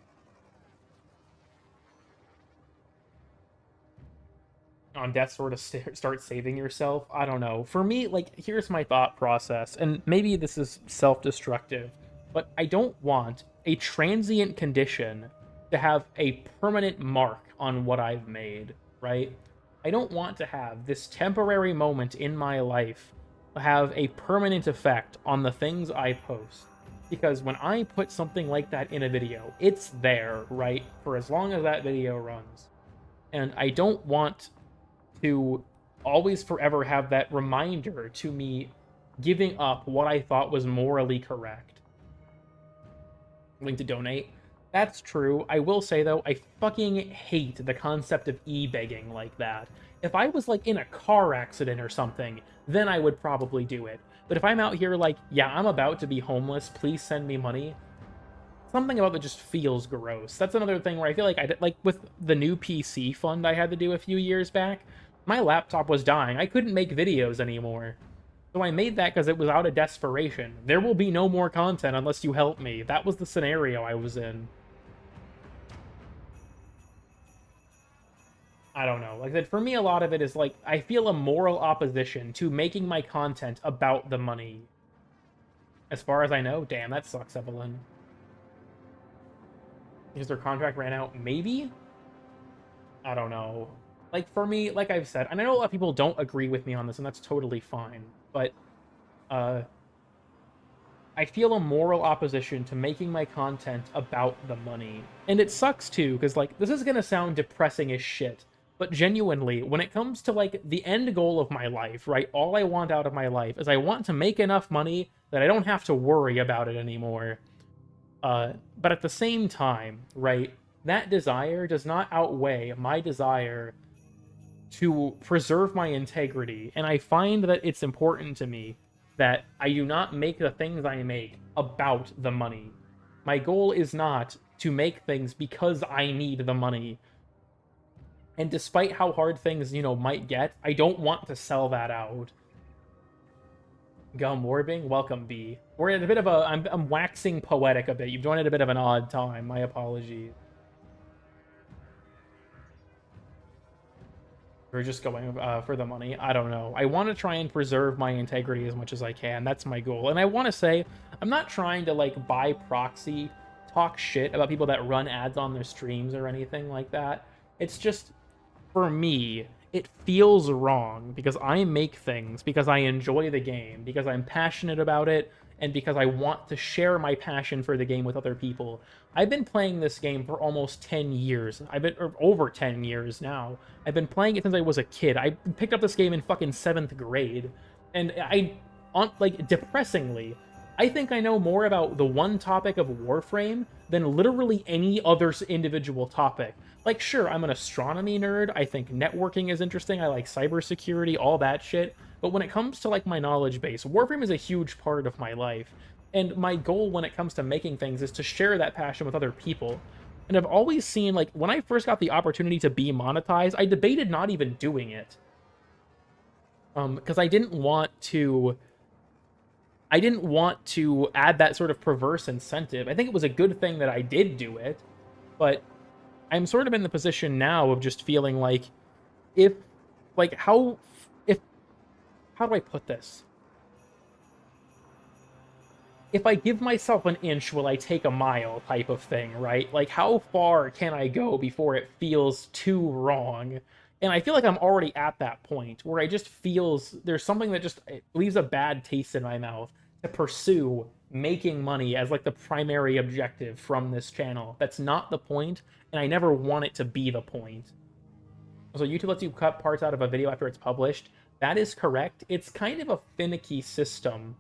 On death sort of start saving yourself? I don't know. For me, like, here's my thought process, and maybe this is self-destructive, but I don't want a transient condition to have a permanent mark on what I've made, right? I don't want to have this temporary moment in my life have a permanent effect on the things I post. Because when I put something like that in a video, it's there, right? For as long as that video runs. And I don't want to always forever have that reminder to me giving up what I thought was morally correct. Link to donate. That's true. I will say, though, I fucking hate the concept of e-begging like that. If I was, like, in a car accident or something, then I would probably do it. But if I'm out here like, yeah, I'm about to be homeless, please send me money, something about that just feels gross. That's another thing where I feel like like with the new PC fund I had to do a few years back, my laptop was dying. I couldn't make videos anymore. So I made that because it was out of desperation. There will be no more content unless you help me. That was the scenario I was in. I don't know. Like I said, for me, a lot of it is like, I feel a moral opposition to making my content about the money. As far as I know, damn, that sucks, Evelyn. Because their contract ran out, maybe? I don't know. Like, for me, like I've said, and I know a lot of people don't agree with me on this, and that's totally fine, but, I feel a moral opposition to making my content about the money. And it sucks, too, because, like, this is gonna sound depressing as shit. But genuinely, when it comes to, like, the end goal of my life, right, all I want out of my life is I want to make enough money that I don't have to worry about it anymore. But at the same time, right, that desire does not outweigh my desire to preserve my integrity. And I find that it's important to me that I do not make the things I make about the money. My goal is not to make things because I need the money. And despite how hard things, might get, I don't want to sell that out. Gum Warbing, welcome, B. We're at a bit of a... I'm waxing poetic a bit. You've joined at a bit of an odd time. My apologies. We're just going for the money. I don't know. I want to try and preserve my integrity as much as I can. That's my goal. And I want to say, I'm not trying to, like, by proxy talk shit about people that run ads on their streams or anything like that. It's just... for me, it feels wrong because I make things, because I enjoy the game, because I'm passionate about it, and because I want to share my passion for the game with other people. I've been playing this game for almost 10 years. Or over 10 years now. I've been playing it since I was a kid. I picked up this game in fucking 7th grade. And like, depressingly, I think I know more about the one topic of Warframe than literally any other individual topic. Like, sure, I'm an astronomy nerd. I think networking is interesting. I like cybersecurity, all that shit. But when it comes to, like, my knowledge base, Warframe is a huge part of my life. And my goal when it comes to making things is to share that passion with other people. And I've always seen, like, when I first got the opportunity to be monetized, I debated not even doing it. Because I didn't want to add that sort of perverse incentive. I think it was a good thing that I did do it, but I'm sort of in the position now of just feeling like how do I put this? If I give myself an inch, will I take a mile type of thing, right? Like, how far can I go before it feels too wrong? And I feel like I'm already at that point where I just feels there's something that just it leaves a bad taste in my mouth to pursue making money as like the primary objective from this channel. That's not the point, and I never want it to be the point. So YouTube lets you cut parts out of a video after it's published. That is correct. It's kind of a finicky system,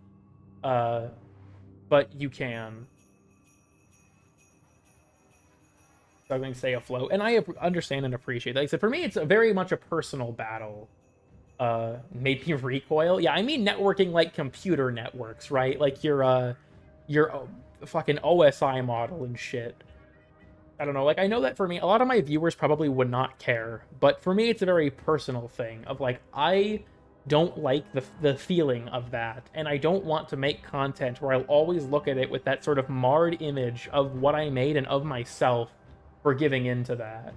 but you can. So I'm going to stay afloat, and I understand and appreciate that. Like I said, for me, it's very much a personal battle. Made me recoil. Yeah, I mean networking like computer networks, right? Like your fucking OSI model and shit. I don't know. Like, I know that for me, a lot of my viewers probably would not care, but for me, it's a very personal thing of like, I don't like the feeling of that, and I don't want to make content where I'll always look at it with that sort of marred image of what I made and of myself for giving into that.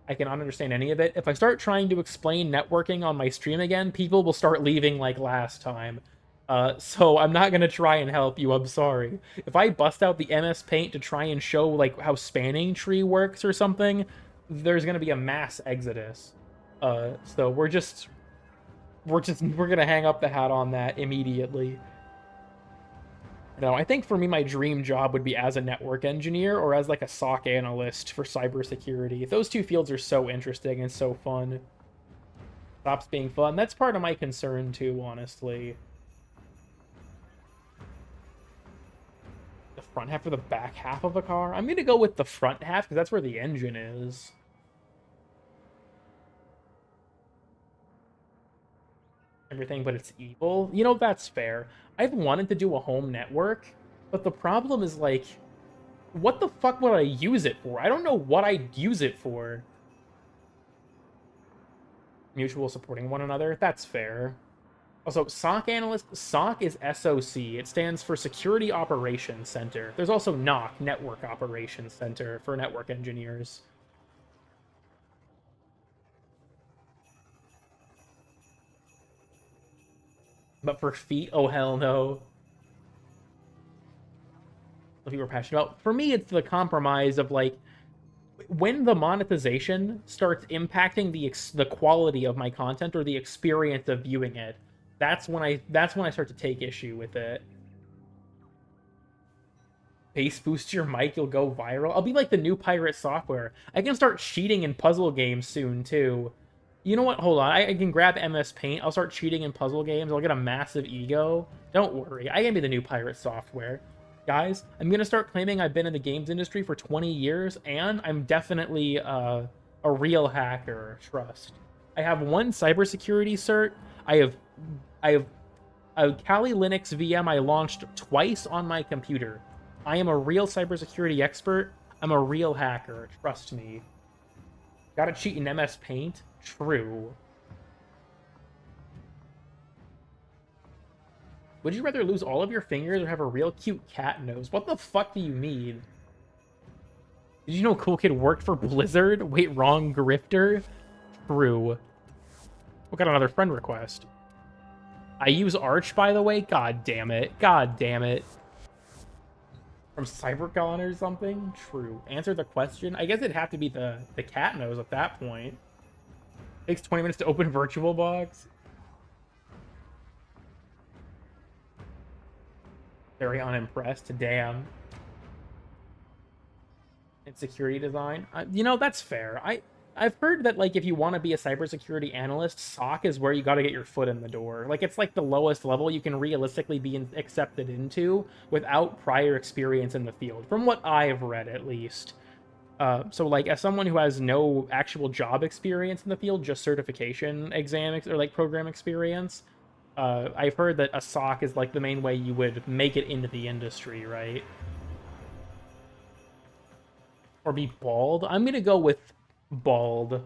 I cannot understand any of it. If I start trying to explain networking on my stream again, people will start leaving like last time. So I'm not going to try and help you, I'm sorry. If I bust out the MS Paint to try and show like how spanning tree works or something, there's going to be a mass exodus. So we're going to hang up the hat on that immediately. No, I think for me, my dream job would be as a network engineer or as like a SOC analyst for cybersecurity. Those two fields are so interesting and so fun. Stops being fun. That's part of my concern too, honestly. The front half or the back half of a car? I'm going to go with the front half because that's where the engine is. Everything, but it's evil. You know, that's fair. I've wanted to do a home network, but the problem is, like, what the fuck would I use it for? I don't know what I'd use it for. Mutual supporting one another? That's fair. Also, SOC analyst, SOC is SOC. It stands for Security Operations Center. There's also NOC, Network Operations Center, for network engineers. But for feet, oh hell no. What people are passionate about. For me, it's the compromise of like when the monetization starts impacting the quality of my content or the experience of viewing it. That's when I start to take issue with it. Bass boost your mic, you'll go viral. I'll be like the new pirate software. I can start cheating in puzzle games soon too. You know what? Hold on. I can grab MS Paint. I'll start cheating in puzzle games. I'll get a massive ego. Don't worry. I can be the new pirate software. Guys, I'm going to start claiming I've been in the games industry for 20 years, and I'm definitely a real hacker. Trust. I have one cybersecurity cert. I have a Kali Linux VM I launched twice on my computer. I am a real cybersecurity expert. I'm a real hacker. Trust me. Gotta cheat in MS Paint? True. Would you rather lose all of your fingers or have a real cute cat nose? What the fuck do you mean? Did you know Cool Kid worked for Blizzard? Wait, wrong grifter? True. We got another friend request. I use Arch, by the way? God damn it. God damn it. From CyberCon or something? True. Answer the question? I guess it'd have to be the cat nose at that point. Takes 20 minutes to open VirtualBox. Very unimpressed. Damn. And security design. You know, that's fair. I've heard that, like, if you want to be a cybersecurity analyst, SOC is where you got to get your foot in the door. Like, it's like the lowest level you can realistically be accepted into without prior experience in the field, from what I've read at least. So, like, as someone who has no actual job experience in the field, just certification or like program experience, I've heard that a SOC is like the main way you would make it into the industry, right? Or be bald. I'm gonna go with bald.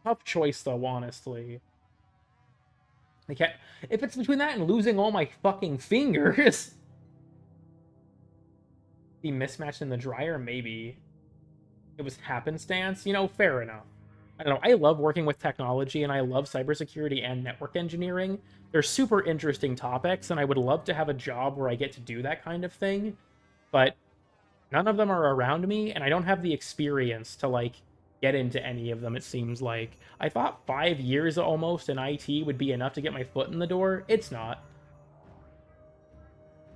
Tough choice though, honestly. I can't. If it's between that and losing all my fucking fingers, be mismatched in the dryer, maybe. It was happenstance, you know, fair enough. I don't know. I love working with technology and I love cybersecurity and network engineering. They're super interesting topics, and I would love to have a job where I get to do that kind of thing. But none of them are around me, and I don't have the experience to, like, get into any of them, it seems like. I thought 5 years almost in IT would be enough to get my foot in the door. It's not.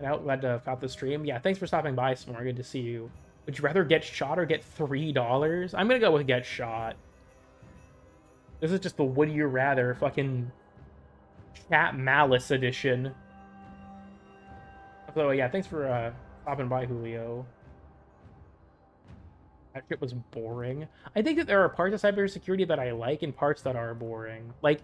Glad to have caught the stream. Yeah, thanks for stopping by, Smore. Good to see you. Would you rather get shot or get $3? I'm gonna go with get shot. This is just the would you rather fucking chat malice edition. So yeah, thanks for stopping by, Julio. That shit was boring. I think that there are parts of cybersecurity that I like and parts that are boring. Like,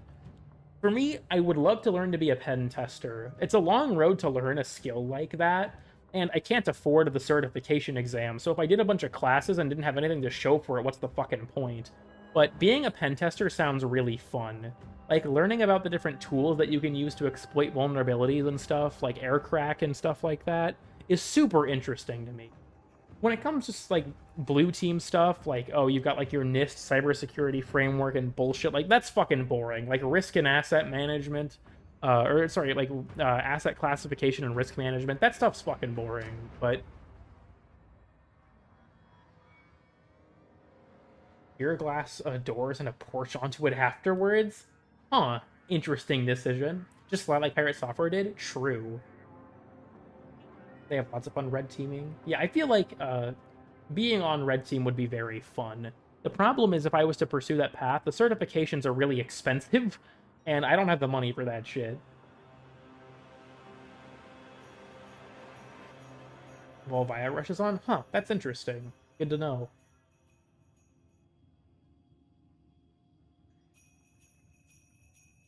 for me, I would love to learn to be a pen tester. It's a long road to learn a skill like that, and I can't afford the certification exam, so if I did a bunch of classes and didn't have anything to show for it, what's the fucking point? But being a pen tester sounds really fun. Like, learning about the different tools that you can use to exploit vulnerabilities and stuff, like aircrack and stuff like that, is super interesting to me. When it comes to, like, blue team stuff, like, oh, you've got, like, your NIST cybersecurity framework and bullshit, like, that's fucking boring. Like, risk and asset management, asset classification and risk management, that stuff's fucking boring, but beer glass doors and a porch onto it afterwards? Huh. Interesting decision. Just like Pirate Software did? True. They have lots of fun red teaming. Yeah, I feel like being on red team would be very fun. The problem is if I was to pursue that path, the certifications are really expensive, and I don't have the money for that shit. While Via Rush is on? Huh, that's interesting. Good to know.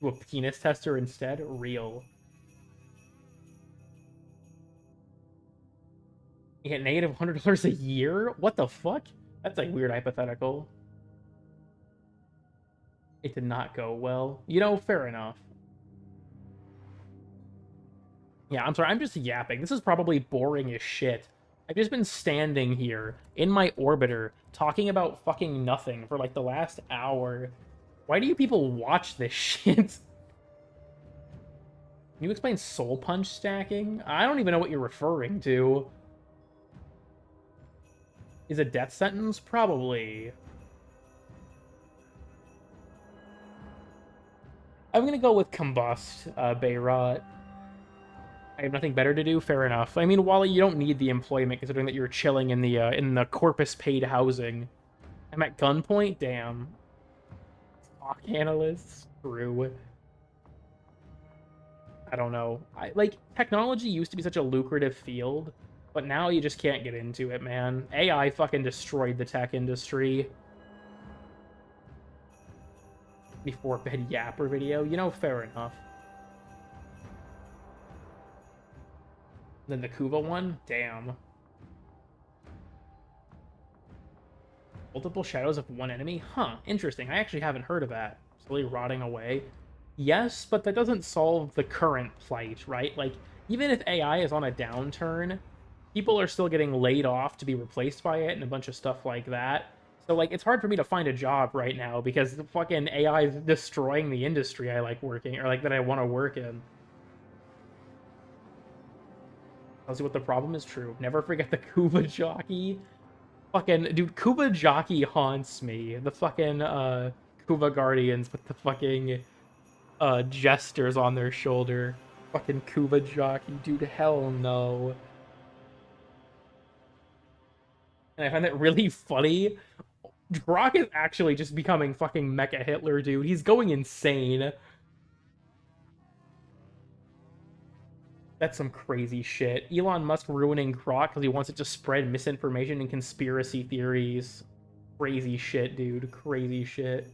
Do a penis tester instead? Real. You get negative $100 a year? What the fuck? That's like weird hypothetical. It did not go well. You know, fair enough. Yeah, I'm sorry, I'm just yapping. This is probably boring as shit. I've just been standing here in my orbiter talking about fucking nothing for like the last hour. Why do you people watch this shit? Can you explain soul punch stacking? I don't even know what you're referring to. Is a death sentence? Probably. I'm gonna go with combust, Bayrot. I have nothing better to do. Fair enough. I mean, Wally, you don't need the employment considering that you're chilling in the corpus paid housing. I'm at gunpoint. Damn. Stock analyst. Screw. I don't know. Like, technology used to be such a lucrative field, but now you just can't get into it, man. AI fucking destroyed the tech industry. Before bed yapper video, you know, fair enough. Then the Kuva one? Damn. Multiple shadows of one enemy? Huh, interesting. I actually haven't heard of that. Slowly rotting away. Yes, but that doesn't solve the current plight, right? Like, even if AI is on a downturn, people are still getting laid off to be replaced by it and a bunch of stuff like that. So, like, it's hard for me to find a job right now because the fucking AI is destroying the industry I like working, or, like, that I want to work in. I'll see what the problem is. True. Never forget the Kuba jockey. Fucking, dude, Kuba jockey haunts me. The fucking, Kuba Guardians with the fucking, jesters on their shoulder. Fucking Kuba jockey. Dude, hell no. And I find that really funny Grok is actually just becoming fucking Mecha Hitler, dude. He's going insane. That's some crazy shit. Elon Musk ruining Grok because he wants it to spread misinformation and conspiracy theories. Crazy shit, dude. Crazy shit.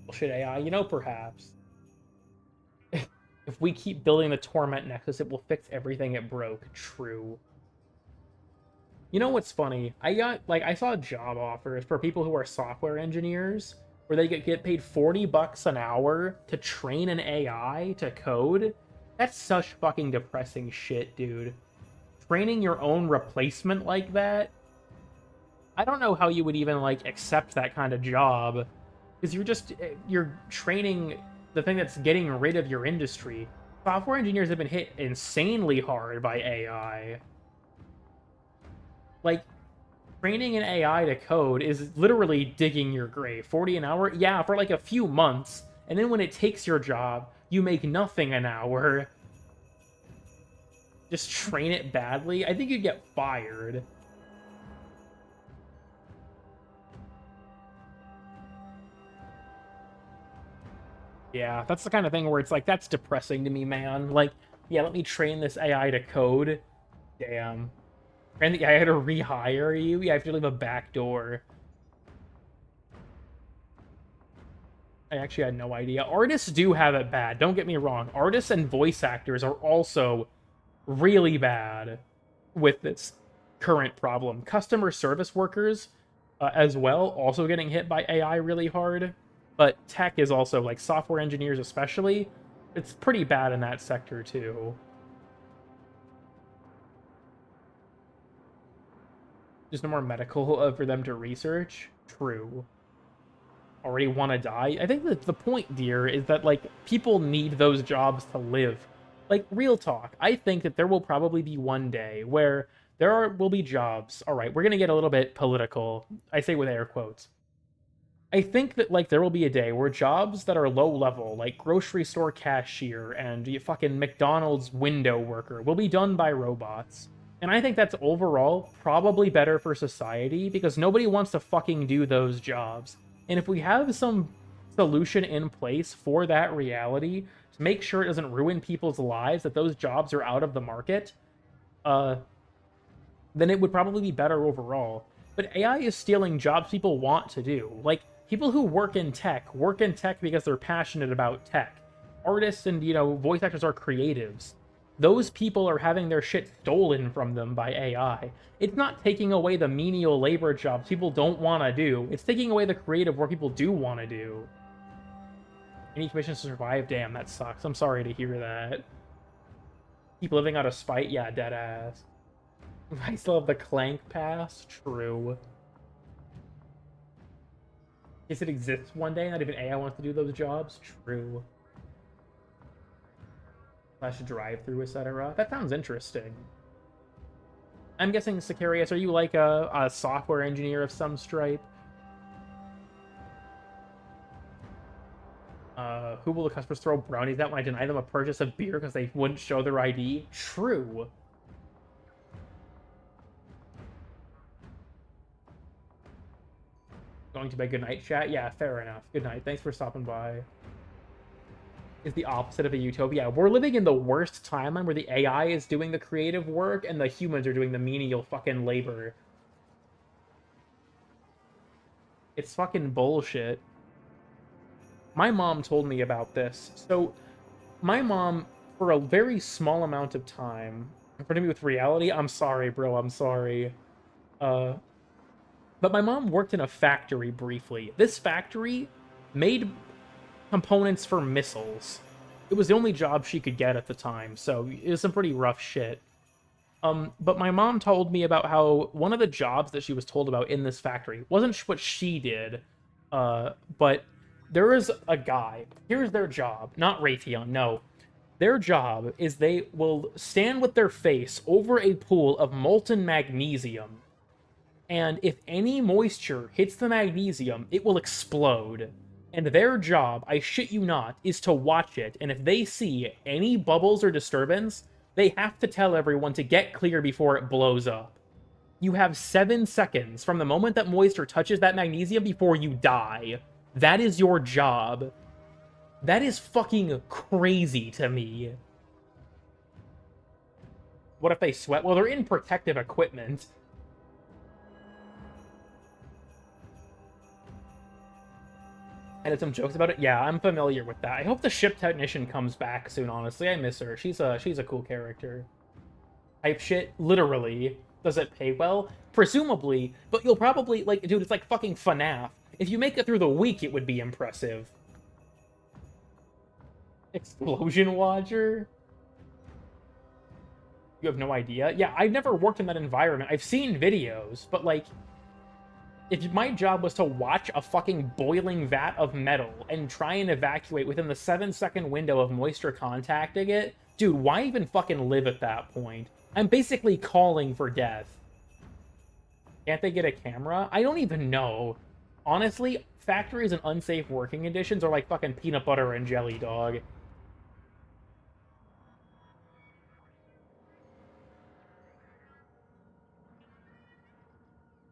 Bullshit AI, you know, perhaps. If we keep building the Torment Nexus, it will fix everything it broke. True. You know what's funny? I saw job offers for people who are software engineers where they get paid $40 an hour to train an AI to code. That's such fucking depressing shit, dude. Training your own replacement like that? I don't know how you would even, like, accept that kind of job. Because you're training the thing that's getting rid of your industry. Software engineers have been hit insanely hard by AI. Like, training an AI to code is literally digging your grave. 40 an hour? Yeah, for like a few months. And then when it takes your job, you make nothing an hour. Just train it badly? I think you'd get fired. Yeah, that's the kind of thing where it's like, that's depressing to me, man. Like, yeah, let me train this AI to code. Damn. And the AI to rehire you? Yeah, I have to leave a back door. I actually had no idea. Artists do have it bad, don't get me wrong. Artists and voice actors are also really bad with this current problem. Customer service workers, as well, also getting hit by AI really hard. But tech is also, like, software engineers especially, it's pretty bad in that sector, too. There's no more medical for them to research? True. Already want to die? I think that the point, dear, is that, like, people need those jobs to live. Like, real talk. I think that there will probably be one day where will be jobs. All right, we're going to get a little bit political. I say with air quotes. I think that, like, there will be a day where jobs that are low level, like grocery store cashier and fucking McDonald's window worker, will be done by robots. And I think that's overall probably better for society because nobody wants to fucking do those jobs. And if we have some solution in place for that reality, to make sure it doesn't ruin people's lives, that those jobs are out of the market, then it would probably be better overall. But AI is stealing jobs people want to do. Like, people who work in tech because they're passionate about tech. Artists and, you know, voice actors are creatives. Those people are having their shit stolen from them by AI. It's not taking away the menial labor jobs people don't want to do. It's taking away the creative work people do want to do. Any commissions to survive? Damn, that sucks. I'm sorry to hear that. Keep living out of spite? Yeah, deadass. I still have the Clank Pass? True. Guess it exists one day, not even AI wants to do those jobs? True. Slash drive-through, etc. That sounds interesting. I'm guessing, Sicarius, are you like a software engineer of some stripe? Who will the customers throw brownies at when I deny them a purchase of beer because they wouldn't show their ID? True. Going to bed, good night, chat? Yeah, fair enough. Good night. Thanks for stopping by. Is the opposite of a utopia. We're living in the worst timeline where the AI is doing the creative work and the humans are doing the menial fucking labor. It's fucking bullshit. My mom told me about this. So, my mom, for a very small amount of time, confronted me with reality. I'm sorry, bro. I'm sorry. But my mom worked in a factory briefly. This factory made components for missiles. It was the only job she could get at the time, so it was some pretty rough shit. But my mom told me about how one of the jobs that she was told about in this factory wasn't what she did, but there is a guy. Here's their job. Not Raytheon, no. Their job is they will stand with their face over a pool of molten magnesium, and if any moisture hits the magnesium, it will explode. And their job, I shit you not, is to watch it, and if they see any bubbles or disturbance, they have to tell everyone to get clear before it blows up. You have 7 seconds from the moment that moisture touches that magnesium before you die. That is your job. That is fucking crazy to me. What if they sweat? Well, they're in protective equipment. I had some jokes about it. Yeah, I'm familiar with that. I hope the ship technician comes back soon, honestly. I miss her. She's a cool character. Type shit, literally. Does it pay well? Presumably, but you'll probably, like, dude, it's like fucking FNAF. If you make it through the week, it would be impressive. Explosion Watcher? You have no idea? Yeah, I've never worked in that environment. I've seen videos, but, like, if my job was to watch a fucking boiling vat of metal and try and evacuate within the 7-second window of moisture contacting it, dude, why even fucking live at that point? I'm basically calling for death. Can't they get a camera? I don't even know. Honestly, factories and unsafe working conditions are like fucking peanut butter and jelly, dog.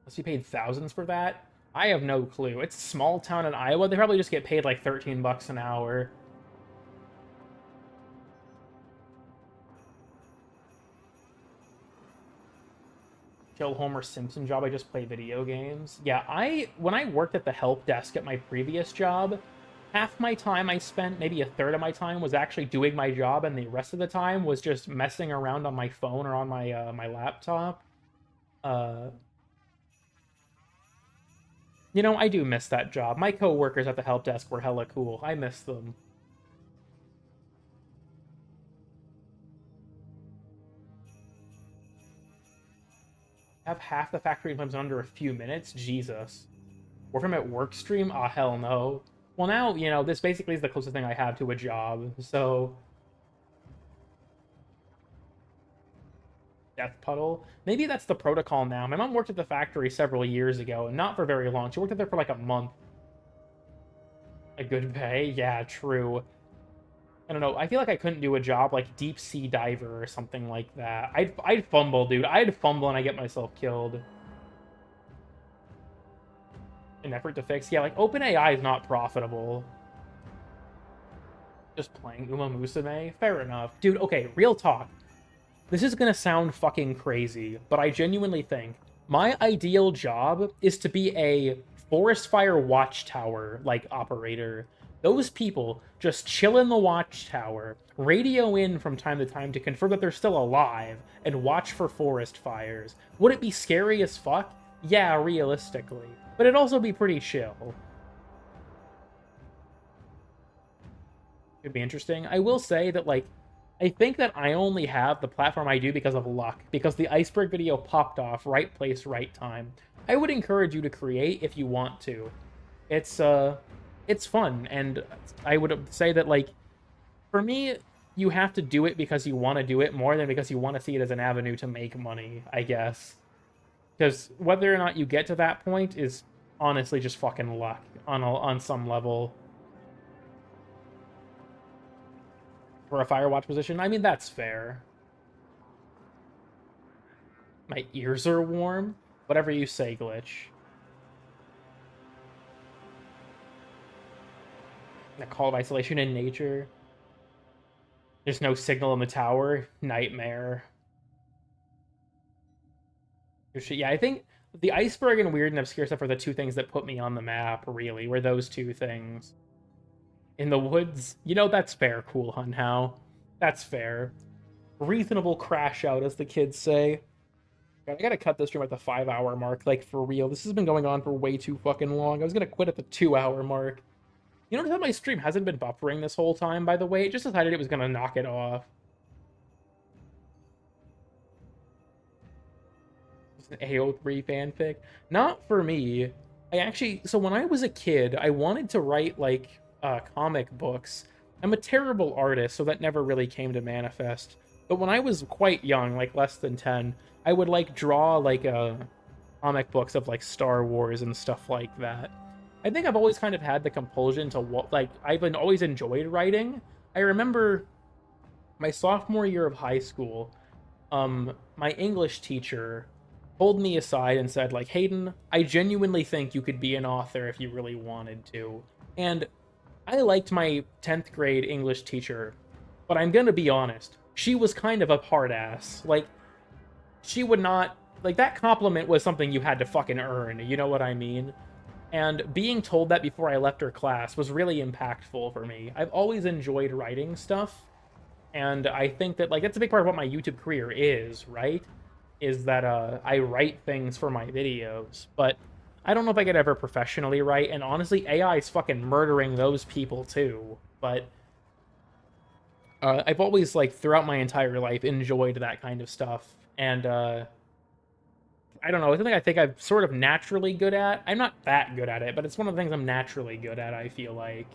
Unless you paid thousands for that? I have no clue. It's a small town in Iowa. They probably just get paid like 13 bucks an hour. Kill Homer Simpson job, I just play video games. Yeah, when I worked at the help desk at my previous job, half my time I spent, maybe a third of my time, was actually doing my job, and the rest of the time was just messing around on my phone or on my my laptop. You know, I do miss that job. My coworkers at the help desk were hella cool. I miss them. Have half the factory employees in under a few minutes? Jesus. Warframe at work stream? Ah, hell no. Well, now, you know, this basically is the closest thing I have to a job, so... Death Puddle? Maybe that's the protocol now. My mom worked at the factory several years ago, and not for very long. She worked there for like a month. A good pay? Yeah, true. I don't know. I feel like I couldn't do a job like deep sea diver or something like that. I'd fumble, dude. I'd fumble and I get myself killed. An effort to fix. Yeah, like OpenAI is not profitable. Just playing Uma Musume? Fair enough. Dude, okay, real talk. This is gonna sound fucking crazy, but I genuinely think my ideal job is to be a forest fire watchtower, like, operator. Those people just chill in the watchtower, radio in from time to time to confirm that they're still alive, and watch for forest fires. Would it be scary as fuck? Yeah, realistically. But it'd also be pretty chill. Could be interesting. I will say that, like, I think that I only have the platform I do because of luck, because the iceberg video popped off, right place, right time. I would encourage you to create if you want to. It's fun, and I would say that, like, for me, you have to do it because you want to do it more than because you want to see it as an avenue to make money, I guess. Because whether or not you get to that point is honestly just fucking luck on some level. For a Firewatch position, I mean, that's fair. My ears are warm? Whatever you say, Glitch. A call of isolation in nature. There's no signal in the tower. Nightmare. Yeah, I think the iceberg and weird and obscure stuff are the two things that put me on the map, really, were those two things. In the woods? You know, that's fair, Cool Hunhow. That's fair. Reasonable crash out, as the kids say. I gotta cut this stream at the 5-hour mark, like, for real. This has been going on for way too fucking long. I was gonna quit at the 2-hour mark. You notice that my stream hasn't been buffering this whole time, by the way? It just decided it was gonna knock it off. It's an AO3 fanfic. Not for me. So when I was a kid, I wanted to write, like, comic books. I'm a terrible artist, so that never really came to manifest. But when I was quite young, like less than 10, I would, like, draw, like, comic books of, like, Star Wars and stuff like that. I think I've always kind of had the compulsion to, like, I've always enjoyed writing. I remember my sophomore year of high school, my English teacher pulled me aside and said, like, Hayden, I genuinely think you could be an author if you really wanted to. And I liked my 10th grade English teacher, but I'm gonna be honest, she was kind of a hard ass. Like, she would not, like, that compliment was something you had to fucking earn, you know what I mean? And being told that before I left her class was really impactful for me. I've always enjoyed writing stuff, and I think that, like, that's a big part of what my YouTube career is, right? Is that I write things for my videos, but I don't know if I could ever professionally write, and honestly, AI is fucking murdering those people too. But I've always, like, throughout my entire life, enjoyed that kind of stuff, and I don't know, it's something I think I'm sort of naturally good at. I'm not that good at it, but it's one of the things I'm naturally good at, I feel like.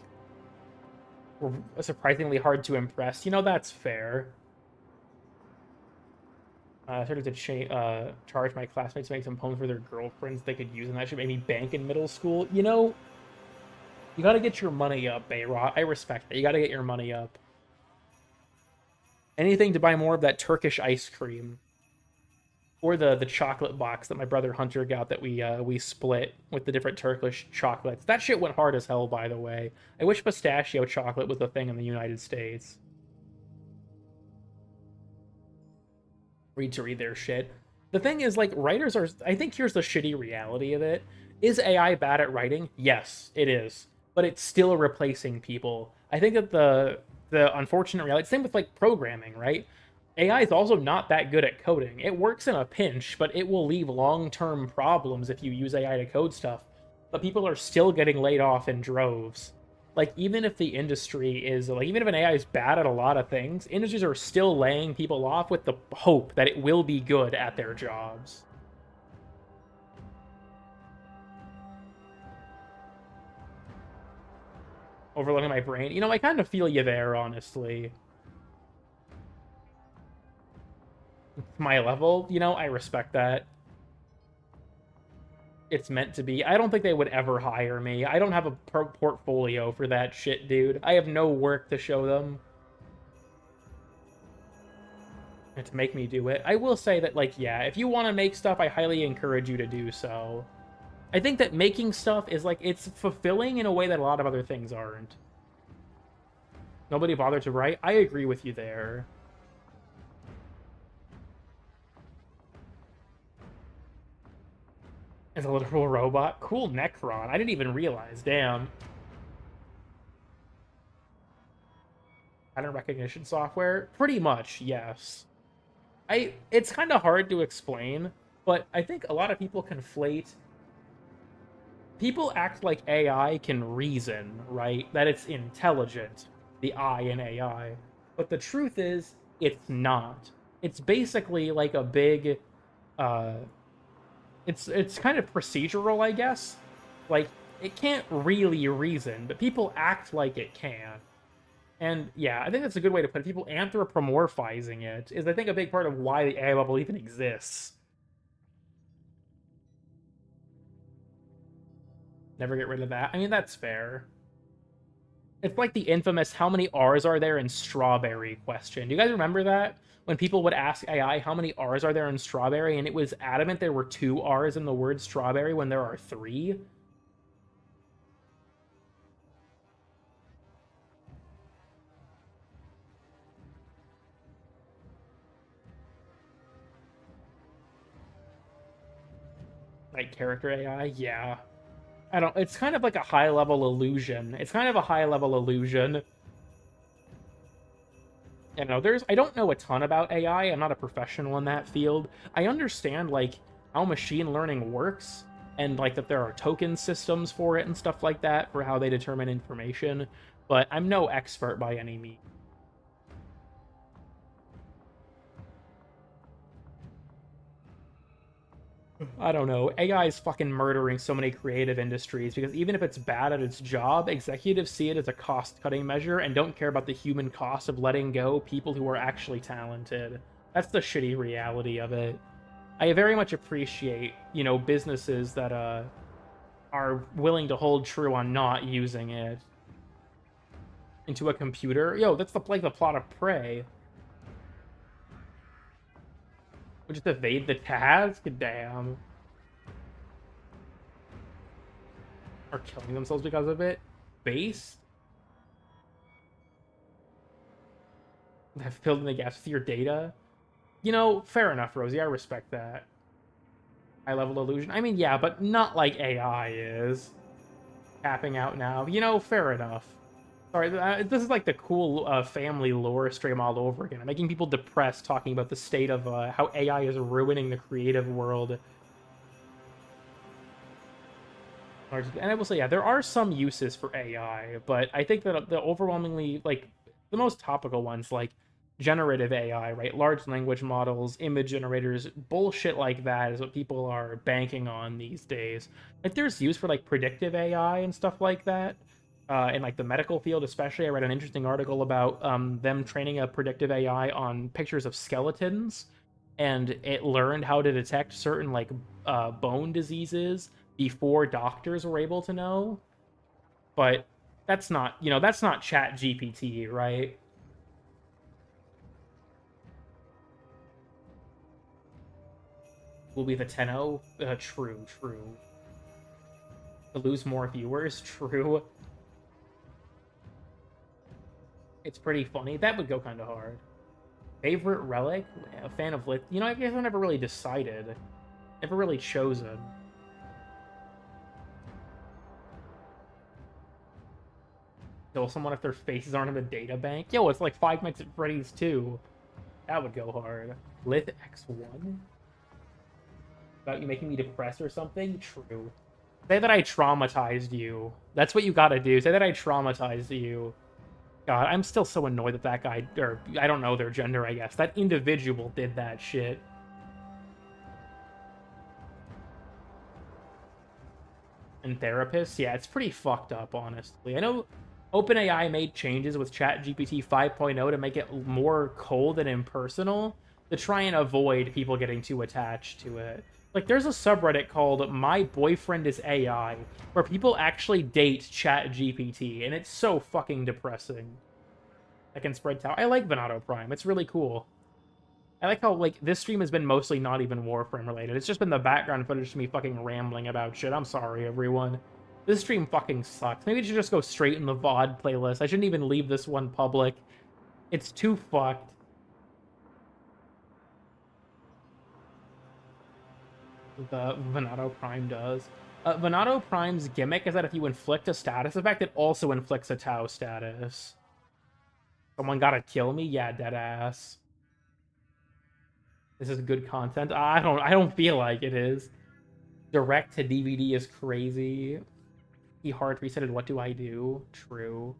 Or surprisingly hard to impress. You know, that's fair. I started to charge my classmates to make some poems for their girlfriends they could use, and that should make me bank in middle school. You know, you gotta get your money up, Bayrot. I respect that. You gotta get your money up. Anything to buy more of that Turkish ice cream. Or the chocolate box that my brother Hunter got that we split with the different Turkish chocolates. That shit went hard as hell, by the way. I wish pistachio chocolate was a thing in the United States. Read their shit. The thing is, like, writers are... I think here's the shitty reality of it. Is AI bad at writing? Yes, it is. But it's still replacing people. I think that the unfortunate reality... Same with, like, programming, right? AI is also not that good at coding. It works in a pinch, but it will leave long-term problems if you use AI to code stuff. But people are still getting laid off in droves. Like, even if the industry is, like, even if an AI is bad at a lot of things, industries are still laying people off with the hope that it will be good at their jobs. Overloading my brain. You know, I kind of feel you there, honestly. My level, you know, I respect that. It's meant to be. I don't think they would ever hire me. I don't have a portfolio for that shit, dude. I have no work to show them. And to make me do it. I will say that, like, yeah, if you want to make stuff, I highly encourage you to do so. I think that making stuff is, like, it's fulfilling in a way that a lot of other things aren't. Nobody bothered to write? I agree with you there. As a literal robot? Cool Necron. I didn't even realize. Damn. Pattern recognition software? Pretty much, yes. It's kind of hard to explain, but I think a lot of people conflate... People act like AI can reason, right? That it's intelligent, the I in AI. But the truth is, it's not. It's basically like a big... It's kind of procedural, I guess. Like, it can't really reason, but people act like it can. And yeah, I think that's a good way to put it. People anthropomorphizing it is, I think, a big part of why the AI bubble even exists. Never get rid of that. I mean, that's fair. It's like the infamous how many R's are there in strawberry question. Do you guys remember that? When people would ask AI how many R's are there in strawberry, and it was adamant there were 2 R's in the word strawberry when there are 3? Like character AI? Yeah. I don't... It's kind of like a high-level illusion. It's kind of a high-level illusion. You know, I don't know a ton about AI. I'm not a professional in that field. I understand, like, how machine learning works, and, like, that there are token systems for it and stuff like that, for how they determine information, but I'm no expert by any means. I don't know. AI is fucking murdering so many creative industries because even if it's bad at its job, executives see it as a cost-cutting measure and don't care about the human cost of letting go people who are actually talented. That's the shitty reality of it. I very much appreciate, you know, businesses that are willing to hold true on not using it into a computer. Yo, that's like the plot of Prey. We'll just evade the task? Damn. Are killing themselves because of it? Based? Have filled in the gaps with your data? You know, fair enough, Rosie. I respect that. High-level illusion. I mean, yeah, but not like AI is. Tapping out now. You know, fair enough. Sorry, this is like the cool family lore stream all over again. I'm making people depressed talking about the state of how AI is ruining the creative world. And I will say, yeah, there are some uses for AI, but I think that the overwhelmingly, like, the most topical ones, like generative AI, right? Large language models, image generators, bullshit like that is what people are banking on these days. Like, there's use for, like, predictive AI and stuff like that. In, like, the medical field especially. I read an interesting article about them training a predictive AI on pictures of skeletons, and it learned how to detect certain, like, bone diseases before doctors were able to know. But that's not, you know, that's not Chat GPT, right? Will be the 10-0? True. To lose more viewers? True. It's pretty funny. That would go kind of hard. Favorite relic? A fan of lit. You know, I guess I never really decided. Never really chosen. Kill someone if their faces aren't in the data bank? Yo, it's like Five Nights at Freddy's 2. That would go hard. Lith X1? About you making me depressed or something? True. Say that I traumatized you. That's what you gotta do. Say that I traumatized you. God, I'm still so annoyed that that guy, or I don't know their gender, I guess. That individual did that shit. And therapists? Yeah, it's pretty fucked up, honestly. I know OpenAI made changes with ChatGPT 5.0 to make it more cold and impersonal to try and avoid people getting too attached to it. Like, there's a subreddit called My Boyfriend is AI, where people actually date ChatGPT, and it's so fucking depressing. I can spread tower. I like Venato Prime. It's really cool. I like how, like, this stream has been mostly not even Warframe related. It's just been the background footage of me fucking rambling about shit. I'm sorry, everyone. This stream fucking sucks. Maybe it should just go straight in the VOD playlist. I shouldn't even leave this one public. It's too fucked. The Venato Prime does. Venato Prime's gimmick is that if you inflict a status effect, it also inflicts a Tau status. Someone gotta kill me? Yeah, deadass. This is good content. I don't feel like it is. Direct to DVD is crazy. He hard resetted. What do I do? True.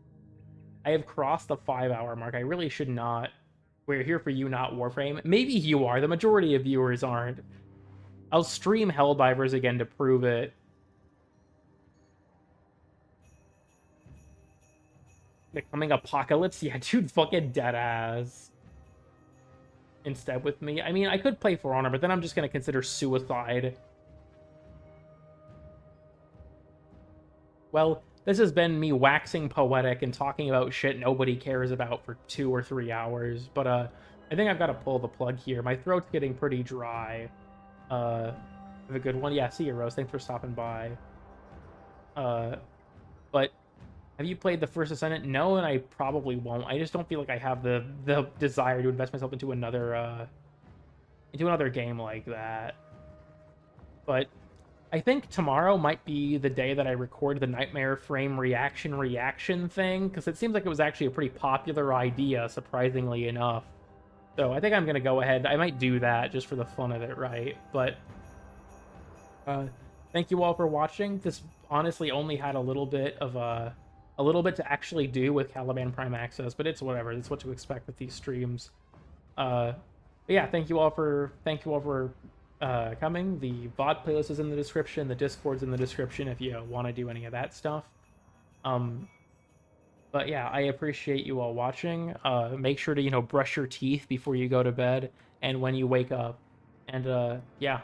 I have crossed the 5-hour mark. I really should not. We're here for you, not Warframe. Maybe you are. The majority of viewers aren't. I'll stream Helldivers again to prove it. The coming apocalypse? Yeah, dude, fucking deadass. Instead with me. I mean, I could play For Honor, but then I'm just going to consider suicide. Well, this has been me waxing poetic and talking about shit nobody cares about for 2 or 3 hours. But I think I've got to pull the plug here. My throat's getting pretty dry. Have a good one. Yeah, see you, Rose. Thanks for stopping by. But have you played the First Ascendant? No, and I probably won't. I just don't feel like I have the desire to invest myself into another game like that. But I think tomorrow might be the day that I record the Nightmare Frame reaction thing, because it seems like it was actually a pretty popular idea, surprisingly enough. So I think I'm gonna go ahead. I might do that just for the fun of it, right? But thank you all for watching. This honestly only had a little bit to actually do with Caliban Prime Access, but it's whatever. It's what to expect with these streams. But yeah, thank you all for coming. The VOD playlist is in the description. The Discord's in the description if you want to do any of that stuff. But yeah, I appreciate you all watching. Make sure to, brush your teeth before you go to bed and when you wake up. And yeah,